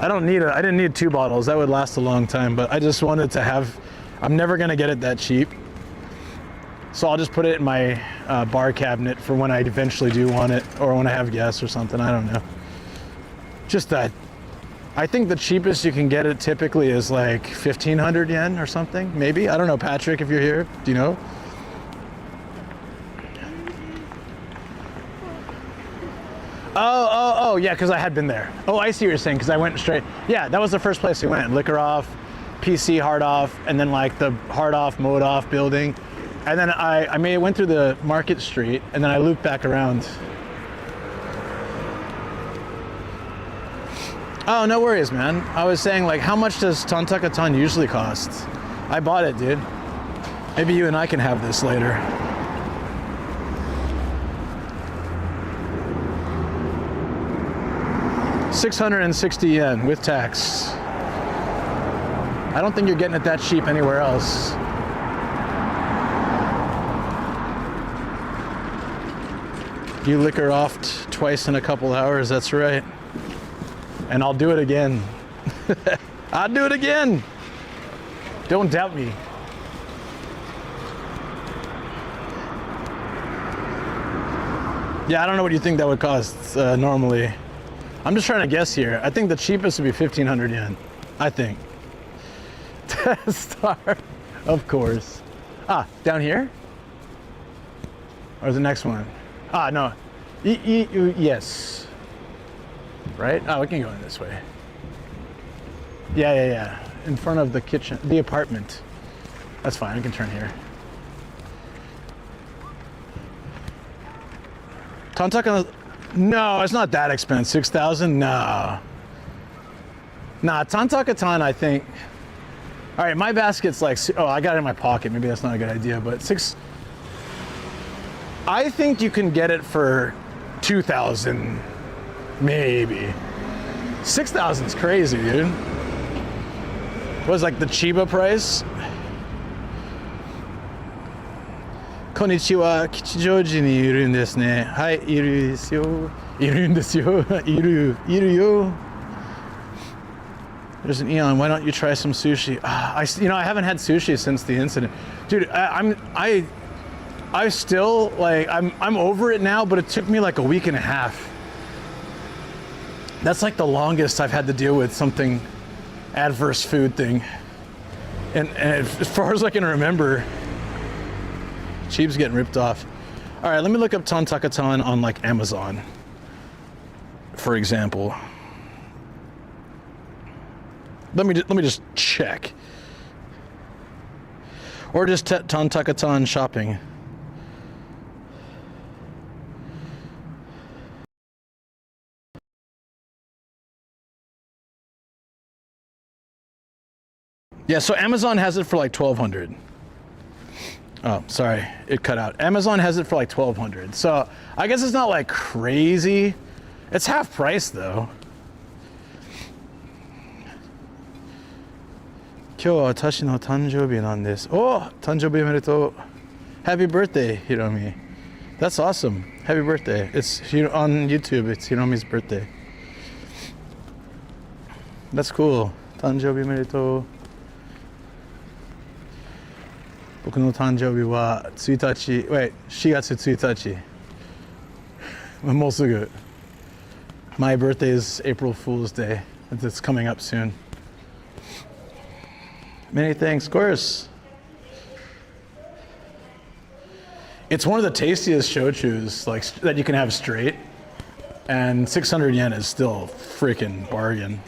Speaker 5: I didn't need 2 bottles. That would last a long time, but I just wanted to have, I'm never gonna get it that cheap. So I'll just put it in my bar cabinet for when I eventually do want it, or when I have guests or something, I don't know. Just that, I think the cheapest you can get it typically is like 1,500 yen or something, maybe. I don't know, Patrick, if you're here, do you know? Oh, yeah, because I had been there. Oh, I see what you're saying, because I went straight. Yeah, that was the first place we went. Liquor off, PC hard off, and then like the hard off, mode off building. And then I went through the Market Street, and then I looped back around. Oh, no worries, man. I was saying, like, how much does Tontaka-tan usually cost? I bought it, dude. Maybe you and I can have this later. $660 yen with tax. I don't think you're getting it that cheap anywhere else. You liquor offed twice in a couple hours, that's right. And I'll do it again. I'll do it again. Don't doubt me. Yeah, I don't know what you think that would cost normally. I'm just trying to guess here. I think the cheapest would be 1,500 yen. I think. Star, of course. Ah, down here? Or the next one? Ah, no. Yes. Right? Oh, we can go in this way. Yeah. In front of the kitchen, the apartment. That's fine, we can turn here. Tontaka, no, it's not that expensive. 6,000? No. Nah, Tontaka-tan, I think. All right, my basket's like, oh, I got it in my pocket. Maybe that's not a good idea, but I think you can get it for 2,000, maybe. 6,000 is crazy, dude. What was like the Chiba price? Konnichiwa, Kichijoji ni iruんですね. Hai, iru desu yo. Iruんですよ. Iru yo. There's an Eon. Why don't you try some sushi? I haven't had sushi since the incident, dude. I still like I'm over it now, but it took me like a week and a half. That's like the longest I've had to deal with something adverse food thing, and as far as I can remember, Cheap's getting ripped off. All right, let me look up Tontaka-tan on like Amazon, for example. Let me just check, or just Tontaka-tan shopping. Yeah, so Amazon has it for like 1,200. Oh, sorry, it cut out. Amazon has it for like 1,200. So I guess it's not like crazy. It's half price though. 今日は私の誕生日なんです。Oh, 誕生日おめでとう. Happy birthday, Hiromi. That's awesome. Happy birthday. It's on YouTube. It's Hiromi's birthday. That's cool. 誕生日おめでとう. 僕の誕生日は1日、4月1日。もうすぐ。My birthday is April Fool's Day. It's coming up soon. Many thanks, of course. It's one of the tastiest shochus like that you can have straight, and 600 yen is still freaking bargain.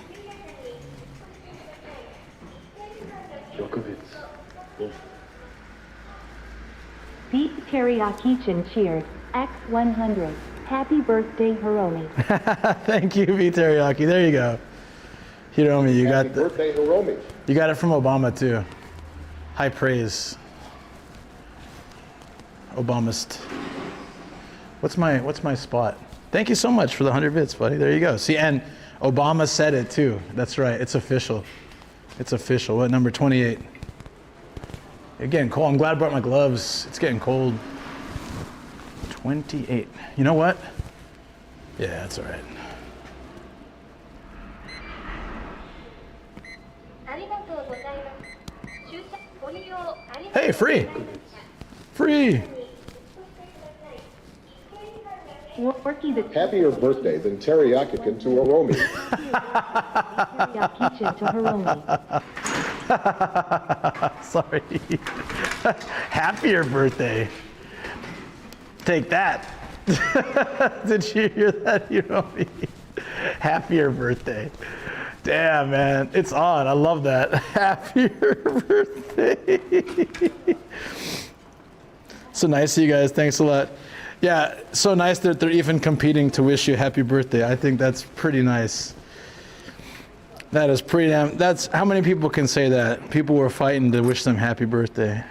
Speaker 1: Beef teriyaki chin cheers. X100. Happy birthday, Hiromi.
Speaker 5: Thank you, V Teriyaki. There you go. Hiromi, you got the
Speaker 8: birthday, Hiromi.
Speaker 5: You got it from Obama too. High praise. Obamist. What's my spot? Thank you so much for the 100 bits, buddy. There you go. See, and Obama said it too. That's right. It's official. It's official. What, number 28? It's getting cold. I'm glad I brought my gloves. It's getting cold. 28. You know what? Yeah, that's all right. Hey, free. Free.
Speaker 8: Happier birthday than teriyaki to Hiromi.
Speaker 5: Sorry. Happier birthday. Take that. Did you hear that, Hiromi? Happier birthday. Damn, man. It's on. I love that. Happier birthday. So nice of you guys. Thanks a lot. Yeah, so nice that they're even competing to wish you happy birthday. I think that's pretty nice. That is pretty damn, that's, how many people can say that? People were fighting to wish them happy birthday.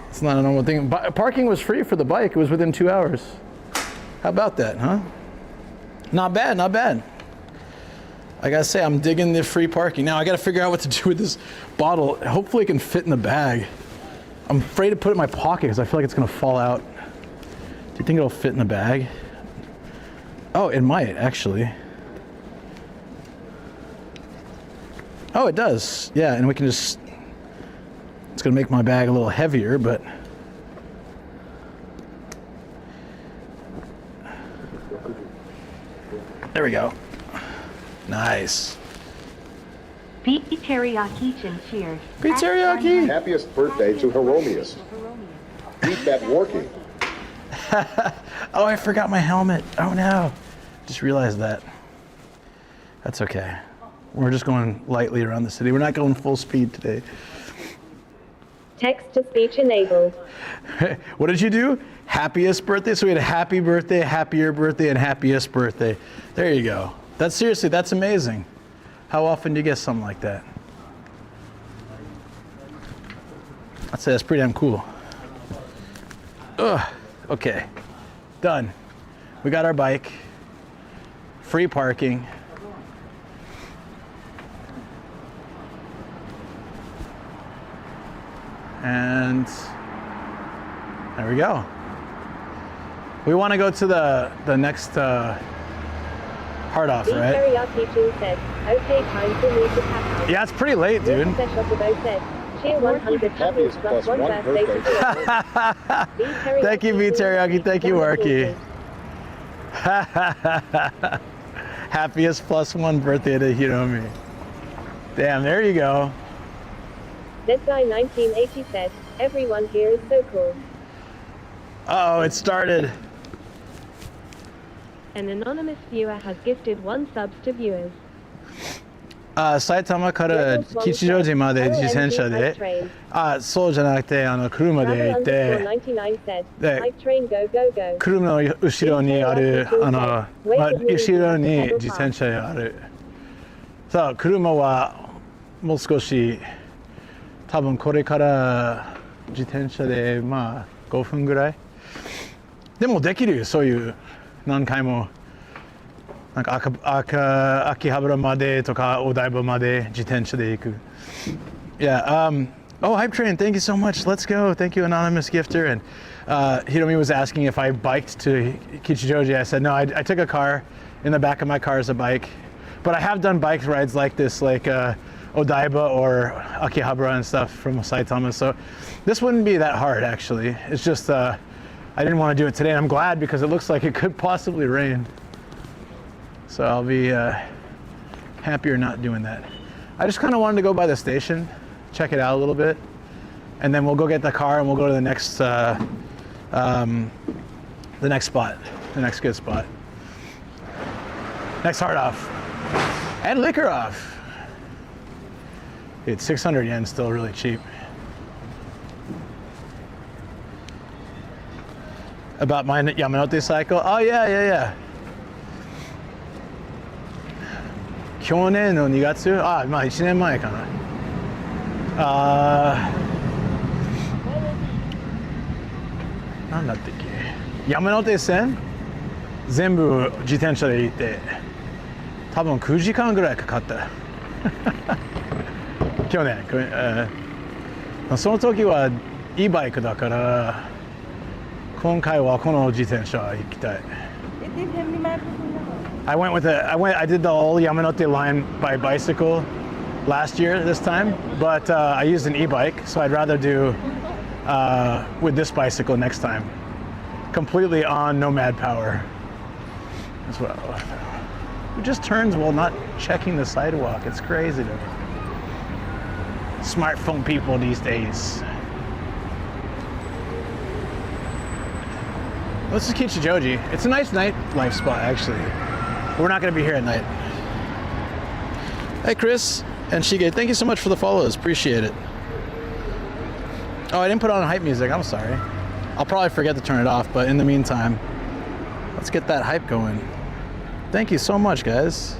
Speaker 5: It's not a normal thing. Parking was free for the bike. It was within 2 hours. How about that, huh? Not bad, not bad. I gotta say, I'm digging the free parking. Now I gotta figure out what to do with this bottle. Hopefully it can fit in the bag. I'm afraid to put it in my pocket because I feel like it's gonna fall out. Do you think it'll fit in the bag? Oh, it might actually. Oh, it does. Yeah, and we can just, it's gonna make my bag a little heavier, but. There we go. Nice.
Speaker 1: Beef teriyaki chin cheers.
Speaker 5: Beef teriyaki.
Speaker 8: Happiest birthday to Hiromius. Beat that working.
Speaker 5: Oh, I forgot my helmet. Oh no. Just realized that. That's okay. We're just going lightly around the city. We're not going full speed today.
Speaker 1: Text to speech enabled.
Speaker 5: What did you do? Happiest birthday? So we had happy birthday, happier birthday, and happiest birthday. There you go. That's seriously, that's amazing. How often do you get something like that? I'd say that's pretty damn cool. Ugh. Okay. Done. We got our bike. Free parking. And there we go. We want to go to the next hard off, right?
Speaker 1: Okay, time to leave the pack.
Speaker 5: Yeah, it's pretty late, dude.
Speaker 8: Happiest plus one birthday.
Speaker 5: Thank you, V Teriyaki. Thank you, Arky. Happiest plus one birthday to Hiromi. Damn, there you go.
Speaker 1: This guy 1980 said, everyone here is so cool.
Speaker 5: Uh-oh, it started.
Speaker 1: An anonymous viewer has gifted 1 sub to viewers.
Speaker 5: 埼玉から吉祥寺まで自転車で、そうじゃなくて車で行って、で車の後ろにある後ろに自転車がある。さあ車はもう少し多分これから自転車でまあ5分ぐらい。でもできるよそういう何回も。なんか秋葉原までとかお台場まで自転車で行く。Yeah. Oh, Hype Train, thank you so much. Let's go. Thank you, anonymous gifter. And Hiromi was asking if I biked to Kichijoji. I said no. I took a car. In the back of my car is a bike. But I have done bike rides like this, like Odaiba or Akihabara and stuff from Saitama. So this wouldn't be that hard, actually. It's just I didn't want to do it today. And I'm glad because it looks like it could possibly rain. So I'll be happier not doing that. I just kind of wanted to go by the station, check it out a little bit, and then we'll go get the car and we'll go to the next spot, the next good spot. Next hard off. And liquor off. Dude, 600 yen still really cheap. About my Yamanote cycle? Oh yeah. 去年の2月? あ、まあ1年前かな。なんだったっけ？山手線全部自転車で行って多分9時間ぐらいかかった去年、その時は e バイクだから今回はこの自転車行きたい。I did the whole Yamanote line by bicycle last year this time, but I used an e-bike, so I'd rather do with this bicycle next time. Completely on Nomad power. That's what I love. Who just turns while not checking the sidewalk? It's crazy to me. Smartphone people these days. This is Kichijoji. It's a nice nightlife spot, actually. We're not going to be here at night. Hey, Chris and Shige, thank you so much for the follows. Appreciate it. Oh, I didn't put on hype music. I'm sorry. I'll probably forget to turn it off, but in the meantime, let's get that hype going. Thank you so much, guys.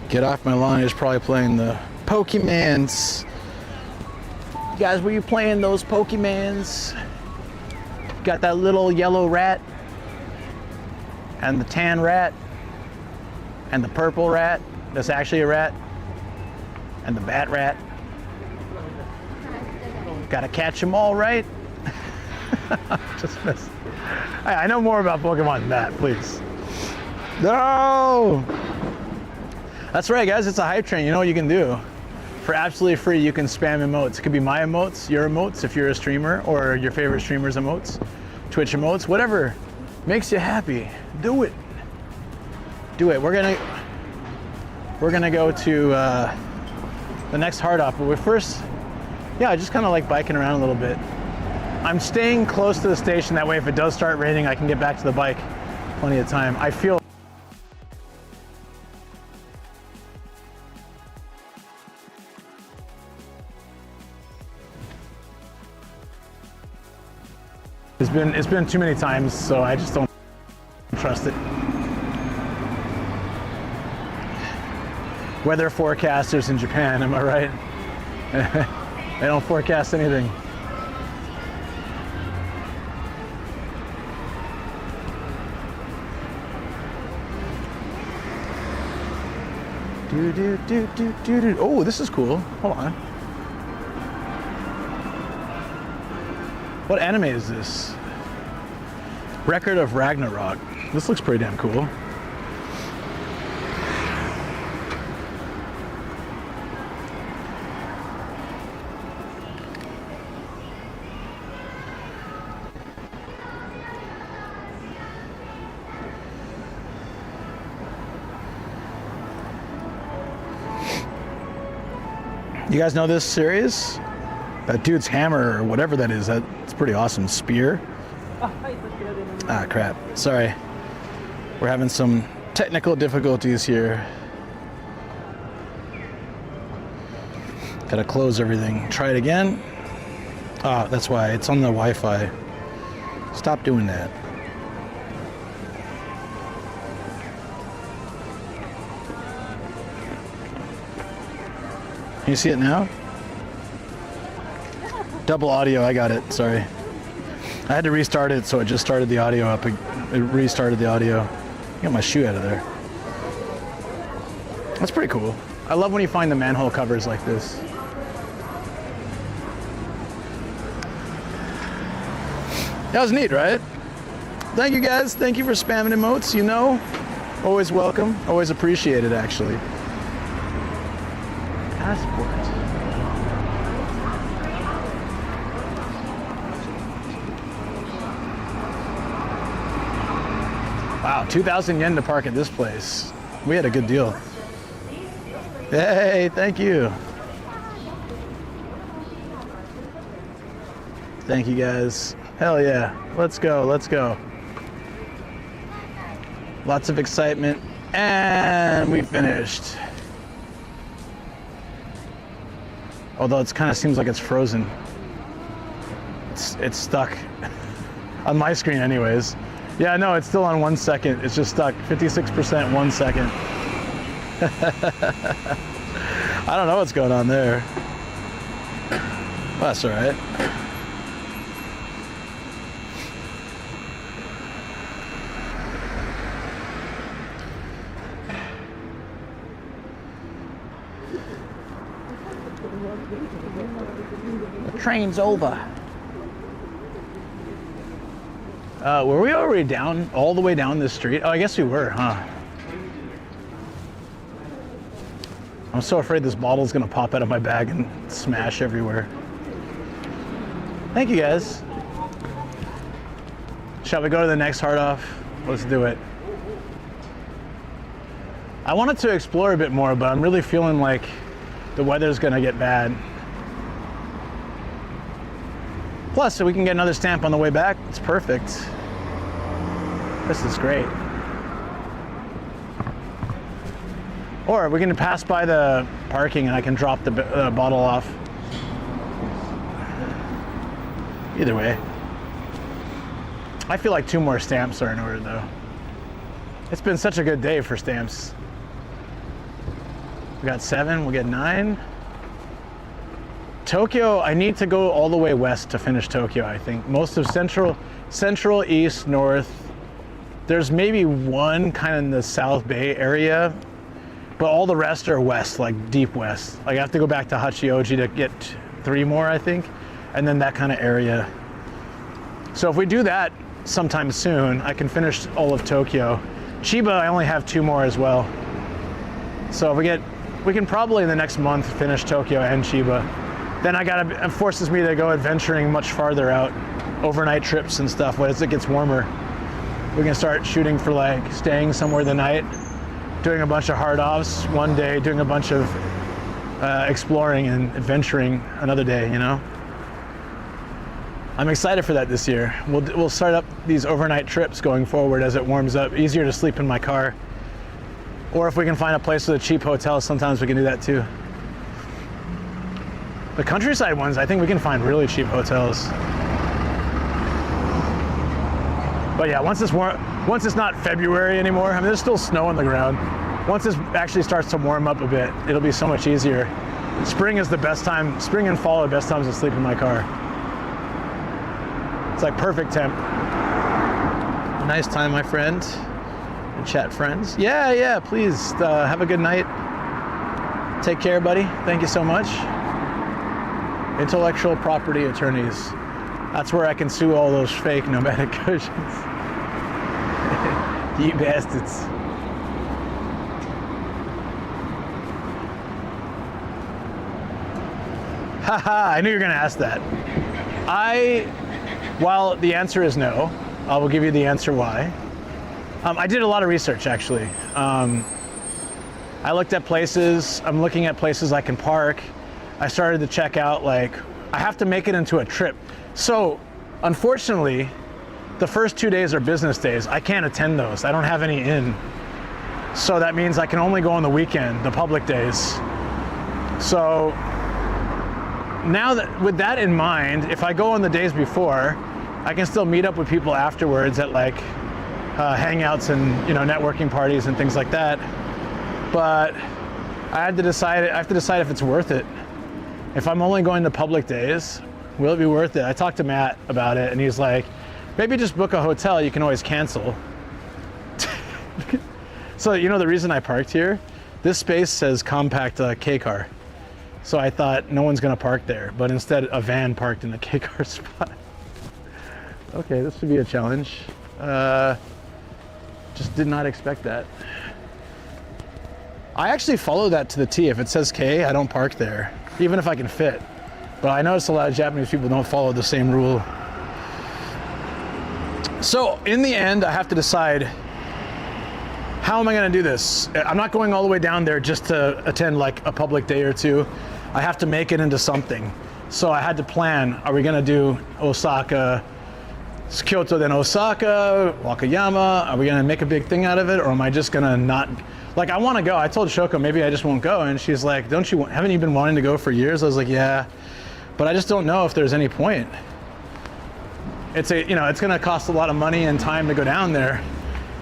Speaker 5: Get off my lawn is probably playing the Pokemans. Guys, were you playing those Pokemans? Got that little yellow rat, and the tan rat, and the purple rat that's actually a rat, and the bat rat. Gotta catch them all, right? Just miss. I know more about Pokemon than that, please. No! That's right, guys, it's a hype train. You know what you can do? For absolutely free, you can spam emotes. It could be my emotes, your emotes if you're a streamer, or your favorite streamer's emotes, Twitch emotes, whatever makes you happy. Do it. Do it. We're gonna go to the next hard off, but first, yeah, I just kind of like biking around a little bit. I'm staying close to the station, that way if it does start raining, I can get back to the bike plenty of time. I feel it's been too many times, so I just don't trust it. Weather forecasters in Japan, am I right? They don't forecast anything. Oh, this is cool. Hold on. What anime is this? Record of Ragnarok. This looks pretty damn cool. You guys know this series? That dude's hammer, or whatever that is, that's pretty awesome. Spear. Ah, crap. Sorry. We're having some technical difficulties here. Gotta close everything. Try it again. Ah, that's why. It's on the Wi-Fi. Stop doing that. Can you see it now? Double audio, I got it, sorry. I had to restart it, so it just started the audio up. It restarted the audio. Get my shoe out of there. That's pretty cool. I love when you find the manhole covers like this. That was neat, right? Thank you guys, thank you for spamming emotes, you know. Always welcome, always appreciated actually. Passport. Wow, 2,000 yen to park at this place. We had a good deal. Hey, thank you. Thank you guys. Hell yeah. Let's go, let's go. Lots of excitement. And we finished. Although it kind of seems like it's frozen. It's stuck. On my screen anyways. Yeah, no, it's still on 1 second. It's just stuck. 56%, 1 second. I don't know what's going on there. Well, that's all right. The train's over. Were we already down, all the way down this street? Oh, I guess we were, huh? I'm so afraid this bottle's gonna pop out of my bag and smash everywhere. Thank you guys. Shall we go to the next hard off? Let's do it. I wanted to explore a bit more, but I'm really feeling like the weather's gonna get bad. Plus, so we can get another stamp on the way back. It's perfect. This is great. Or we can pass by the parking and I can drop the bottle off. Either way. I feel like 2 more stamps are in order though. It's been such a good day for stamps. We got 7, we'll get 9. Tokyo, I need to go all the way west to finish Tokyo, I think. Most of central, east, north. There's maybe 1 kind of in the South Bay area, but all the rest are west, like deep west. Like I have to go back to Hachioji to get 3 more, I think, and then that kind of area. So if we do that sometime soon, I can finish all of Tokyo. Chiba, I only have 2 more as well. So if we can probably in the next month finish Tokyo and Chiba. Then it forces me to go adventuring much farther out, overnight trips and stuff. As it gets warmer, we can start shooting for like staying somewhere the night, doing a bunch of hard offs one day, doing a bunch of exploring and adventuring another day, you know? I'm excited for that this year. We'll start up these overnight trips going forward as it warms up. Easier to sleep in my car. Or if we can find a place with a cheap hotel, sometimes we can do that too. The countryside ones, I think we can find really cheap hotels. But yeah, once it's not February anymore, I mean, there's still snow on the ground. Once this actually starts to warm up a bit, it'll be so much easier. Spring is the best time. Spring and fall are the best times to sleep in my car. It's like perfect temp. Nice time, my friend. And chat friends. Yeah, please have a good night. Take care, buddy. Thank you so much. Intellectual property attorneys. That's where I can sue all those fake nomadic Gaijins. You bastards. Haha, I knew you were gonna ask that. While the answer is no, I will give you the answer why. I did a lot of research actually. I looked at places, I'm looking at places I can park. I started to check out, like, I have to make it into a trip. So, unfortunately, the first 2 days are business days. I can't attend those. I don't have any in. So that means I can only go on the weekend, the public days. So, now that, with that in mind, if I go on the days before, I can still meet up with people afterwards at like hangouts and, you know, networking parties and things like that. But I have to decide if it's worth it. If I'm only going to public days, will it be worth it? I talked to Matt about it and he's like, maybe just book a hotel, you can always cancel. So, you know the reason I parked here? This space says compact K car. So I thought no one's gonna park there, but instead a van parked in the K car spot. Okay, this should be a challenge. Just did not expect that. I actually follow that to the T. If it says K, I don't park there, even if I can fit. But I noticed a lot of Japanese people don't follow the same rule. So in the end, I have to decide how am I gonna do this? I'm not going all the way down there just to attend like a public day or two. I have to make it into something. So I had to plan, are we gonna do Osaka, Kyoto, then Osaka, Wakayama? Are we gonna make a big thing out of it, or am I just gonna not? Like, I wanna go. I told Shoko maybe I just won't go, and she's like, haven't you been wanting to go for years? I was like, yeah, but I just don't know if there's any point. It's gonna cost a lot of money and time to go down there,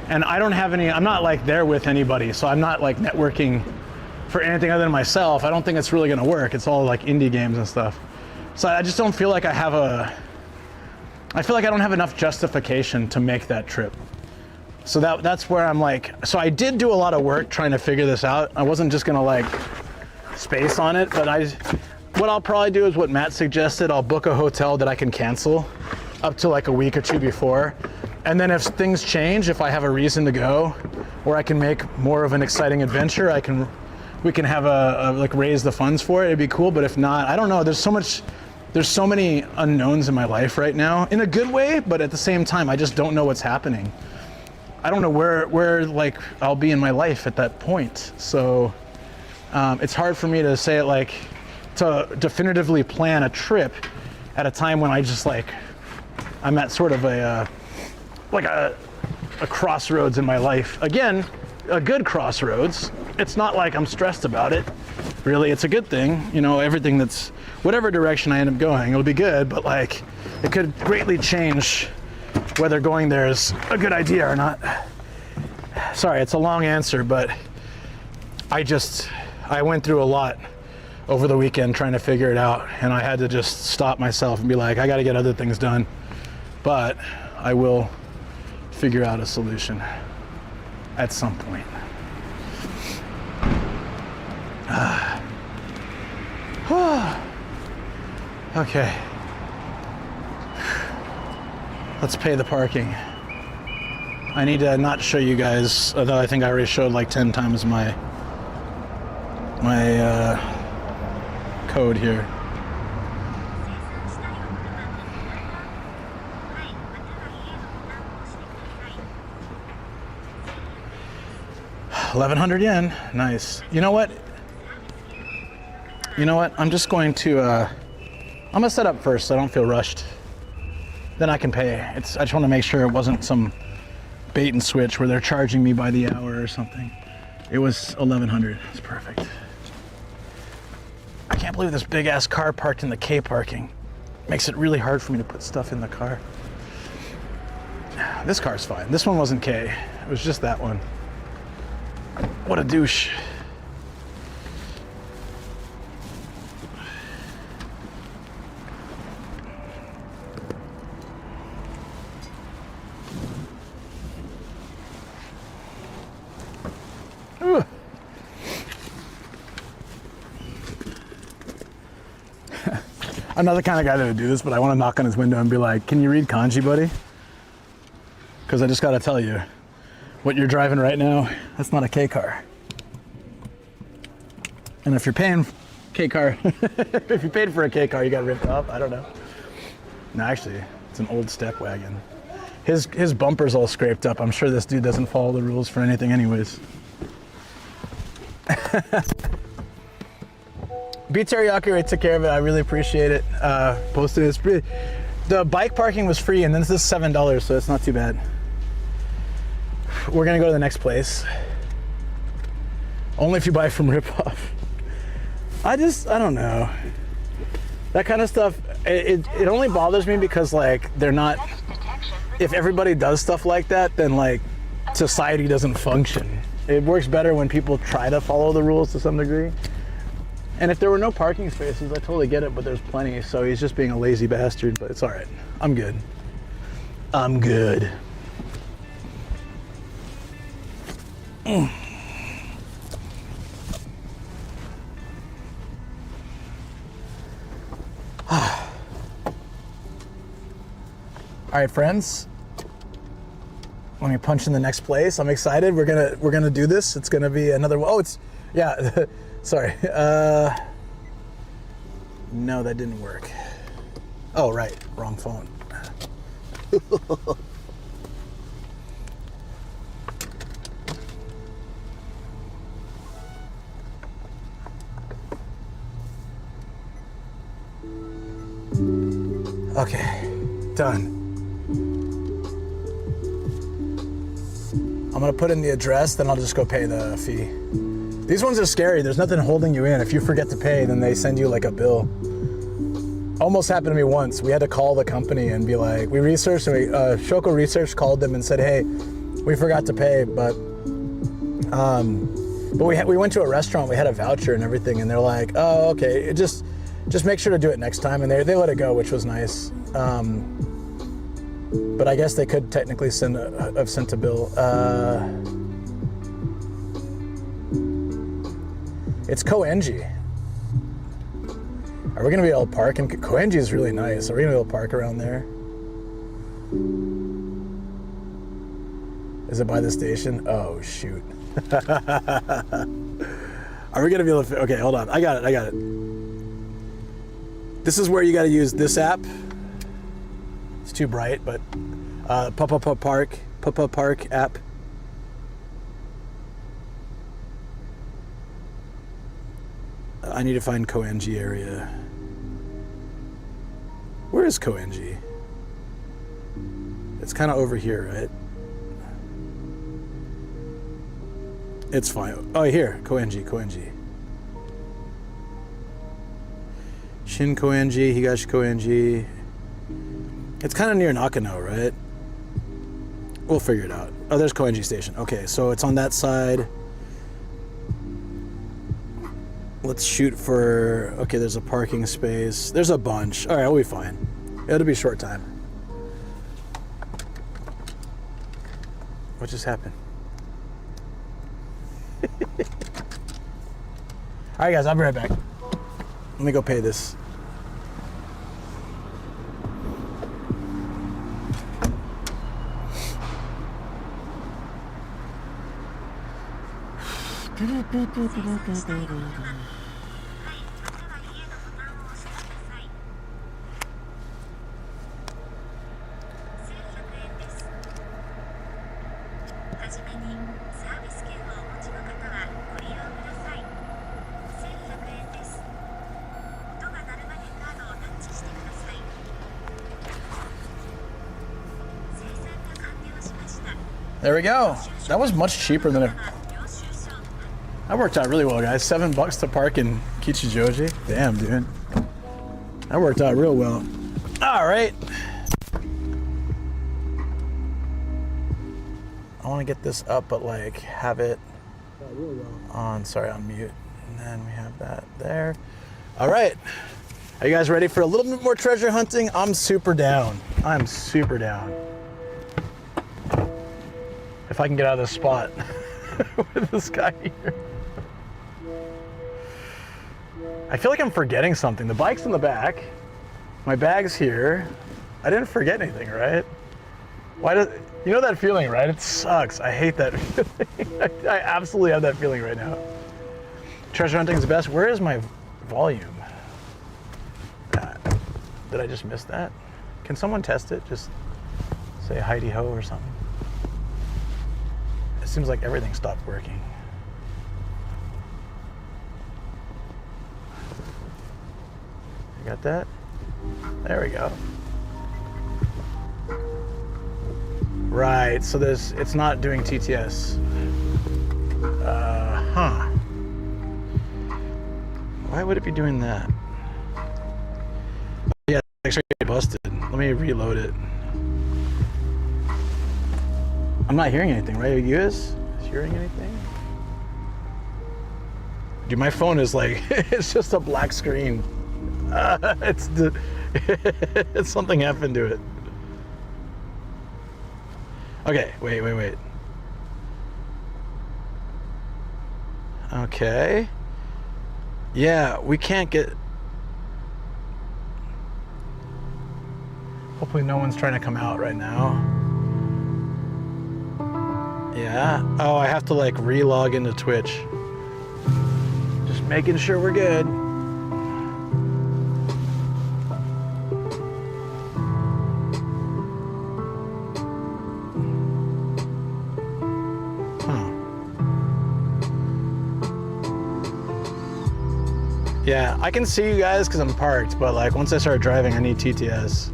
Speaker 5: and I don't have any, I'm not like there with anybody, so I'm not like networking for anything other than myself. I don't think it's really gonna work. It's all like indie games and stuff. So I just don't feel like I feel like I don't have enough justification to make that trip. So that's where I'm like, so I did do a lot of work trying to figure this out. I wasn't just gonna like space on it, but what I'll probably do is what Matt suggested. I'll book a hotel that I can cancel up to like a week or two before. And then if things change, if I have a reason to go, or I can make more of an exciting adventure, we can have like raise the funds for it. It'd be cool, but if not, I don't know. There's so many unknowns in my life right now, in a good way, but at the same time, I just don't know what's happening. I don't know where like I'll be in my life at that point. So it's hard for me to say it, like, to definitively plan a trip at a time when I just like, I'm at sort of a crossroads in my life. Again, a good crossroads. It's not like I'm stressed about it. Really, it's a good thing. You know, everything that's, whatever direction I end up going, it'll be good, but like, it could greatly change whether going there is a good idea or not. Sorry, it's a long answer, but I went through a lot over the weekend trying to figure it out, and I had to just stop myself and be like, I gotta get other things done, but I will figure out a solution at some point. Okay. Let's pay the parking. I need to not show you guys, although I think I already showed like 10 times my code here. $1,100 yen. Nice. You know what? I'm just going to, I'm gonna set up first so I don't feel rushed. Then I can pay. I just want to make sure it wasn't some bait and switch where they're charging me by the hour or something. It was $1,100. It's perfect. I can't believe this big ass car parked in the K parking. Makes it really hard for me to put stuff in the car. This car's fine. This one wasn't K. It was just that one. What a douche. I'm not the kind of guy that would do this, but I want to knock on his window and be like, can you read kanji, buddy? Because I just got to tell you, what you're driving right now, that's not a K car. And if you're paying K car, if you paid for a K car, you got ripped off. I don't know. No, actually, it's an old step wagon. His bumper's all scraped up. I'm sure this dude doesn't follow the rules for anything anyways. Beat Teriyaki already took care of it. I really appreciate it. Posted it. The bike parking was free, and then this is $7, so it's not too bad. We're gonna go to the next place. Only if you buy from Ripoff. I don't know. That kind of stuff, it only bothers me because like they're not, if everybody does stuff like that, then like society doesn't function. It works better when people try to follow the rules to some degree. And if there were no parking spaces, I totally get it, but there's plenty, so he's just being a lazy bastard, but it's all right. I'm good. I'm good. All right, friends. Let me punch in the next place. I'm excited. We're gonna do this. It's gonna be another. Oh, it's yeah. Sorry. No, that didn't work. Oh, right. Wrong phone. Okay, done. I'm gonna put in the address, then I'll just go pay the fee. These ones are scary. There's nothing holding you in. If you forget to pay, then they send you like a bill. Almost happened to me once. We had to call the company and be like, we researched, and Shoko Research called them and said, hey, we forgot to pay, but we went to a restaurant, we had a voucher and everything, and they're like, oh, okay, just make sure to do it next time, and they let it go, which was nice. But I guess they could technically have sent a bill. It's Koenji. Are we gonna be able to park? And Koenji is really nice. Are we gonna be able to park around there? Is it by the station? Oh, shoot. Are we gonna be able to, okay, hold on. I got it. This is where you gotta use this app. It's too bright, but Papa Park app. I need to find Koenji area. Where is Koenji? It's kind of over here, right? It's fine. Oh, here, Koenji. Shin Koenji, Higashi Koenji. It's kind of near Nakano, right? We'll figure it out. Oh, there's Koenji Station. Okay, so it's on that side. Let's shoot for, okay, there's a parking space. There's a bunch. All right, we'll be fine. It'll be a short time. What just happened? All right, guys, I'll be right back. Let me go pay this. There we go. That was much cheaper than that worked out really well, guys. $7 to park in Kichijoji. Damn, dude. That worked out real well. All right. I want to get this up, but like have it on, sorry, on mute. And then we have that there. All right. Are you guys ready for a little bit more treasure hunting? I'm super down. I'm super down. If I can get out of this spot with this guy here. I feel like I'm forgetting something. The bike's in the back. My bag's here. I didn't forget anything, right? You know that feeling, right? It sucks. I hate that feeling. I absolutely have that feeling right now. Treasure hunting is the best. Where is my volume? Did I just miss that? Can someone test it? Just say Heidi ho or something. It seems like everything stopped working. You got that? There we go. Right, so it's not doing TTS. Huh. Why would it be doing that? Yeah, X-ray busted. Let me reload it. I'm not hearing anything, right? Are you guys hearing anything? Dude, my phone is like, it's just a black screen. It's something happened to it. Okay, wait. Okay. Yeah, we can't get... Hopefully no one's trying to come out right now. Yeah. Oh, I have to like re-log into Twitch. Just making sure we're good. Yeah, I can see you guys because I'm parked, but like once I start driving, I need TTS.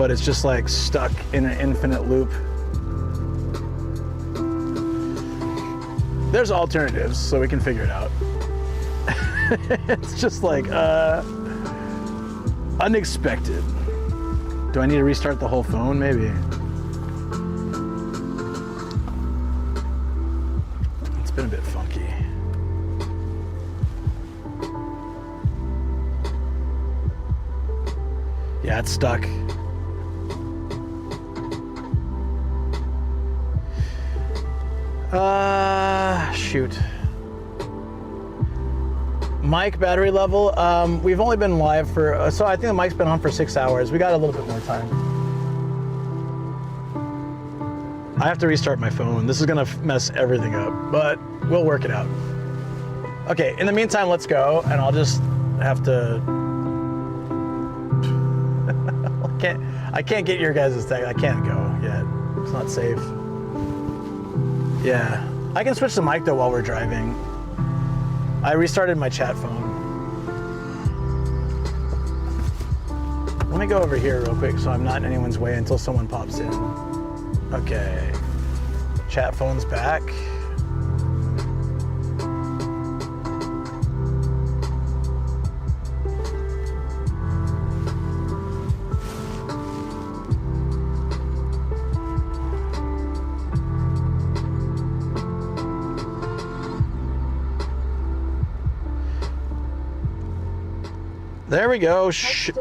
Speaker 5: but it's just like stuck in an infinite loop. There's alternatives, so we can figure it out. It's just like unexpected. Do I need to restart the whole phone? Maybe. It's been a bit funky. Yeah, it's stuck. Shoot. Mic battery level, we've only been live for, so I think the mic's been on for 6 hours. We got a little bit more time. I have to restart my phone. This is gonna mess everything up, but we'll work it out. Okay, in the meantime, let's go, and I'll just have to, I can't get your guys' tag. I can't go yet. It's not safe. Yeah, I can switch the mic though while we're driving. I restarted my chat phone. Let me go over here real quick so I'm not in anyone's way until someone pops in. Okay, chat phone's back. There we go. Should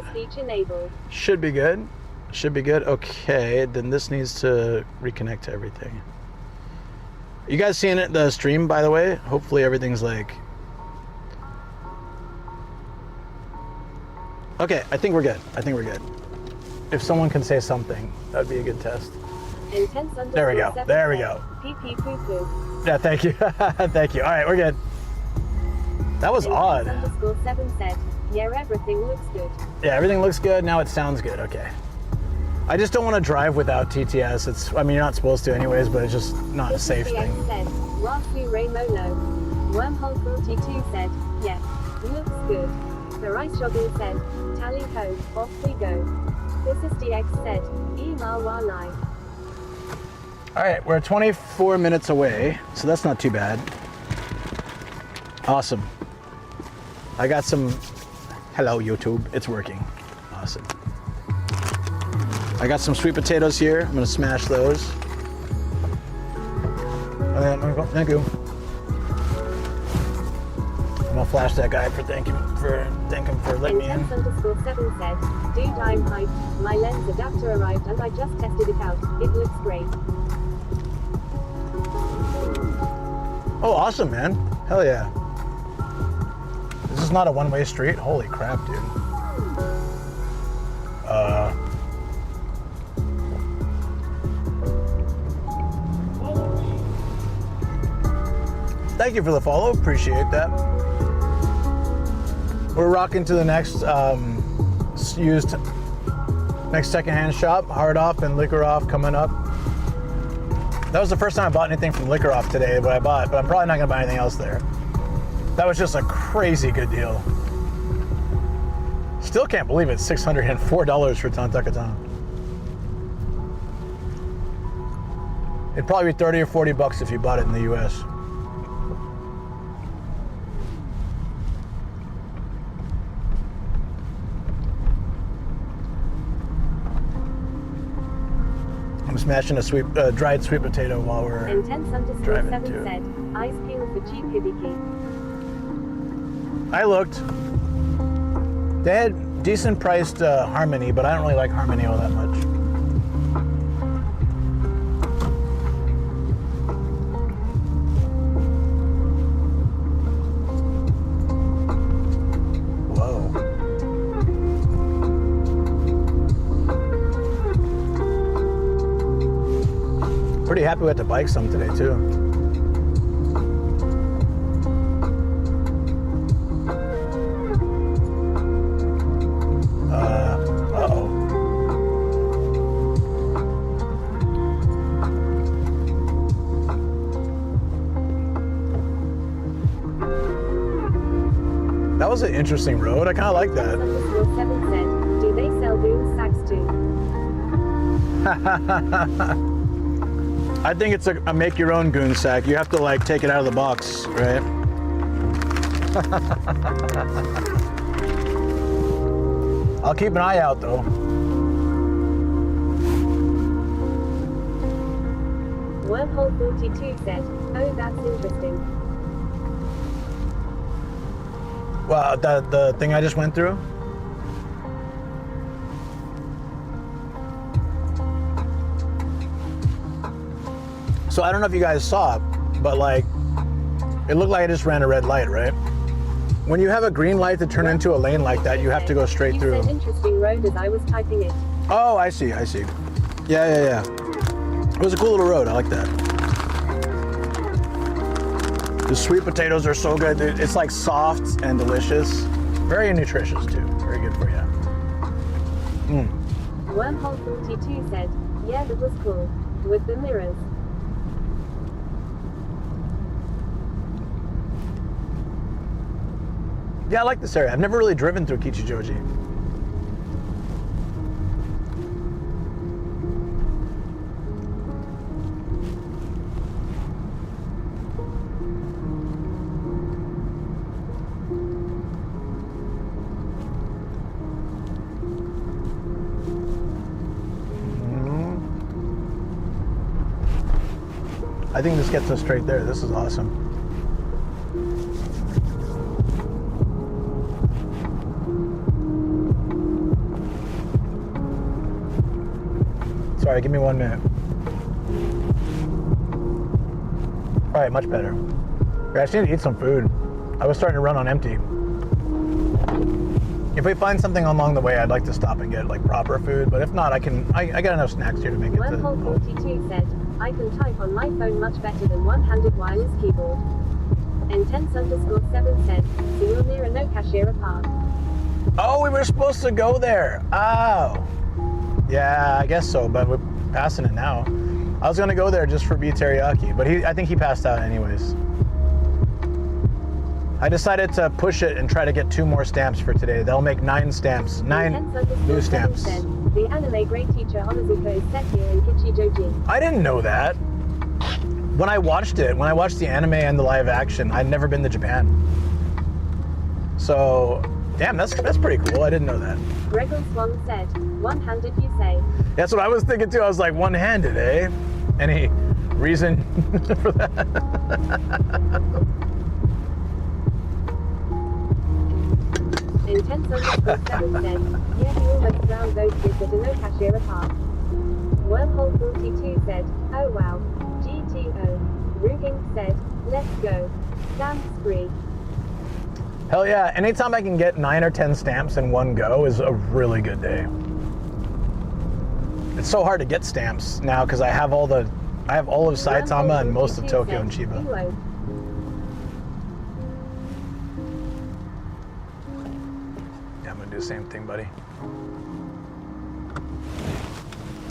Speaker 5: be good. Should be good. Okay, then this needs to reconnect to everything. You guys seeing it, the stream, by the way? Hopefully everything's like... Okay, I think we're good. I think we're good. If someone can say something, that'd be a good test. There we go. There we go. Yeah, thank you. Thank you. All right, we're good. That was odd.
Speaker 1: Yeah, everything looks good.
Speaker 5: Yeah, everything looks good. Now it sounds good. Okay. I just don't want to drive without TTS. It's, I mean, you're not supposed to anyways, but it's just not a safe thing.
Speaker 1: Wormhole 42 said, yes, looks good. The Rice Jogging said, tally ho, off we go. This is DX said, email wa live.
Speaker 5: All right, we're 24 minutes away, so that's not too bad. Awesome. I got some... Hello, YouTube. It's working. Awesome. I got some sweet potatoes here. I'm gonna smash those. Thank you. I'm gonna flash that guy for thank him for letting me in.
Speaker 1: Intense_7 said, dude, I'm hyped. My lens adapter arrived and I just tested it out. It looks great.
Speaker 5: Oh, awesome, man. Hell yeah. This is not a one-way street. Holy crap, dude. Thank you for the follow. Appreciate that. We're rocking to the next next secondhand shop. Hard Off and Liquor Off coming up. That was the first time I bought anything from Liquor Off today, but I'm probably not gonna buy anything else there. That was just a crazy good deal. Still can't believe it, $604 for Tantakatan. It'd probably be 30 or 40 bucks if you bought it in the US. I'm smashing a dried sweet potato while we're driving too.
Speaker 1: Said, ice peel for cheap hibiki.
Speaker 5: I looked. They had decent priced Harmony, but I don't really like Harmony all that much. Whoa. Pretty happy with the bike some today too. That was an interesting road. I kind of like that.
Speaker 1: Do they sell boom sacks too?
Speaker 5: I think it's a make your own goon sack. You have to like take it out of the box, right? I'll keep an eye out though.
Speaker 1: Wormhole 42 said, oh, that's interesting.
Speaker 5: Well, the thing I just went through? So I don't know if you guys saw it, but like, it looked like I just ran a red light, right? When you have a green light to turn into a lane like that, you have to go straight through.
Speaker 1: You said interesting road as I was typing it.
Speaker 5: Oh, I see. Yeah. It was a cool little road. I like that. The sweet potatoes are so good. It's like soft and delicious. Very nutritious too. Very good for you.
Speaker 1: Wormhole 42 said, yeah, that was cool. With the mirrors.
Speaker 5: Yeah, I like this area. I've never really driven through Kichijoji. I think this gets us straight there. This is awesome. Sorry, give me 1 minute. All right, much better. I just need to eat some food. I was starting to run on empty. If we find something along the way, I'd like to stop and get like proper food, but if not, I got enough snacks here to make it.
Speaker 1: Wormhole 42 said, I can type on my phone much better than one-handed wireless keyboard. Intense_7 said, so you're near a no cashier park.
Speaker 5: Oh, we were supposed to go there. Oh. Yeah, I guess so, but we're passing it now. I was gonna go there just for beef teriyaki, but I think he passed out anyways. I decided to push it and try to get 2 more stamps for today. That'll make 9 stamps. 9 new stamps.
Speaker 1: Said, the anime great teacher Honozuko is set here in Kichijoji.
Speaker 5: I didn't know that. When I watched the anime and the live action, I'd never been to Japan. So, damn, that's pretty cool. I didn't know that.
Speaker 1: Gregor Swan said, one-handed you say.
Speaker 5: That's what I was thinking too. I was like, one-handed, eh? Any reason for that?
Speaker 1: Intense_7 said, yeah, he almost drowned those kids at a no cashier park. Wormhole 42 said, oh wow. GTO. Ruging said, let's go. Stamp spree.
Speaker 5: Hell yeah, anytime I can get 9 or 10 stamps in one go is a really good day. It's so hard to get stamps now because I have all of Saitama and most of Tokyo and Chiba. Yeah, I'm gonna do the same thing, buddy.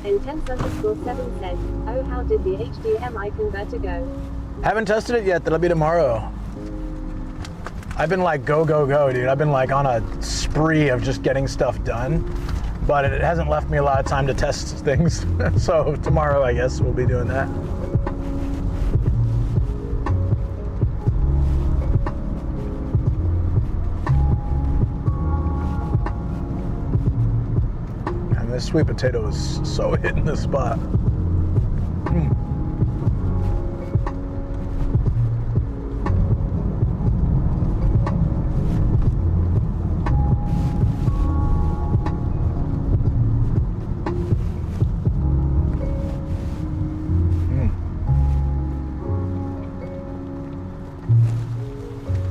Speaker 1: Intense_7 said, oh how did the HDMI converter go?
Speaker 5: Haven't tested it yet, that'll be tomorrow. I've been like go, dude. I've been like on a spree of just getting stuff done, but it hasn't left me a lot of time to test things. So tomorrow, I guess, we'll be doing that. And this sweet potato is so hitting the spot.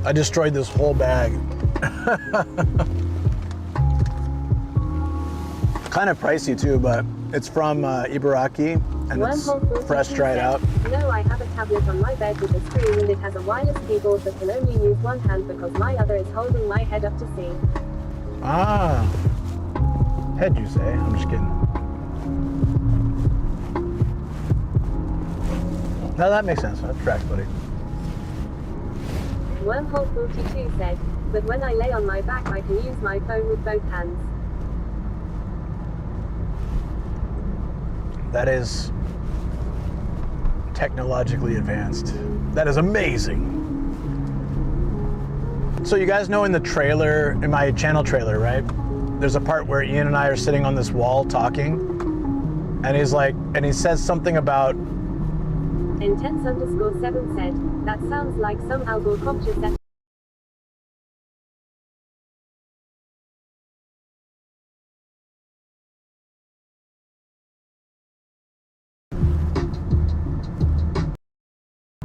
Speaker 5: I destroyed this whole bag. Kind of pricey too, but it's from Ibaraki and it's fresh dried out.
Speaker 1: No, I have a tablet on my bed with a screen and it has a wireless keyboard that can only use one hand because my other is holding my head up to see.
Speaker 5: Ah, head you say? I'm just kidding. No, that makes sense. That tracks, buddy.
Speaker 1: Wormhole 42 said, but when I lay on my back I can use my phone with both hands.
Speaker 2: that is technologically advanced. That is amazing. So you guys know in the trailer, in my channel trailer, right? There's a part where Ian and I are sitting on this wall talking, and he's like, and he says something about
Speaker 1: Intense_7 said, that sounds like some algor culture set.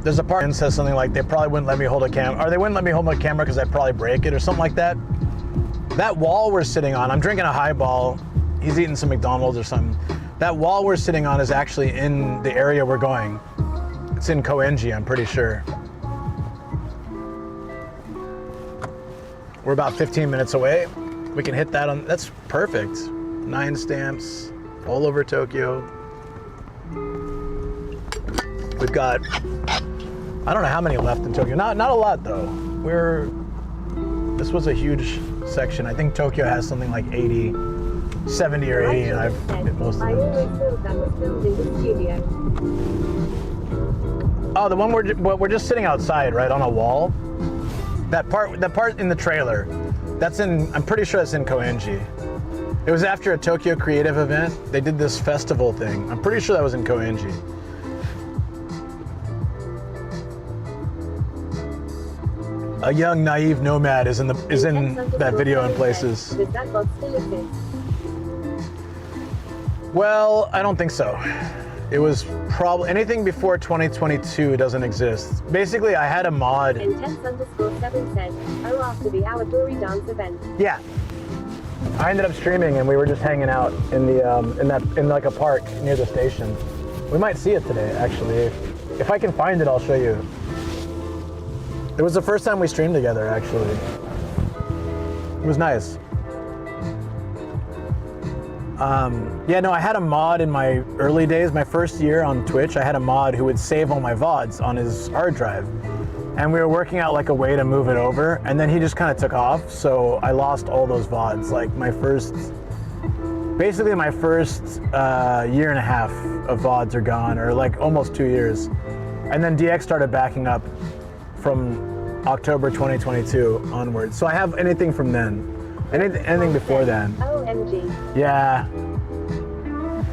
Speaker 2: there's a part and says something like they probably wouldn't let me hold a camera, or they wouldn't let me hold my camera because I'd probably break it or something like that. That wall we're sitting on, I'm drinking a highball, he's eating some McDonald's or something. That wall we're sitting on is actually in the area we're going. It's in Koenji, I'm pretty sure. We're about 15 minutes away. We can hit that on, that's perfect. 9 stamps, all over Tokyo. We've got, I don't know how many left in Tokyo. Not a lot though. This was a huge section. I think Tokyo has something like 80, 70 or 80, and I've hit most of them.
Speaker 1: I always thought that was filmed in the studio.
Speaker 2: Oh, the one we're just sitting outside, right, on a wall. That part in the trailer, that's in, I'm pretty sure that's in Koenji. It was after a Tokyo Creative event. They did this festival thing. I'm pretty sure that was in Koenji. A young naive nomad is in that video in places.
Speaker 1: Does that box still exist?
Speaker 2: Well, I don't think so. It was probably anything before 2022 doesn't exist. Basically, I had a mod.
Speaker 1: Intense_7 said, oh, after the Our Dory Dance event.
Speaker 2: Yeah. I ended up streaming and we were just hanging out in the in like a park near the station. We might see it today, actually. If I can find it, I'll show you. It was the first time we streamed together, actually. It was nice. Yeah, no, I had a mod in my early days, my first year on Twitch. I had a mod who would save all my VODs on his hard drive. And we were working out like a way to move it over, and then he just kind of took off, so I lost all those VODs. Like basically my first year and a half of VODs are gone, or like almost 2 years. And then DX started backing up from October 2022 onwards. So I have anything from then. Anything before then.
Speaker 1: OMG.
Speaker 2: Yeah.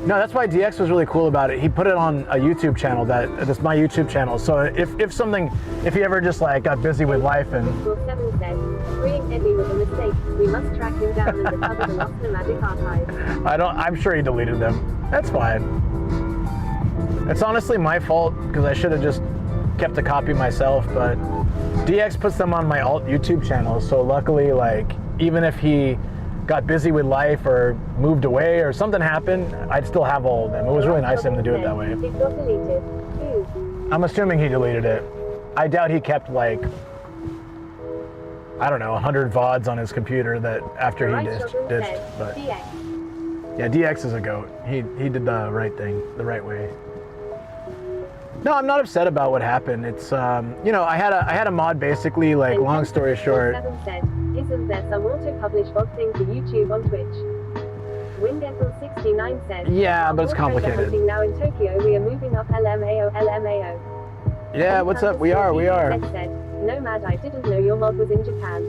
Speaker 2: No, that's why DX was really cool about it. He put it on a YouTube channel that's my YouTube channel. So if he ever just like got busy with life and.
Speaker 1: Intense_7 said, freeing Eddie was a mistake. We must track him down and recover the lost Nomadic archives.
Speaker 2: I'm sure he deleted them. That's fine. It's honestly my fault because I should have just kept a copy myself, but DX puts them on my alt YouTube channel. So luckily, like, even if he got busy with life or moved away or something happened, I'd still have all of them. It was really nice of him to do it that way.
Speaker 1: It got deleted.
Speaker 2: I'm assuming he deleted it. I doubt he kept like, I don't know, 100 VODs on his computer that after he ditched. But yeah, DX is a goat. He did the right thing, the right way. No, I'm not upset about what happened. It's you know, I had a mod basically, like, long story short.
Speaker 1: Isn't there some auto-published VOD thing for YouTube on Twitch? Windapple69 said,
Speaker 2: yeah, but it's complicated.
Speaker 1: Now in Tokyo, we are moving up LMAO.
Speaker 2: Yeah, what's up? We are.
Speaker 1: Said, Nomad, I didn't know your mod was in Japan.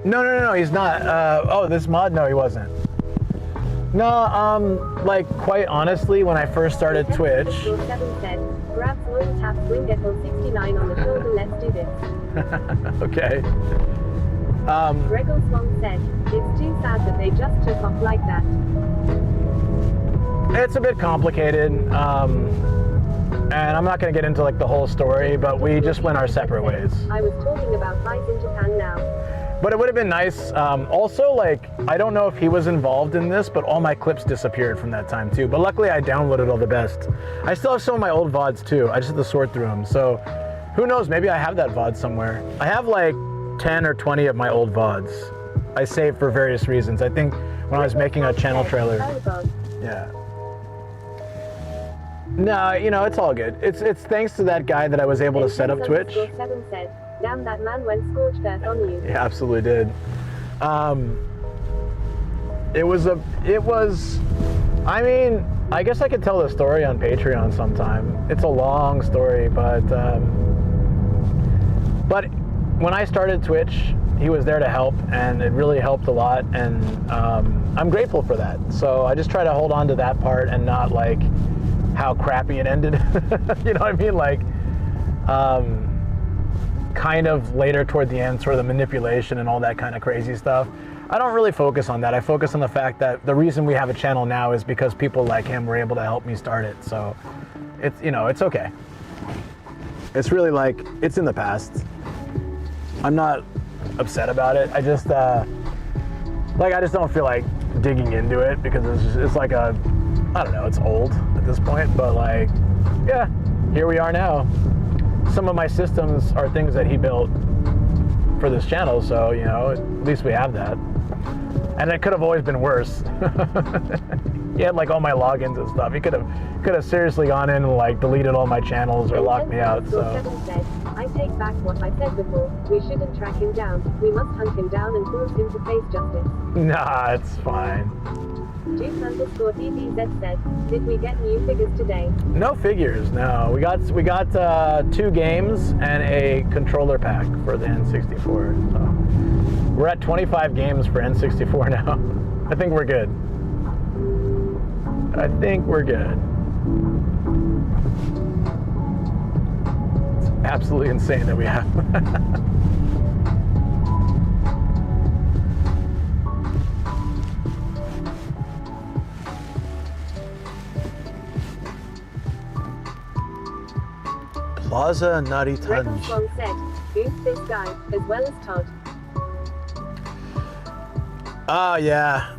Speaker 2: No, he's not. Oh, this mod? No, he wasn't. No, like, quite honestly, when I first started Twitch.
Speaker 1: Said, grabs oil taps Windapple69 on the shoulder, let's do this.
Speaker 2: Okay.
Speaker 1: Gregor Swan said, it's too sad that they just took off like that.
Speaker 2: It's a bit complicated, and I'm not going to get into like the whole story, but we just went our separate ways.
Speaker 1: I was talking about flights in Japan now.
Speaker 2: But it would have been nice. Also, like, I don't know if he was involved in this, but all my clips disappeared from that time too. But luckily I downloaded all the best. I still have some of my old VODs too. I just had to sort through them. So who knows, maybe I have that VOD somewhere. I have like 10 or 20 of my old VODs. I saved for various reasons. I think when I was making a channel trailer. Yeah. No, you know, it's all good. It's thanks to that guy that I was able to set up Twitch.
Speaker 1: Said, damn, that man went scorched earth on you.
Speaker 2: He absolutely did. It was, I mean,
Speaker 5: I guess I could tell the story on Patreon sometime. It's a long story, but when I started Twitch, he was there to help, and it really helped a lot, and I'm grateful for that. So I just try to hold on to that part and not like how crappy it ended. You know what I mean? Like, kind of later toward the end, sort of the manipulation and all that kind of crazy stuff. I don't really focus on that. I focus on the fact that the reason we have a channel now is because people like him were able to help me start it. So it's, you know, it's okay. It's really like, it's in the past. I'm not upset about it. I just, I just don't feel like digging into it because it's like I don't know, it's old at this point, but like, yeah, here we are now. Some of my systems are things that he built for this channel, so, you know, at least we have that. And it could have always been worse. He had like all my logins and stuff. He could have seriously gone in and like deleted all my channels or locked me out. So
Speaker 1: said, I take back what I said before. We shouldn't track him down. We must hunt him down and force him to face justice.
Speaker 5: Nah, it's fine.
Speaker 1: Juice_DBZ said, did we get new figures today?
Speaker 5: No figures, no. We got 2 games and a controller pack for the N64. So we're at 25 games for N64 now. I think we're good. I think we're good. It's absolutely insane that we have. Plaza Nutty Tunge.
Speaker 1: Restroom said, boost this guy, as well as Todd.
Speaker 5: Oh, yeah.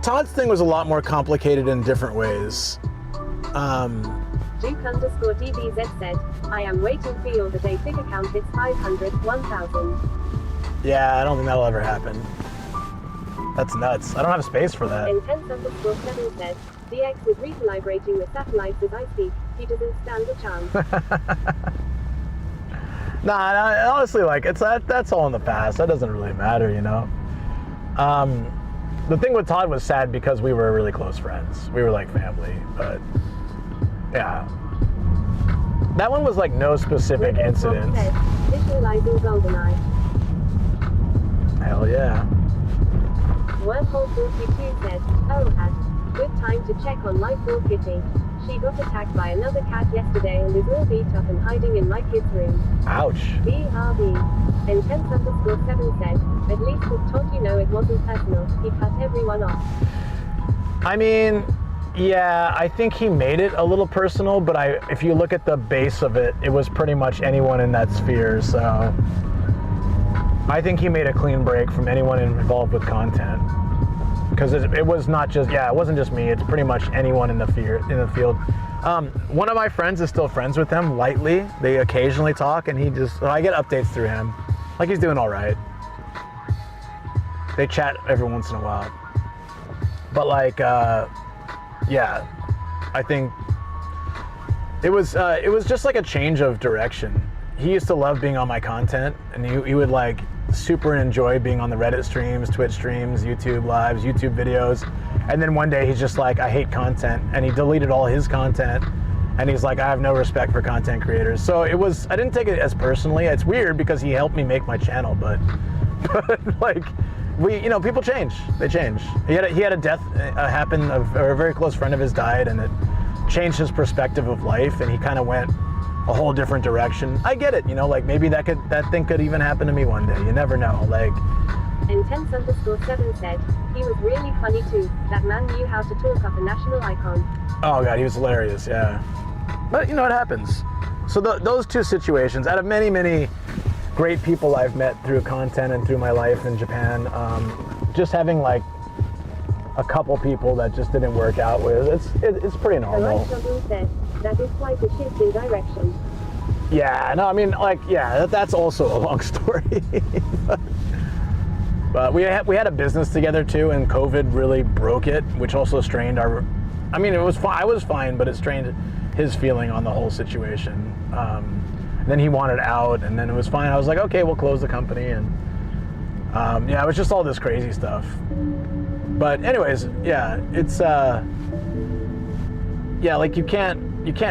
Speaker 5: Todd's thing was a lot more complicated in different ways.
Speaker 1: Duke_DBZ said, I am waiting for your day figure count. It's 500, 1,000.
Speaker 5: Yeah, I don't think that'll ever happen. That's nuts. I don't have space for that.
Speaker 1: Intense_7 said, DX is recalibrating the satellites as I speak. He doesn't stand a chance.
Speaker 5: Nah, honestly, like, that's all in the past. That doesn't really matter, you know? The thing with Todd was sad because we were really close friends. We were like family, but yeah. That one was like no specific incidents.
Speaker 1: Visualizing GoldenEye.
Speaker 5: Hell yeah.
Speaker 1: Wormhole42 said, oh, good time to check on Life for Kitty. She got attacked by another cat yesterday and is all beat up and hiding in my kid's room.
Speaker 5: Ouch.
Speaker 1: BRB. Intense_7 said, at least with Todd you know it wasn't personal. He cut everyone off.
Speaker 5: I mean, yeah, I think he made it a little personal, but if you look at the base of it, it was pretty much anyone in that sphere, so I think he made a clean break from anyone involved with content. Because it was not just, yeah, it wasn't just me, it's pretty much anyone in the field. One of my friends is still friends with him, lightly. They occasionally talk, and I get updates through him. Like, he's doing all right. They chat every once in a while. But like, yeah, I think it was just like a change of direction. He used to love being on my content, and he would like super enjoy being on the Reddit streams, Twitch streams, YouTube lives, YouTube videos. And then one day he's just like, I hate content, and he deleted all his content. And he's like, I have no respect for content creators. So I didn't take it as personally. It's weird because he helped me make my channel, but like, people change. They change. He had a death happen, or a very close friend of his died, and it changed his perspective of life, and he kind of went a whole different direction. I get it, like maybe that thing could even happen to me one day. You never know. Like,
Speaker 1: Intense_7 said, he was really funny too. That man knew how to talk up a national icon.
Speaker 5: Oh God, he was hilarious, yeah. But it happens. So those 2 situations, out of many, many great people I've met through content and through my life in Japan, just having like a couple people that just didn't work out with, it's pretty normal.
Speaker 1: Said, that is quite a shift in direction.
Speaker 5: Yeah, no, I mean, like, yeah, that's also a long story. But we had a business together too, and COVID really broke it, which also strained it was fine. I was fine, but it strained his feeling on the whole situation. Then he wanted out, and then it was fine. I was like, okay, we'll close the company, and yeah, it was just all this crazy stuff. But anyways, yeah, it's
Speaker 2: yeah, like you can't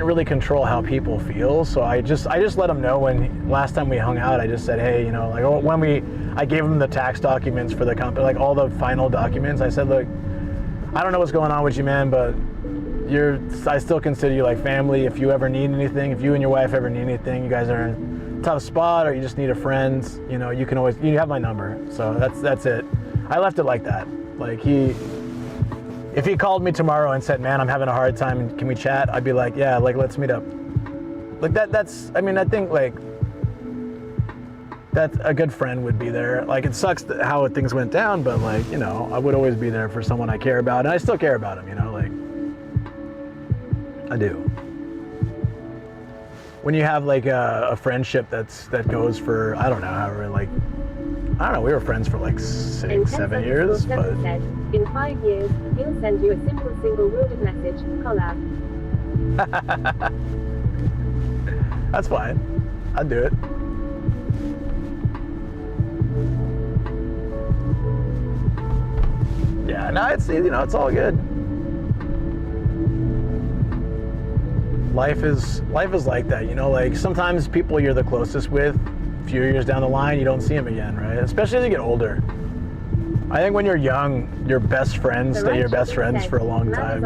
Speaker 2: really control how people feel. So I just let him know when last time we hung out. I just said, hey, you know, like when I gave him the tax documents for the company, like all the final documents. I said, look, I don't know what's going on with you, man, but I still consider you like family. If you ever need anything, if you and your wife ever need anything, you guys are in a tough spot, or you just need a friend, you know, you have my number. So that's it. I left it like that. Like if he called me tomorrow and said, man, I'm having a hard time, can we chat? I'd be like, yeah, like let's meet up. Like that's, I mean, I think like that a good friend would be there. Like it sucks how things went down, but like, you know, I would always be there for someone I care about, and I still care about him, you know, like I do. When you have like a friendship that goes for, I don't know, however, like, I don't know, we were friends for like 6, 7 years, but...
Speaker 1: Said, in 5 years, he'll send you a simple single-worded message, collab.
Speaker 2: That's fine. I'd do it. Yeah, no, it's, you know, it's all good. Life is like that, you know, like sometimes people you're the closest with, a few years down the line, you don't see them again, right? Especially as you get older. I think when you're young, your best friends stay your best friends for a long time.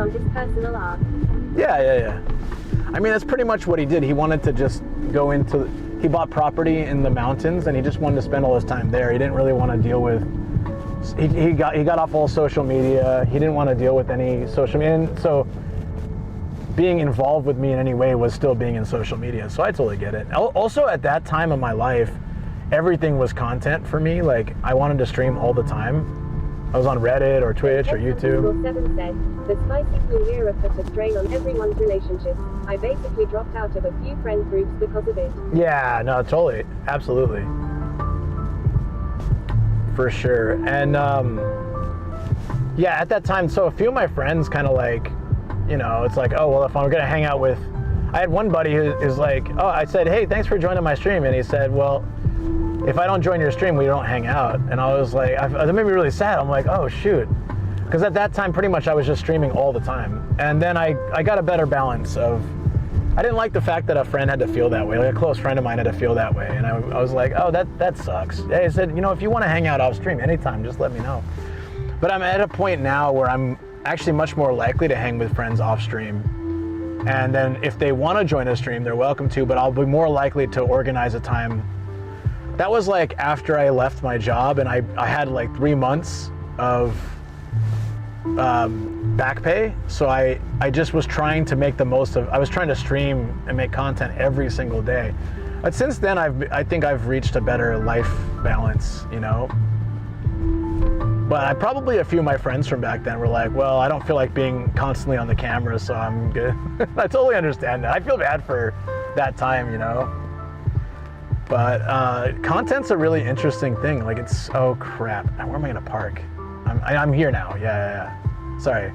Speaker 2: Yeah. I mean, that's pretty much what he did. He wanted to just go into, he bought property in the mountains and he just wanted to spend all his time there. He didn't really want to deal with, he got off all social media. He didn't want to deal with any social media. And so being involved with me in any way was still being in social media. So I totally get it. Also at that time of my life, everything was content for me. Like I wanted to stream all the time. I was on Reddit or Twitch or YouTube.
Speaker 1: 7 said, the spicy flu era put a strain on everyone's relationships. I basically dropped out of a few friend groups because of it.
Speaker 2: Yeah, no, totally. Absolutely. For sure. And yeah, at that time, so a few of my friends kind of like, you know, it's like, oh, well, if I'm going to hang out with, I had one buddy who is like, oh, I said, hey, thanks for joining my stream. And he said, well, if I don't join your stream, we don't hang out. And I was like, that made me really sad. I'm like, oh, shoot. Because at that time, pretty much I was just streaming all the time. And then I got a better balance of, I didn't like the fact that a friend had to feel that way. Like a close friend of mine had to feel that way. And I was like, oh, that sucks. I said, you know, if you want to hang out off stream anytime, just let me know. But I'm at a point now where I'm actually much more likely to hang with friends off stream. And then if they want to join a stream, they're welcome to, but I'll be more likely to organize a time. That was like after I left my job and I had like 3 months of back pay. So I just was trying to make the most of, I was trying to stream and make content every single day. But since then, I think I've reached a better life balance, you know? But probably a few of my friends from back then were like, well, I don't feel like being constantly on the camera, so I'm good. I totally understand that. I feel bad for that time, you know? But content's a really interesting thing. Like it's, oh crap, where am I gonna park? I'm here now, yeah. Sorry,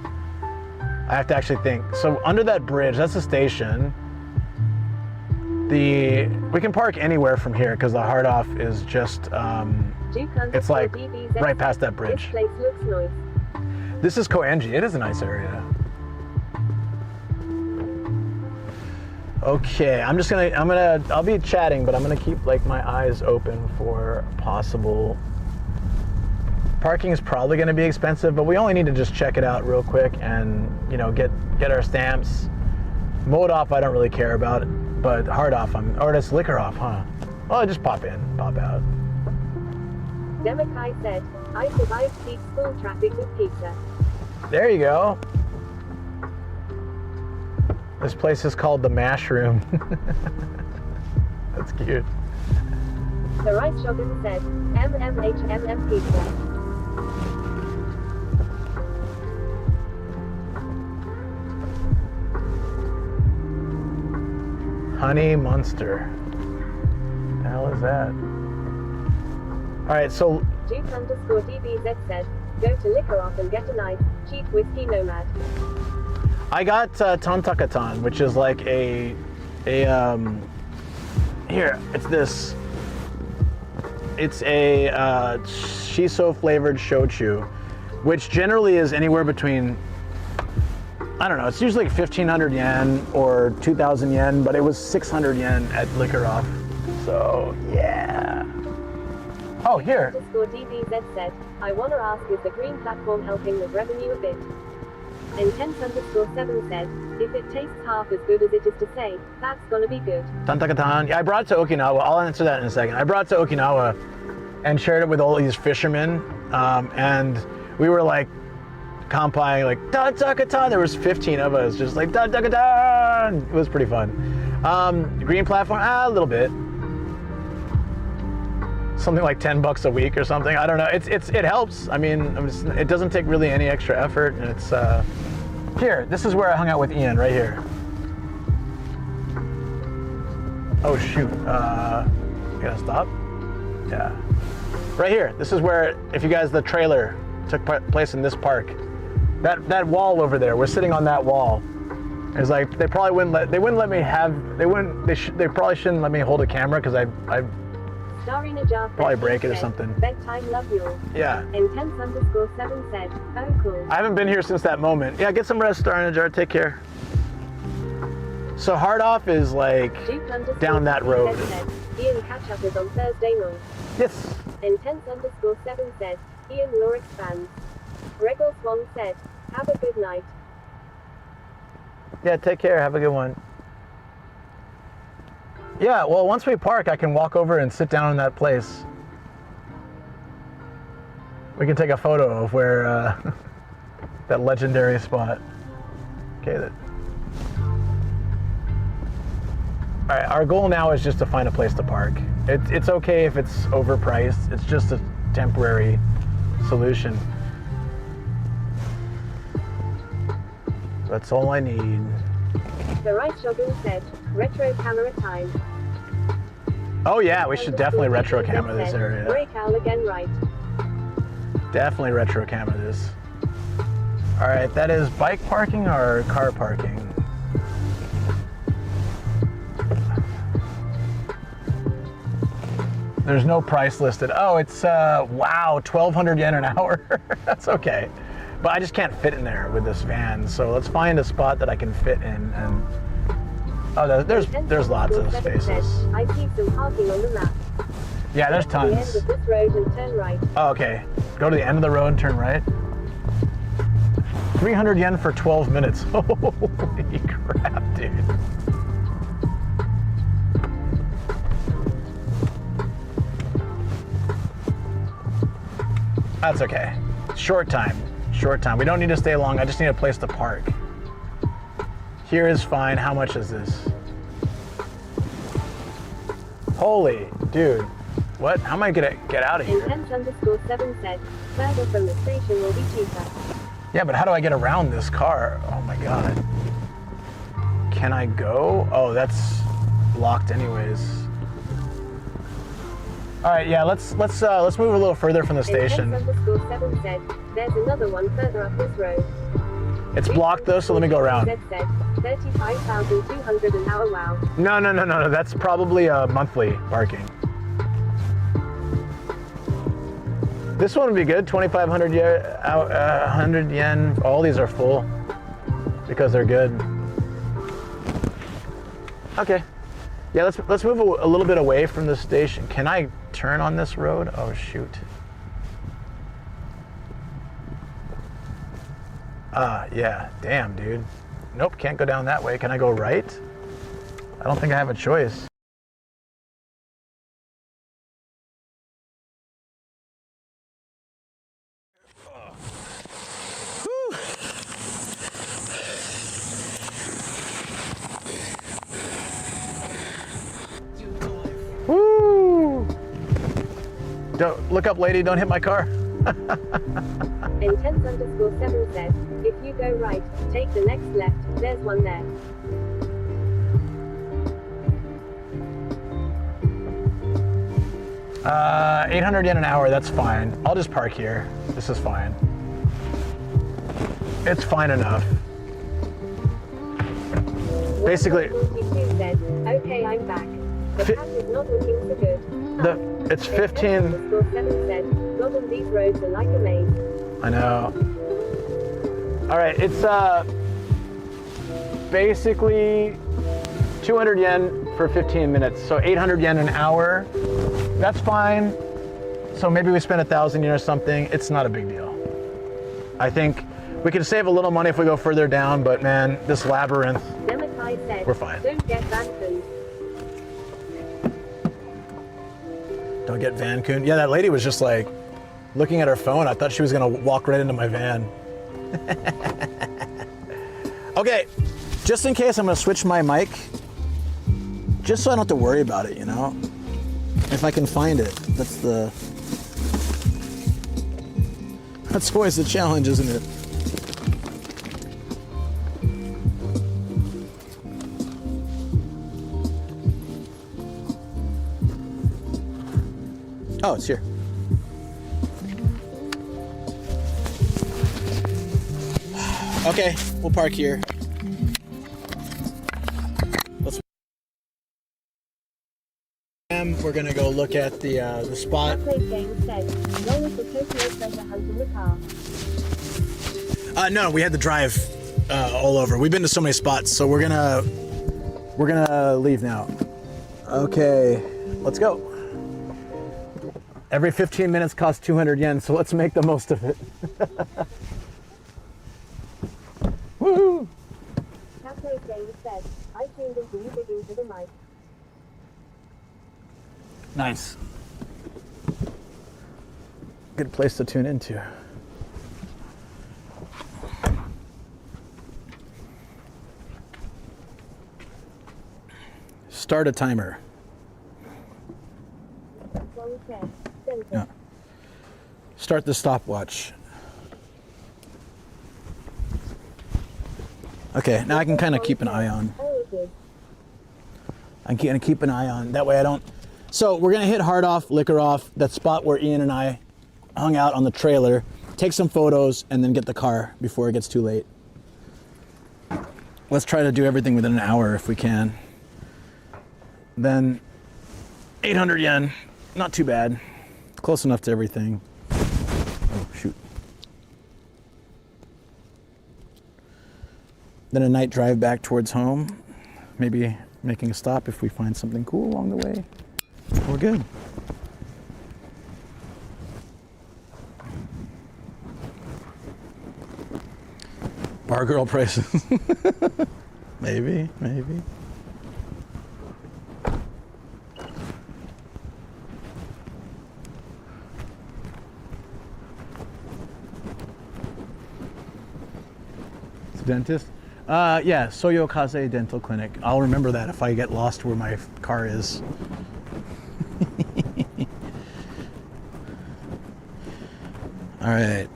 Speaker 2: I have to actually think. So under that bridge, that's the station. We can park anywhere from here because the hard off is just, it's like right past that bridge.
Speaker 1: This place looks nice.
Speaker 2: This is Koenji, it is a nice area. Okay, I'll be chatting, but I'm gonna keep like my eyes open for possible. Parking is probably gonna be expensive, but we only need to just check it out real quick and, you know, get our stamps. Mode off, I don't really care about it, but hard off, or it's liquor off, huh? Well, I just pop in, pop out.
Speaker 1: Demakai said, I survived peak school traffic with pizza.
Speaker 2: There you go. This place is called the Mash Room. That's cute.
Speaker 1: The Rice Shogun said, MMHMM pizza.
Speaker 2: Honey Monster. What the hell is that? Alright, so...
Speaker 1: Duke_DBZ said, go to Liquor Off and get a nice, cheap whiskey Nomad.
Speaker 2: I got Tantakatan, which is like here, it's this. It's a shiso flavored shochu, which generally is anywhere between,
Speaker 5: I don't know, it's usually 1,500 yen or 2,000 yen, but it was 600 yen at Liquor Off. So, yeah. Oh, here.
Speaker 1: DBZ said, I wanna ask, is the green platform helping with revenue a bit? Intense_7 said, if it tastes half as good as it is to say, that's gonna be good.
Speaker 5: Tantakatan. Yeah, I brought it to Okinawa. I'll answer that in a second. I brought it to Okinawa and shared it with all these fishermen, and we were like comping like Tantakatan. There was 15 of us, just like Tantakatan. It was pretty fun. Green platform, a little bit. Something like $10 a week or something. I don't know. It helps. I mean, it doesn't take really any extra effort, and it's here. This is where I hung out with Ian, right here. Oh shoot. You gotta stop. Yeah. Right here. This is where, if you guys, the trailer took place in this park. That wall over there. We're sitting on that wall. It's like they probably wouldn't let me have. They probably shouldn't let me hold a camera because I probably break it or something.
Speaker 1: Bedtime love you.
Speaker 5: Yeah.
Speaker 1: Intense_7 said, oh cool.
Speaker 5: I haven't been here since that moment. Yeah, get some rest, Star in a Jar. Take care. So Hard Off is like down that road.
Speaker 1: Said, Ian catch up is on Thursday morning.
Speaker 5: Yes.
Speaker 1: Intense_7 said, Ian Law expands. Gregor Swan said, have a good night.
Speaker 5: Yeah, take care. Have a good one. Yeah, well, once we park, I can walk over and sit down in that place. We can take a photo of where that legendary spot. Okay. All right, our goal now is just to find a place to park. It's okay if it's overpriced. It's just a temporary solution. That's all I need.
Speaker 1: The right shogun said, retro camera time.
Speaker 5: Oh yeah, we should definitely retro camera this area.
Speaker 1: Break Owl again, right?
Speaker 5: Definitely retro camera this. All right, that is bike parking or car parking? There's no price listed. Oh, it's, wow, 1,200 yen an hour. That's okay. But I just can't fit in there with this van. So let's find a spot that I can fit in. And oh, there's lots of spaces.
Speaker 1: I see some parking on the map.
Speaker 5: Yeah, there's tons.
Speaker 1: Go to the end of this road and turn right.
Speaker 5: Oh, okay. Go to the end of the road and turn right. 300 yen for 12 minutes. Holy crap, dude. That's okay. Short time. Short time. We don't need to stay long. I just need a place to park. Here is fine. How much is this? Holy dude. What? How am I gonna get out of here?
Speaker 1: Intense_7 said, further from the station will be cheaper.
Speaker 5: Yeah, but how do I get around this car? Oh my god. Can I go? Oh, that's locked anyways. All right, yeah, let's move a little further from the station.
Speaker 1: Intense_7 said, there's another one further up this road.
Speaker 5: It's blocked though, so let me go around.
Speaker 1: Said 35,200 an hour. Wow.
Speaker 5: No. That's probably monthly parking. This one would be good. 2,500 yen, 100 yen. All these are full because they're good. Okay. Yeah, let's move a little bit away from the station. Can I turn on this road? Oh shoot. Yeah, damn, dude. Nope, can't go down that way. Can I go right? I don't think I have a choice. Woo! Don't look up, lady. Don't hit my car.
Speaker 1: Intense_7 said, if you go right, take the next left. There's one there.
Speaker 5: Uh, 800 yen an hour. That's fine. I'll just park here. This is fine. It's fine enough. Basically.
Speaker 1: 42 said, okay, I'm back. The path is not looking so good.
Speaker 5: It's 15.
Speaker 1: Intense_7 said, God, on these roads are like a maze.
Speaker 5: I know. All right, it's basically 200 yen for 15 minutes. So 800 yen an hour. That's fine. So maybe we spend 1,000 yen or something. It's not a big deal. I think we can save a little money if we go further down, but man, this labyrinth, we're fine.
Speaker 1: Don't get Vancouver.
Speaker 5: Don't get Vancouver. Yeah, that lady was just like looking at her phone. I thought she was gonna walk right into my van. Okay, just in case, I'm gonna switch my mic, just so I don't have to worry about it, you know? If I can find it, that's always the challenge, isn't it? Oh, it's here. Okay, we'll park here. We're gonna go look at the spot. No, we had to drive all over. We've been to so many spots, so we're gonna leave now. Okay, let's go. Every 15 minutes costs 200 yen, so let's make the most of it. Woohoo! Nice. Good place to tune into. Start a timer. Yeah. Start the stopwatch. Okay, now I can kind of keep an eye on. I'm gonna keep an eye on. That way I don't. So we're gonna hit Hard Off, Liquor Off, that spot where Ian and I hung out on the trailer, take some photos, and then get the car before it gets too late. Let's try to do everything within an hour if we can. Then 800 yen, not too bad. Close enough to everything. Oh, shoot. Then a night drive back towards home. Maybe making a stop if we find something cool along the way. We're good. Bar girl prices. Maybe. Dentist? Yeah, Soyokaze Dental Clinic. I'll remember that if I get lost where my car is. All right.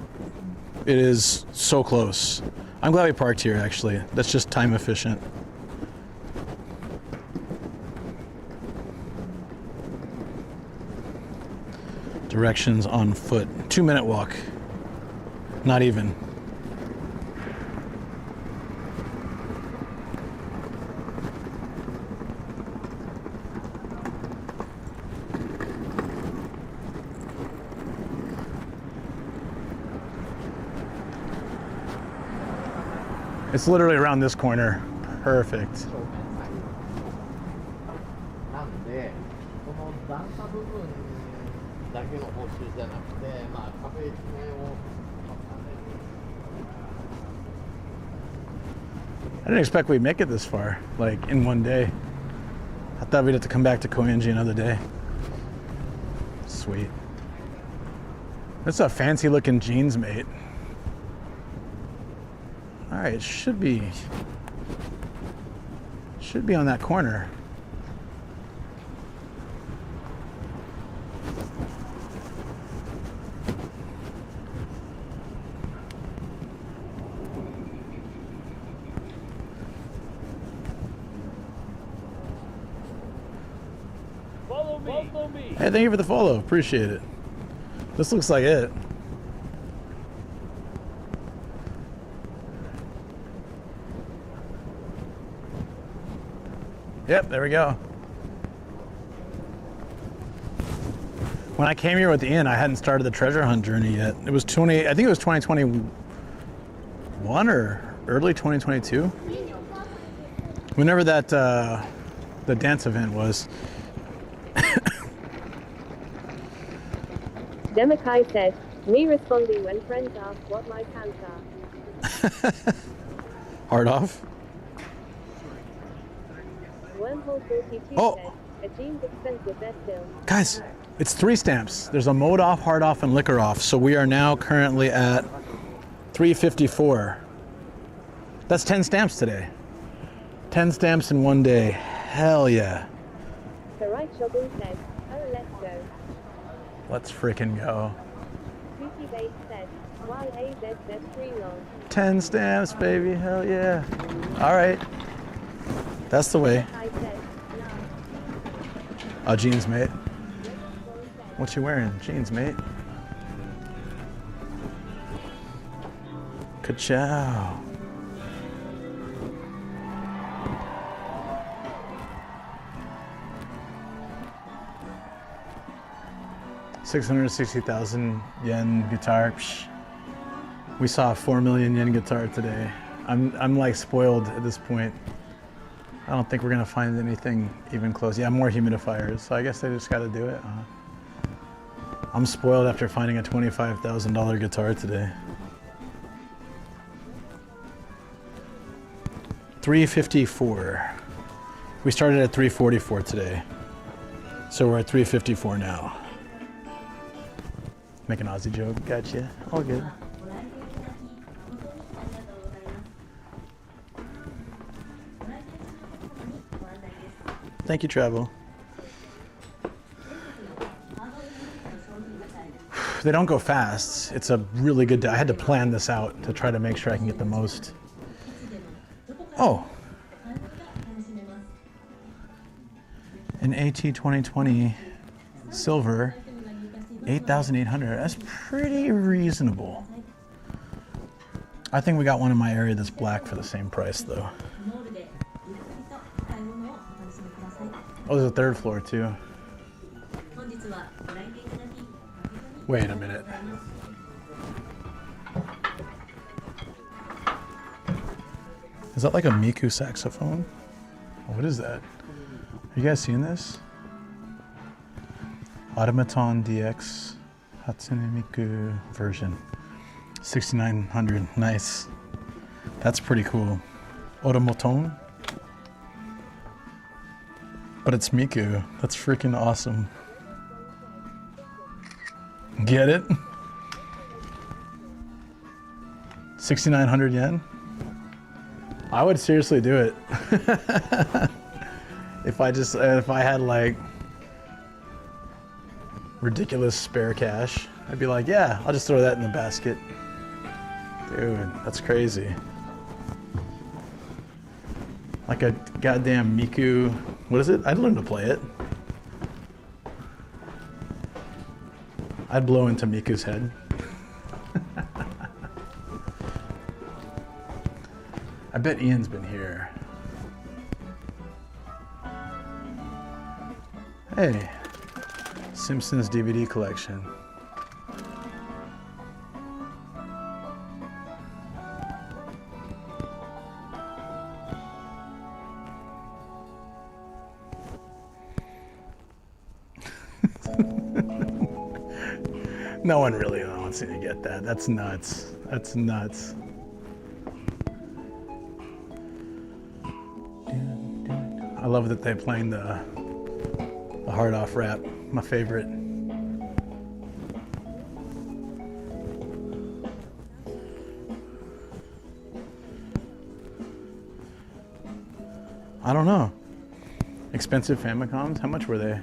Speaker 5: It is so close. I'm glad we parked here, actually. That's just time efficient. Directions on foot. 2-minute walk. Not even. It's literally around this corner. Perfect. I didn't expect we'd make it this far, like in one day. I thought we'd have to come back to Koenji another day. Sweet. That's a fancy looking jeans, mate. All right, it should be on that corner.
Speaker 3: Follow me.
Speaker 5: Hey, thank you for the follow. Appreciate it. This looks like it. Yep, there we go. When I came here with Ian, I hadn't started the treasure hunt journey yet. It was I think it was 2021 or early 2022. Whenever that the dance event was.
Speaker 1: Demakai said, me responding when friends ask what my pants are.
Speaker 5: Hard off.
Speaker 1: Wormhole 42
Speaker 5: Oh.
Speaker 1: said, a jeans expensive, they're still.
Speaker 5: Guys, it's 3 stamps. There's a mode off, hard off, and liquor off. So we are now currently at 354. That's 10 stamps today. 10 stamps in one day. Hell yeah.
Speaker 1: The right shopping said, oh, let's go.
Speaker 5: Let's freaking go.
Speaker 1: Kooky Bait said, YAZZ3 long.
Speaker 5: 10 stamps, baby. Hell yeah. All right. That's the way.
Speaker 1: I said,
Speaker 5: Oh, jeans, mate. What you wearing? Jeans, mate. Ka-chow. $660,000 guitar. Psh. We saw a 4 million yen guitar today. I'm like spoiled at this point. I don't think we're gonna find anything even close. Yeah, more humidifiers. So I guess they just gotta do it. I'm spoiled after finding a $25,000 guitar today. 354. We started at 344 today. So we're at 354 now. Make an Aussie joke. Gotcha. All good. Thank you, Travel. They don't go fast. It's a really good day. I had to plan this out to try to make sure I can get the most. Oh. An AT 2020 silver, 8,800. That's pretty reasonable. I think we got one in my area that's black for the same price though. Oh, there's a 3rd floor too. Wait a minute. Is that like a Miku saxophone? What is that? Are you guys seeing this? Automaton DX Hatsune Miku version. 6,900. Nice. That's pretty cool. Automaton? But it's Miku. That's freaking awesome. Get it? 6,900 yen? I would seriously do it. if I had like ridiculous spare cash, I'd be like, yeah, I'll just throw that in the basket. Dude, that's crazy. Like a goddamn Miku. What is it? I'd learn to play it. I'd blow into Miku's head. I bet Ian's been here. Hey, Simpsons DVD collection. No one really wants you to get that. That's nuts. That's nuts. I love that they're playing the hard off rap. My favorite. I don't know. Expensive Famicoms? How much were they?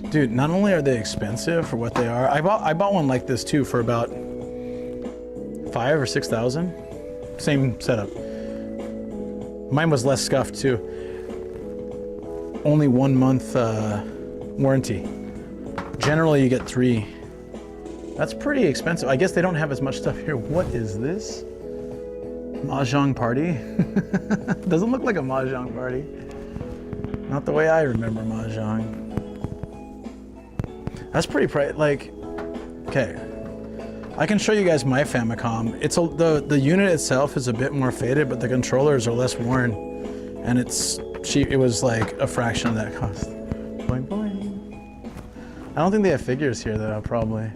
Speaker 5: Dude, not only are they expensive for what they are, I bought one like this too for about 5,000 or 6,000. Same setup. Mine was less scuffed too. Only 1 month warranty. Generally you get 3. That's pretty expensive. I guess they don't have as much stuff here. What is this? Mahjong party? Doesn't look like a Mahjong party. Not the way I remember Mahjong. That's pretty like, okay. I can show you guys my Famicom. It's the unit itself is a bit more faded, but the controllers are less worn, and it's cheap. It was like a fraction of that cost. Boing, boing. I don't think they have figures here though, probably.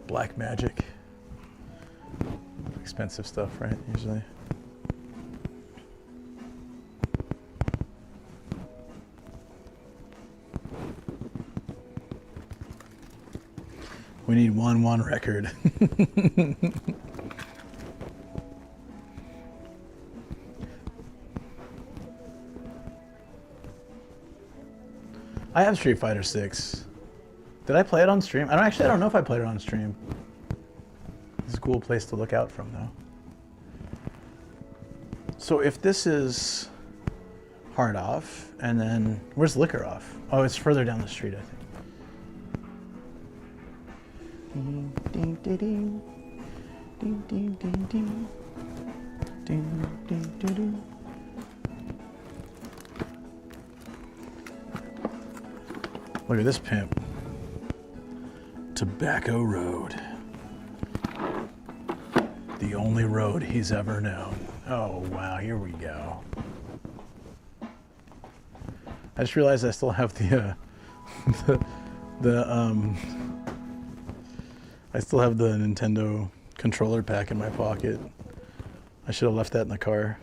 Speaker 5: Black Magic. Expensive stuff, right? Usually. We need one record. I have Street Fighter 6. Did I play it on stream? I don't know if I played it on stream. It's a cool place to look out from though. So if this is hard off, and then where's liquor off? Oh, it's further down the street, I think. Ding, ding, ding, ding. Ding, ding, ding, ding. Ding, ding, ding, ding. Look at this pimp. Tobacco Road. The only road he's ever known. Oh wow, here we go. I just realized I still have I still have the Nintendo controller pack in my pocket. I should have left that in the car.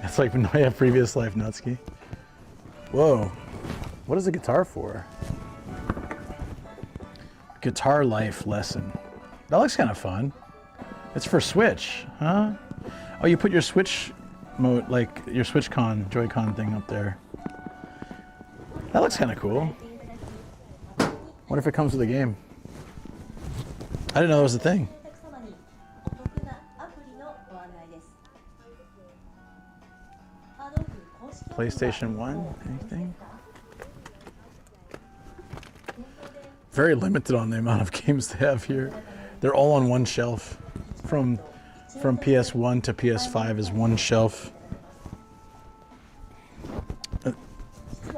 Speaker 5: It's like when I have previous life, Nutski. Whoa, what is the guitar for? Guitar life lesson. That looks kind of fun. It's for Switch, huh? Oh, you put your Switch mode, like your Switch-Con, Joy-Con thing up there. That looks kind of cool. What if it comes with a game? I didn't know that was a thing. PlayStation 1, anything? Very limited on the amount of games they have here. They're all on one shelf. From PS1 to PS5 is one shelf.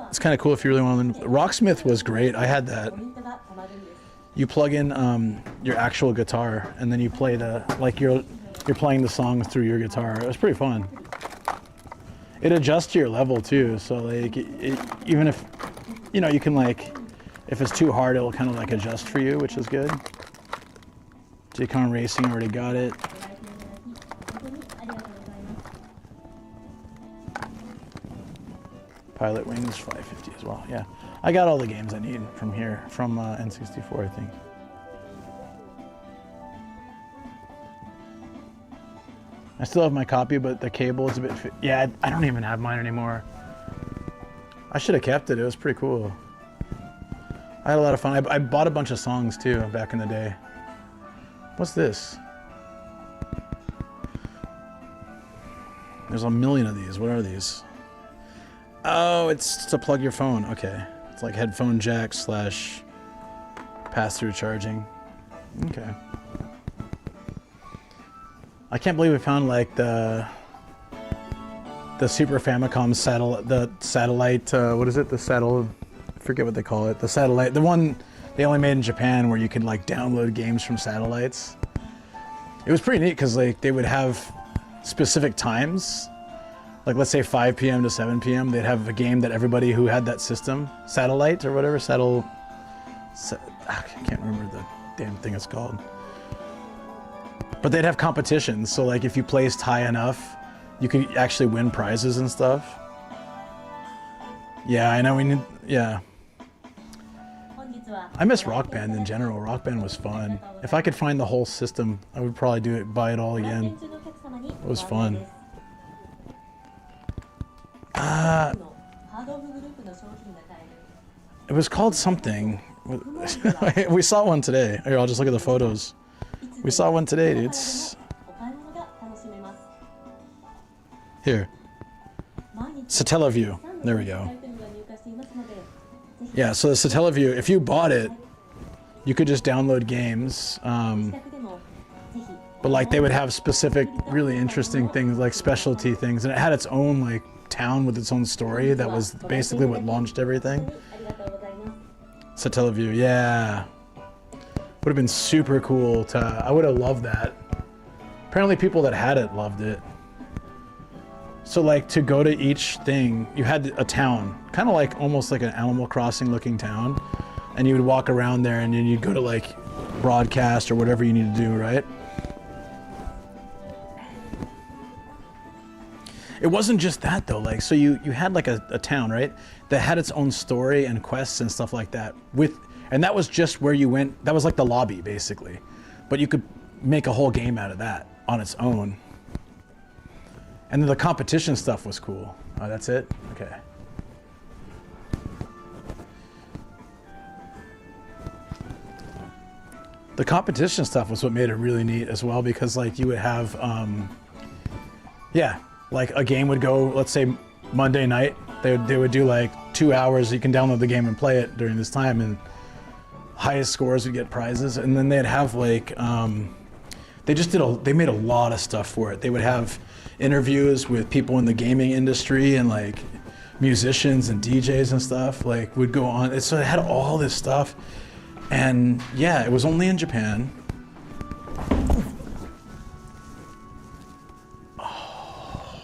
Speaker 5: It's kind of cool if you really want to. Rocksmith was great. I had that. You plug in your actual guitar, and then you play you're playing the songs through your guitar. It was pretty fun. It adjusts to your level too, so like even if you can like if it's too hard, it'll kind of like adjust for you, which is good. J-Con Racing, already got it. Pilot Wings 550 as well. Yeah, I got all the games I need from here, from N64, I think. I still have my copy, but the cable is a bit. Yeah, I don't even have mine anymore. I should have kept it. It was pretty cool. I had a lot of fun. I bought a bunch of songs too back in the day. What's this? There's a million of these. What are these? Oh, it's to plug your phone. Okay. It's like headphone jack / pass-through charging. Okay. I can't believe we found like the Super Famicom satellite, what is it? I forget what they call it. The satellite, the one they only made in Japan where you could like download games from satellites. It was pretty neat because like they would have specific times. Like let's say 5 p.m. to 7 p.m. they'd have a game that everybody who had that system, satellite or whatever, I can't remember the damn thing it's called. But they'd have competitions, so like if you placed high enough, you could actually win prizes and stuff. Yeah, I know yeah. I miss Rock Band in general. Rock Band was fun. If I could find the whole system, I would probably buy it all again. It was fun. It was called something. We saw one today. Here, I'll just look at the photos. We saw one today, dude. Here. Satellaview. There we go. Yeah, so the Satellaview, if you bought it, you could just download games. But like they would have specific, really interesting things, like specialty things, and it had its own like town with its own story that was basically what launched everything. Satellaview, yeah. Would have been super cool to, I would have loved that. Apparently people that had it loved it. So like to go to each thing, you had a town, kind of like almost like an Animal Crossing looking town. And you would walk around there and then you'd go to like broadcast or whatever you need to do, right? It wasn't just that though, like, so you had like a town, right? That had its own story and quests and stuff like that and that was just where you went, that was like the lobby basically. But you could make a whole game out of that on its own. And then the competition stuff was cool. Oh, that's it? Okay. The competition stuff was what made it really neat as well, because like you would have, yeah, like a game would go, let's say Monday night, they would do like 2 hours. You can download the game and play it during this time, and highest scores would get prizes. And then they'd have like, they made a lot of stuff for it. They would have interviews with people in the gaming industry and like musicians and DJs and stuff like would go on. So it had all this stuff. And yeah, it was only in Japan. Oh.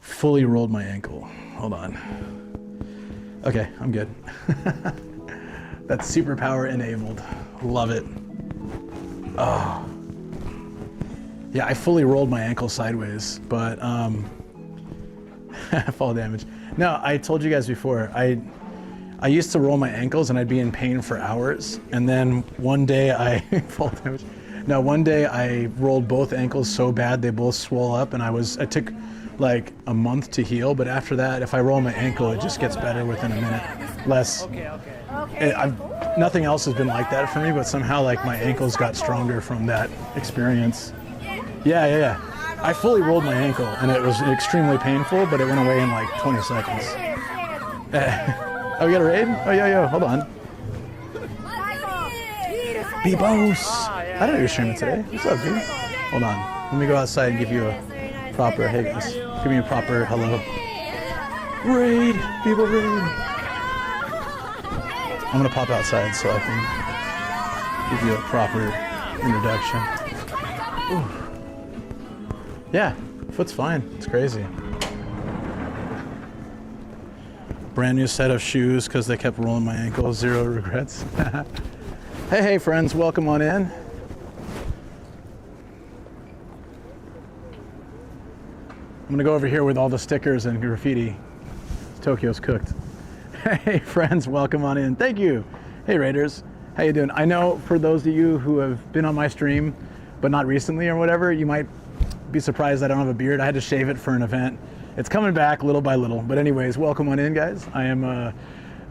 Speaker 5: Fully rolled my ankle. Hold on. Okay, I'm good. That's superpower enabled. Love it. Oh. Yeah, I fully rolled my ankle sideways, but fall damage. No, I told you guys before, I used to roll my ankles and I'd be in pain for hours. And then one day fall damage. No, one day I rolled both ankles so bad they both swole up, and it took like a month to heal. But after that, if I roll my ankle, it just gets better within a minute. Less. Nothing else has been like that for me, but somehow like my ankles got stronger from that experience. Yeah. I fully rolled my ankle and it was extremely painful, but it went away in like 20 seconds. Oh, we got a raid? Oh, yo, hold on. Bebos! I didn't know you were streaming today. What's up, dude? Hold on. Let me go outside and give you a proper, hey guys, give me a proper hello. Raid! Bebo raid! I'm gonna pop outside so I can give you a proper introduction. Ooh. Yeah, foot's fine. It's crazy. Brand new set of shoes because they kept rolling my ankle. Zero regrets. Hey, friends, welcome on in. I'm gonna go over here with all the stickers and graffiti. Tokyo's cooked. Hey, friends, welcome on in. Thank you. Hey, Raiders, how you doing? I know for those of you who have been on my stream, but not recently or whatever, you might be surprised I don't have a beard. I had to shave it for an event. It's coming back little by little. But anyways, welcome on in, guys. I am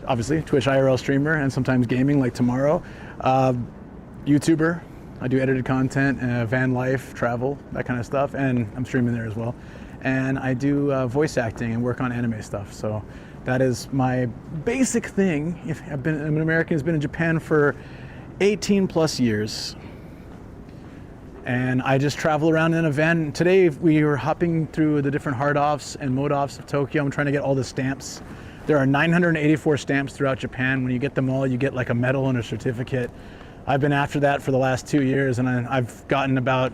Speaker 5: obviously Twitch IRL streamer and sometimes gaming like tomorrow. YouTuber. I do edited content, van life, travel, that kind of stuff. And I'm streaming there as well. And I do voice acting and work on anime stuff. So that is my basic thing. I'm an American who's been in Japan for 18 plus years. And I just travel around in a van. Today we were hopping through the different hard offs and mode offs of Tokyo. I'm trying to get all the stamps. There are 984 stamps throughout Japan. When you get them all, you get like a medal and a certificate. I've been after that for the last 2 years, and I've gotten about,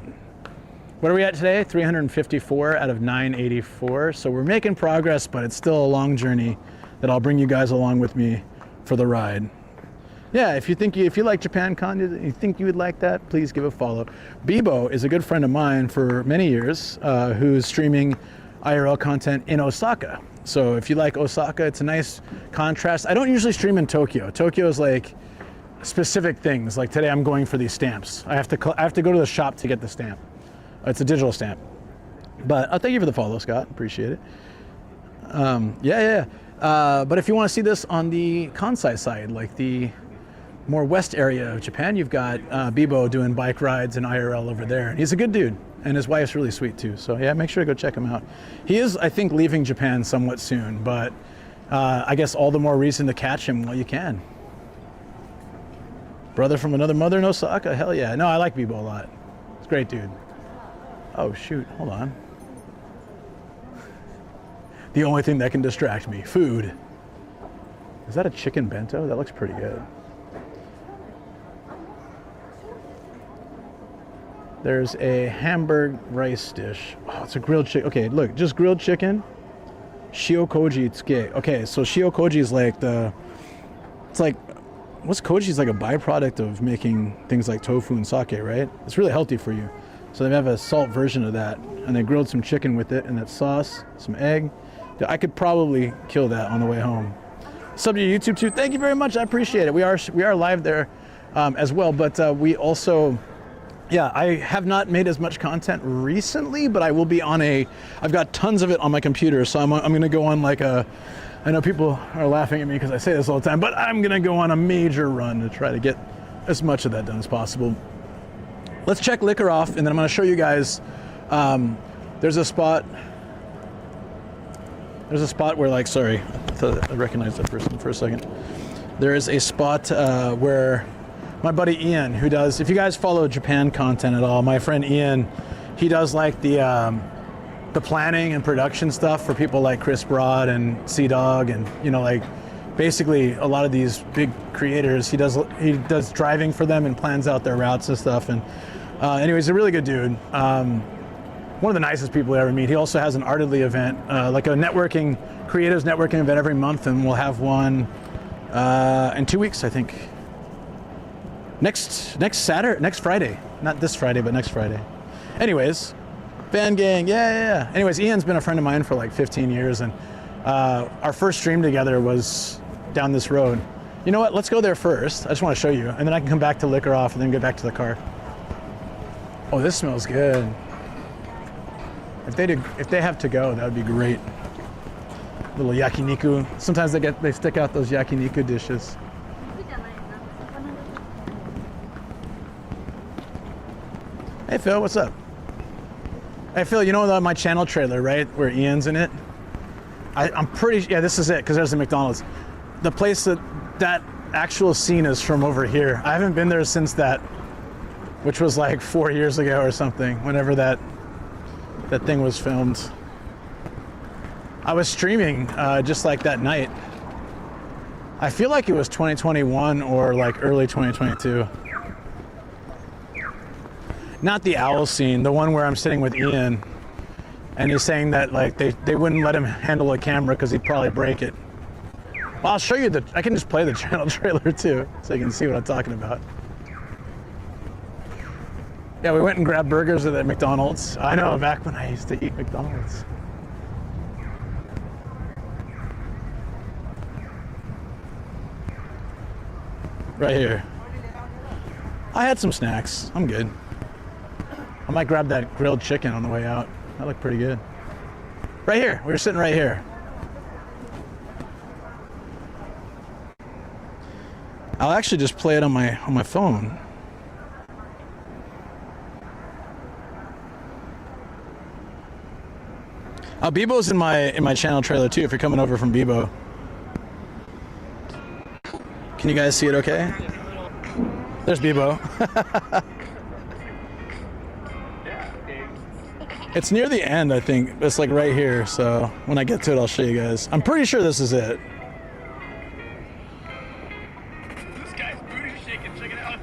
Speaker 5: what are we at today? 354 out of 984. So we're making progress, but it's still a long journey that I'll bring you guys along with me for the ride. Yeah, if you like Japan Con, you think you would like that, please give a follow. Bebo is a good friend of mine for many years, who's streaming IRL content in Osaka. So if you like Osaka, it's a nice contrast. I don't usually stream in Tokyo. Tokyo is like specific things. Like today I'm going for these stamps. I have to go to the shop to get the stamp. It's a digital stamp. But thank you for the follow, Scott. Appreciate it. But if you want to see this on the Kansai side, like the more west area of Japan, you've got Bebo doing bike rides and IRL over there. And he's a good dude, and his wife's really sweet too. So yeah, make sure to go check him out. He is, I think, leaving Japan somewhat soon, but I guess all the more reason to catch him while you can. Brother from another mother in Osaka, hell yeah. No, I like Bebo a lot. He's a great dude. Oh shoot, hold on. the only thing that can distract me. Food. Is that a chicken bento? That looks pretty good. There's a hamburg rice dish. Oh, it's a grilled chicken. Okay, look, just grilled chicken. Shiokoji tsuke. Okay, so shiokoji is like it's like, what's koji? Is like a byproduct of making things like tofu and sake, right? It's really healthy for you. So they have a salt version of that, and they grilled some chicken with it, and that sauce, some egg. I could probably kill that on the way home. Sub to YouTube too. Thank you very much. I appreciate it. We are live there as well, but we also. Yeah, I have not made as much content recently, but I will be on I've got tons of it on my computer, so I'm going to go on like I know people are laughing at me because I say this all the time, but I'm going to go on a major run to try to get as much of that done as possible. Let's check liquor off, and then I'm going to show you guys, there's a spot where like, sorry, I thought I recognized that person for a second. There is a spot where my buddy Ian, who does, if you guys follow Japan content at all, my friend Ian, he does like the planning and production stuff for people like Chris Broad and Sea-Dog, and like basically a lot of these big creators. He does driving for them and plans out their routes and stuff. And anyways, he's a really good dude. One of the nicest people I ever meet. He also has an Artedly event, like a creatives networking event every month, and we'll have one in 2 weeks, I think. Next Friday, not this Friday, but next Friday. Anyways, fan gang, yeah. Anyways, Ian's been a friend of mine for like 15 years, and our first stream together was down this road. You know what? Let's go there first. I just want to show you, and then I can come back to liquor off and then get back to the car. Oh, this smells good. If they have to go, that would be great. Little yakiniku. Sometimes they stick out those yakiniku dishes. Hey Phil, what's up? Hey Phil, you know my channel trailer, right? Where Ian's in it? I'm pretty, yeah, this is it, because there's the McDonald's. The place that actual scene is from over here. I haven't been there since that, which was like 4 years ago or something, whenever that thing was filmed. I was streaming just like that night. I feel like it was 2021 or like early 2022. Not the owl scene, the one where I'm sitting with Ian and he's saying that like they wouldn't let him handle a camera because he'd probably break it. Well, I'll show you I can just play the channel trailer too, so you can see what I'm talking about. Yeah, we went and grabbed burgers at McDonald's. I know, back when I used to eat McDonald's. Right here. I had some snacks, I'm good. I might grab that grilled chicken on the way out. That looked pretty good. Right here, we were sitting right here. I'll actually just play it on my phone. Bebo's in my channel trailer too, if you're coming over from Bebo. Can you guys see it okay? There's Bebo. It's near the end, I think. It's like right here, so when I get to it, I'll show you guys. I'm pretty sure this is it.
Speaker 3: This guy's booty shaking, check it out.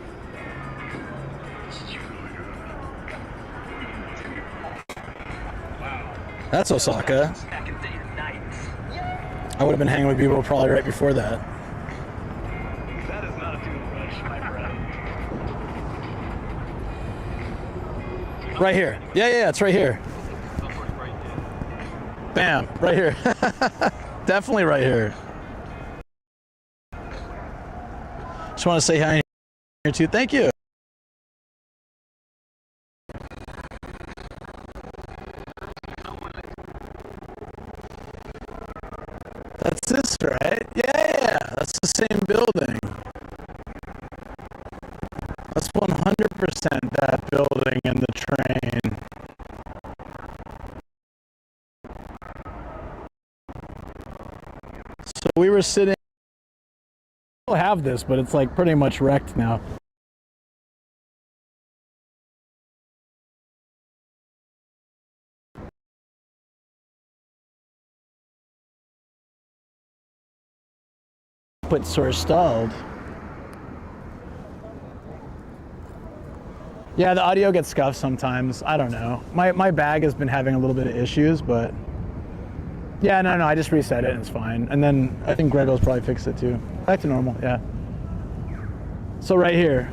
Speaker 3: Wow.
Speaker 5: That's Osaka. I would have been hanging with Bebo probably right before that.
Speaker 3: That is not a toothbrush, my friend.
Speaker 5: Right here. Yeah, it's right here. Bam, right here. Definitely right here. Just want to say hi here too. Thank you. That's this, right? Yeah, that's the same building. That's 100% that building and the train. So we were sitting, I still have this, but it's like pretty much wrecked now. output source stalled. Yeah, the audio gets scuffed sometimes. I don't know. My bag has been having a little bit of issues, but yeah, no, I just reset it and it's fine. And then I think Grego's probably fixed it too. Back to normal, yeah. So right here,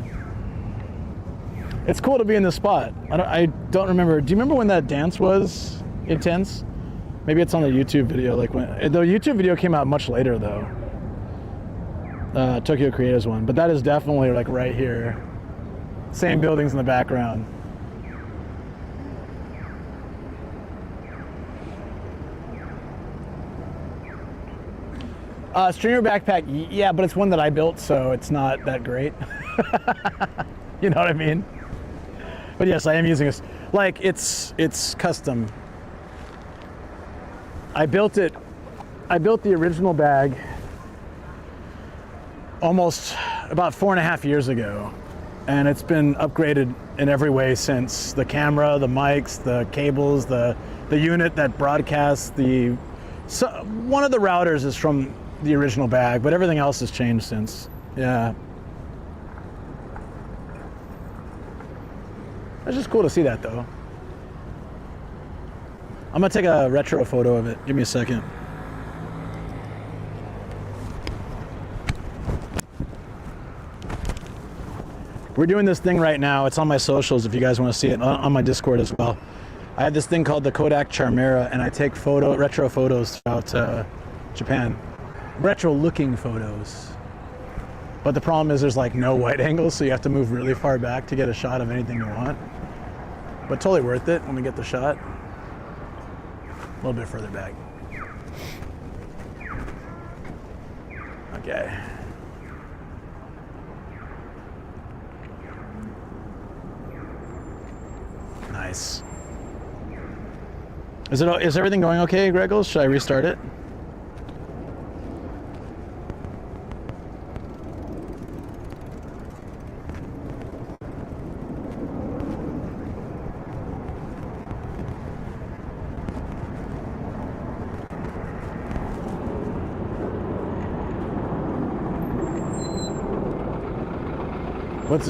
Speaker 5: it's cool to be in this spot. I don't remember. Do you remember when that dance was intense? Maybe it's on the YouTube video. Like when the YouTube video came out much later though. Tokyo Creators one, but that is definitely like right here. Same buildings in the background. Streamer backpack, yeah, but it's one that I built, so it's not that great. You know what I mean? But yes, I am using this. Like it's custom. I built the original bag almost about 4.5 years ago, and it's been upgraded in every way since. The camera, the mics, the cables, the unit that broadcasts, one of the routers is from the original bag, but everything else has changed since. Yeah. It's just cool to see that though. I'm gonna take a retro photo of it. Give me a second. We're doing this thing right now. It's on my socials if you guys want to see it, on my Discord as well. I have this thing called the Kodak Charmera, and I take retro photos throughout Japan. Retro looking photos. But the problem is there's like no wide angles, so you have to move really far back to get a shot of anything you want. But totally worth it when we get the shot. A little bit further back. Okay. Nice. Is everything going okay, Gregos? Should I restart it?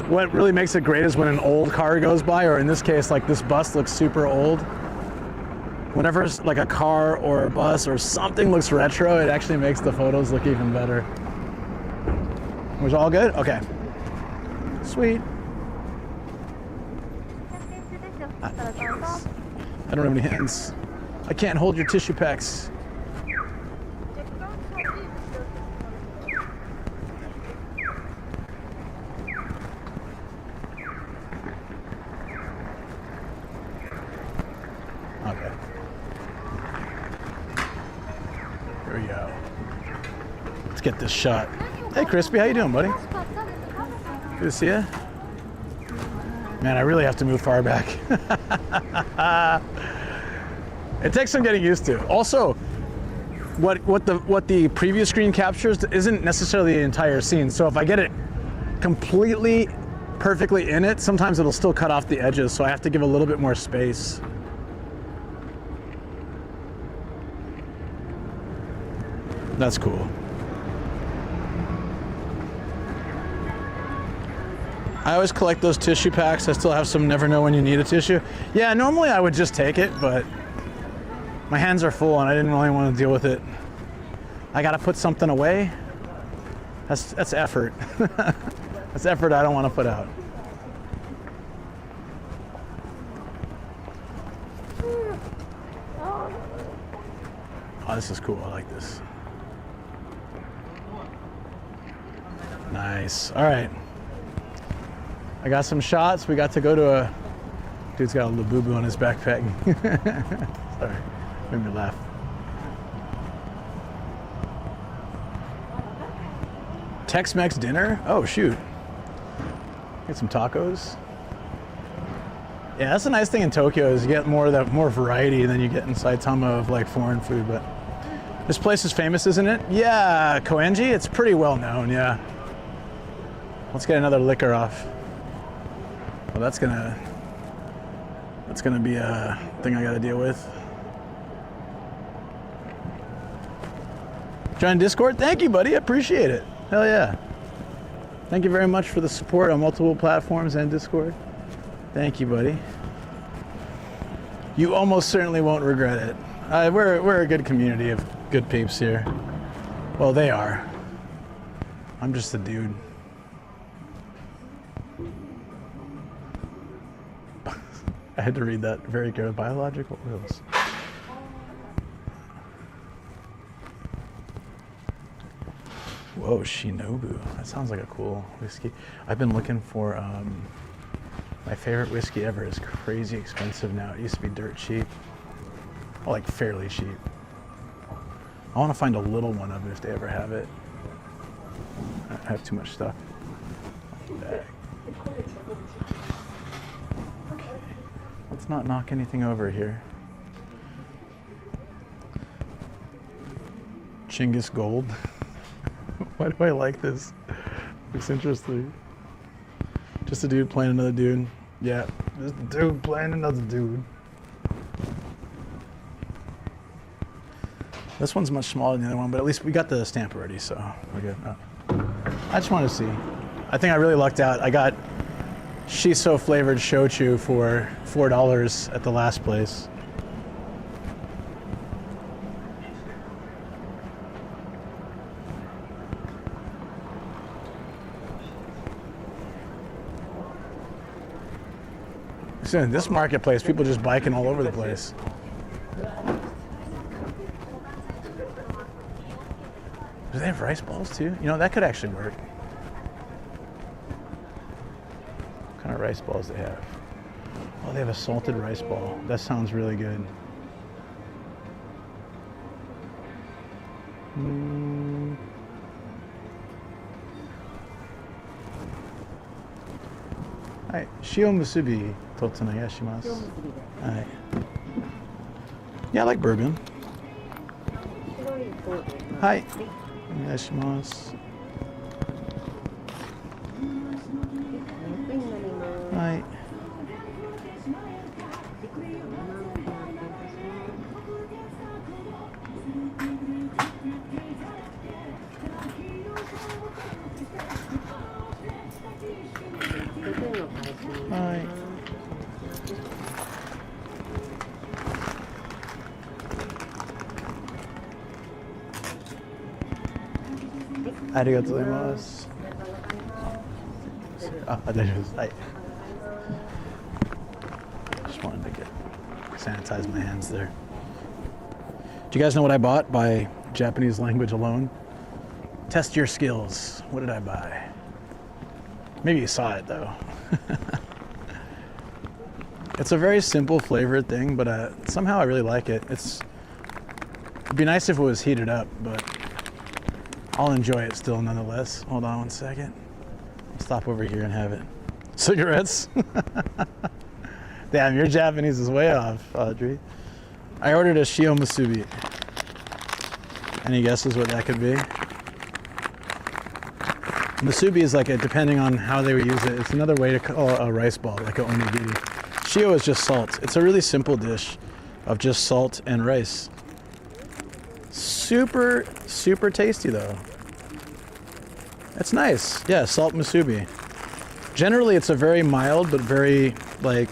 Speaker 5: What really makes it great is when an old car goes by, or in this case, like this bus looks super old. Whenever like a car or a bus or something looks retro, it actually makes the photos look even better. Was all good? Okay. Sweet. I don't have any hands. I can't hold your tissue packs. Okay. Here we go. Let's get this shot. Hey, Crispy, how you doing, buddy? Good to see you. Man, I really have to move far back. It takes some getting used to. Also, what the previous screen captures isn't necessarily the entire scene. So if I get it completely perfectly in it, sometimes it'll still cut off the edges. So I have to give a little bit more space. That's cool. I always collect those tissue packs. I still have some never know when you need a tissue. Yeah, normally I would just take it, but my hands are full and I didn't really want to deal with it. I gotta put something away. That's effort. That's effort I don't want to put out. Oh, this is cool. I like this. Nice. All right. I got some shots. We got to go to a... Dude's got a little boo-boo on his backpack. Sorry. Made me laugh. Tex-Mex dinner? Oh, shoot. Get some tacos. Yeah, that's the nice thing in Tokyo is you get more variety than you get in Saitama of like foreign food. But this place is famous, isn't it? Yeah, Koenji. It's pretty well known. Yeah. Let's get another liquor off. Well, that's gonna be a thing I gotta deal with. Join Discord? Thank you, buddy. I appreciate it. Hell yeah. Thank you very much for the support on multiple platforms and Discord. Thank you, buddy. You almost certainly won't regret it. We're a good community of good peeps here. Well, they are. I'm just a dude. I had to read that very carefully. Biological oils. Whoa, Shinobu. That sounds like a cool whiskey. I've been looking for, my favorite whiskey ever is crazy expensive now. It used to be dirt cheap. Well, like fairly cheap. I want to find a little one of it if they ever have it. I have too much stuff. Okay. Let's not knock anything over here. Chinggis Gold. Why do I like this? It's interesting. Just a dude playing another dude. Yeah, just a dude playing another dude. This one's much smaller than the other one, but at least we got the stamp already, so we're good. Oh. I just want to see. I think I really lucked out. I got shiso flavored shochu for $4 at the last place. So in this marketplace, people just biking all over the place. Do they have rice balls too? You know, that could actually work. What kind of rice balls they have? Oh, they have a salted rice ball. That sounds really good. Hi, shio musubi totte onegaishimasu. Hi. Yeah, I like bourbon. Hi. Onegaishimasu. Hi. Hi. Arigatou gozaimasu. Just wanted to sanitize my hands there. Do you guys know what I bought by Japanese language alone? Test your skills. What did I buy? Maybe you saw it though. It's a very simple flavored thing, but somehow I really like it. It'd be nice if it was heated up, but I'll enjoy it still nonetheless. Hold on one second. I'll stop over here and have it. Cigarettes? Damn, your Japanese is way off, Audrey. I ordered a shio musubi. Any guesses what that could be? Musubi is like depending on how they would use it, it's another way to call a rice ball, like a onigiri. Shio is just salt. It's a really simple dish of just salt and rice. Super, super tasty though. It's nice. Yeah, salt musubi. Generally, it's a very mild, but very, like,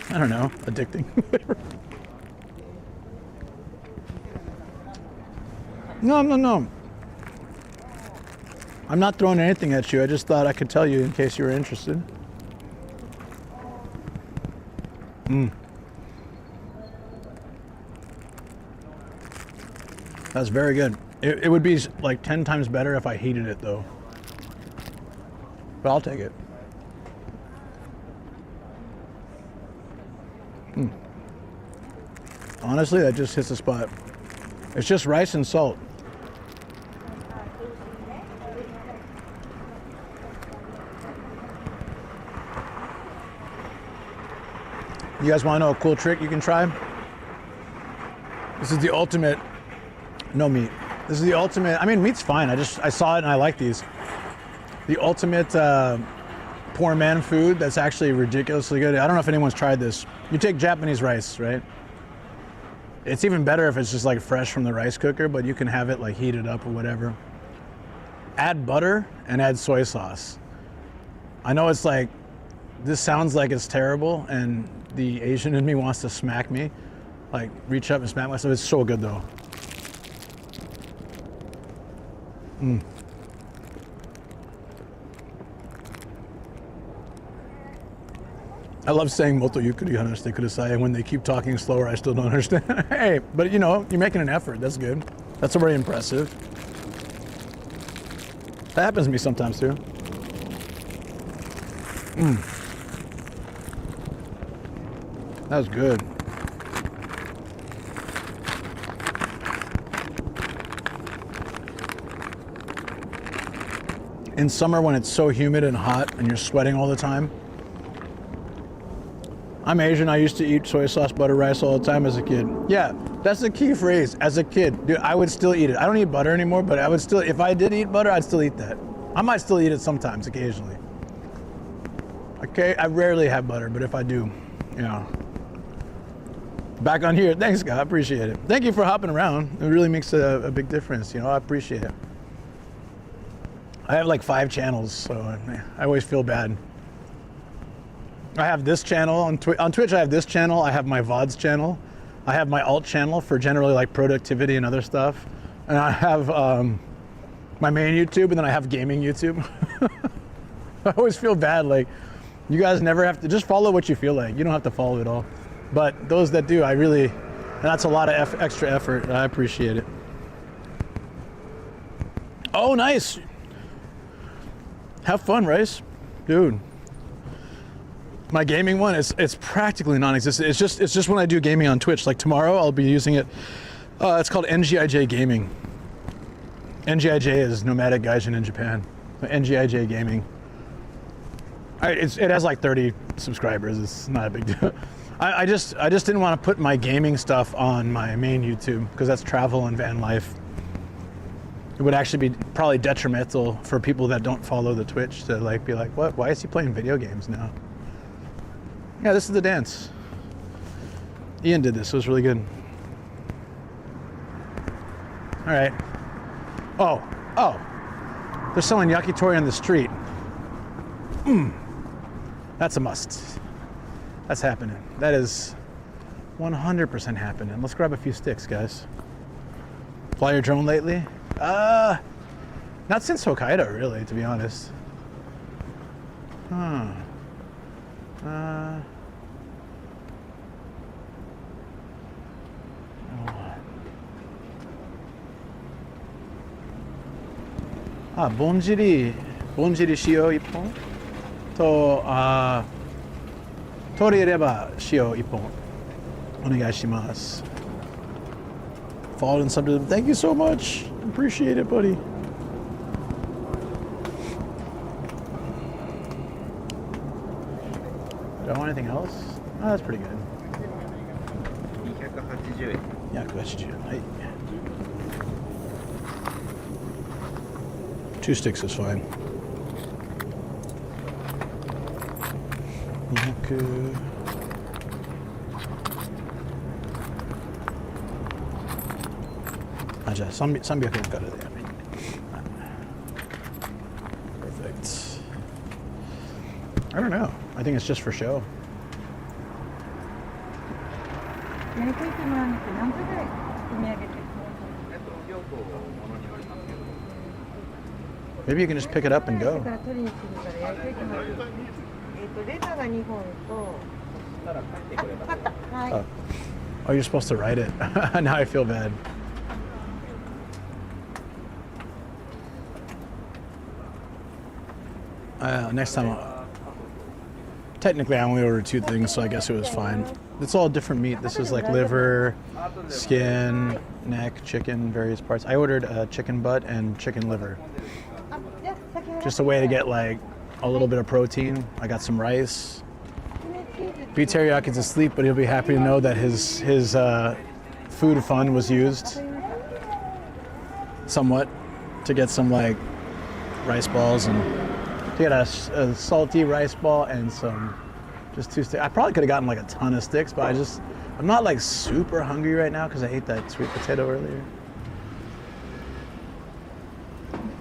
Speaker 5: I don't know, addicting. No. I'm not throwing anything at you. I just thought I could tell you in case you were interested. That's very good. It would be like 10 times better if I heated it though. But I'll take it. Honestly, that just hits the spot. It's just rice and salt. You guys want to know a cool trick you can try? This is the ultimate, no meat. This is the ultimate, I mean, meat's fine. I saw it and I like these. The ultimate poor man food that's actually ridiculously good. I don't know if anyone's tried this. You take Japanese rice, right? It's even better if it's just like fresh from the rice cooker, but you can have it like heated up or whatever. add butter and add soy sauce. I know it's like, this sounds like it's terrible and the Asian in me wants to smack me, like reach up and smack myself. It's so good though. I love saying moto yukuri hanashite kudasai, and when they keep talking slower, I still don't understand. Hey, but you know, you're making an effort. That's good. That's already impressive. That happens to me sometimes too. That was good. In summer when it's so humid and hot and you're sweating all the time. I'm Asian, I used to eat soy sauce butter rice all the time as a kid. Yeah, that's the key phrase, as a kid. Dude, I would still eat it. I don't eat butter anymore, but I would still, if I did eat butter, I'd still eat that. I might still eat it sometimes, occasionally. Okay, I rarely have butter, but if I do, you know. Back on here, thanks God, I appreciate it. Thank you for hopping around. It really makes a big difference, you know, I appreciate it. I have like 5 channels, so I always feel bad. I have this channel on Twitch. I have this channel. I have my VODs channel. I have my alt channel for generally like productivity and other stuff. And I have my main YouTube, and then I have gaming YouTube. I always feel bad. Like, you guys never have to, just follow what you feel like. You don't have to follow it all. But those that do, I really, that's a lot of extra effort. I appreciate it. Oh, nice. Have fun, Rice. Dude. My gaming one, it's practically non-existent. It's just when I do gaming on Twitch. Like tomorrow, I'll be using it. It's called NGIJ Gaming. NGIJ is Nomadic Gaijin in Japan. NGIJ Gaming. It has like 30 subscribers. It's not a big deal. I just didn't want to put my gaming stuff on my main YouTube because that's travel and van life. It would actually be probably detrimental for people that don't follow the Twitch to like be like, what? Why is he playing video games now? Yeah, this is the dance. Ian did this, it was really good. All right. Oh, they're selling yakitori on the street. That's a must. That's happening. That is 100% happening. Let's grab a few sticks, guys. Fly your drone lately? Not since Hokkaido, really, to be honest. 본질이 시오 1번 또 토리레바 시오 1번 오네가시마스. Followed and subbed to them. Thank you so much. Appreciate it, buddy. Do I want anything else? Oh, that's pretty good. 280 円. 280円. はい. 2 sticks is fine. 200.じゃあ300円からで。Perfect. I don't know. I think it's just for show. Maybe you can just pick it up and go. Oh, you're supposed to write it. Now I feel bad. Next time, technically I only ordered 2 things, so I guess it was fine. It's all different meat. This is like liver, skin, neck, chicken, various parts. I ordered chicken butt and chicken liver. Just a way to get like a little bit of protein. I got some rice. B Teriyaki's asleep, but he'll be happy to know that his food fund was used somewhat to get some like rice balls and to get a salty rice ball and some just 2 sticks. I probably could have gotten like a ton of sticks, but I'm not like super hungry right now because I ate that sweet potato earlier.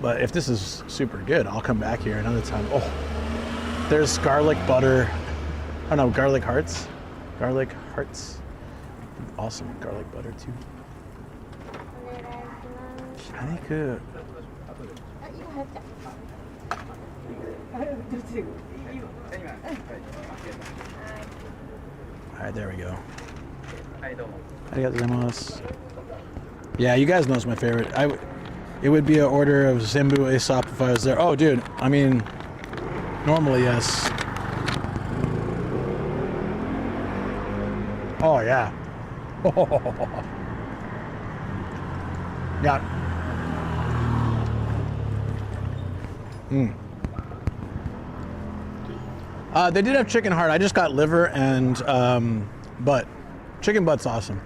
Speaker 5: But if this is super good, I'll come back here another time. Oh, there's garlic butter. Oh no, garlic hearts. Garlic hearts. Awesome, garlic butter too. Good. All right, there we go. Arigatou gozaimasu. Yeah, you guys know it's my favorite. It would be an order of Zenbu Aesop if I was there. Oh, dude, I mean, normally, yes. Oh, yeah. Yeah. They did have chicken heart. I just got liver and butt. Chicken butt's awesome.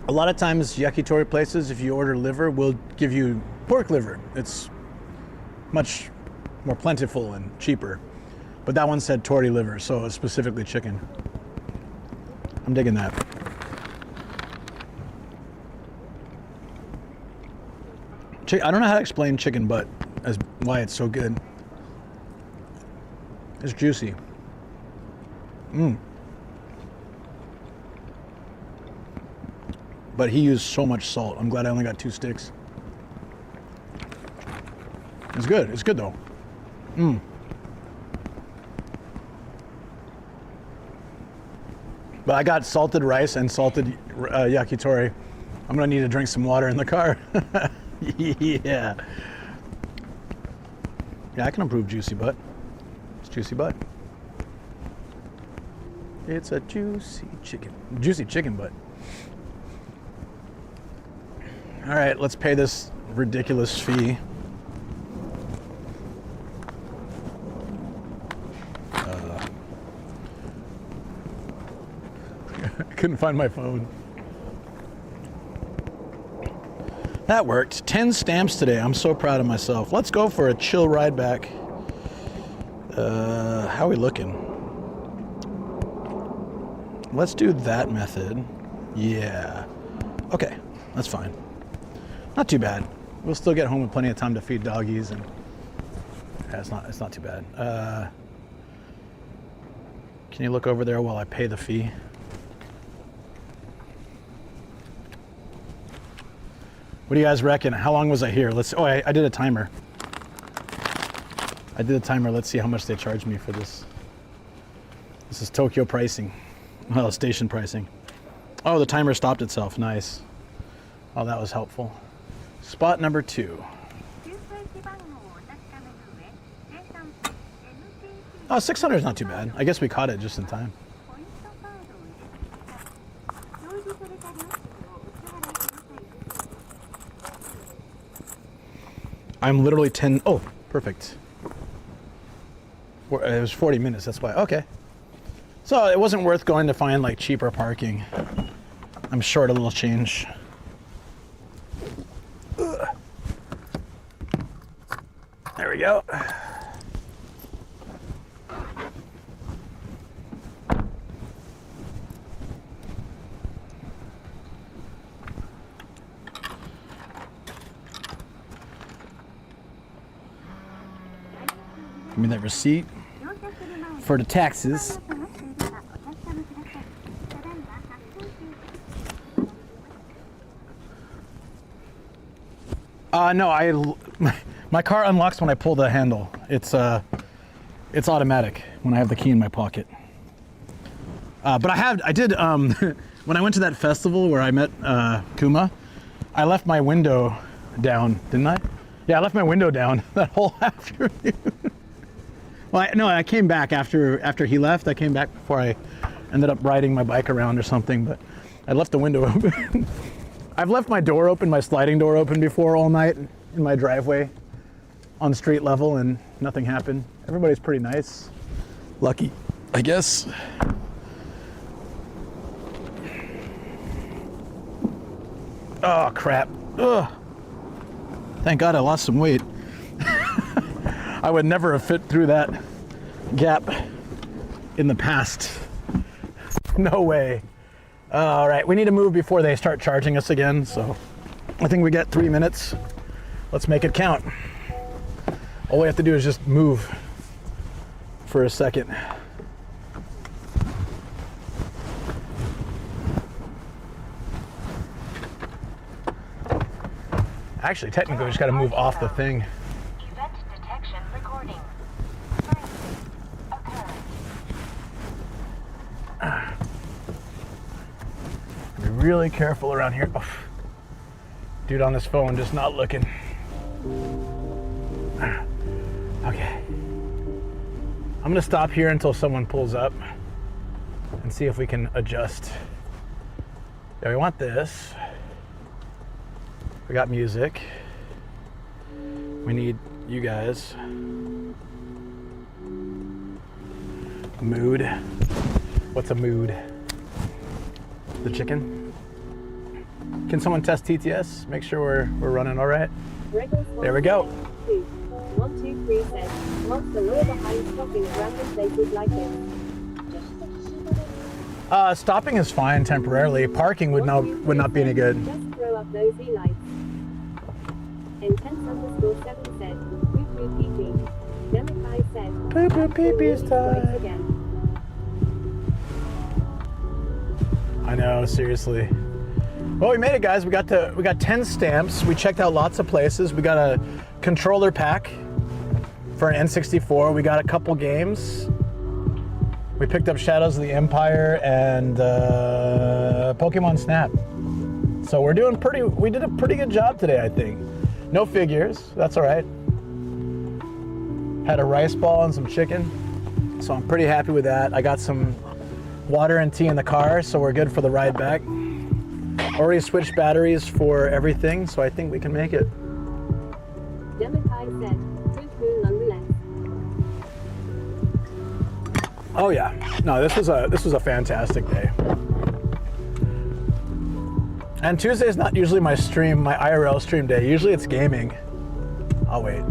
Speaker 5: A lot of times yakitori places, if you order liver, will give you pork liver. It's much more plentiful and cheaper. But that one said tori liver, so it's specifically chicken. I'm digging that. I don't know how to explain chicken butt as why it's so good. It's juicy. But he used so much salt. I'm glad I only got 2 sticks. It's good. It's good though. But I got salted rice and salted yakitori. I'm gonna need to drink some water in the car. Yeah. Yeah, I can approve juicy butt. It's juicy butt. It's a juicy chicken butt. All right, let's pay this ridiculous fee. I couldn't find my phone. That worked. 10 stamps today. I'm so proud of myself. Let's go for a chill ride back. How are we looking? Let's do that method. Yeah. Okay, that's fine. Not too bad. We'll still get home with plenty of time to feed doggies, and yeah, it's not too bad. Can you look over there while I pay the fee? What do you guys reckon? How long was I here? I did a timer. Let's see how much they charged me for this. This is Tokyo pricing. Well, station pricing. Oh, the timer stopped itself. Nice. Oh, that was helpful. Spot number 2. Oh, 600 is not too bad. I guess we caught it just in time. I'm literally 10. Oh, perfect. It was 40 minutes. That's why. Okay. So it wasn't worth going to find like cheaper parking. I'm short a little change. Ugh. There we go. Give me that receipt for the taxes. No, my car unlocks when I pull the handle. It's automatic when I have the key in my pocket. But I did when I went to that festival where I met Kuma, I left my window down, didn't I? Yeah, I left my window down that whole afternoon. Well, I came back after he left. I came back before I ended up riding my bike around or something, but I left the window open. I've left my door open, my sliding door open before all night in my driveway on street level, and nothing happened. Everybody's pretty nice. Lucky, I guess. Oh, crap. Ugh. Thank God I lost some weight. I would never have fit through that gap in the past. No way. All right, we need to move before they start charging us again, so I think we got 3 minutes. Let's make it count. All we have to do is just move for a second. Actually, technically, we just got to move off the thing.
Speaker 6: Event detection recording.
Speaker 5: Be really careful around here. Oh. Dude on his phone just not looking. Okay. I'm gonna stop here until someone pulls up and see if we can adjust. Yeah, we want this. We got music. We need you guys. Mood. What's a mood? The chicken. Can someone test TTS? Make sure we're running all right. There we go.
Speaker 1: 1, 2, 3 says, what's the law behind stopping at random places like this?
Speaker 5: Stopping is fine temporarily. Parking would not be any good.
Speaker 1: Just throw up those E-lights. Intense_7 said, poo poo pee pee. Demikai said,
Speaker 5: poo poo pee pee's time.
Speaker 1: Again.
Speaker 5: I know, seriously. Well, we made it, guys. We got 10 stamps. We checked out lots of places. We got a controller pack for an N64. We got a couple games. We picked up Shadows of the Empire and Pokemon Snap. So we did a pretty good job today, I think. No figures, that's all right. Had a rice ball and some chicken. So I'm pretty happy with that. I got some water and tea in the car, so we're good for the ride back. Already switched batteries for everything, so I think we can make it.
Speaker 1: Demikai said, poo poo nonetheless.
Speaker 5: Oh yeah, no, this was a fantastic day. And Tuesday's not usually my IRL stream day. Usually it's gaming. I'll wait.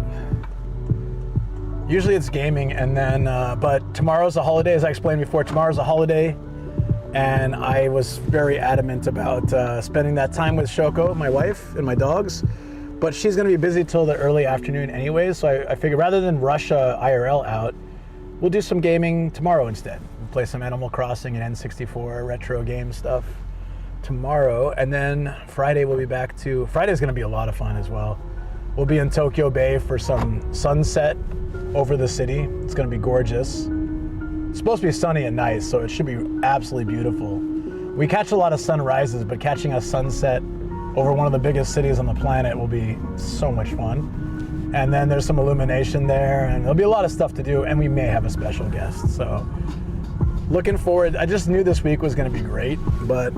Speaker 5: Usually it's gaming, and then but tomorrow's a holiday, as I explained before. Tomorrow's a holiday, and I was very adamant about spending that time with Shoko, my wife, and my dogs. But she's going to be busy till the early afternoon anyways, so I figured rather than rush IRL out, we'll do some gaming tomorrow instead. We'll play some Animal Crossing and N64 retro game stuff tomorrow, and then Friday we'll be back to... Friday's going to be a lot of fun as well. We'll be in Tokyo Bay for some sunset over the city. It's going to be gorgeous. It's supposed to be sunny and nice, so it should be absolutely beautiful. We catch a lot of sunrises, but catching a sunset over one of the biggest cities on the planet will be so much fun. And then there's some illumination there, and there'll be a lot of stuff to do, and we may have a special guest. So looking forward. I just knew this week was going to be great, but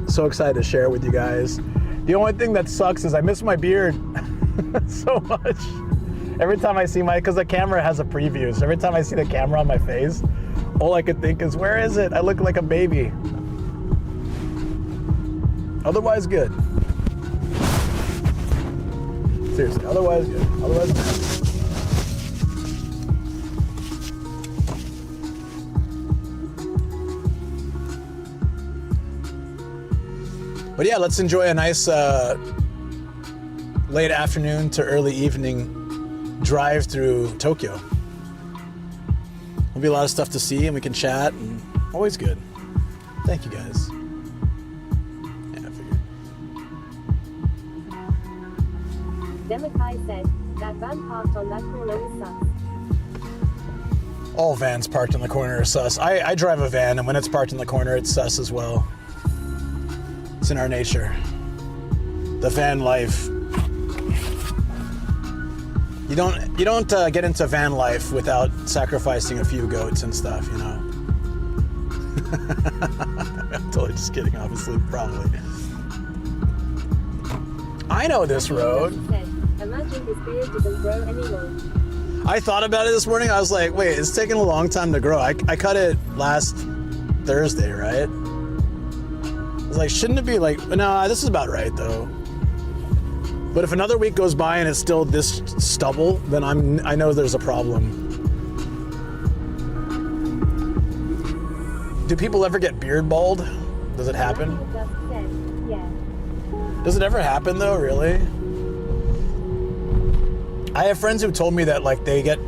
Speaker 5: so excited to share it with you guys. The only thing that sucks is I miss my beard so much. Every time I see because the camera has a preview, so every time I see the camera on my face, all I could think is, where is it? I look like a baby. Otherwise good. Seriously, otherwise good. Otherwise good. But yeah, let's enjoy a nice late afternoon to early evening drive through Tokyo. There'll be a lot of stuff to see, and we can chat, and always good. Thank you guys. Yeah, I figured.
Speaker 1: Demikai said, that van parked on that corner is sus.
Speaker 5: All vans parked in the corner are sus. I drive a van, and when it's parked in the corner, it's sus as well. It's in our nature. The van life. You don't get into van life without sacrificing a few goats and stuff, you know. I'm totally just kidding, obviously, probably. I know this road.
Speaker 1: Imagine his beard doesn't grow anymore.
Speaker 5: I thought about it this morning. I was like, wait, it's taking a long time to grow. I cut it last Thursday, right? I was like, shouldn't it be like, no, this is about right though. But if another week goes by and it's still this stubble, then I know there's a problem. Do people ever get beard bald? Does it happen?
Speaker 1: Just said, yeah.
Speaker 5: Does it ever happen though, really? I have friends who told me that like they get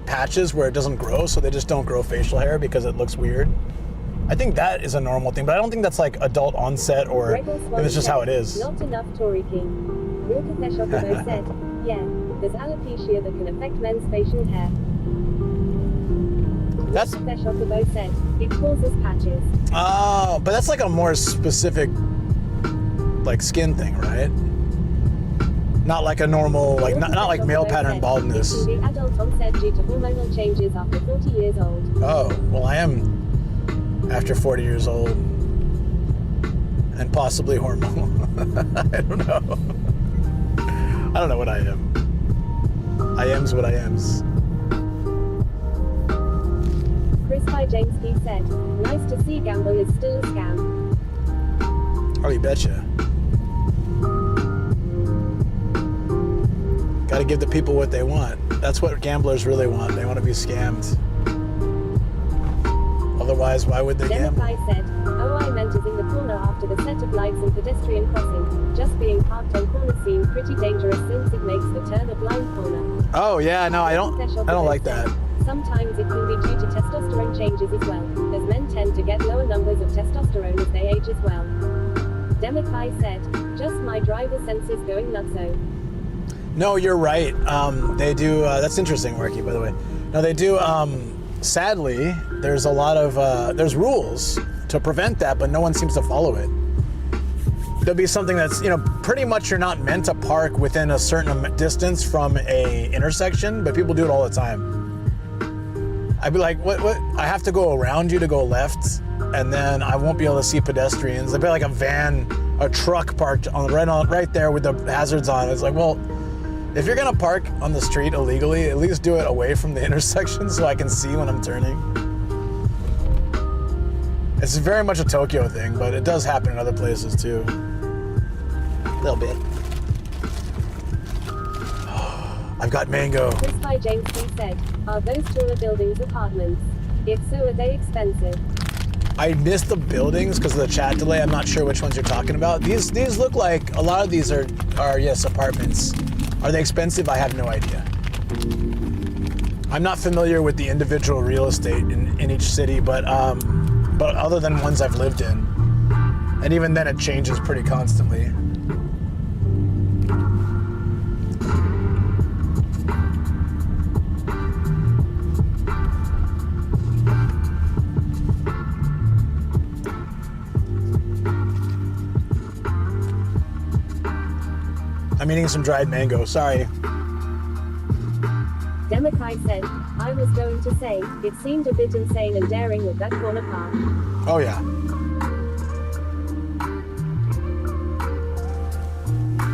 Speaker 5: patches where it doesn't grow, so they just don't grow facial hair because it looks weird. I think that is a normal thing, but I don't think that's like adult onset or it's just how it is.
Speaker 1: Not enough Tory King. Wilka Feshokovo said, yeah, there's alopecia that can affect men's facial hair.
Speaker 5: That's
Speaker 1: Feshokovo said, it causes patches.
Speaker 5: Oh, but that's like a more specific like skin thing, right? Not like a normal, like not like male pattern baldness.
Speaker 1: It can be adult onset due to hormonal changes after 40 years old.
Speaker 5: Oh, well I am after 40 years old. And possibly hormonal. I don't know. I don't know what I am. I am's what I am's.
Speaker 1: Chris by James P said, nice to see gamble is still a scam.
Speaker 5: Oh, you betcha. Gotta give the people what they want. That's what gamblers really want. They want to be scammed. Otherwise, why would they gamble?
Speaker 1: Democai said, oh, I meant is in the corner after the set of lights and pedestrian crossing. Just being parked on corner seems pretty dangerous since it makes the turn a blind corner.
Speaker 5: Oh yeah, no, I don't like that.
Speaker 1: Sometimes it can be due to testosterone changes as well, as men tend to get lower numbers of testosterone as they age as well. Democai said, just my driver senses going nutso.
Speaker 5: No, you're right. They do, that's interesting, Marky, by the way. No, they do, sadly, there's a lot of, there's rules to prevent that, but no one seems to follow it. There'll be something that's, pretty much you're not meant to park within a certain distance from a intersection, but people do it all the time. I'd be like, what? I have to go around you to go left, and then I won't be able to see pedestrians. There'd be like a truck parked right there with the hazards on. It's like, well, if you're gonna park on the street illegally, at least do it away from the intersection so I can see when I'm turning. It's very much a Tokyo thing, but it does happen in other places too. A little bit. I've got mango.
Speaker 1: Chris by James P said, are those taller buildings apartments? If so, are they expensive?
Speaker 5: I missed the buildings because of the chat delay. I'm not sure which ones you're talking about. These look like, a lot of these are yes, apartments. Are they expensive? I have no idea. I'm not familiar with the individual real estate in each city, but other than ones I've lived in, and even then it changes pretty constantly. I'm eating some dried mango, sorry.
Speaker 1: Democai said, I was going to say, it seemed a bit insane and daring with that corner park.
Speaker 5: Oh yeah.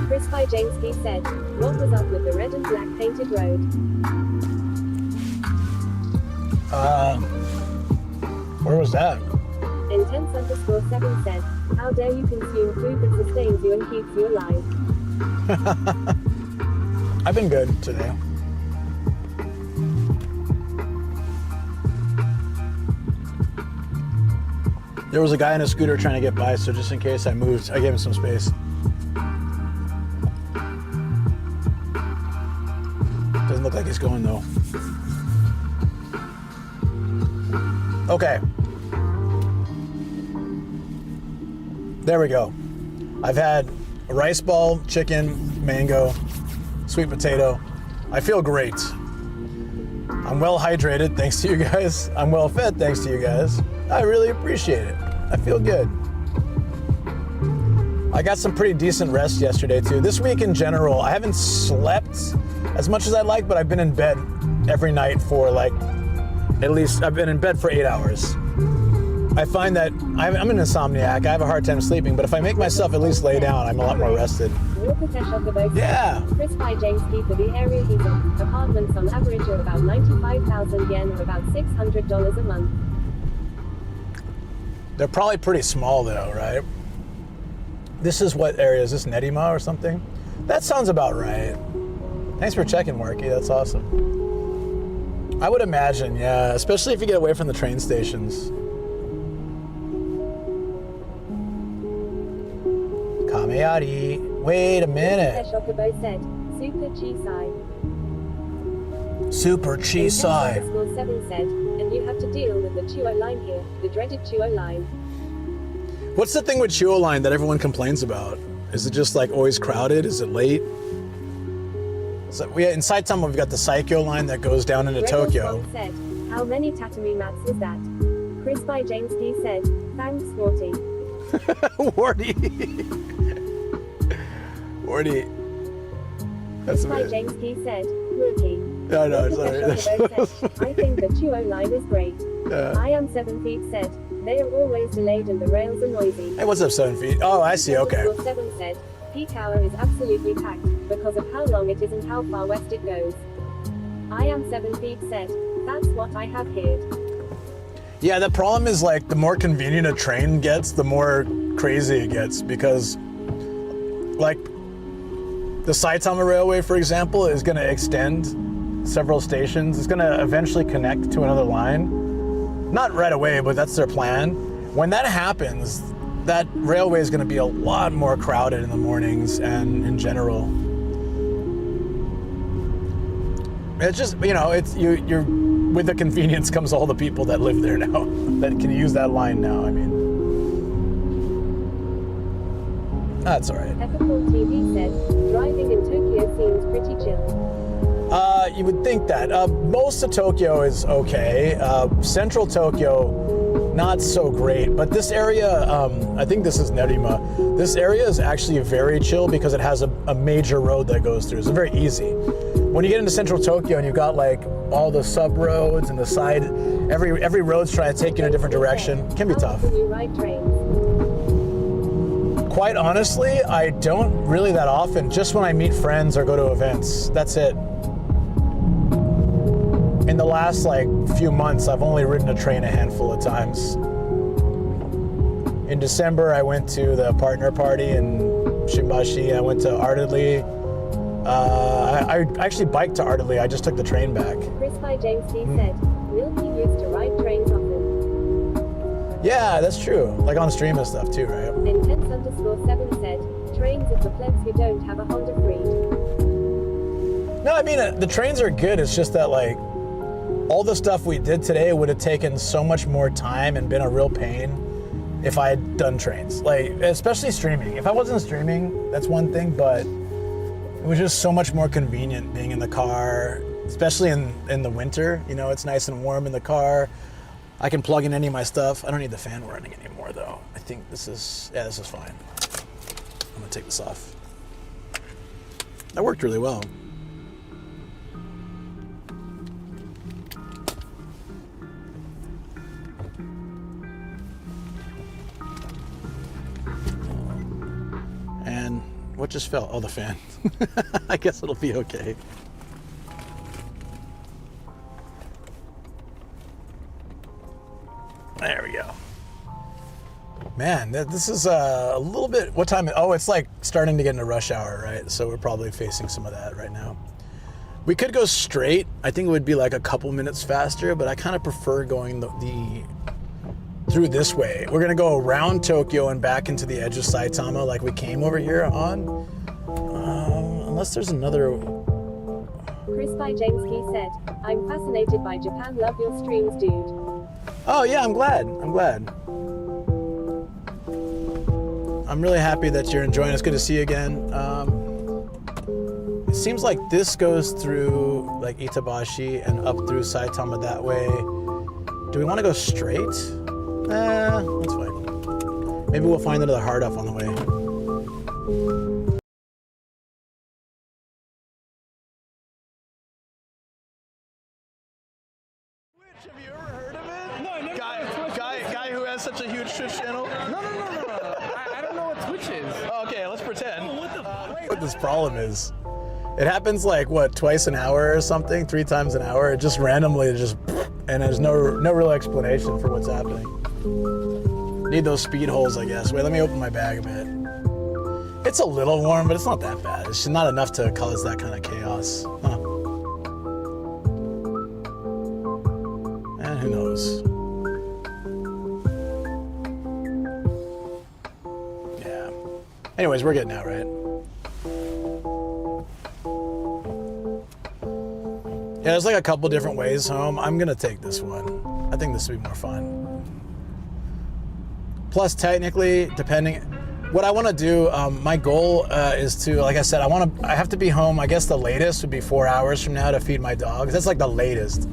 Speaker 1: Chris by James P said, what was up with the red and black painted road?
Speaker 5: Where was that?
Speaker 1: Intense_7 said, how dare you consume food that sustains you and keeps you alive?
Speaker 5: I've been good today. There was a guy on a scooter trying to get by, so just in case I moved, I gave him some space. Doesn't look like he's going though. Okay. There we go. I've had a rice ball, chicken, mango, sweet potato. I feel great. I'm well hydrated thanks to you guys. I'm well fed thanks to you guys. I really appreciate it. I feel good. I got some pretty decent rest yesterday too. This week in general, I haven't slept as much as I'd like, but I've been in bed every night for like, at least I've been in bed for 8 hours. I find that I'm an insomniac. I have a hard time sleeping, but if I make myself at least lay down, I'm a lot more rested. Yeah.
Speaker 1: Chris by James P for the area he's in. Apartments on average are about 95,000 yen or about $600 a month.
Speaker 5: They're probably pretty small though, right? This is what area? Is this Nerima or something? That sounds about right. Thanks for checking, Marky. That's awesome. I would imagine, yeah, especially if you get away from the train stations. Mayari. Wait a minute.
Speaker 1: Shokubo said, Super Chisai.
Speaker 5: Super Chisai.
Speaker 1: _7 said, and you have to deal with the Chuo line here, the dreaded Chuo line.
Speaker 5: What's the thing with Chuo line that everyone complains about? Is it just like always crowded? Is it late? So in Saitama we've got the Saikyo line that goes down into Tokyo.
Speaker 1: Said, how many tatami mats is that? Chris by James D said, thanks, Warty.
Speaker 5: Warty. Warty. That's
Speaker 1: Chris by
Speaker 5: amazing.
Speaker 1: James D said, Warty.
Speaker 5: No, sorry.
Speaker 1: I think the Chuo line is great. I am 7 feet said, they are always delayed and the rails are noisy.
Speaker 5: Hey, what's up, 7 feet? Oh, I see, okay.
Speaker 1: 7 said, peak hour is absolutely packed, because of how long it is and how far west it goes. I am 7 feet said, that's what I have heard.
Speaker 5: Yeah, the problem is like the more convenient a train gets, the more crazy it gets, because like the Saitama Railway, for example, is going to extend several stations. It's going to eventually connect to another line. Not right away, but that's their plan. When that happens, that railway is going to be a lot more crowded in the mornings and in general. It's just, you know, it's you're with the convenience comes all the people that live there now that can use that line now. I mean, that's all right.
Speaker 1: Ethical TV said, driving in Tokyo seems pretty chill.
Speaker 5: You would think that. Most of Tokyo is okay. Central Tokyo, not so great. But this area, I think this is Nerima. This area is actually very chill because it has a major road that goes through. It's very easy. When you get into Central Tokyo and you've got like all the sub roads and the side, every road's trying to take you in a different direction. It can be tough.
Speaker 1: Can you ride trains?
Speaker 5: Quite honestly, I don't really that often. Just when I meet friends or go to events. That's it. In the last like few months, I've only ridden a train a handful of times. In December, I went to the partner party in Shimbashi. I went to Ardley. I actually biked to Ardley. I just took the train back.
Speaker 1: Chris by James D said, Milky used to ride trains often.
Speaker 5: Yeah, that's true. Like on stream and stuff too, right?
Speaker 1: Intense_7 said, trains of the plebs who don't have a Honda Freed.
Speaker 5: No, I mean, the trains are good. It's just that like, all the stuff we did today would have taken so much more time and been a real pain if I had done trains. Like, especially streaming. If I wasn't streaming, that's one thing, but it was just so much more convenient being in the car, especially in the winter. You know, it's nice and warm in the car. I can plug in any of my stuff. I don't need the fan running anymore, though. I think this is fine. I'm gonna take this off. That worked really well. And what just fell? Oh, the fan. I guess it'll be okay. There we go. Man, this is a little bit, what time? Oh, it's like starting to get into rush hour, right? So we're probably facing some of that right now. We could go straight. I think it would be like a couple minutes faster, but I kind of prefer going through this way. We're gonna go around Tokyo and back into the edge of Saitama like we came over here on. Unless there's another...
Speaker 1: Chris by James Key said, I'm fascinated by Japan, love your streams, dude.
Speaker 5: Oh yeah, I'm glad. I'm really happy that you're enjoying it. It's good to see you again. It seems like this goes through like Itabashi and up through Saitama that way. Do we want to go straight? That's fine. Maybe we'll find another hard up on the way. Have you ever heard of it? No, I never. Guy who has such a huge Twitch channel.
Speaker 3: No. I don't know what Twitch is.
Speaker 5: Oh, okay, let's pretend.
Speaker 3: Oh, what the fuck?
Speaker 5: What this problem is, it happens like what, twice an hour or something, 3 times an hour. It just randomly and there's no real explanation for what's happening. Need those speed holes, I guess. Wait, let me open my bag a bit. It's a little warm, but it's not that bad. It's not enough to cause that kind of chaos. Huh. And who knows? Yeah. Anyways, we're getting out, right? Yeah, there's like a couple different ways home. I'm gonna take this one. I think this would be more fun. Plus, technically, depending, what I want to do, my goal is to, like I said, I have to be home. I guess the latest would be 4 hours from now to feed my dogs. That's like the latest.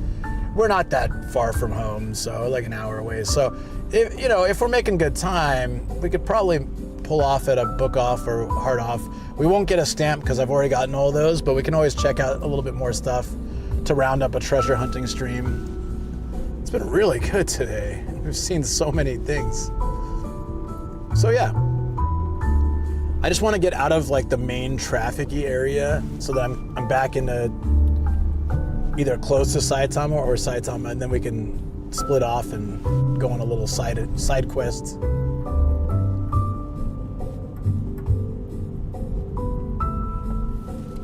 Speaker 5: We're not that far from home, so like an hour away. So, if we're making good time, we could probably pull off at a book off or hard off. We won't get a stamp because I've already gotten all those, but we can always check out a little bit more stuff to round up a treasure hunting stream. It's been really good today. We've seen so many things. So yeah, I just want to get out of like the main trafficy area so that I'm back into either close to Saitama or Saitama, and then we can split off and go on a little side quest.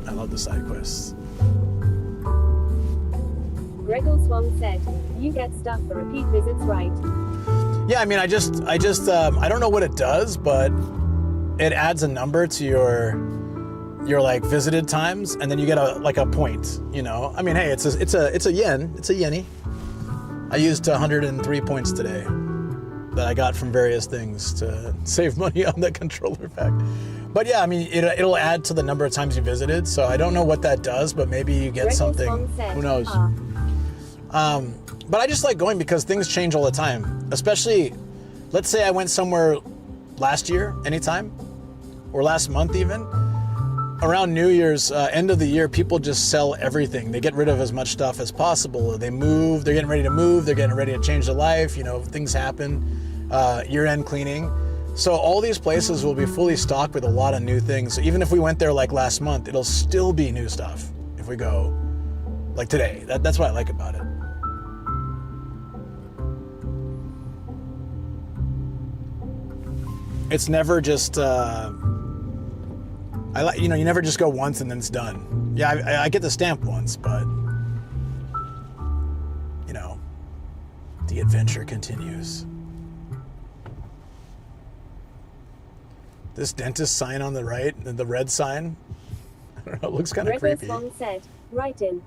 Speaker 5: I love the side quests.
Speaker 1: Gregor Swam said, you get stuff for repeat visits, right?
Speaker 5: Yeah, I mean, I don't know what it does, but it adds a number to your like visited times, and then you get a point, I mean, hey, it's a yen, it's a yenny. I used 103 points today that I got from various things to save money on the controller pack. But yeah, I mean, it'll add to the number of times you visited, so I don't know what that does, but maybe you get something, who knows. But I just like going because things change all the time. Especially, let's say I went somewhere last year, anytime, or last month even. Around New Year's, end of the year, people just sell everything. They get rid of as much stuff as possible. They move, they're getting ready to move, they're getting ready to change their life, things happen, year-end cleaning. So all these places will be fully stocked with a lot of new things. So even if we went there like last month, it'll still be new stuff if we go like today. That's what I like about it. It's never just, you never just go once and then it's done. Yeah, I get the stamp once, but, the adventure continues. This dentist sign on the right, the red sign, I don't know, it looks kind of creepy.
Speaker 1: Song said, right in.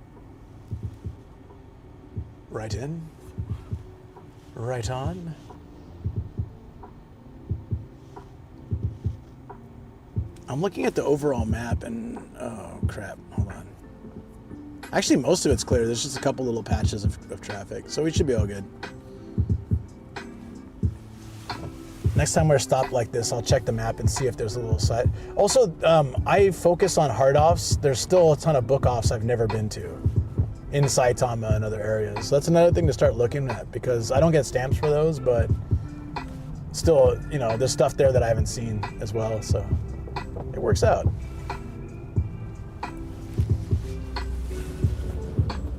Speaker 5: Right in? Right on? I'm looking at the overall map and, oh crap, hold on. Actually, most of it's clear. There's just a couple little patches of traffic, so we should be all good. Next time we're stopped like this, I'll check the map and see if there's a little side. Also, I focus on hard offs. There's still a ton of book offs I've never been to in Saitama and other areas. So that's another thing to start looking at because I don't get stamps for those, but still, there's stuff there that I haven't seen as well, so it works out.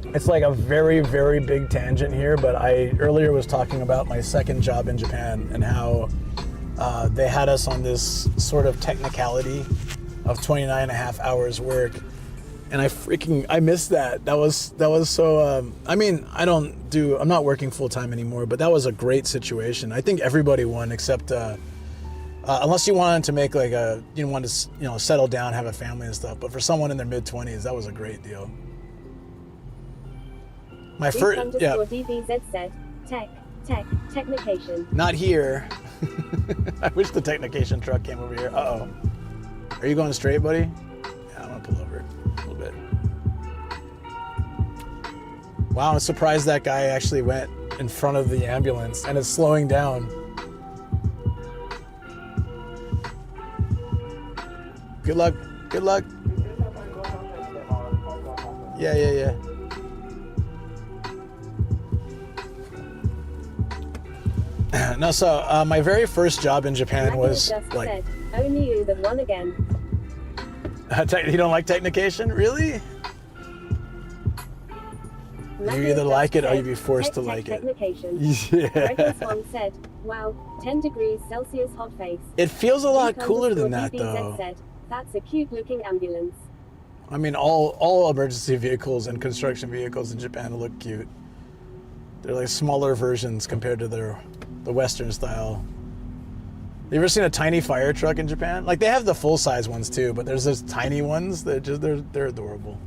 Speaker 5: It's like a very, very big tangent here, but I earlier was talking about my second job in Japan and how they had us on this sort of technicality of 29 and a half hours work. And I missed that. That was so, I'm not working full time anymore, but that was a great situation. I think everybody won except, unless you wanted to make like you wanted to, settle down, have a family and stuff. But for someone in their mid-20s, that was a great deal. My first, yeah.
Speaker 1: DVZ said, technication.
Speaker 5: Not here. I wish the technication truck came over here. Uh-oh. Are you going straight, buddy? Yeah, I'm gonna pull over a little bit. Wow, I'm surprised that guy actually went in front of the ambulance and is slowing down. Good luck. Good luck. Yeah. No, so my very first job in Japan was like...
Speaker 1: Said, only you that won again.
Speaker 5: You don't like technication? Really? You either like it or you'd be forced to like it. Yeah.
Speaker 1: One said, wow, 10 degrees Celsius hot face.
Speaker 5: It feels a lot cooler than that, though.
Speaker 1: Said, that's a cute looking ambulance.
Speaker 5: I mean, all emergency vehicles and construction vehicles in Japan look cute. They're like smaller versions compared to the Western style You ever seen a tiny fire truck in Japan? Like they have the full size ones too, but there's those tiny ones that just they're adorable.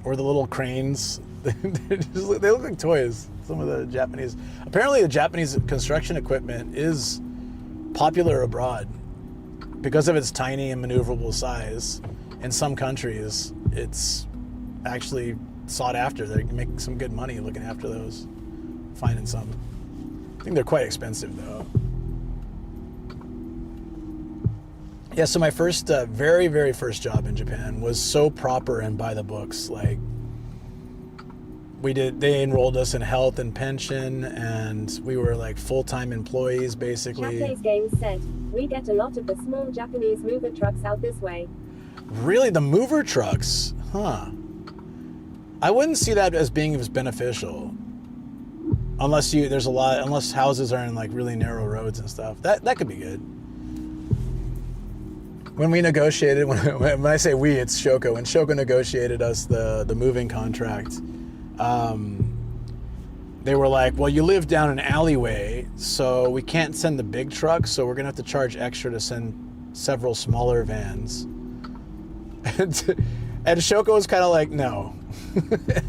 Speaker 5: Or the little cranes. They look like toys. Some of the Japanese. Apparently, the Japanese construction equipment is popular abroad because of its tiny and maneuverable size. In some countries, it's actually sought after. They make some good money looking after those, finding some. I think they're quite expensive though. Yeah, so my first, very, very first job in Japan was so proper and by the books. Like, they enrolled us in health and pension, and we were like full-time employees, basically.
Speaker 1: Chapley's Games said, we get a lot of the small Japanese mover trucks out this way.
Speaker 5: Really? The mover trucks? Huh. I wouldn't see that as being as beneficial. Unless unless houses are in like really narrow roads and stuff. That could be good. When we negotiated, when I say we, it's Shoko. When Shoko negotiated us the moving contract, they were like, well, you live down an alleyway, so we can't send the big trucks, so we're going to have to charge extra to send several smaller vans. And Shoko was kind of like, no,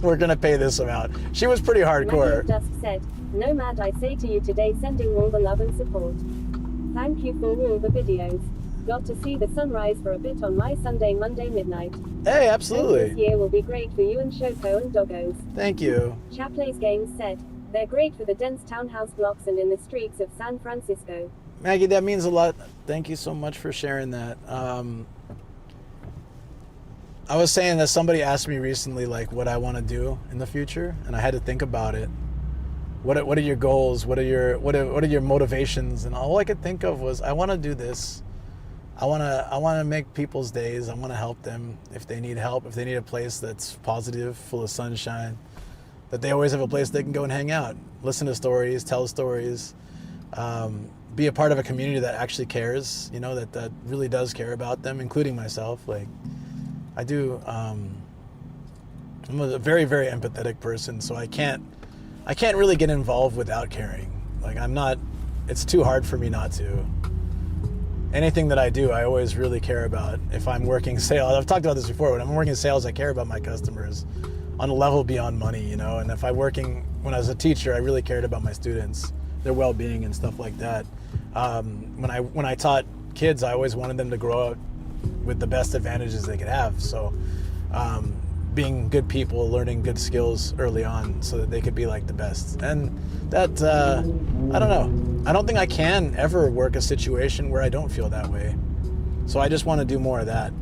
Speaker 5: we're going to pay this amount. She was pretty hardcore.
Speaker 1: Dusk said, Nomad, I say to you today, sending all the love and support. Thank you for all the videos. Got to see the sunrise for a bit on my Sunday, Monday midnight.
Speaker 5: Hey, absolutely.
Speaker 1: Hope this year will be great for you and Shoko and Doggos.
Speaker 5: Thank you.
Speaker 1: Chapley's Games said, they're great for the dense townhouse blocks and in the streets of San Francisco.
Speaker 5: Maggie, that means a lot. Thank you so much for sharing that. I was saying that somebody asked me recently, like, what I want to do in the future, and I had to think about it. What are your goals? What are your motivations? And all I could think of was, I want to do this. I want to make people's days. I want to help them if they need help, if they need a place that's positive, full of sunshine, that they always have a place they can go and hang out, listen to stories, tell stories, be a part of a community that actually cares, you know, that really does care about them, including myself. Like, I do. I'm a very, very empathetic person, so I can't really get involved without caring. Like, it's too hard for me not to. Anything that I do, I always really care about. If I'm working sales, I've talked about this before, when I'm working sales, I care about my customers on a level beyond money, you know. And if when I was a teacher, I really cared about my students, their well-being and stuff like that. When I taught kids, I always wanted them to grow up with the best advantages they could have. So being good people, learning good skills early on so that they could be like the best. And that, I don't know. I don't think I can ever work a situation where I don't feel that way. So I just want to do more of that.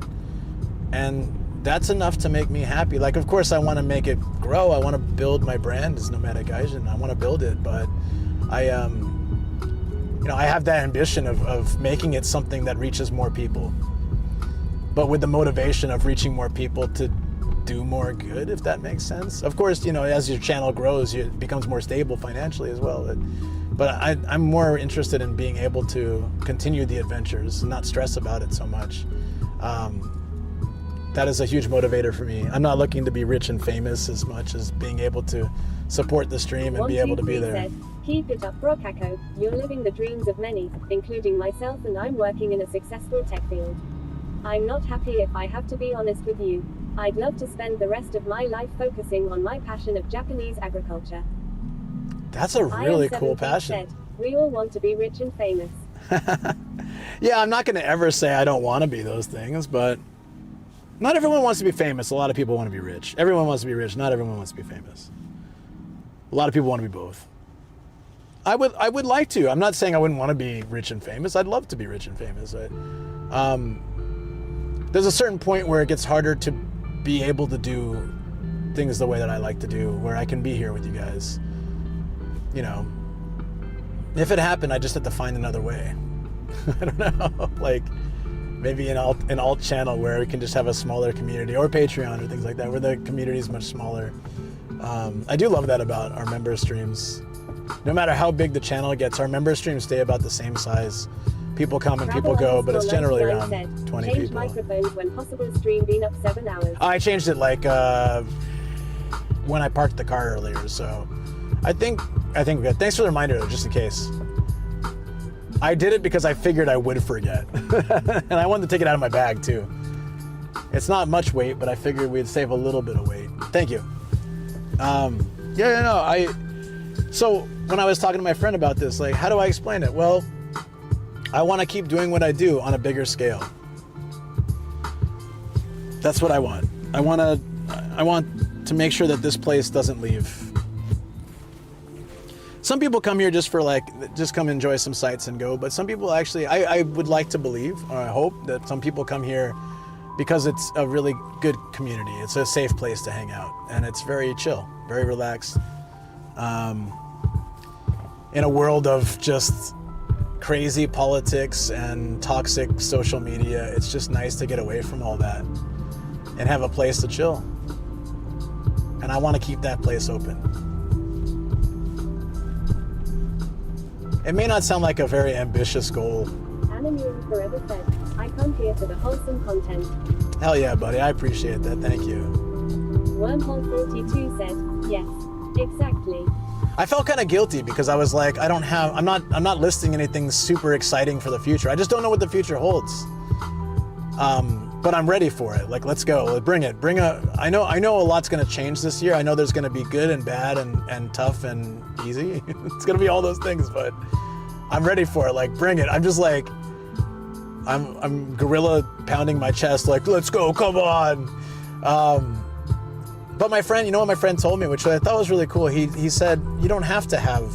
Speaker 5: And that's enough to make me happy. Like, of course, I want to make it grow. I want to build my brand as Nomadic Gaijin. I want to build it, but I have that ambition of making it something that reaches more people, but with the motivation of reaching more people to do more good, if that makes sense. Of course, you know, as your channel grows, it becomes more stable financially as well. But I'm more interested in being able to continue the adventures and not stress about it so much. That is a huge motivator for me. I'm not looking to be rich and famous as much as being able to support the stream and be able to be there.
Speaker 1: Said, keep it up, Brokako. You're living the dreams of many, including myself, and I'm working in a successful tech field. I'm not happy, if I have to be honest with you. I'd love to spend the rest of my life focusing on my passion of Japanese agriculture.
Speaker 5: That's a really cool passion.
Speaker 1: Said, we all want to be rich and famous.
Speaker 5: Yeah, I'm not going to ever say I don't want to be those things, but not everyone wants to be famous. A lot of people want to be rich. Everyone wants to be rich. Not everyone wants to be famous. A lot of people want to be both. I would like to. I'm not saying I wouldn't want to be rich and famous. I'd love to be rich and famous. There's a certain point where it gets harder to be able to do things the way that I like to do, where I can be here with you guys. You know, if it happened, I just have to find another way. I don't know, like maybe an alt channel where we can just have a smaller community, or Patreon or things like that, where the community is much smaller. I do love that about our member streams. No matter how big the channel gets, our member streams stay about the same size. People come and people go, but it's generally around 20
Speaker 1: Change
Speaker 5: people.
Speaker 1: microphones when possible. Stream been up 7 hours.
Speaker 5: I changed it like when I parked the car earlier, so I think we're good. Thanks for the reminder, though, just in case. I did it because I figured I would forget. And I wanted to take it out of my bag too. It's not much weight, but I figured we'd save a little bit of weight. Thank you. So when I was talking to my friend about this, like, how do I explain it? Well, I want to keep doing what I do on a bigger scale. That's what I want. I want to make sure that this place doesn't leave. Some people come here just for just come enjoy some sights and go, but some people actually, I would like to believe, or I hope that some people come here because it's a really good community. It's a safe place to hang out, and it's very chill, very relaxed. In a world of just crazy politics and toxic social media, it's just nice to get away from all that and have a place to chill. And I want to keep that place open. It may not sound like a very ambitious goal.
Speaker 1: Anonymous Forever said, I come here for the wholesome content.
Speaker 5: Hell yeah, buddy. I appreciate that. Thank you.
Speaker 1: Wormhole 42 said, yes, exactly.
Speaker 5: I felt kind of guilty because I was like, I'm not listing anything super exciting for the future. I just don't know what the future holds. But I'm ready for it. Like, let's go. Bring it. I know a lot's going to change this year. I know there's going to be good and bad and tough and easy. It's going to be all those things, but I'm ready for it. Like, bring it. I'm just like, I'm gorilla pounding my chest like, let's go, come on. But my friend, you know what my friend told me, which I thought was really cool. He said, you don't have to have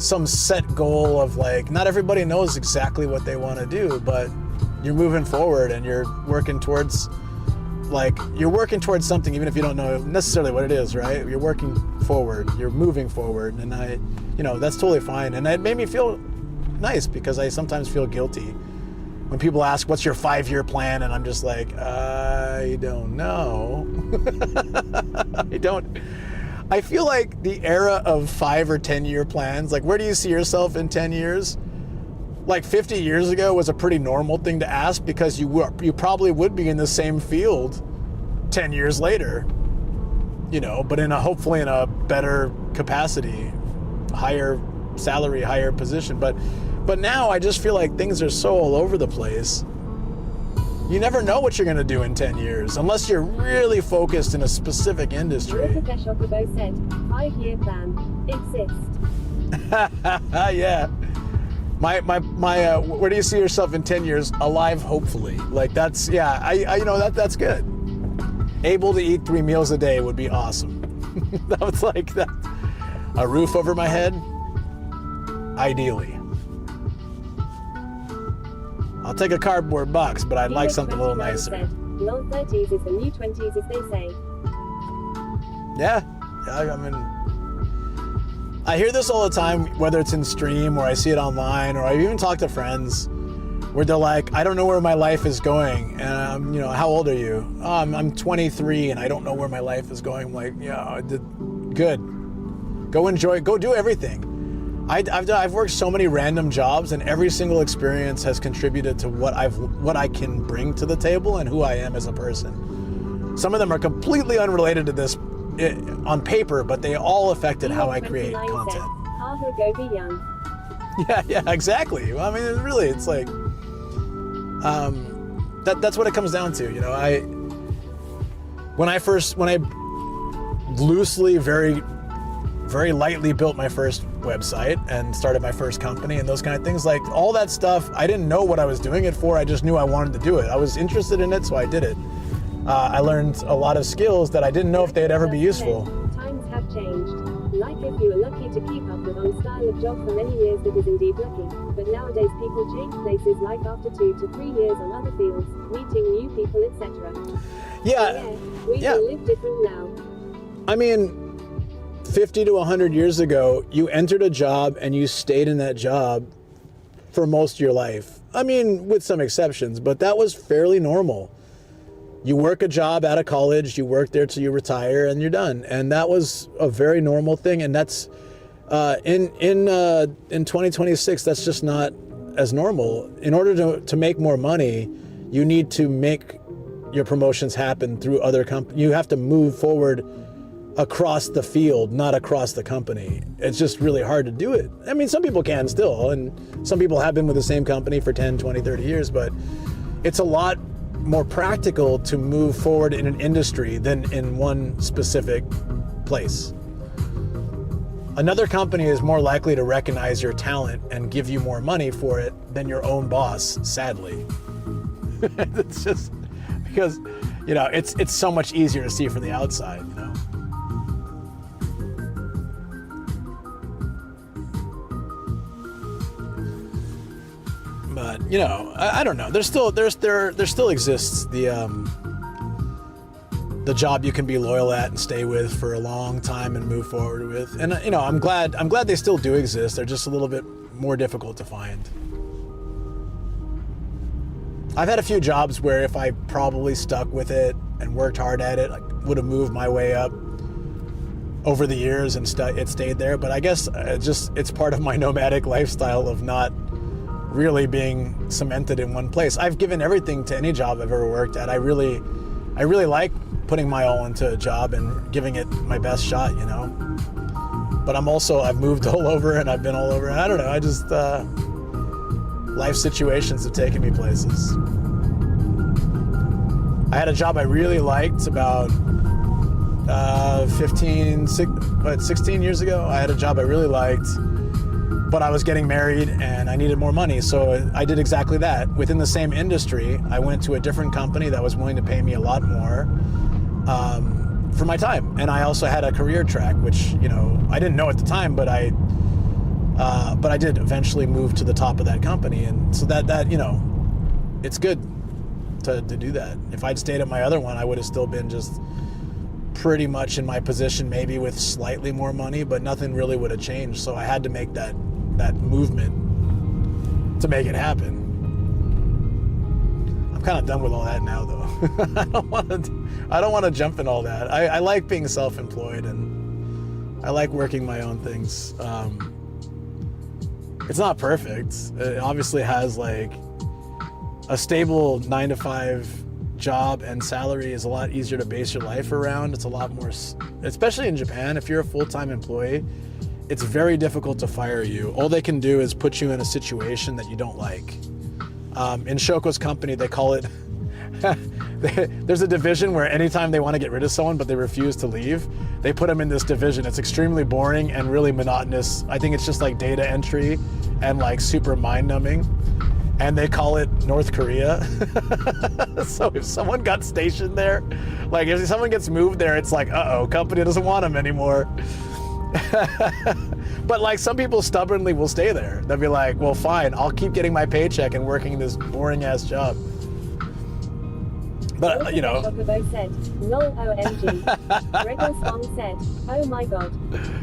Speaker 5: some set goal of like, not everybody knows exactly what they want to do, but you're moving forward and you're working towards something, even if you don't know necessarily what it is, right? You're working forward, you're moving forward, and that's totally fine. And it made me feel nice because I sometimes feel guilty when people ask, what's your 5-year plan? And I'm just like, I don't know. I feel like the era of 5 or 10-year plans, like, where do you see yourself in 10 years? Like 50 years ago was a pretty normal thing to ask because you probably would be in the same field 10 years later, but hopefully in a better capacity, higher salary, higher position. But now I just feel like things are so all over the place. You never know what you're going to do in 10 years unless you're really focused in a specific industry.
Speaker 1: Shokubo said, 5-year plan exists.
Speaker 5: Yeah. My where do you see yourself in 10 years? Alive, hopefully. Like, that's, yeah, that's good. Able to eat 3 meals a day would be awesome. That was like that. A roof over my head, ideally. I'll take a cardboard box, but I'd like something a little nicer.
Speaker 1: Low 30s is the new 20s, as they say.
Speaker 5: Yeah, I mean, I hear this all the time, whether it's in stream or I see it online, or I even talk to friends where they're like, I don't know where my life is going. And how old are you? Oh, I'm 23 and I don't know where my life is going. I'm like, yeah, good. Go enjoy, go do everything. I've worked so many random jobs, and every single experience has contributed to what I can bring to the table and who I am as a person. Some of them are completely unrelated to this on paper, but they all affected how I create content.
Speaker 1: Go be young.
Speaker 5: Yeah, exactly. Well, I mean, really, it's like that's what it comes down to. When I loosely, very lightly built my first website and started my first company and those kind of things, like all that stuff, I didn't know what I was doing it for. I just knew I wanted to do it. I was interested in it, so I did it. I learned a lot of skills that I didn't know if they'd ever be useful.
Speaker 1: Times have changed. Like if you were lucky to keep up with one style of job for many years, that is indeed lucky. But nowadays people change places like after 2 to 3 years on other fields, meeting new people, etc.
Speaker 5: Yeah.
Speaker 1: We can live different now.
Speaker 5: I mean, 50 to 100 years ago, you entered a job and you stayed in that job for most of your life. I mean, with some exceptions, but that was fairly normal. You work a job out of college, you work there till you retire, and you're done. And that was a very normal thing. And that's in 2026, that's just not as normal. In order to make more money, you need to make your promotions happen through other companies. You have to move forward across the field, not across the company. It's just really hard to do it. I mean, some people can still, and some people have been with the same company for 10, 20, 30 years, but it's a lot more practical to move forward in an industry than in one specific place. Another company is more likely to recognize your talent and give you more money for it than your own boss, sadly. It's just because, you know, it's so much easier to see from the outside, you know. But, you know, I don't know. There still exists the job you can be loyal at and stay with for a long time and move forward with. And, you know, I'm glad they still do exist. They're just a little bit more difficult to find. I've had a few jobs where if I probably stuck with it and worked hard at it, I would have moved my way up over the years and it stayed there. But I guess it's part of my nomadic lifestyle of not really being cemented in one place. I've given everything to any job I've ever worked at. I really like putting my all into a job and giving it my best shot, you know. But I've moved all over and I've been all over. And I don't know, I just, life situations have taken me places. I had a job I really liked about 16 years ago. I had a job I really liked, but I was getting married and I needed more money. So I did exactly that. Within the same industry, I went to a different company that was willing to pay me a lot more for my time. And I also had a career track, which, you know, I didn't know at the time, but I did eventually move to the top of that company. And so that you know, it's good to do that. If I'd stayed at my other one, I would have still been just pretty much in my position, maybe with slightly more money, but nothing really would have changed. So I had to make that movement to make it happen. I'm kind of done with all that now, though. I don't want to jump in all that. I like being self-employed and I like working my own things. It's not perfect. It obviously has like a stable 9-to-5 job and salary is a lot easier to base your life around. It's a lot more, especially in Japan, if you're a full-time employee, it's very difficult to fire you. All they can do is put you in a situation that you don't like. In Shoko's company, they call it, there's a division where anytime they want to get rid of someone but they refuse to leave, they put them in this division. It's extremely boring and really monotonous. I think it's just like data entry and like super mind-numbing. And they call it North Korea. So if someone got stationed there, like if someone gets moved there, it's like, uh-oh, company doesn't want them anymore. But like some people stubbornly will stay there. They'll be like, well, fine, I'll keep getting my paycheck and working this boring ass job. But, you know.
Speaker 1: Chocobo said, lol OMG. Gregor Song said, oh my god.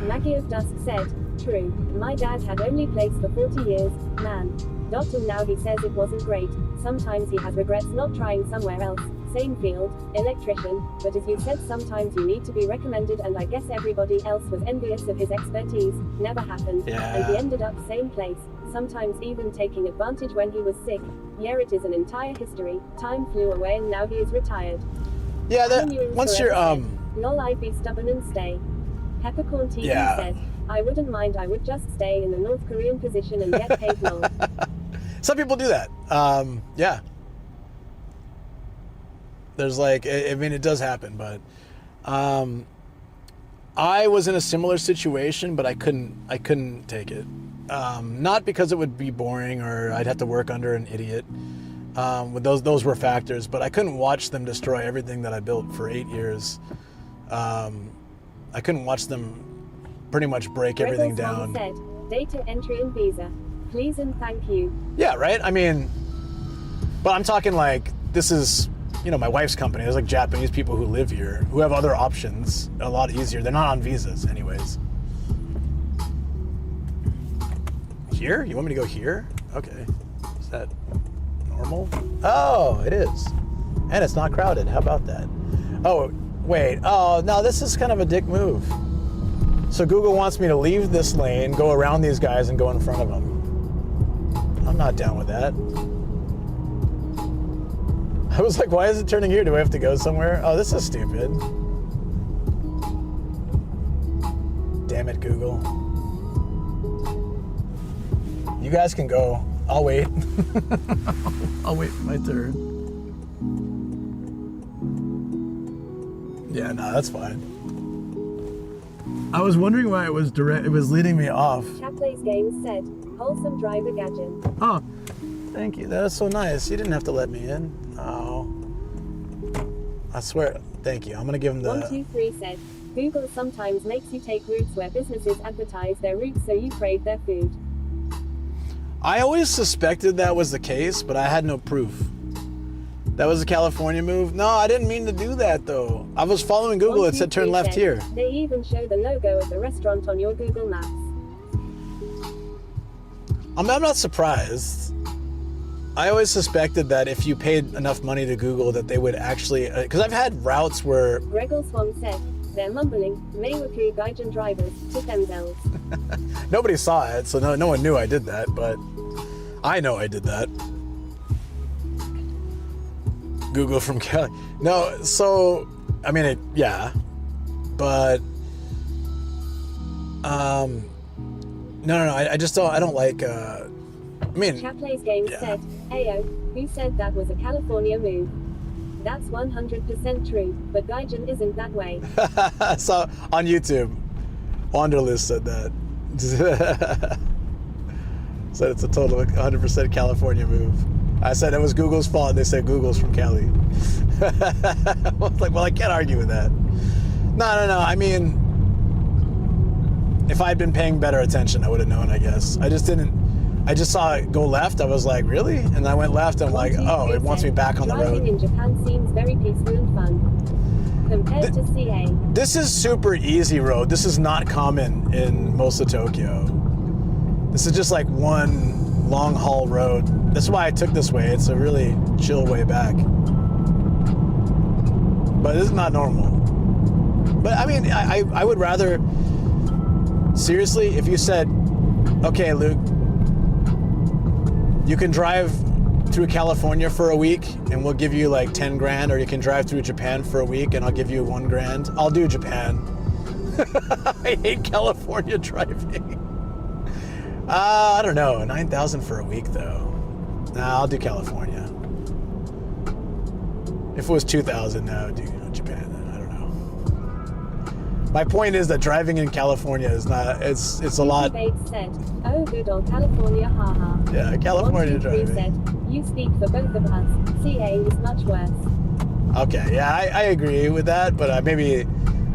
Speaker 1: Maggie of Dusk said, true. My dad had only placed for 40 years, man. And now he says it wasn't great. Sometimes he has regrets not trying somewhere else. Same field, electrician, but as you said, sometimes you need to be recommended, and I guess everybody else was envious of his expertise. Never happened.
Speaker 5: Yeah.
Speaker 1: And he ended up same place, sometimes even taking advantage when he was sick. Yeah, it is an entire history. Time flew away and now he is retired.
Speaker 5: Yeah, once you're
Speaker 1: lol, I'd be stubborn and stay. Peppercorn TV said, I wouldn't mind, I would just stay in the North Korean position and get paid lol.
Speaker 5: Some people do that. Yeah. There's like, I mean, it does happen, but I was in a similar situation, but I couldn't take it. Not because it would be boring or I'd have to work under an idiot. Those were factors, but I couldn't watch them destroy everything that I built for 8 years. I couldn't watch them pretty much break everything down.
Speaker 1: Said, data entry and visa. Please and thank you.
Speaker 5: Yeah, right? I mean, but I'm talking like, this is, you know, my wife's company. There's like Japanese people who live here, who have other options, a lot easier. They're not on visas anyways. Here? You want me to go here? Okay. Is that normal? Oh, it is. And it's not crowded. How about that? Oh, wait. Oh, no, this is kind of a dick move. So Google wants me to leave this lane, go around these guys, and go in front of them. I'm not down with that. I was like, why is it turning here? Do I have to go somewhere? Oh, this is stupid. Google. You guys can go. I'll wait. I'll wait my turn. Yeah, no, that's fine. I was wondering why it was direct. It was leading me off.
Speaker 1: Chat Plays Games said, wholesome driver Gaijin.
Speaker 5: Oh, thank you. That is so nice. You didn't have to let me in. Oh, I swear. Thank you. I'm gonna give him the.
Speaker 1: 123 said, Google sometimes makes you take routes where businesses advertise their routes so you crave their food.
Speaker 5: I always suspected that was the case, but I had no proof. That was a California move? No, I didn't mean to do that though. I was following Google. It said turn left here.
Speaker 1: They even show the logo of the restaurant on your Google Maps.
Speaker 5: I'm not surprised. I always suspected that if you paid enough money to Google that they would actually, because I've had routes where...
Speaker 1: Gregor Swan said, they're mumbling, Meiwaku Gaijin drivers, to themselves.
Speaker 5: Nobody saw it, so no one knew I did that, but I know I did that. Google from Cali. No, so, I mean, yeah, but, no, I just don't, I don't like, I mean.
Speaker 1: Chat Plays Games said, Ayo, who said that was a California move? That's 100% true, but Gaijin isn't that way.
Speaker 5: So, on YouTube, Wanderlist said that. Said it's a total of 100% California move. I said it was Google's fault, and they said Google's from Cali. I was like, well, I can't argue with that. No. I mean, if I'd been paying better attention, I would have known, I guess. I just didn't. I just saw it go left. I was like, really? And I went left, and I'm like, oh, it wants me back on the road.
Speaker 1: Driving in Japan seems very peaceful and fun. Compared to CA.
Speaker 5: This is super easy road. This is not common in most of Tokyo. This is just like one long haul road. That's why I took this way. It's a really chill way back. But this is not normal. But I mean, I would rather, seriously, if you said, okay, Luke, you can drive through California for a week and we'll give you like 10 grand, or you can drive through Japan for a week and I'll give you 1 grand. I'll do Japan. I hate California driving. I don't know, 9,000 for a week though. Nah, I'll do California. If it was 2,000, I would do Japan. Then I don't know. My point is that driving in California is not. It's a lot.
Speaker 1: Said, oh, good old California, haha.
Speaker 5: Yeah, California driving.
Speaker 1: Said, you speak for both of us. CA is much worse.
Speaker 5: Okay, yeah, I agree with that, but maybe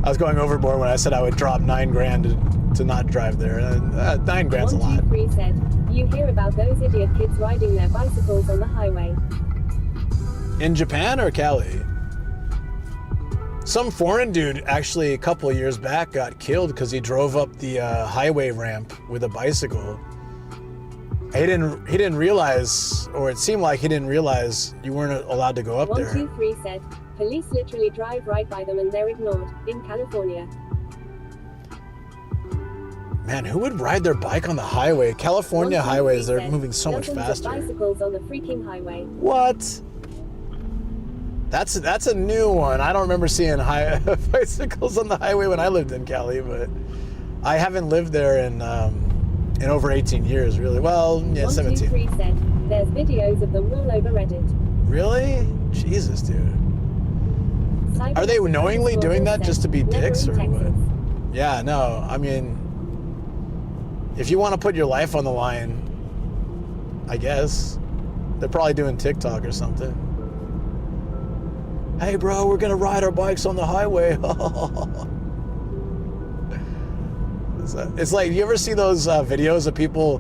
Speaker 5: I was going overboard when I said I would drop 9 grand to not drive there. 9 grand's a lot.
Speaker 1: 123 said, you hear about those idiot kids riding their bicycles on the highway.
Speaker 5: In Japan or Cali? Some foreign dude actually a couple of years back got killed because he drove up the highway ramp with a bicycle. He didn't realize, or it seemed like he didn't realize you weren't allowed to go up there.
Speaker 1: 123 said, police literally drive right by them and they're ignored, in California.
Speaker 5: Man, who would ride their bike on the highway? California highways, they're moving so much faster.
Speaker 1: Bicycles on the freaking highway.
Speaker 5: What? That's a new one. I don't remember seeing bicycles on the highway when I lived in Cali, but I haven't lived there in over 18 years, really. Well, yeah, 17.
Speaker 1: 123 said, there's videos of them all over Reddit.
Speaker 5: Really? Jesus, dude. Are they knowingly doing that just to be dicks or what? Yeah, no. I mean, if you want to put your life on the line, I guess they're probably doing TikTok or something. Hey, bro, we're gonna ride our bikes on the highway. It's like, you ever see those videos of people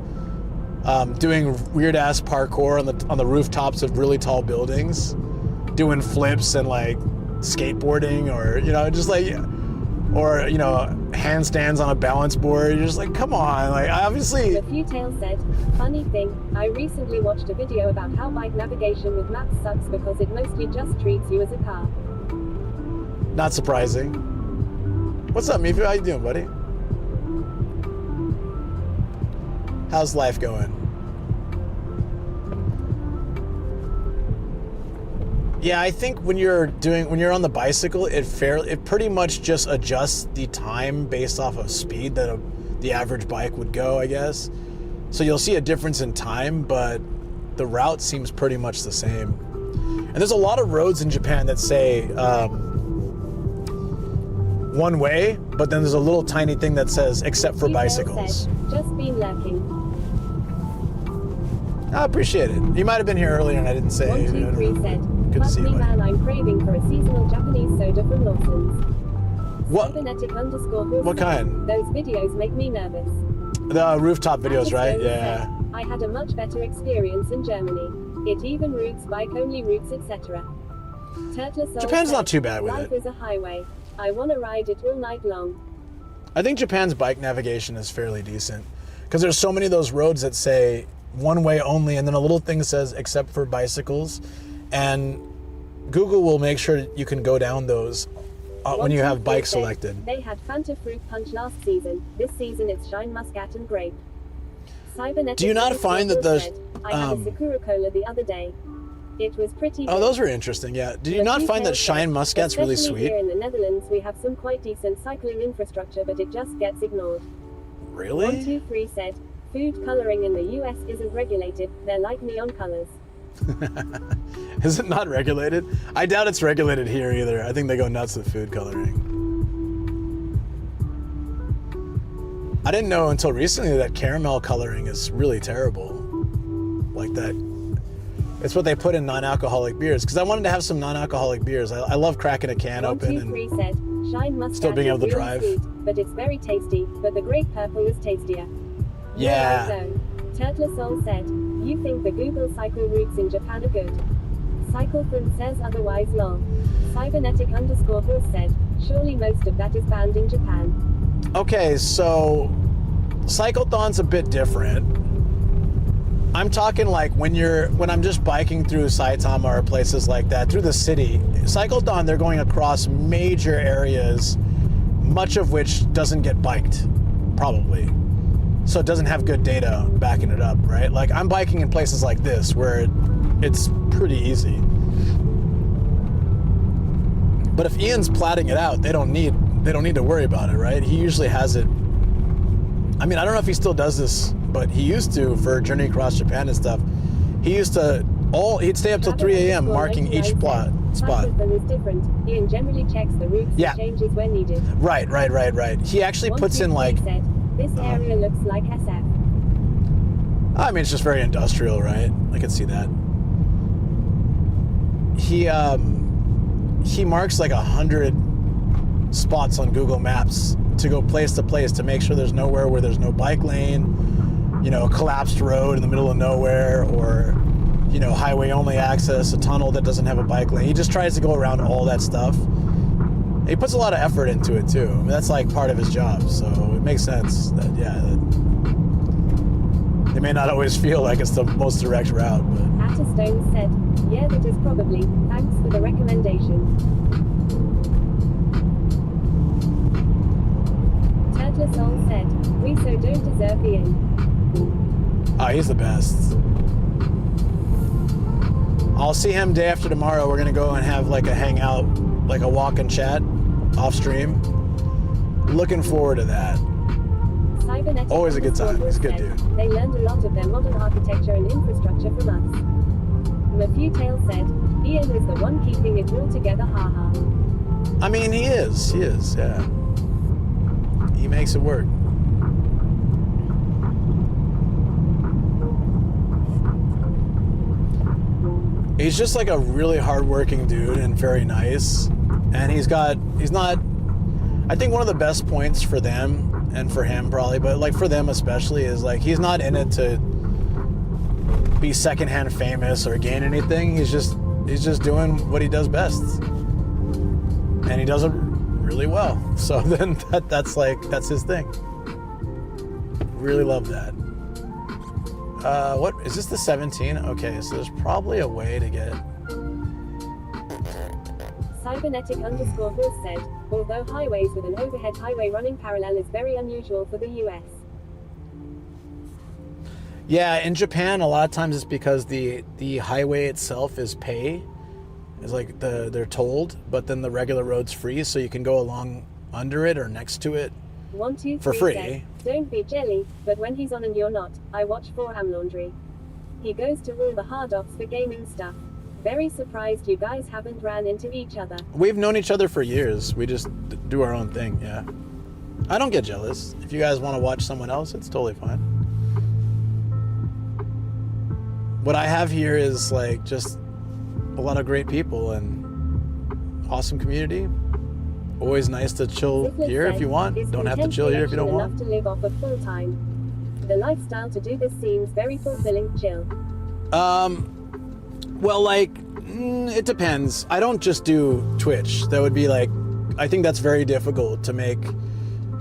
Speaker 5: doing weird ass parkour on the rooftops of really tall buildings, doing flips and like skateboarding, or just like, or handstands on a balance board? You're just like, come on, like, obviously.
Speaker 1: The Futale said, funny thing, I recently watched a video about how bike navigation with maps sucks because it mostly just treats you as a car.
Speaker 5: Not surprising. What's up, Mifu? How you doing, buddy? How's life going? Yeah, I think when you're on the bicycle, it pretty much just adjusts the time based off of speed that the average bike would go, I guess. So you'll see a difference in time, but the route seems pretty much the same. And there's a lot of roads in Japan that say one way, but then there's a little tiny thing that says except for bicycles.
Speaker 1: Just been lurking.
Speaker 5: I appreciate it. You might have been here earlier and I didn't say.
Speaker 1: 123 said,
Speaker 5: Good to see you,
Speaker 1: man, I'm craving for a seasonal Japanese soda from Lawson's.
Speaker 5: What?
Speaker 1: Cybernetic_Horse
Speaker 5: What kind?
Speaker 1: Those videos make me nervous.
Speaker 5: The rooftop videos, right?
Speaker 1: Said,
Speaker 5: Yeah.
Speaker 1: I had a much better experience in Germany. It even routes bike-only routes, etc.
Speaker 5: Japan's not too bad with
Speaker 1: Life
Speaker 5: it.
Speaker 1: is a highway. I want to ride it all night long.
Speaker 5: I think Japan's bike navigation is fairly decent because there's so many of those roads that say one way only, and then a little thing says except for bicycles, and Google will make sure you can go down those when you have bike selected.
Speaker 1: They had Fanta Fruit Punch last season. This season it's Shine Muscat and Grape.
Speaker 5: Do you not find that those?
Speaker 1: I had a Sakura Cola the other day. It was pretty good.
Speaker 5: Oh, those were interesting. Yeah. Do you not find that Shine Muscat's really sweet?
Speaker 1: Here in the Netherlands, we have some quite decent cycling infrastructure, but it just gets ignored.
Speaker 5: Really?
Speaker 1: 123 said, food coloring in the US isn't regulated. They're like neon colors.
Speaker 5: Is it not regulated? I doubt it's regulated here either. I think they go nuts with food coloring. I didn't know until recently that caramel coloring is really terrible. Like that. It's what they put in non-alcoholic beers. Because I wanted to have some non-alcoholic beers. I love cracking a can open and
Speaker 1: said, Shine Muscat
Speaker 5: still being able to
Speaker 1: is really
Speaker 5: drive.
Speaker 1: Sweet, but it's very tasty. But the grape purple is tastier.
Speaker 5: Yeah.
Speaker 1: Turtle Soul said, you think the Google cycle routes in Japan are good? Cyclefun says otherwise lol. Cybernetic_Horse said, surely most of that is banned in Japan.
Speaker 5: Okay, so Cyclethon's a bit different. I'm talking like when I'm just biking through Saitama or places like that, through the city. Cyclethon, they're going across major areas, much of which doesn't get biked, probably. So it doesn't have good data backing it up, right? Like I'm biking in places like this where it's pretty easy. But if Ian's platting it out, they don't need to worry about it, right? He usually has it. I mean, I don't know if he still does this, but he used to for Journey Across Japan and stuff. He used to he'd stay up till 3 a.m. marking each spot.
Speaker 1: Is different. Ian generally checks the routes and changes when needed.
Speaker 5: Right. He actually puts in like.
Speaker 1: Said, this area looks like SF.
Speaker 5: I mean, it's just very industrial, right? I can see that. He marks like 100 spots on Google Maps to go place to place to make sure there's nowhere where there's no bike lane, a collapsed road in the middle of nowhere, or highway only access, a tunnel that doesn't have a bike lane. He just tries to go around all that stuff. He puts a lot of effort into it too. I mean, that's like part of his job, so it makes sense that it may not always feel like it's the most direct route, but.
Speaker 1: Atterstone said, yeah, that is probably. Thanks for the recommendation. Turtle Soul said, we so don't deserve Ian.
Speaker 5: Oh, he's the best. I'll see him day after tomorrow. We're gonna go and have like a hangout, like a walk and chat off stream. Looking forward to that. Always a good time. He's a good dude.
Speaker 1: They learned a lot of their modern architecture and infrastructure from us. Mafutail said, Ian is the one keeping it all together, haha.
Speaker 5: I mean, he is, yeah. He makes it work. He's just like a really hardworking dude and very nice. And he's not, I think one of the best points for them and for him probably, but like for them especially, is like he's not in it to be secondhand famous or gain anything. He's just doing what he does best. And he does it really well. So then that's his thing. Really love that. What is this, the 17? Okay, so there's probably a way to get.
Speaker 1: Cybernetic_Horse said, although highways with an overhead highway running parallel is very unusual for the US.
Speaker 5: Yeah, in Japan, a lot of times it's because the highway itself is pay, It's like they're tolled, but then the regular road's free, so you can go along under it or next to it
Speaker 1: 1, 2, 3
Speaker 5: for free.
Speaker 1: says, don't be jelly, but when he's on and you're not, I watch for ham laundry. He goes to all the hard offs for gaming stuff. Very surprised you guys haven't ran into each other.
Speaker 5: We've known each other for years. We just do our own thing, yeah. I don't get jealous. If you guys want to watch someone else, it's totally fine. What I have here is like just a lot of great people and awesome community. Always nice to chill here if you want. Don't have to chill here if you don't want.
Speaker 1: Enough to live off of full time. The lifestyle to do this seems very fulfilling. Chill.
Speaker 5: Well, like, it depends. I don't just do Twitch. That would be like, I think that's very difficult to make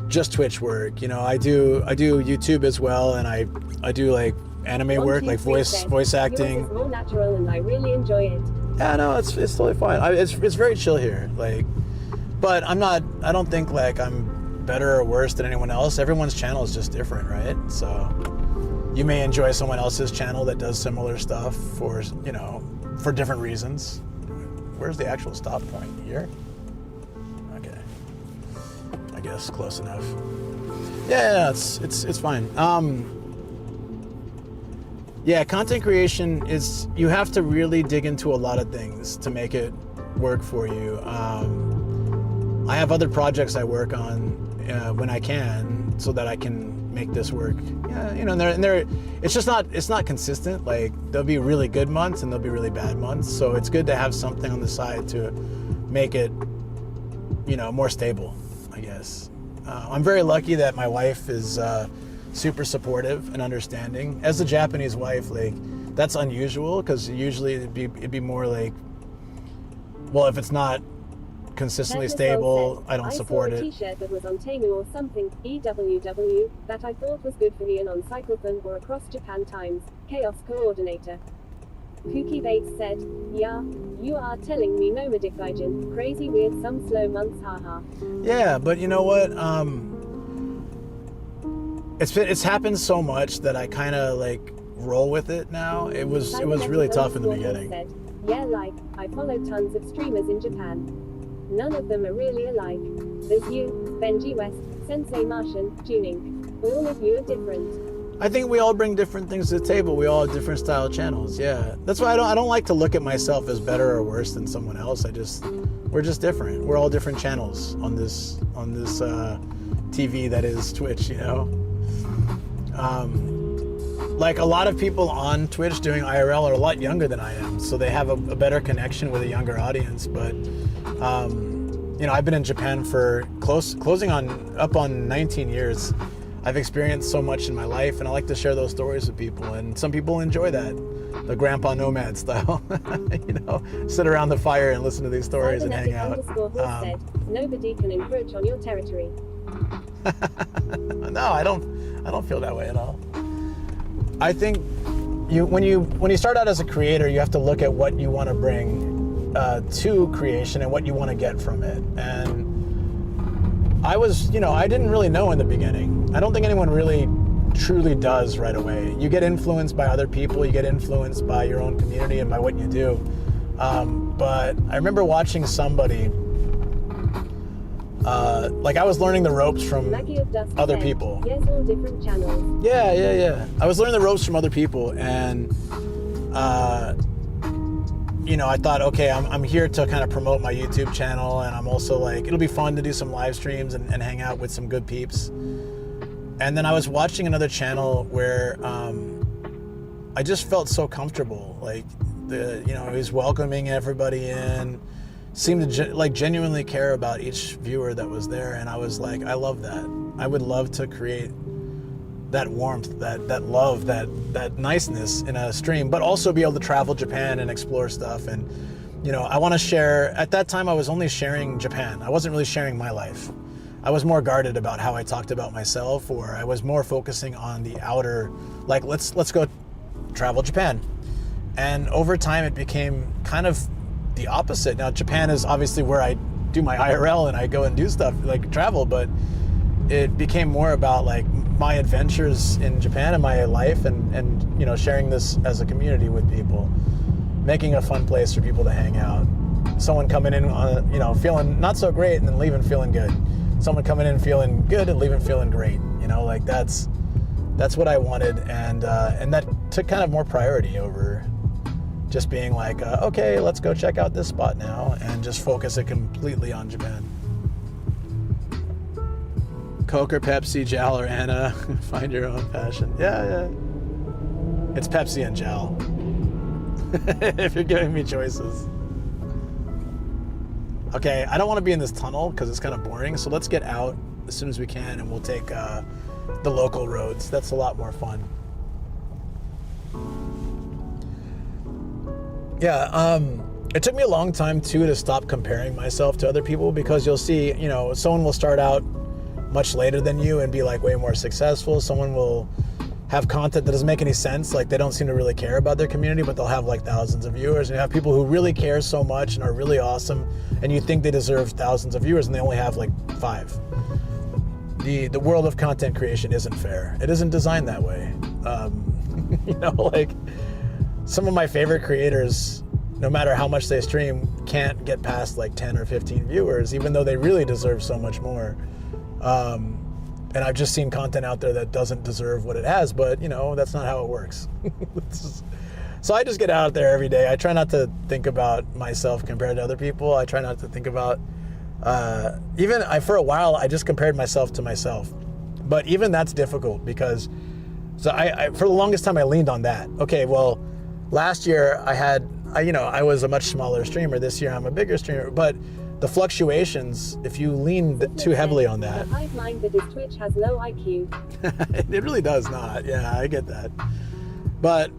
Speaker 5: just Twitch work. You know, I do YouTube as well, and I do like anime work, like voice acting.
Speaker 1: Yours is more natural, and I really enjoy it.
Speaker 5: Yeah, no, it's totally fine. It's very chill here. Like, but I don't think like I'm better or worse than anyone else. Everyone's channel is just different, right? So you may enjoy someone else's channel that does similar stuff for, you know, for different reasons. Where's the actual stop point? Here? Okay. I guess close enough. Yeah, it's fine. Yeah, content creation is, you have to really dig into a lot of things to make it work for you. I have other projects I work on when I can, so that I can make this work. Yeah, you know, it's not consistent. Like, there'll be really good months and there'll be really bad months. So it's good to have something on the side to make it, you know, more stable, I guess. I'm very lucky that my wife is super supportive and understanding. As a Japanese wife, like, that's unusual, because usually it'd be more like, well, if it's not consistently stable, I don't support it.
Speaker 1: I saw a t-shirt that was on Temu or something, EWW, that I thought was good for Ian on Cyclethon or across Japan times, Chaos Coordinator. Kooky Bates said, yeah, you are telling me Nomadic Gaijin, crazy weird some slow months, haha.
Speaker 5: Yeah, but you know what, it's happened so much that I kind of like roll with it now. It was really tough in the beginning.
Speaker 1: Said, yeah, like, I follow tons of streamers in Japan. None of them are really alike. There's you, Benji West, Sensei Martian, Tuning. All of you are different.
Speaker 5: I think we all bring different things to the table. We all have different style channels. Yeah, that's why I don't like to look at myself as better or worse than someone else. We're just different. We're all different channels on this TV that is Twitch. You know, like a lot of people on Twitch doing IRL are a lot younger than I am, so they have a better connection with a younger audience. But you know, I've been in Japan for closing up on 19 years. I've experienced so much in my life, and I like to share those stories with people, and some people enjoy that, the grandpa nomad style. You know, sit around the fire and listen to these stories and hang out.
Speaker 1: Said, nobody can encroach on your territory.
Speaker 5: No, I don't feel that way at all. I think when you start out as a creator, you have to look at what you want to bring to creation and what you want to get from it. And I didn't really know in the beginning. I don't think anyone really truly does right away. You get influenced by other people, you get influenced by your own community and by what you do. But I remember watching somebody, like I was learning the ropes from other people.
Speaker 1: Yes, all different channels.
Speaker 5: Yeah. I was learning the ropes from other people, and you know, I thought, okay, I'm here to kind of promote my YouTube channel, and I'm also like, it'll be fun to do some live streams and hang out with some good peeps. And then I was watching another channel where I just felt so comfortable. Like, he was welcoming everybody in, seemed to genuinely care about each viewer that was there, and I was like, I love that. I would love to create that warmth, that love, that niceness in a stream, but also be able to travel Japan and explore stuff. And you know, I want to share. At that time, I was only sharing Japan. I wasn't really sharing my life. I was more guarded about how I talked about myself, or I was more focusing on the outer, like let's go travel Japan. And over time, it became kind of the opposite. Now, Japan is obviously where I do my IRL and I go and do stuff like travel, but it became more about like my adventures in Japan and my life, and you know, sharing this as a community with people, making a fun place for people to hang out.
Speaker 2: someone coming in, feeling not so great and then leaving feeling good. Someone coming in feeling good and leaving feeling great. Like that's what I wanted, and that took kind of more priority over just being like, okay, let's go check out this spot now, and just focus it completely on Japan. Coke or Pepsi, Jal or Anna, find your own passion. Yeah. It's Pepsi and Jal. If you're giving me choices. Okay, I don't want to be in this tunnel because it's kind of boring, so let's get out as soon as we can, and we'll take the local roads. That's a lot more fun. Yeah, it took me a long time too to stop comparing myself to other people, because you'll see, someone will start out much later than you and be like way more successful. Someone will have content that doesn't make any sense, like they don't seem to really care about their community, but they'll have like thousands of viewers. And you have people who really care so much and are really awesome, and you think they deserve thousands of viewers and they only have like 5. The world of content creation isn't fair. It isn't designed that way. Like some of my favorite creators, no matter how much they stream, can't get past like 10 or 15 viewers, even though they really deserve so much more. And I've just seen content out there that doesn't deserve what it has, but that's not how it works. So I just get out there every day. I try not to think about myself compared to other people. I try not to think about, for a while, I just compared myself to myself. But even that's difficult, because, I for the longest time I leaned on that. Okay, well, last year I was a much smaller streamer. This year I'm a bigger streamer, but the fluctuations, if you lean too heavily on that.
Speaker 1: I've mind that his Twitch has low IQ.
Speaker 2: It really does not. Yeah, I get that. But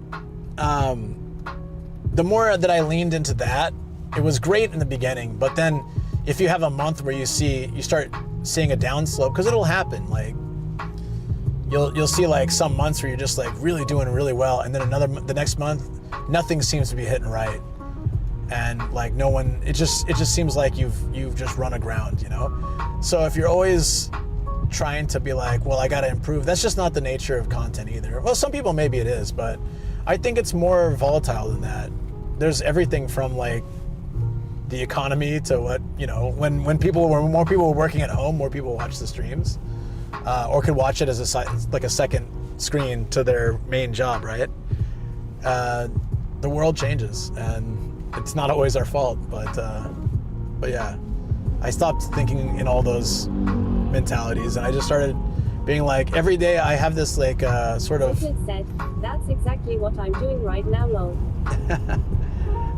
Speaker 2: the more that I leaned into that, it was great in the beginning. But then if you have a month where you start seeing a downslope, because it'll happen. Like you'll see like some months where you're just like really doing really well, and then the next month, nothing seems to be hitting right. And like it just seems like you've just run aground, So if you're always trying to be like, well, I got to improve, that's just not the nature of content either. Well, some people maybe it is, but I think it's more volatile than that. There's everything from like the economy to what, when more people were working at home, more people watch the streams, or could watch it as a second screen to their main job, right? The world changes, and it's not always our fault, but yeah, I stopped thinking in all those mentalities, and I just started being like, every day I have this like sort of
Speaker 1: said, that's exactly what I'm doing right now, lol.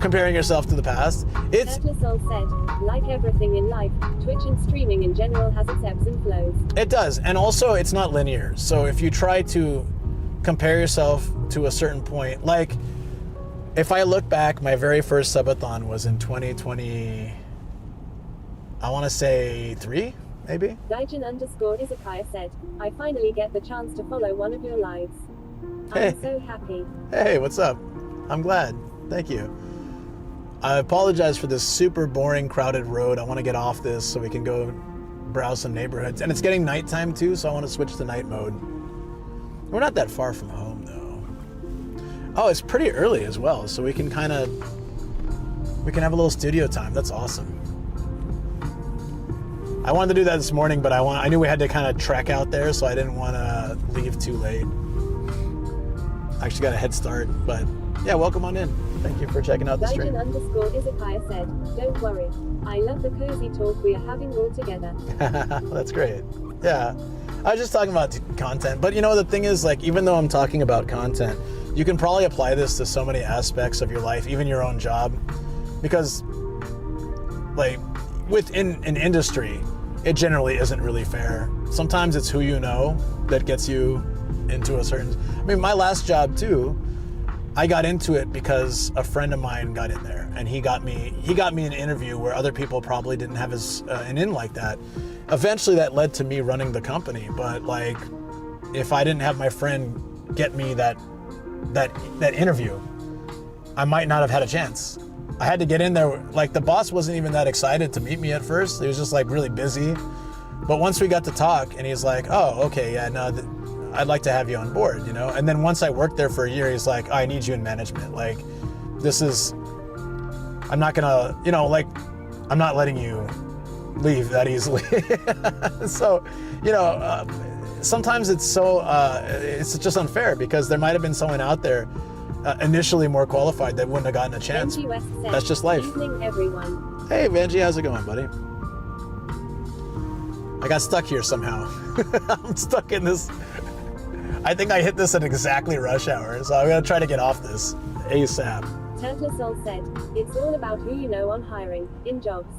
Speaker 2: Comparing yourself to the past. It's
Speaker 1: Soul said, like everything in life, Twitch and streaming in general has its ebbs and flows.
Speaker 2: It does, and also it's not linear. So if you try to compare yourself to a certain point, like if I look back, my very first subathon was in 2020, I want to say 3, maybe?
Speaker 1: Gaijin _Izakaya said, I finally get the chance to follow one of your lives.
Speaker 2: Hey.
Speaker 1: I'm so happy.
Speaker 2: Hey, what's up? I'm glad. Thank you. I apologize for this super boring, crowded road. I want to get off this so we can go browse some neighborhoods. And it's getting nighttime too, so I want to switch to night mode. We're not that far from home though. Oh, it's pretty early as well, so we can have a little studio time. That's awesome. I wanted to do that this morning, but I knew we had to kind of trek out there, so I didn't want to leave too late. I actually got a head start, but yeah, welcome on in. Thank you for checking out the stream.
Speaker 1: Gaijin _Izakaya said, don't worry. I love the cozy talk we are having all together.
Speaker 2: That's great. Yeah. I was just talking about content, but the thing is, like, even though I'm talking about content, you can probably apply this to so many aspects of your life, even your own job, because like within an industry, it generally isn't really fair. Sometimes it's who you know that gets you into a certain, my last job too, I got into it because a friend of mine got in there, and he got me an interview where other people probably didn't have an in like that. Eventually that led to me running the company, but like if I didn't have my friend get me that interview, I might not have had a chance. I had to get in there. Like the boss wasn't even that excited to meet me at first. He was just like really busy. But once we got to talk, and he's like, oh, okay, yeah, no, I'd like to have you on board, And then once I worked there for a year, he's like, I need you in management. Like, this is
Speaker 5: I'm not gonna, you know, like, I'm not letting you leave that easily. So, you know, sometimes it's so, it's just unfair because there might have been someone out there initially more qualified that wouldn't have gotten a chance. That's just life.
Speaker 1: Evening, everyone.
Speaker 5: Hey, Benji, how's it going, buddy? I got stuck here somehow. I'm stuck in this. I think I hit this at exactly rush hour, so I'm gonna try to get off this ASAP.
Speaker 1: Turtle Soul said, it's all about who you know on hiring, in jobs.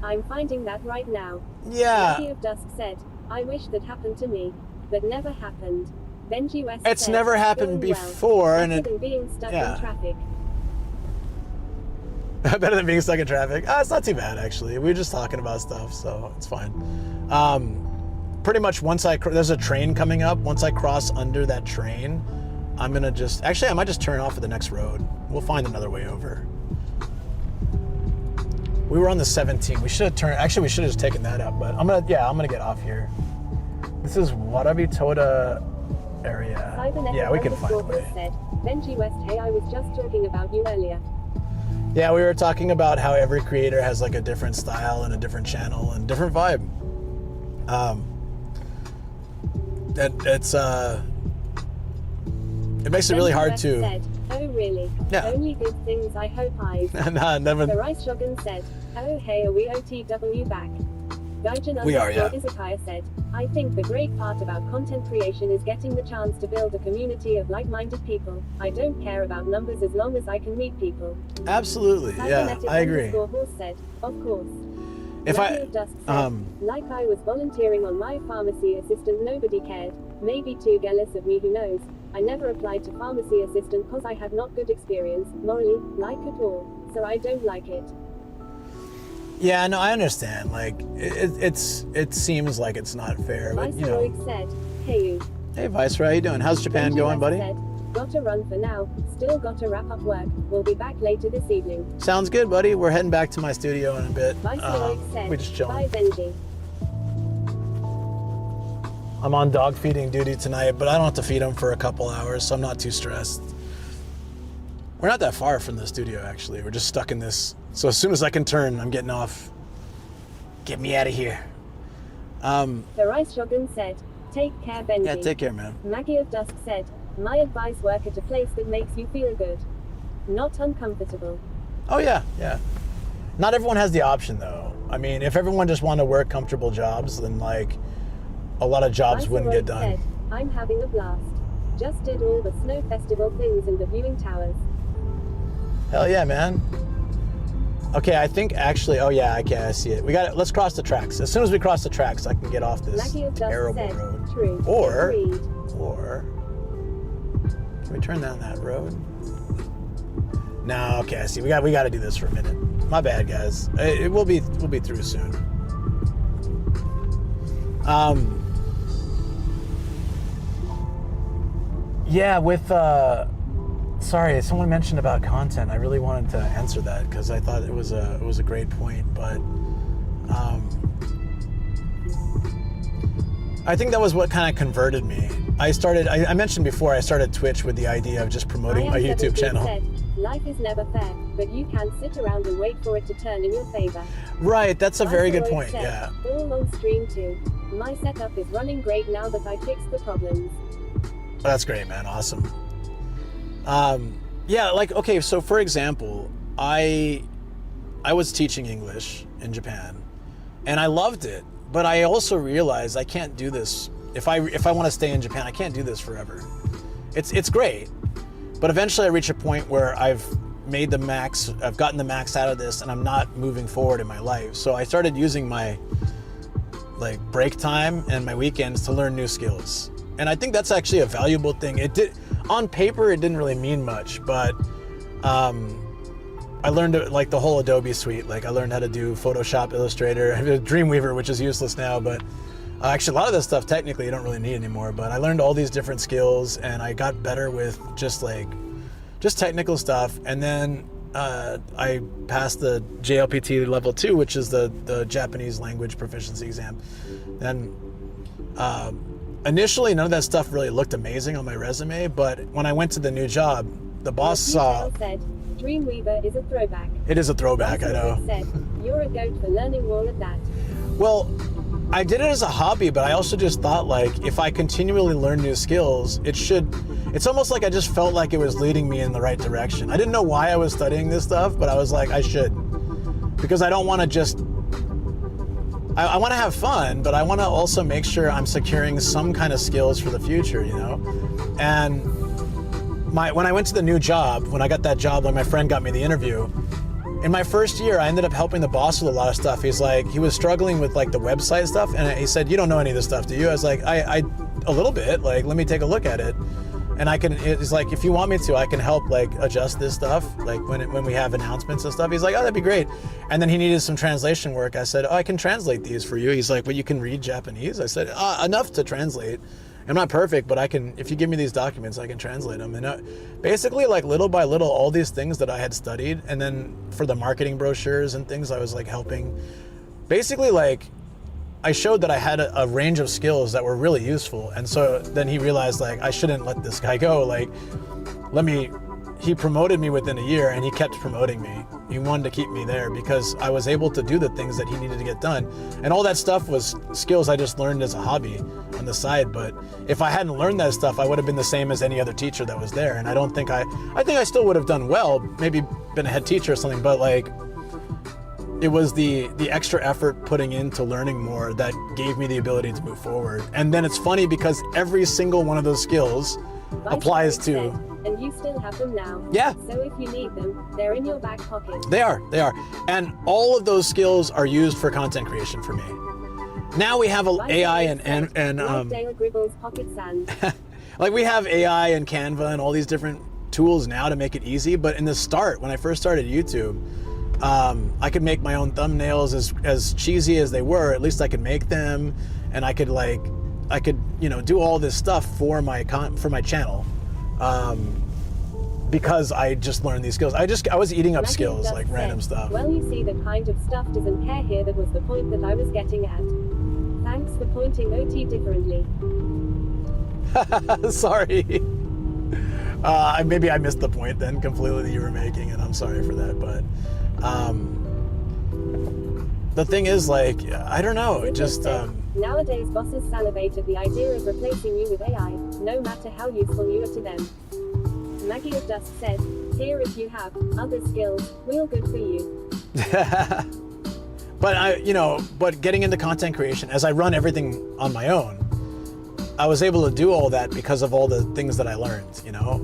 Speaker 1: I'm finding that right now.
Speaker 5: Yeah.
Speaker 1: Lucky of Dusk said, I wish that happened to me, but never happened. Benji West
Speaker 5: It's
Speaker 1: said,
Speaker 5: never happened
Speaker 1: "Doing
Speaker 5: before,
Speaker 1: well,
Speaker 5: and
Speaker 1: better
Speaker 5: it.
Speaker 1: than being stuck
Speaker 5: yeah.
Speaker 1: in traffic.
Speaker 5: Better than being stuck in traffic. It's not too bad, actually. We were just talking about stuff, so it's fine. Pretty much once there's a train coming up. Once I cross under that train, I'm gonna just, actually, I might just turn off at the next road. We'll find another way over. We were on the 17. We should have turned, actually, we should have just taken that up, but I'm gonna get off here. This is Warabi Toda area. Yeah, we can find a way.
Speaker 1: Said, Benji West, hey, I was just talking about you earlier.
Speaker 5: Yeah, we were talking about how every creator has like a different style and a different channel and different vibe. It makes it really hard to.
Speaker 1: Said, oh really?
Speaker 5: Yeah.
Speaker 1: Only good things, I hope I've.
Speaker 5: Nah, never.
Speaker 1: The Rice Shogun said, oh hey, are we OTW back? Gaijin
Speaker 5: We are, yeah.
Speaker 1: Izakaya said, I think the great part about content creation is getting the chance to build a community of like-minded people. I don't care about numbers as long as I can meet people.
Speaker 5: Absolutely, yeah, I agree.
Speaker 1: Horse said, of course.
Speaker 5: If
Speaker 1: Lucky of Dusk said, like I was volunteering on my pharmacy assistant, nobody cared. Maybe too jealous of me, who knows. I never applied to pharmacy assistant because I had not good experience, morally, like at all. So I don't like it.
Speaker 5: Yeah, no, I understand. Like, it seems like it's not fair, but you know.
Speaker 1: Said, hey you.
Speaker 5: Hey Viceroy, how you doing? How's Japan going, buddy?
Speaker 1: Said, gotta run for now. Still gotta wrap up work. We'll be back later this evening.
Speaker 5: Sounds good, buddy. We're heading back to my studio in a bit.
Speaker 1: Said,
Speaker 5: we just chilling.
Speaker 1: bye Benji.
Speaker 5: I'm on dog feeding duty tonight, but I don't have to feed them for a couple hours, so I'm not too stressed. We're not that far from the studio, actually. We're just stuck in this. So as soon as I can turn, I'm getting off. Get me out of here.
Speaker 1: The Rice Shogun said, take care, Benji.
Speaker 5: Yeah, take care, man.
Speaker 1: Maggie of Dusk said, my advice, work at a place that makes you feel good. Not uncomfortable.
Speaker 5: Oh, yeah, yeah. Not everyone has the option, though. I mean, if everyone just wanted to work comfortable jobs, then, like, a lot of jobs wouldn't get done.
Speaker 1: Said, I'm having a blast. Just did all the snow festival things and the viewing towers.
Speaker 5: Hell yeah, man. Okay, I think actually, oh yeah, okay, I see it. We got it. Let's cross the tracks. As soon as we cross the tracks, I can get off this terrible road.
Speaker 1: True.
Speaker 5: Or, can we turn down that road? No, okay, I see. We got to do this for a minute. My bad, guys. We'll be through soon. Yeah, with sorry, someone mentioned about content. I really wanted to answer that because I thought it was a great point, but I think that was what kind of converted me. I mentioned before, I started Twitch with the idea of just promoting my YouTube channel.
Speaker 1: Said, life is never fair, but you can sit around and wait for it to turn in your favor.
Speaker 5: Right, that's a very good point, yeah.
Speaker 1: All on stream too. My setup is running great now that I fixed the problems.
Speaker 5: That's great, man. Awesome. Yeah, like, okay, so for example, I was teaching English in Japan, and I loved it, but I also realized I can't do this. If I want to stay in Japan, I can't do this forever. It's great, but eventually I reach a point where I've made the max, I've gotten the max out of this, and I'm not moving forward in my life. So I started using my like break time and my weekends to learn new skills. And I think that's actually a valuable thing. On paper, it didn't really mean much, but I learned like the whole Adobe suite. Like I learned how to do Photoshop, Illustrator, Dreamweaver, which is useless now, but actually a lot of this stuff technically you don't really need anymore. But I learned all these different skills and I got better with just technical stuff. And then I passed the JLPT level 2, which is the Japanese language proficiency exam. Then initially, none of that stuff really looked amazing on my resume, but when I went to the new job, the boss saw...
Speaker 1: Said, Dreamweaver is a throwback.
Speaker 5: It is a throwback, I know.
Speaker 1: Said, you're a goat for learning all of that.
Speaker 5: Well, I did it as a hobby, but I also just thought like if I continually learn new skills, it's almost like I just felt like it was leading me in the right direction. I didn't know why I was studying this stuff, but I was like, I should. Because I don't want to just, I want to have fun, but I want to also make sure I'm securing some kind of skills for the future, you know? And when I went to the new job, when I got that job, like my friend got me the interview, in my first year, I ended up helping the boss with a lot of stuff. He's like, he was struggling with like the website stuff, and he said, you don't know any of this stuff, do you? I was like, I a little bit, like, let me take a look at it. And it's like, if you want me to, I can help like adjust this stuff, like when we have announcements and stuff. He's like, oh, that'd be great. And then he needed some translation work. I said, oh, I can translate these for you. He's like, well, you can read Japanese? I said, enough to translate. I'm not perfect, but I can, if you give me these documents, I can translate them. And basically, like little by little, all these things that I had studied, and then for the marketing brochures and things, I was like helping. Basically, like I showed that I had a range of skills that were really useful. And so then he realized like I shouldn't let this guy go. Like, he promoted me within a year, and he kept promoting me. He wanted to keep me there because I was able to do the things that he needed to get done. And all that stuff was skills I just learned as a hobby on the side. But if I hadn't learned that stuff, I would have been the same as any other teacher that was there. And I think I still would have done well, maybe been a head teacher or something, but like, it was the extra effort putting into learning more that gave me the ability to move forward. And then it's funny because every single one of those skills applies to...
Speaker 1: And you still have them now.
Speaker 5: Yeah.
Speaker 1: So if you need them, they're in your back pocket.
Speaker 5: They are. And all of those skills are used for content creation for me. Now we have AI and
Speaker 1: Dale Gribble's pocket sand.
Speaker 5: like we have AI and Canva and all these different tools now to make it easy. But in the start, when I first started YouTube, I could make my own thumbnails as cheesy as they were. At least I could make them, and I could do all this stuff for my channel. Because I just learned these skills. I was eating up skills, like random stuff.
Speaker 1: Well, you see, the kind of stuff doesn't care here. That was the point that I was getting at. Thanks for pointing OT differently.
Speaker 5: Sorry. Maybe I missed the point then completely that you were making, and I'm sorry for that. But the thing is, like, I don't know. It just...
Speaker 1: Nowadays, bosses salivate at the idea of replacing you with AI, no matter how useful you are to them. Maggie of Dust said, here if you have other skills, real good for you.
Speaker 5: But getting into content creation, as I run everything on my own, I was able to do all that because of all the things that I learned, you know?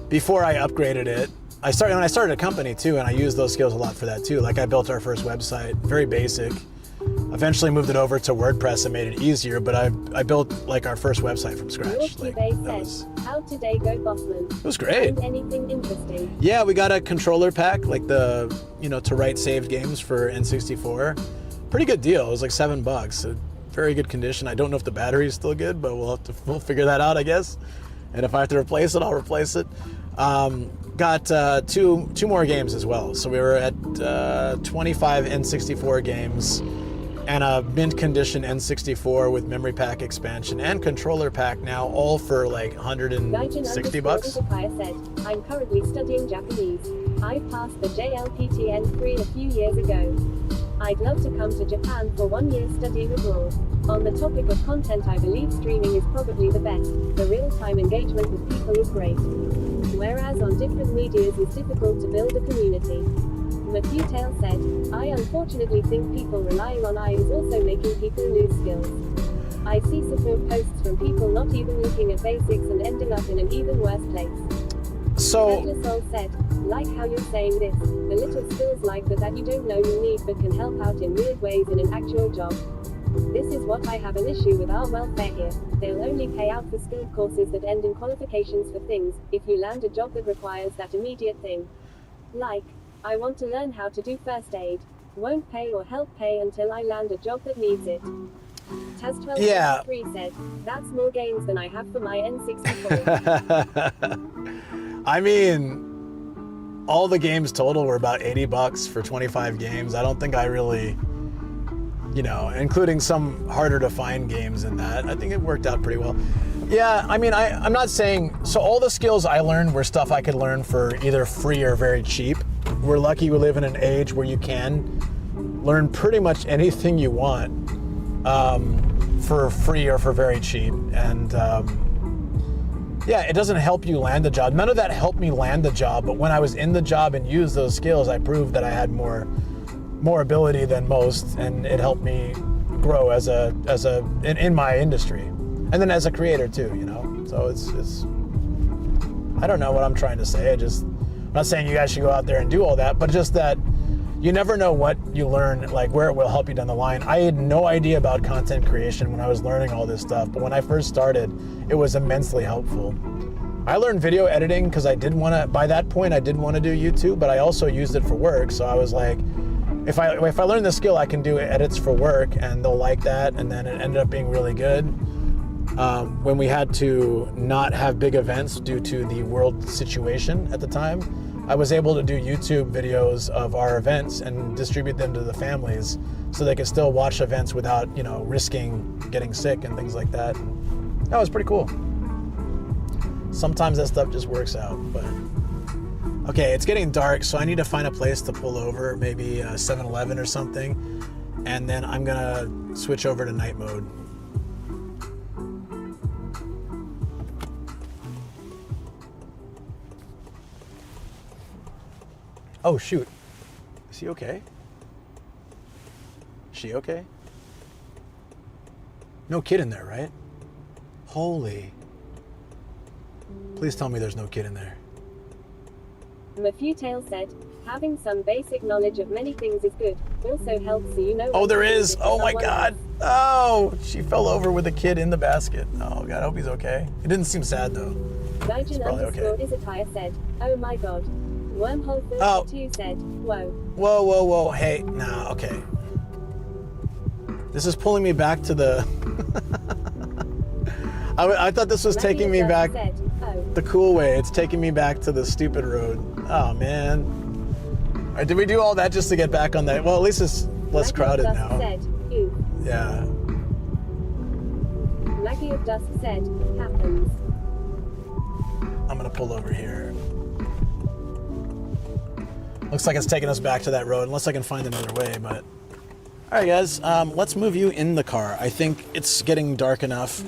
Speaker 5: Before I upgraded it, when I started a company too, and I used those skills a lot for that too. Like I built our first website, very basic. Eventually moved it over to WordPress and made it easier, but I built like our first website from scratch.
Speaker 1: How'd today go, Bossman?
Speaker 5: It was great.
Speaker 1: Anything interesting?
Speaker 5: Yeah, we got a controller pack, like to write saved games for N64. Pretty good deal. It was like $7. A very good condition. I don't know if the battery is still good, but we'll figure that out, I guess. And if I have to replace it, I'll replace it. Got two more games as well. So we were at 25 N64 games and a mint condition N64 with memory pack expansion and controller pack now, all for like $160.
Speaker 1: Gaijin said, I'm currently studying Japanese. I passed the JLPT-N3 a few years ago. I'd love to come to Japan for 1 year studying abroad. On the topic of content, I believe streaming is probably the best. The real-time engagement with people is great. Whereas on different medias it's difficult to build a community. Matthew Tail said, I unfortunately think people relying on AI is also making people lose skills. I see support posts from people not even looking at basics and ending up in an even worse place.
Speaker 5: So
Speaker 1: Soul said, like how you're saying this, the little skills like that you don't know you need but can help out in weird ways in an actual job. This is what I have an issue with our welfare here. They'll only pay out for skilled courses that end in qualifications for things, if you land a job that requires that immediate thing. Like, I want to learn how to do first aid. Won't pay or help pay until I land a job that needs it. Taz12 said, that's more games than I have for my N64.
Speaker 5: I mean, all the games total were about $80 for 25 games. I don't think I really you know, including some harder to find games in that. I think it worked out pretty well. Yeah, I mean, I'm not saying, so all the skills I learned were stuff I could learn for either free or very cheap. We're lucky we live in an age where you can learn pretty much anything you want for free or for very cheap. And yeah, it doesn't help you land the job. None of that helped me land the job, but when I was in the job and used those skills, I proved that I had more ability than most, and it helped me grow in my industry. And then as a creator too, you know? So it's I don't know what I'm trying to say. I'm not saying you guys should go out there and do all that, but just that you never know what you learn, like where it will help you down the line. I had no idea about content creation when I was learning all this stuff, but when I first started, it was immensely helpful. I learned video editing because by that point I did want to do YouTube, but I also used it for work. So I was like, if I learn this skill, I can do edits for work and they'll like that. And then it ended up being really good. When we had to not have big events due to the world situation at the time, I was able to do YouTube videos of our events and distribute them to the families so they could still watch events without, you know, risking getting sick and things like that. And that was pretty cool. Sometimes that stuff just works out, but okay, it's getting dark, so I need to find a place to pull over, maybe 7-Eleven or something, and then I'm gonna switch over to night mode. Oh shoot, is he okay? Is she okay? No kid in there, right? Holy. Please tell me there's no kid in there.
Speaker 1: Mafutail said, having some basic knowledge of many things is good. Also helps so you know.
Speaker 5: Oh, there is. Oh my God. Oh, she fell over with a kid in the basket. Oh God, I hope he's okay. It didn't seem sad though.
Speaker 1: Gaijin underscore Izataya said, oh my God. Wormhole 32 said, whoa.
Speaker 5: Whoa, whoa, whoa. Hey, nah, okay. This is pulling me back to the... I thought this was taking me back the cool way. It's taking me back to the stupid road. Oh, man. All right, did we do all that just to get back on that? Well, at least it's less crowded now. Yeah.
Speaker 1: Maggie of Dusk said, happens.
Speaker 5: I'm going to pull over here. Looks like it's taking us back to that road, unless I can find another way, but... All right, guys, let's move you in the car. I think it's getting dark enough.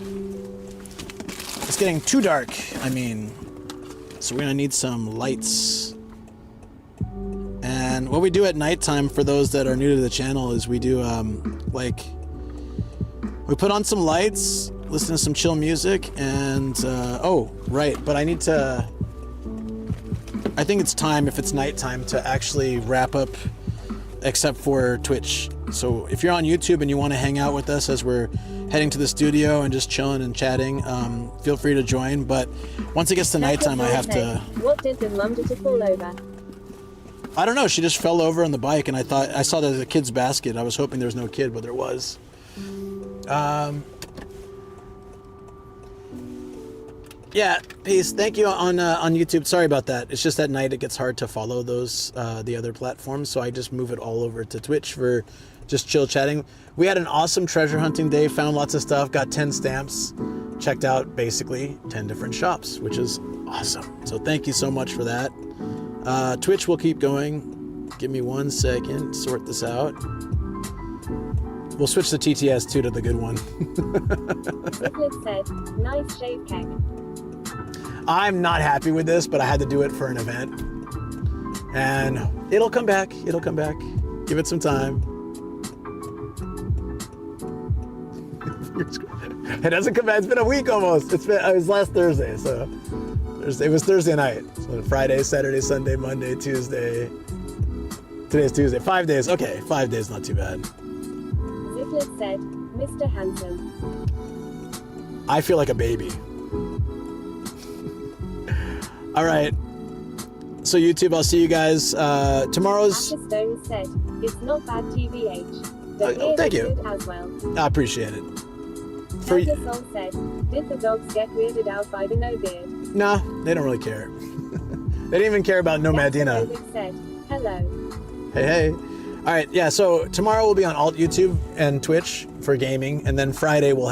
Speaker 5: It's getting too dark, I mean. So we're gonna need some lights. And what we do at nighttime, for those that are new to the channel, is we do, we put on some lights, listen to some chill music, and, oh, right, but I need to... I think it's time, if it's nighttime, to actually wrap up, except for Twitch. So if you're on YouTube and you want to hang out with us as we're heading to the studio and just chilling and chatting, feel free to join. But once it gets to nighttime, I have to...
Speaker 1: What did the mum do to fall over?
Speaker 5: I don't know. She just fell over on the bike, and I saw the kid's basket. I was hoping there was no kid, but there was. Yeah, peace. Thank you on YouTube. Sorry about that. It's just at night it gets hard to follow those the other platforms, so I just move it all over to Twitch for just chill chatting. We had an awesome treasure hunting day, found lots of stuff, got 10 stamps, checked out basically 10 different shops, which is awesome. So thank you so much for that. Twitch will keep going. Give me 1 second, sort this out. We'll switch the TTS 2 to the good one.
Speaker 1: Nicholas said, nice shave cake.
Speaker 5: I'm not happy with this, but I had to do it for an event. And it'll come back. It'll come back. Give it some time. It hasn't come back. It's been a week almost. It was last Thursday, so it was Thursday night. So Friday, Saturday, Sunday, Monday, Tuesday. Today's Tuesday. 5 days. Okay, 5 days, not too bad.
Speaker 1: Ziplet said, Mr. Handsome.
Speaker 5: I feel like a baby. All right. So YouTube, I'll see you guys tomorrow's.
Speaker 1: Asher Stone said, "It's not bad, TBH." The
Speaker 5: thank you.
Speaker 1: Good as well.
Speaker 5: I appreciate it.
Speaker 1: Elder Soul said, "Did the dogs get weirded out by the no beard?"
Speaker 5: Nah, they don't really care. They didn't even care about Nomadina.
Speaker 1: Said, "Hello."
Speaker 5: Hey, hey. All right, yeah, so tomorrow we'll be on Alt YouTube and Twitch for gaming, and then Friday we'll